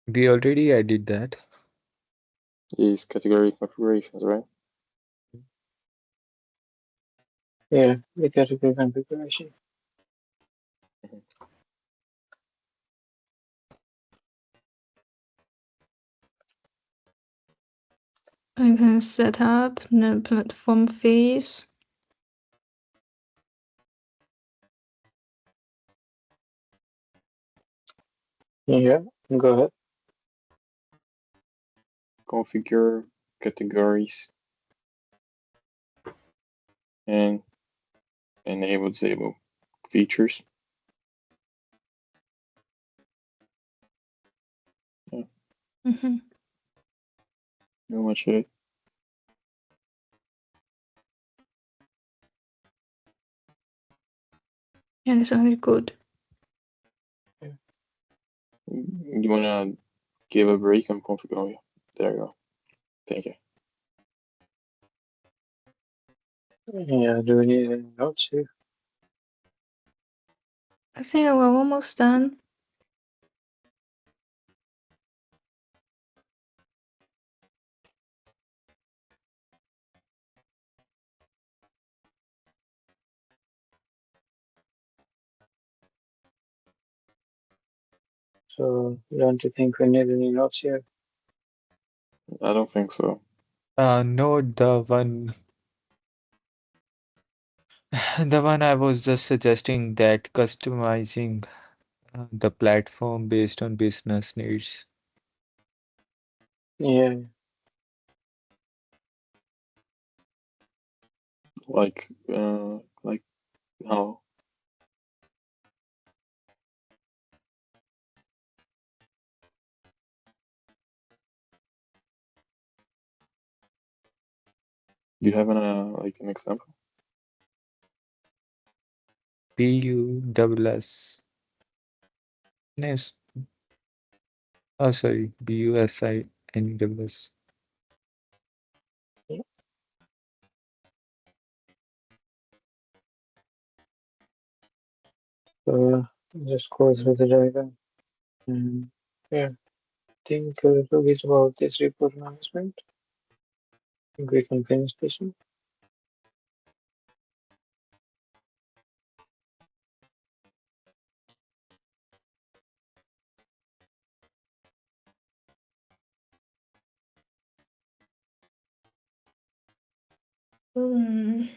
We already added that. Is category configurations, right? Yeah, the category configuration. I can set up the platform fees. Yeah, go ahead. Configure categories and enable disable features. Yeah, Mm-hmm. pretty much it. Yeah, that sounded good. You wanna give a break and configure? Oh, yeah. There you go. Thank you. Yeah, do we need any notes here? I think we're almost done. So, don't you think we need any notes here? I don't think so. No, the one I was just suggesting, that customizing the platform based on business needs. Yeah, Like how? Do you have an example? BUSS. Yes. Oh, sorry. BUSINEWS. so just go through the diagram. And yeah, think a little bit about this report management. Think we can finish this one. Mm.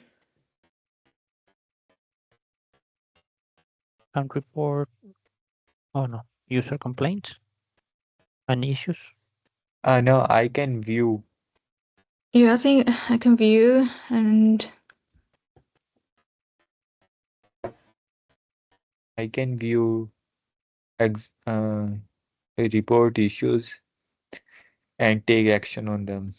And report, oh no, user complaints and issues. No, I can view. Yeah, I think I can view and I can view report issues and take action on them.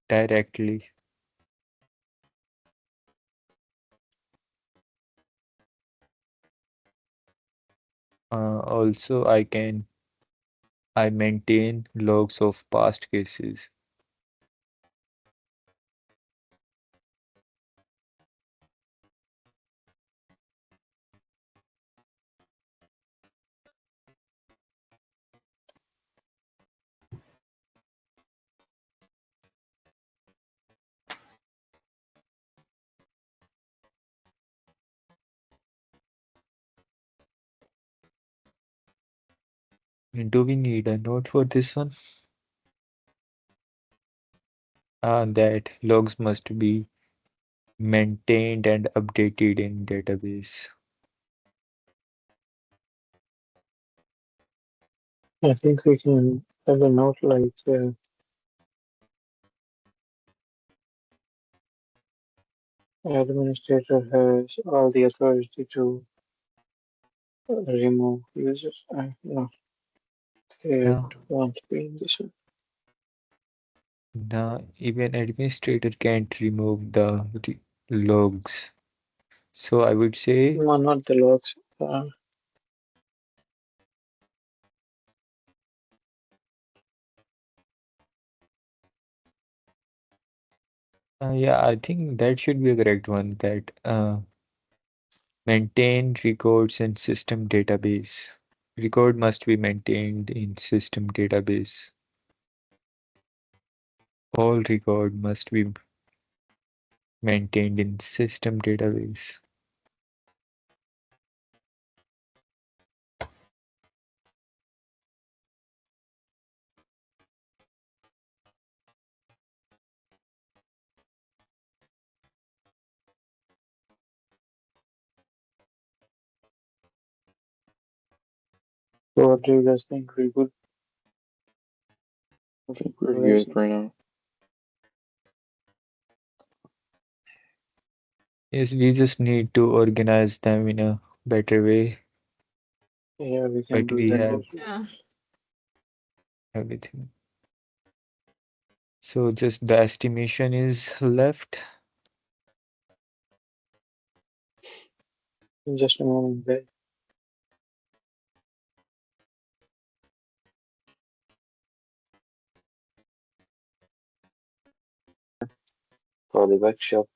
Directly. Also, I maintain logs of past cases. Do we need a note for this one? That logs must be maintained and updated in database. I think we can have a note like administrator has all the authority to remove users. No, it Now, won't be in this one. now even administrator can't remove the logs. So I would say, No, not the logs. yeah, I think that should be a correct one. That maintain records in system database. Record must be maintained in system database. All record must be maintained in system database. So what do you guys think? We good I think we're for good this? for now. Yes, we just need to organize them in a better way, Yeah, we can but do we that have also. Yeah. everything. So just the estimation is left. In just a moment, guys. For the workshop,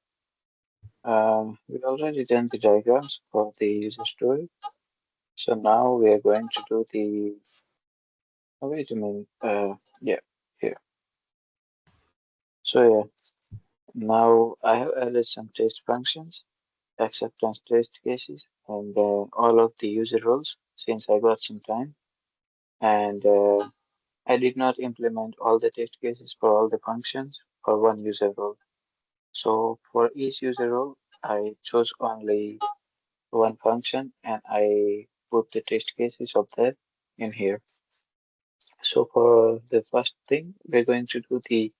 we already done the diagrams for the user story. So now we are going to do the. Oh, wait a minute. Yeah, here. So yeah, now I have added some test functions, acceptance test cases, and all of the user roles since I got some time. And I did not implement all the test cases for all the functions for one user role. So for each user role, I chose only one function and I put the test cases of that in here. So for the first thing, we're going to do the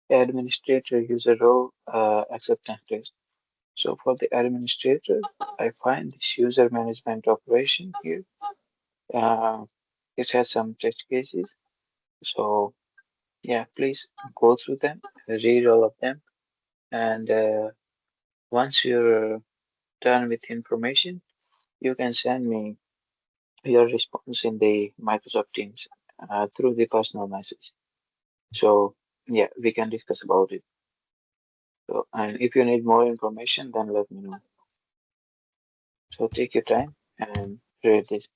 administrator user role acceptance test. So for the administrator, I find this user management operation here. Uh, it has some test cases. So yeah, please go through them, read all of them, and once you're done with information, you can send me your response in the Microsoft Teams through the personal message. So yeah, we can discuss about it. So and if you need more information, then let me know. So take your time and read this.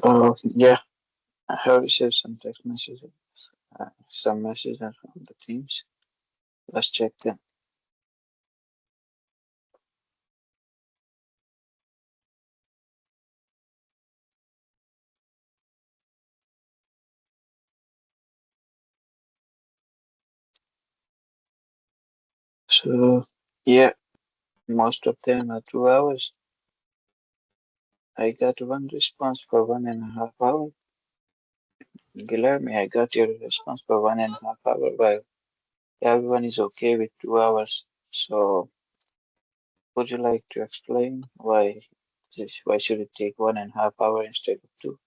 So yeah, I have received some text messages, some messages from the teams. Let's check them. So yeah, most of them are 2 hours. I got one response for 1.5 hours. Guilherme, I got your response for 1.5 hours, while everyone is okay with 2 hours. So would you like to explain why should it take 1.5 hours instead of two?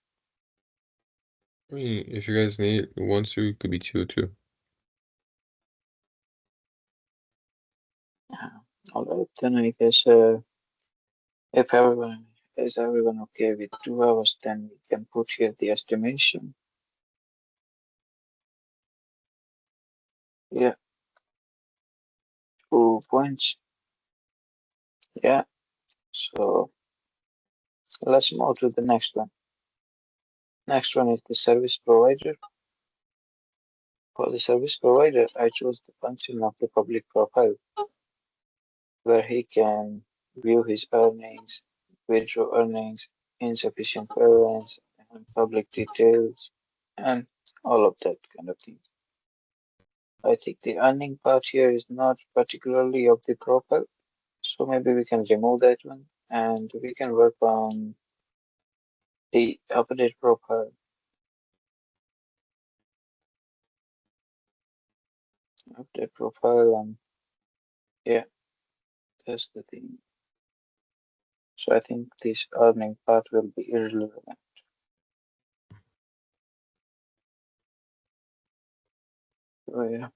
I mean, if you guys want to, it could be two too. All right, then I guess if everyone okay with 2 hours, then we can put here the estimation. Yeah, 2 points. Yeah, so let's move to the next one. Next one is the service provider. For the service provider, I chose the function of the public profile, where he can view his earnings, withdraw earnings, insufficient balance, and public details, and all of that kind of thing. I think the earning part here is not particularly of the profile, so maybe we can remove that one and we can work on the update profile. Update profile, and yeah, that's the thing. So I think this earning part will be irrelevant. So yeah.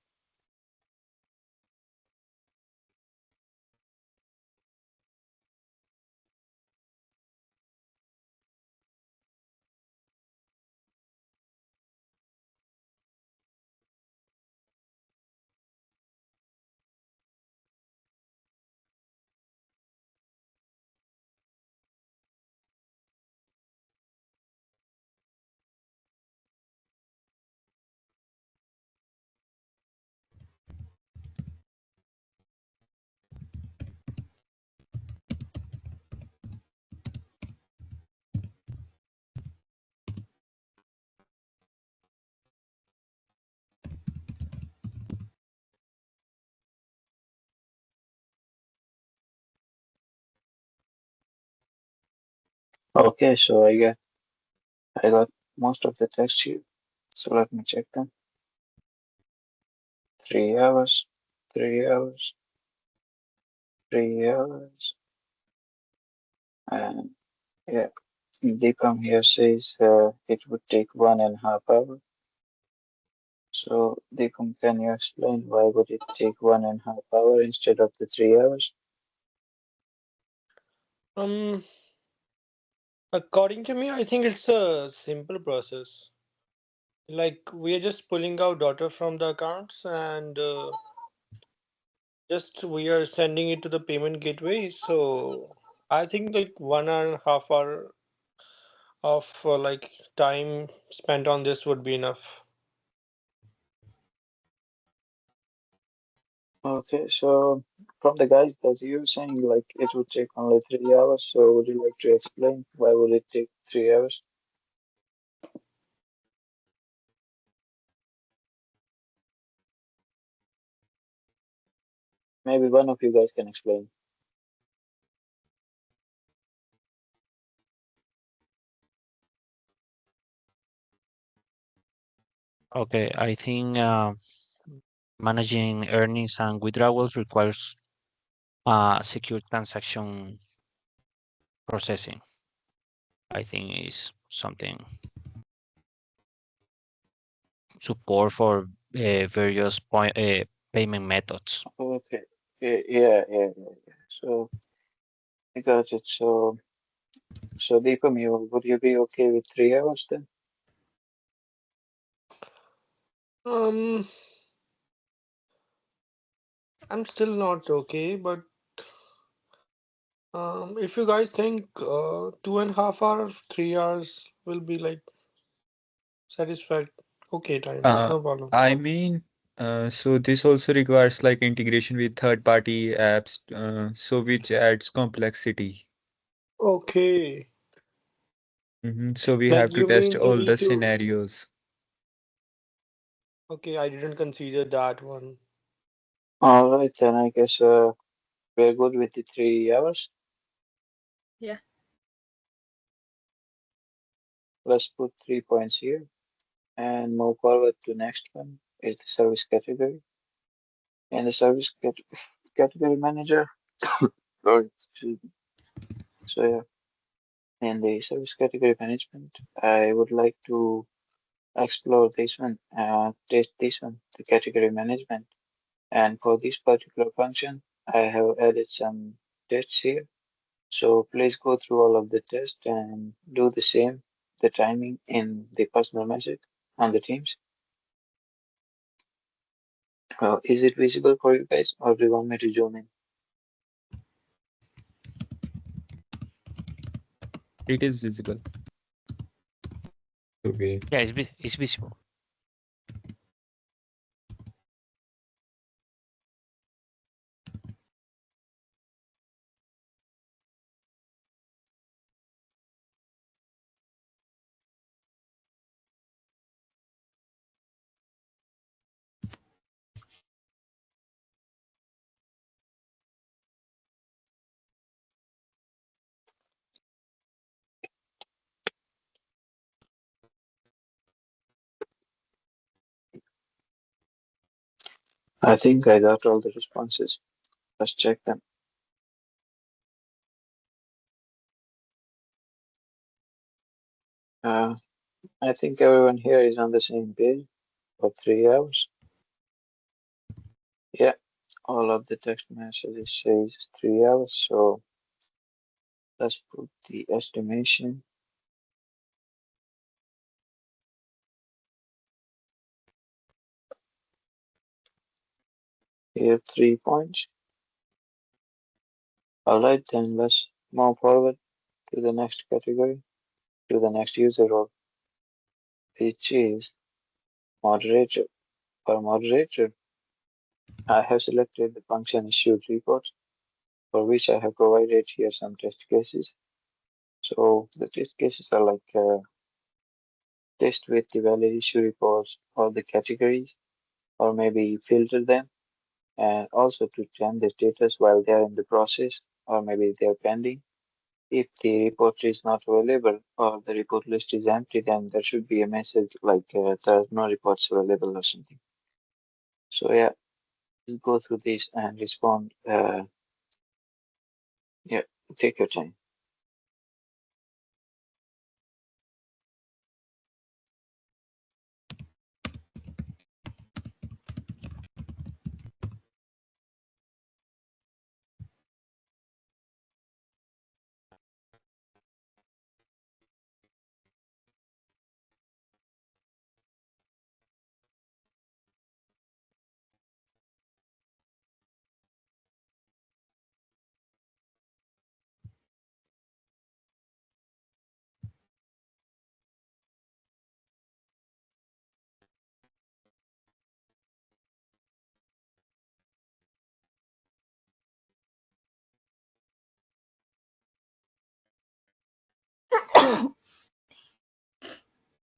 Okay, so I got most of the text here. So let me check them. 3 hours, 3 hours, 3 hours, and yeah. Deepam here says it would take 1.5 hours. So Deepam, can you explain why would it take 1.5 hours instead of the 3 hours? Um, According to me, I think it's a simple process. Like we are just pulling out data from the accounts and just we are sending it to the payment gateway. So I think like 1.5 hour of like time spent on this would be enough. Okay, so from the guys that you're saying like it would take only 3 hours, so would you like to explain why would it take 3 hours? Maybe one of you guys can explain. Okay, I think managing earnings and withdrawals requires secure transaction processing. I think is something support for various payment methods. Okay, yeah. So I got it. So Deepam, would you be okay with 3 hours then? Um, I'm still not okay, but If you guys think 2.5 hours, 3 hours will be like satisfied, okay, time, Uh, no problem. I mean, so this also requires like integration with third-party apps, so which adds complexity. Okay, So we like have to you test mean you all the need to. scenarios. Okay, I didn't consider that one. All right, then I guess we're good with the 3 hours. Yeah. Let's put 3 points here and move forward to next one is the service category. And the category manager. Sorry, excuse me. So yeah, in the service category management, I would like to explore this one, test this one, the category management. And for this particular function, I have added some tests here. So please go through all of the tests and do the same, the timing in the personal message on the Teams. Is it visible for you guys, or do you want me to zoom in? It is visible. Okay. Yeah, it's visible. I think I got all the responses. Let's check them. Uh, I think everyone here is on the same page for 3 hours. Yeah, all of the text messages says 3 hours. So let's put the estimation here, 3 points. All right, then let's move forward to the next category, to the next user role, which is moderator. For moderator, I have selected the function issued report, for which I have provided here some test cases. So the test cases are like test with the valid issue reports or the categories, or maybe filter them, and also to check the status while they are in the process, or maybe they are pending. If the report is not available or the report list is empty, then there should be a message like there are no reports available or something. So yeah, we'll go through this and respond. Yeah, take your time.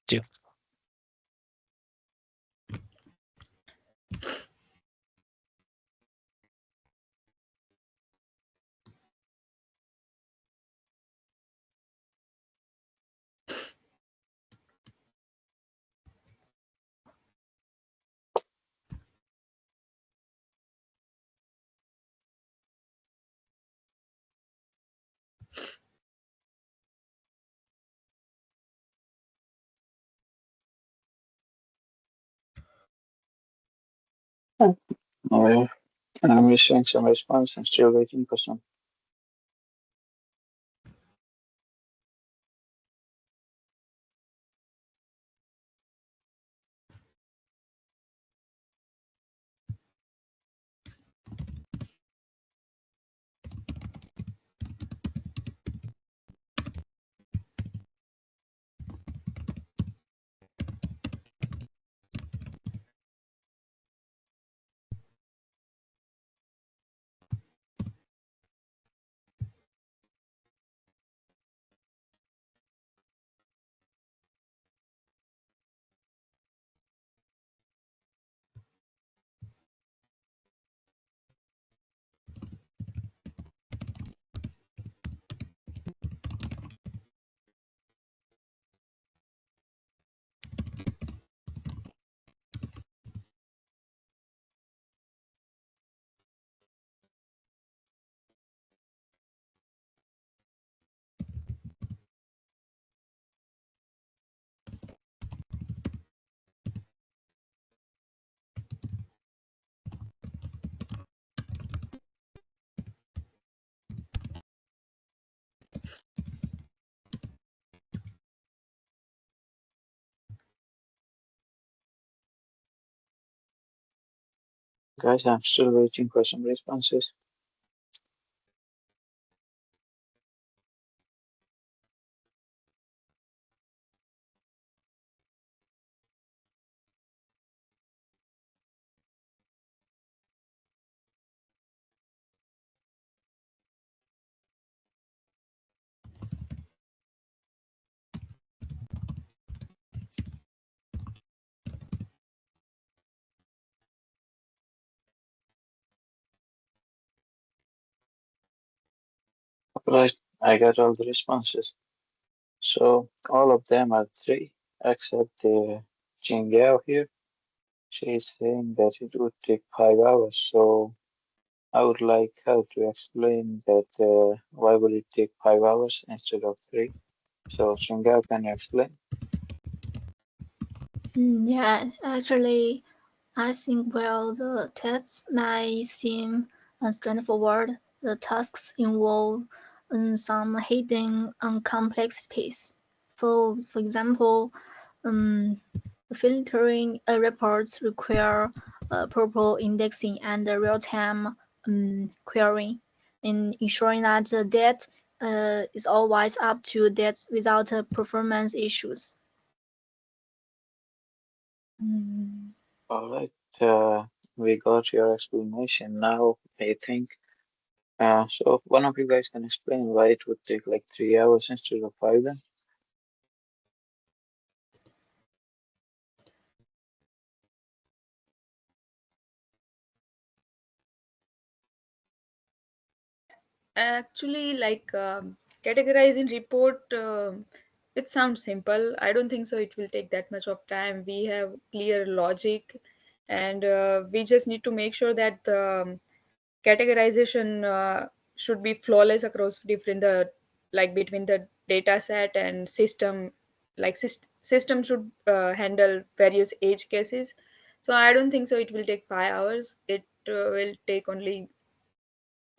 Two. Oh, I'm receiving some response and still waiting for some. Guys, I'm still waiting for some responses. Right, I got all the responses. So all of them are three, except Jingyao here. She's saying that it would take 5 hours. So I would like her to explain that why would it take 5 hours instead of three. So Jingyao, can you explain? Yeah, actually, I think while the tests may seem straightforward, the tasks involve some hidden complexities. For example, um, filtering reports require proper indexing and real-time querying, and ensuring that the data is always up to date without performance issues. Mm. All right, we got your explanation now, I think. So one of you guys can explain why it would take like 3 hours instead of five then? Actually, like categorizing report, it sounds simple. I don't think so. It will take that much of time. We have clear logic, and we just need to make sure that the categorization should be flawless across different like between the data set and system. Like system should handle various edge cases. So I don't think so. It will take 5 hours. It will take only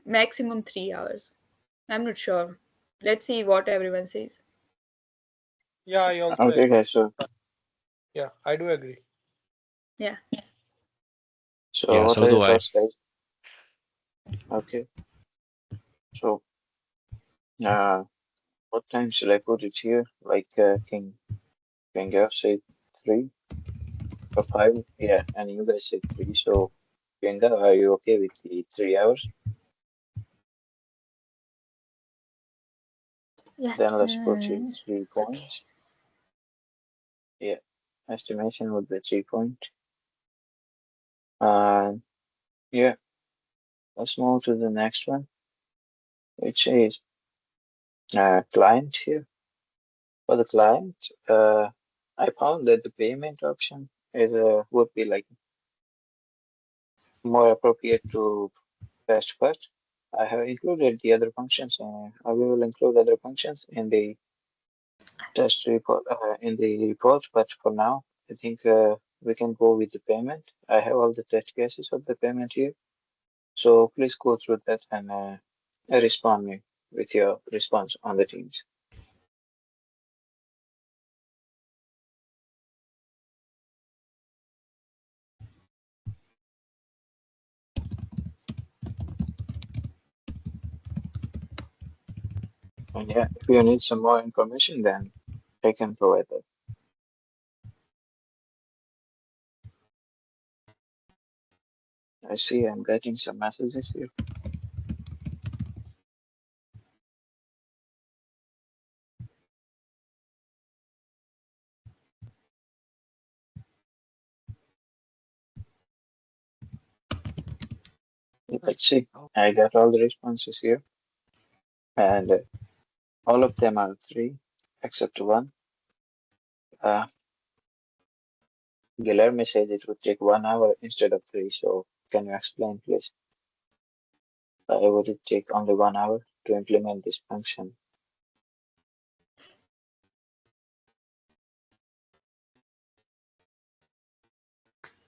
maximum 3 hours. I'm not sure. Let's see what everyone says. Yeah, I also Okay, agree. guys. So Yeah, I do agree. Yeah. so Yeah, what so are your do I. thoughts, guys? Okay. So uh, what time should I put it here? Like King Gav said three or five? Yeah, and you guys said three. So Genga, are you okay with the 3 hours? Yes, Then let's put it three it's okay. points. Yeah, estimation would be 3 point. And yeah, let's move to the next one, which is client here. For the client, I found that the payment option is would be like more appropriate to test first. I have included the other functions, I will include other functions in the test report but for now, I think we can go with the payment. I have all the test cases of the payment here, so please go through that and respond me with your response on the teams. And yeah, if you need some more information, then I can provide that. I see I'm getting some messages here. Let's see. I got all the responses here, and all of them are three, except one. Uh, Guilherme said it would take 1 hour instead of three, so can you explain, please? Why would it take only 1 hour to implement this function?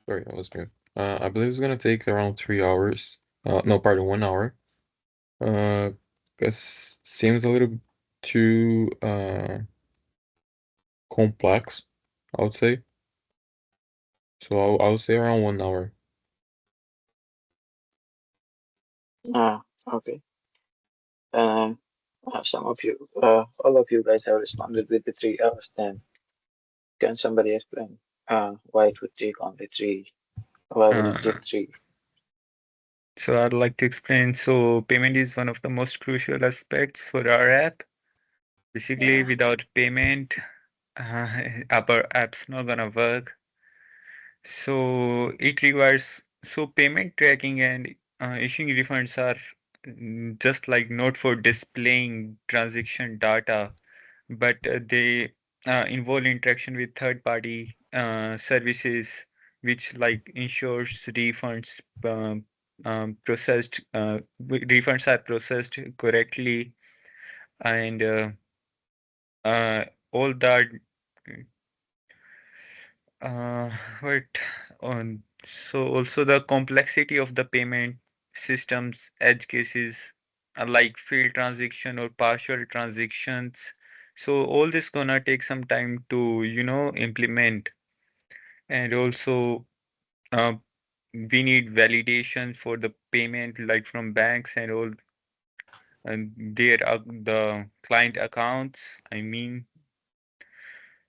Sorry, I was mute. I believe it's gonna take around 3 hours. No, pardon, 1 hour. Guess seems a little too complex, I would say. So I would say around 1 hour. Okay. Some of you, all of you guys have responded with the 3 hours. Then can somebody explain why it would take only three? Why would it Uh, take three? so I'd like to explain. So payment is one of the most crucial aspects for our app. Basically, Yeah. without payment, our app's not gonna work. So it requires payment tracking and issuing refunds are just like not for displaying transaction data, but they involve interaction with third-party services, which like ensures refunds are processed correctly, and uh, all that. Uh, but on also the complexity of the payment systems, edge cases, like failed transaction or partial transactions. So all this gonna take some time to, implement. And also, uh, we need validation for the payment, like from banks and all, and their the client accounts. I mean,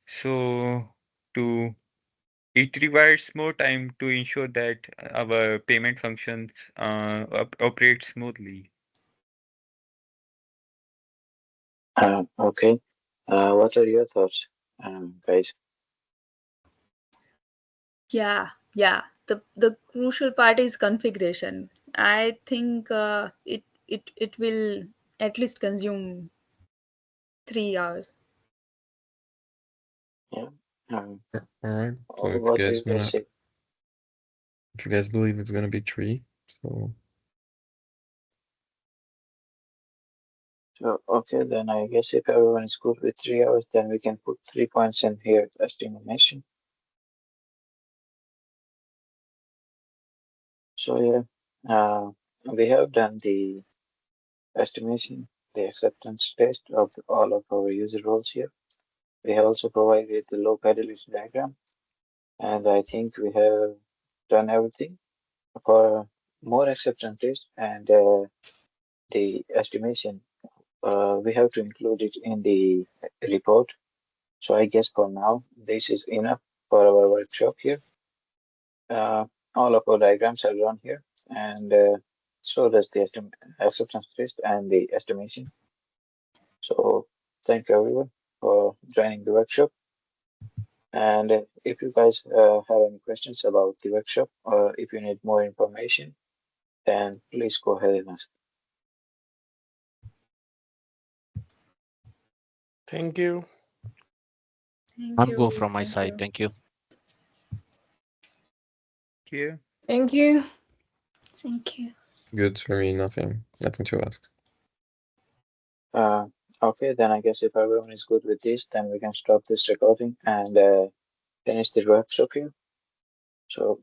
so to it requires more time to ensure that our payment functions operate smoothly. Okay. What are your thoughts, guys? Yeah. The crucial part is configuration. I think it will at least consume 3 hours. Yeah. Um, All right. So what do you guys say? if you guys believe it's gonna be 3, so So, okay, then I guess if everyone is good with 3 hours, then we can put 3 points in here, estimation. So, yeah, we have done the estimation, the acceptance test of all of our user roles here. We have also provided the low fidelity diagram, and I think we have done everything for more acceptance test and the estimation. We have to include it in the report. So I guess for now, this is enough for our workshop here. Uh, all of our diagrams are drawn here, and so does the acceptance test and the estimation. So thank you everyone for joining the workshop. And if you guys have any questions about the workshop or if you need more information, then please go ahead and ask. Thank you. Thank I'm go you. from my Thank side. you. Thank you. Yeah. Thank you. Thank you. good for me, nothing to ask. Uh, okay, then I guess if everyone is good with this, then we can stop this recording and finish the workshop here. So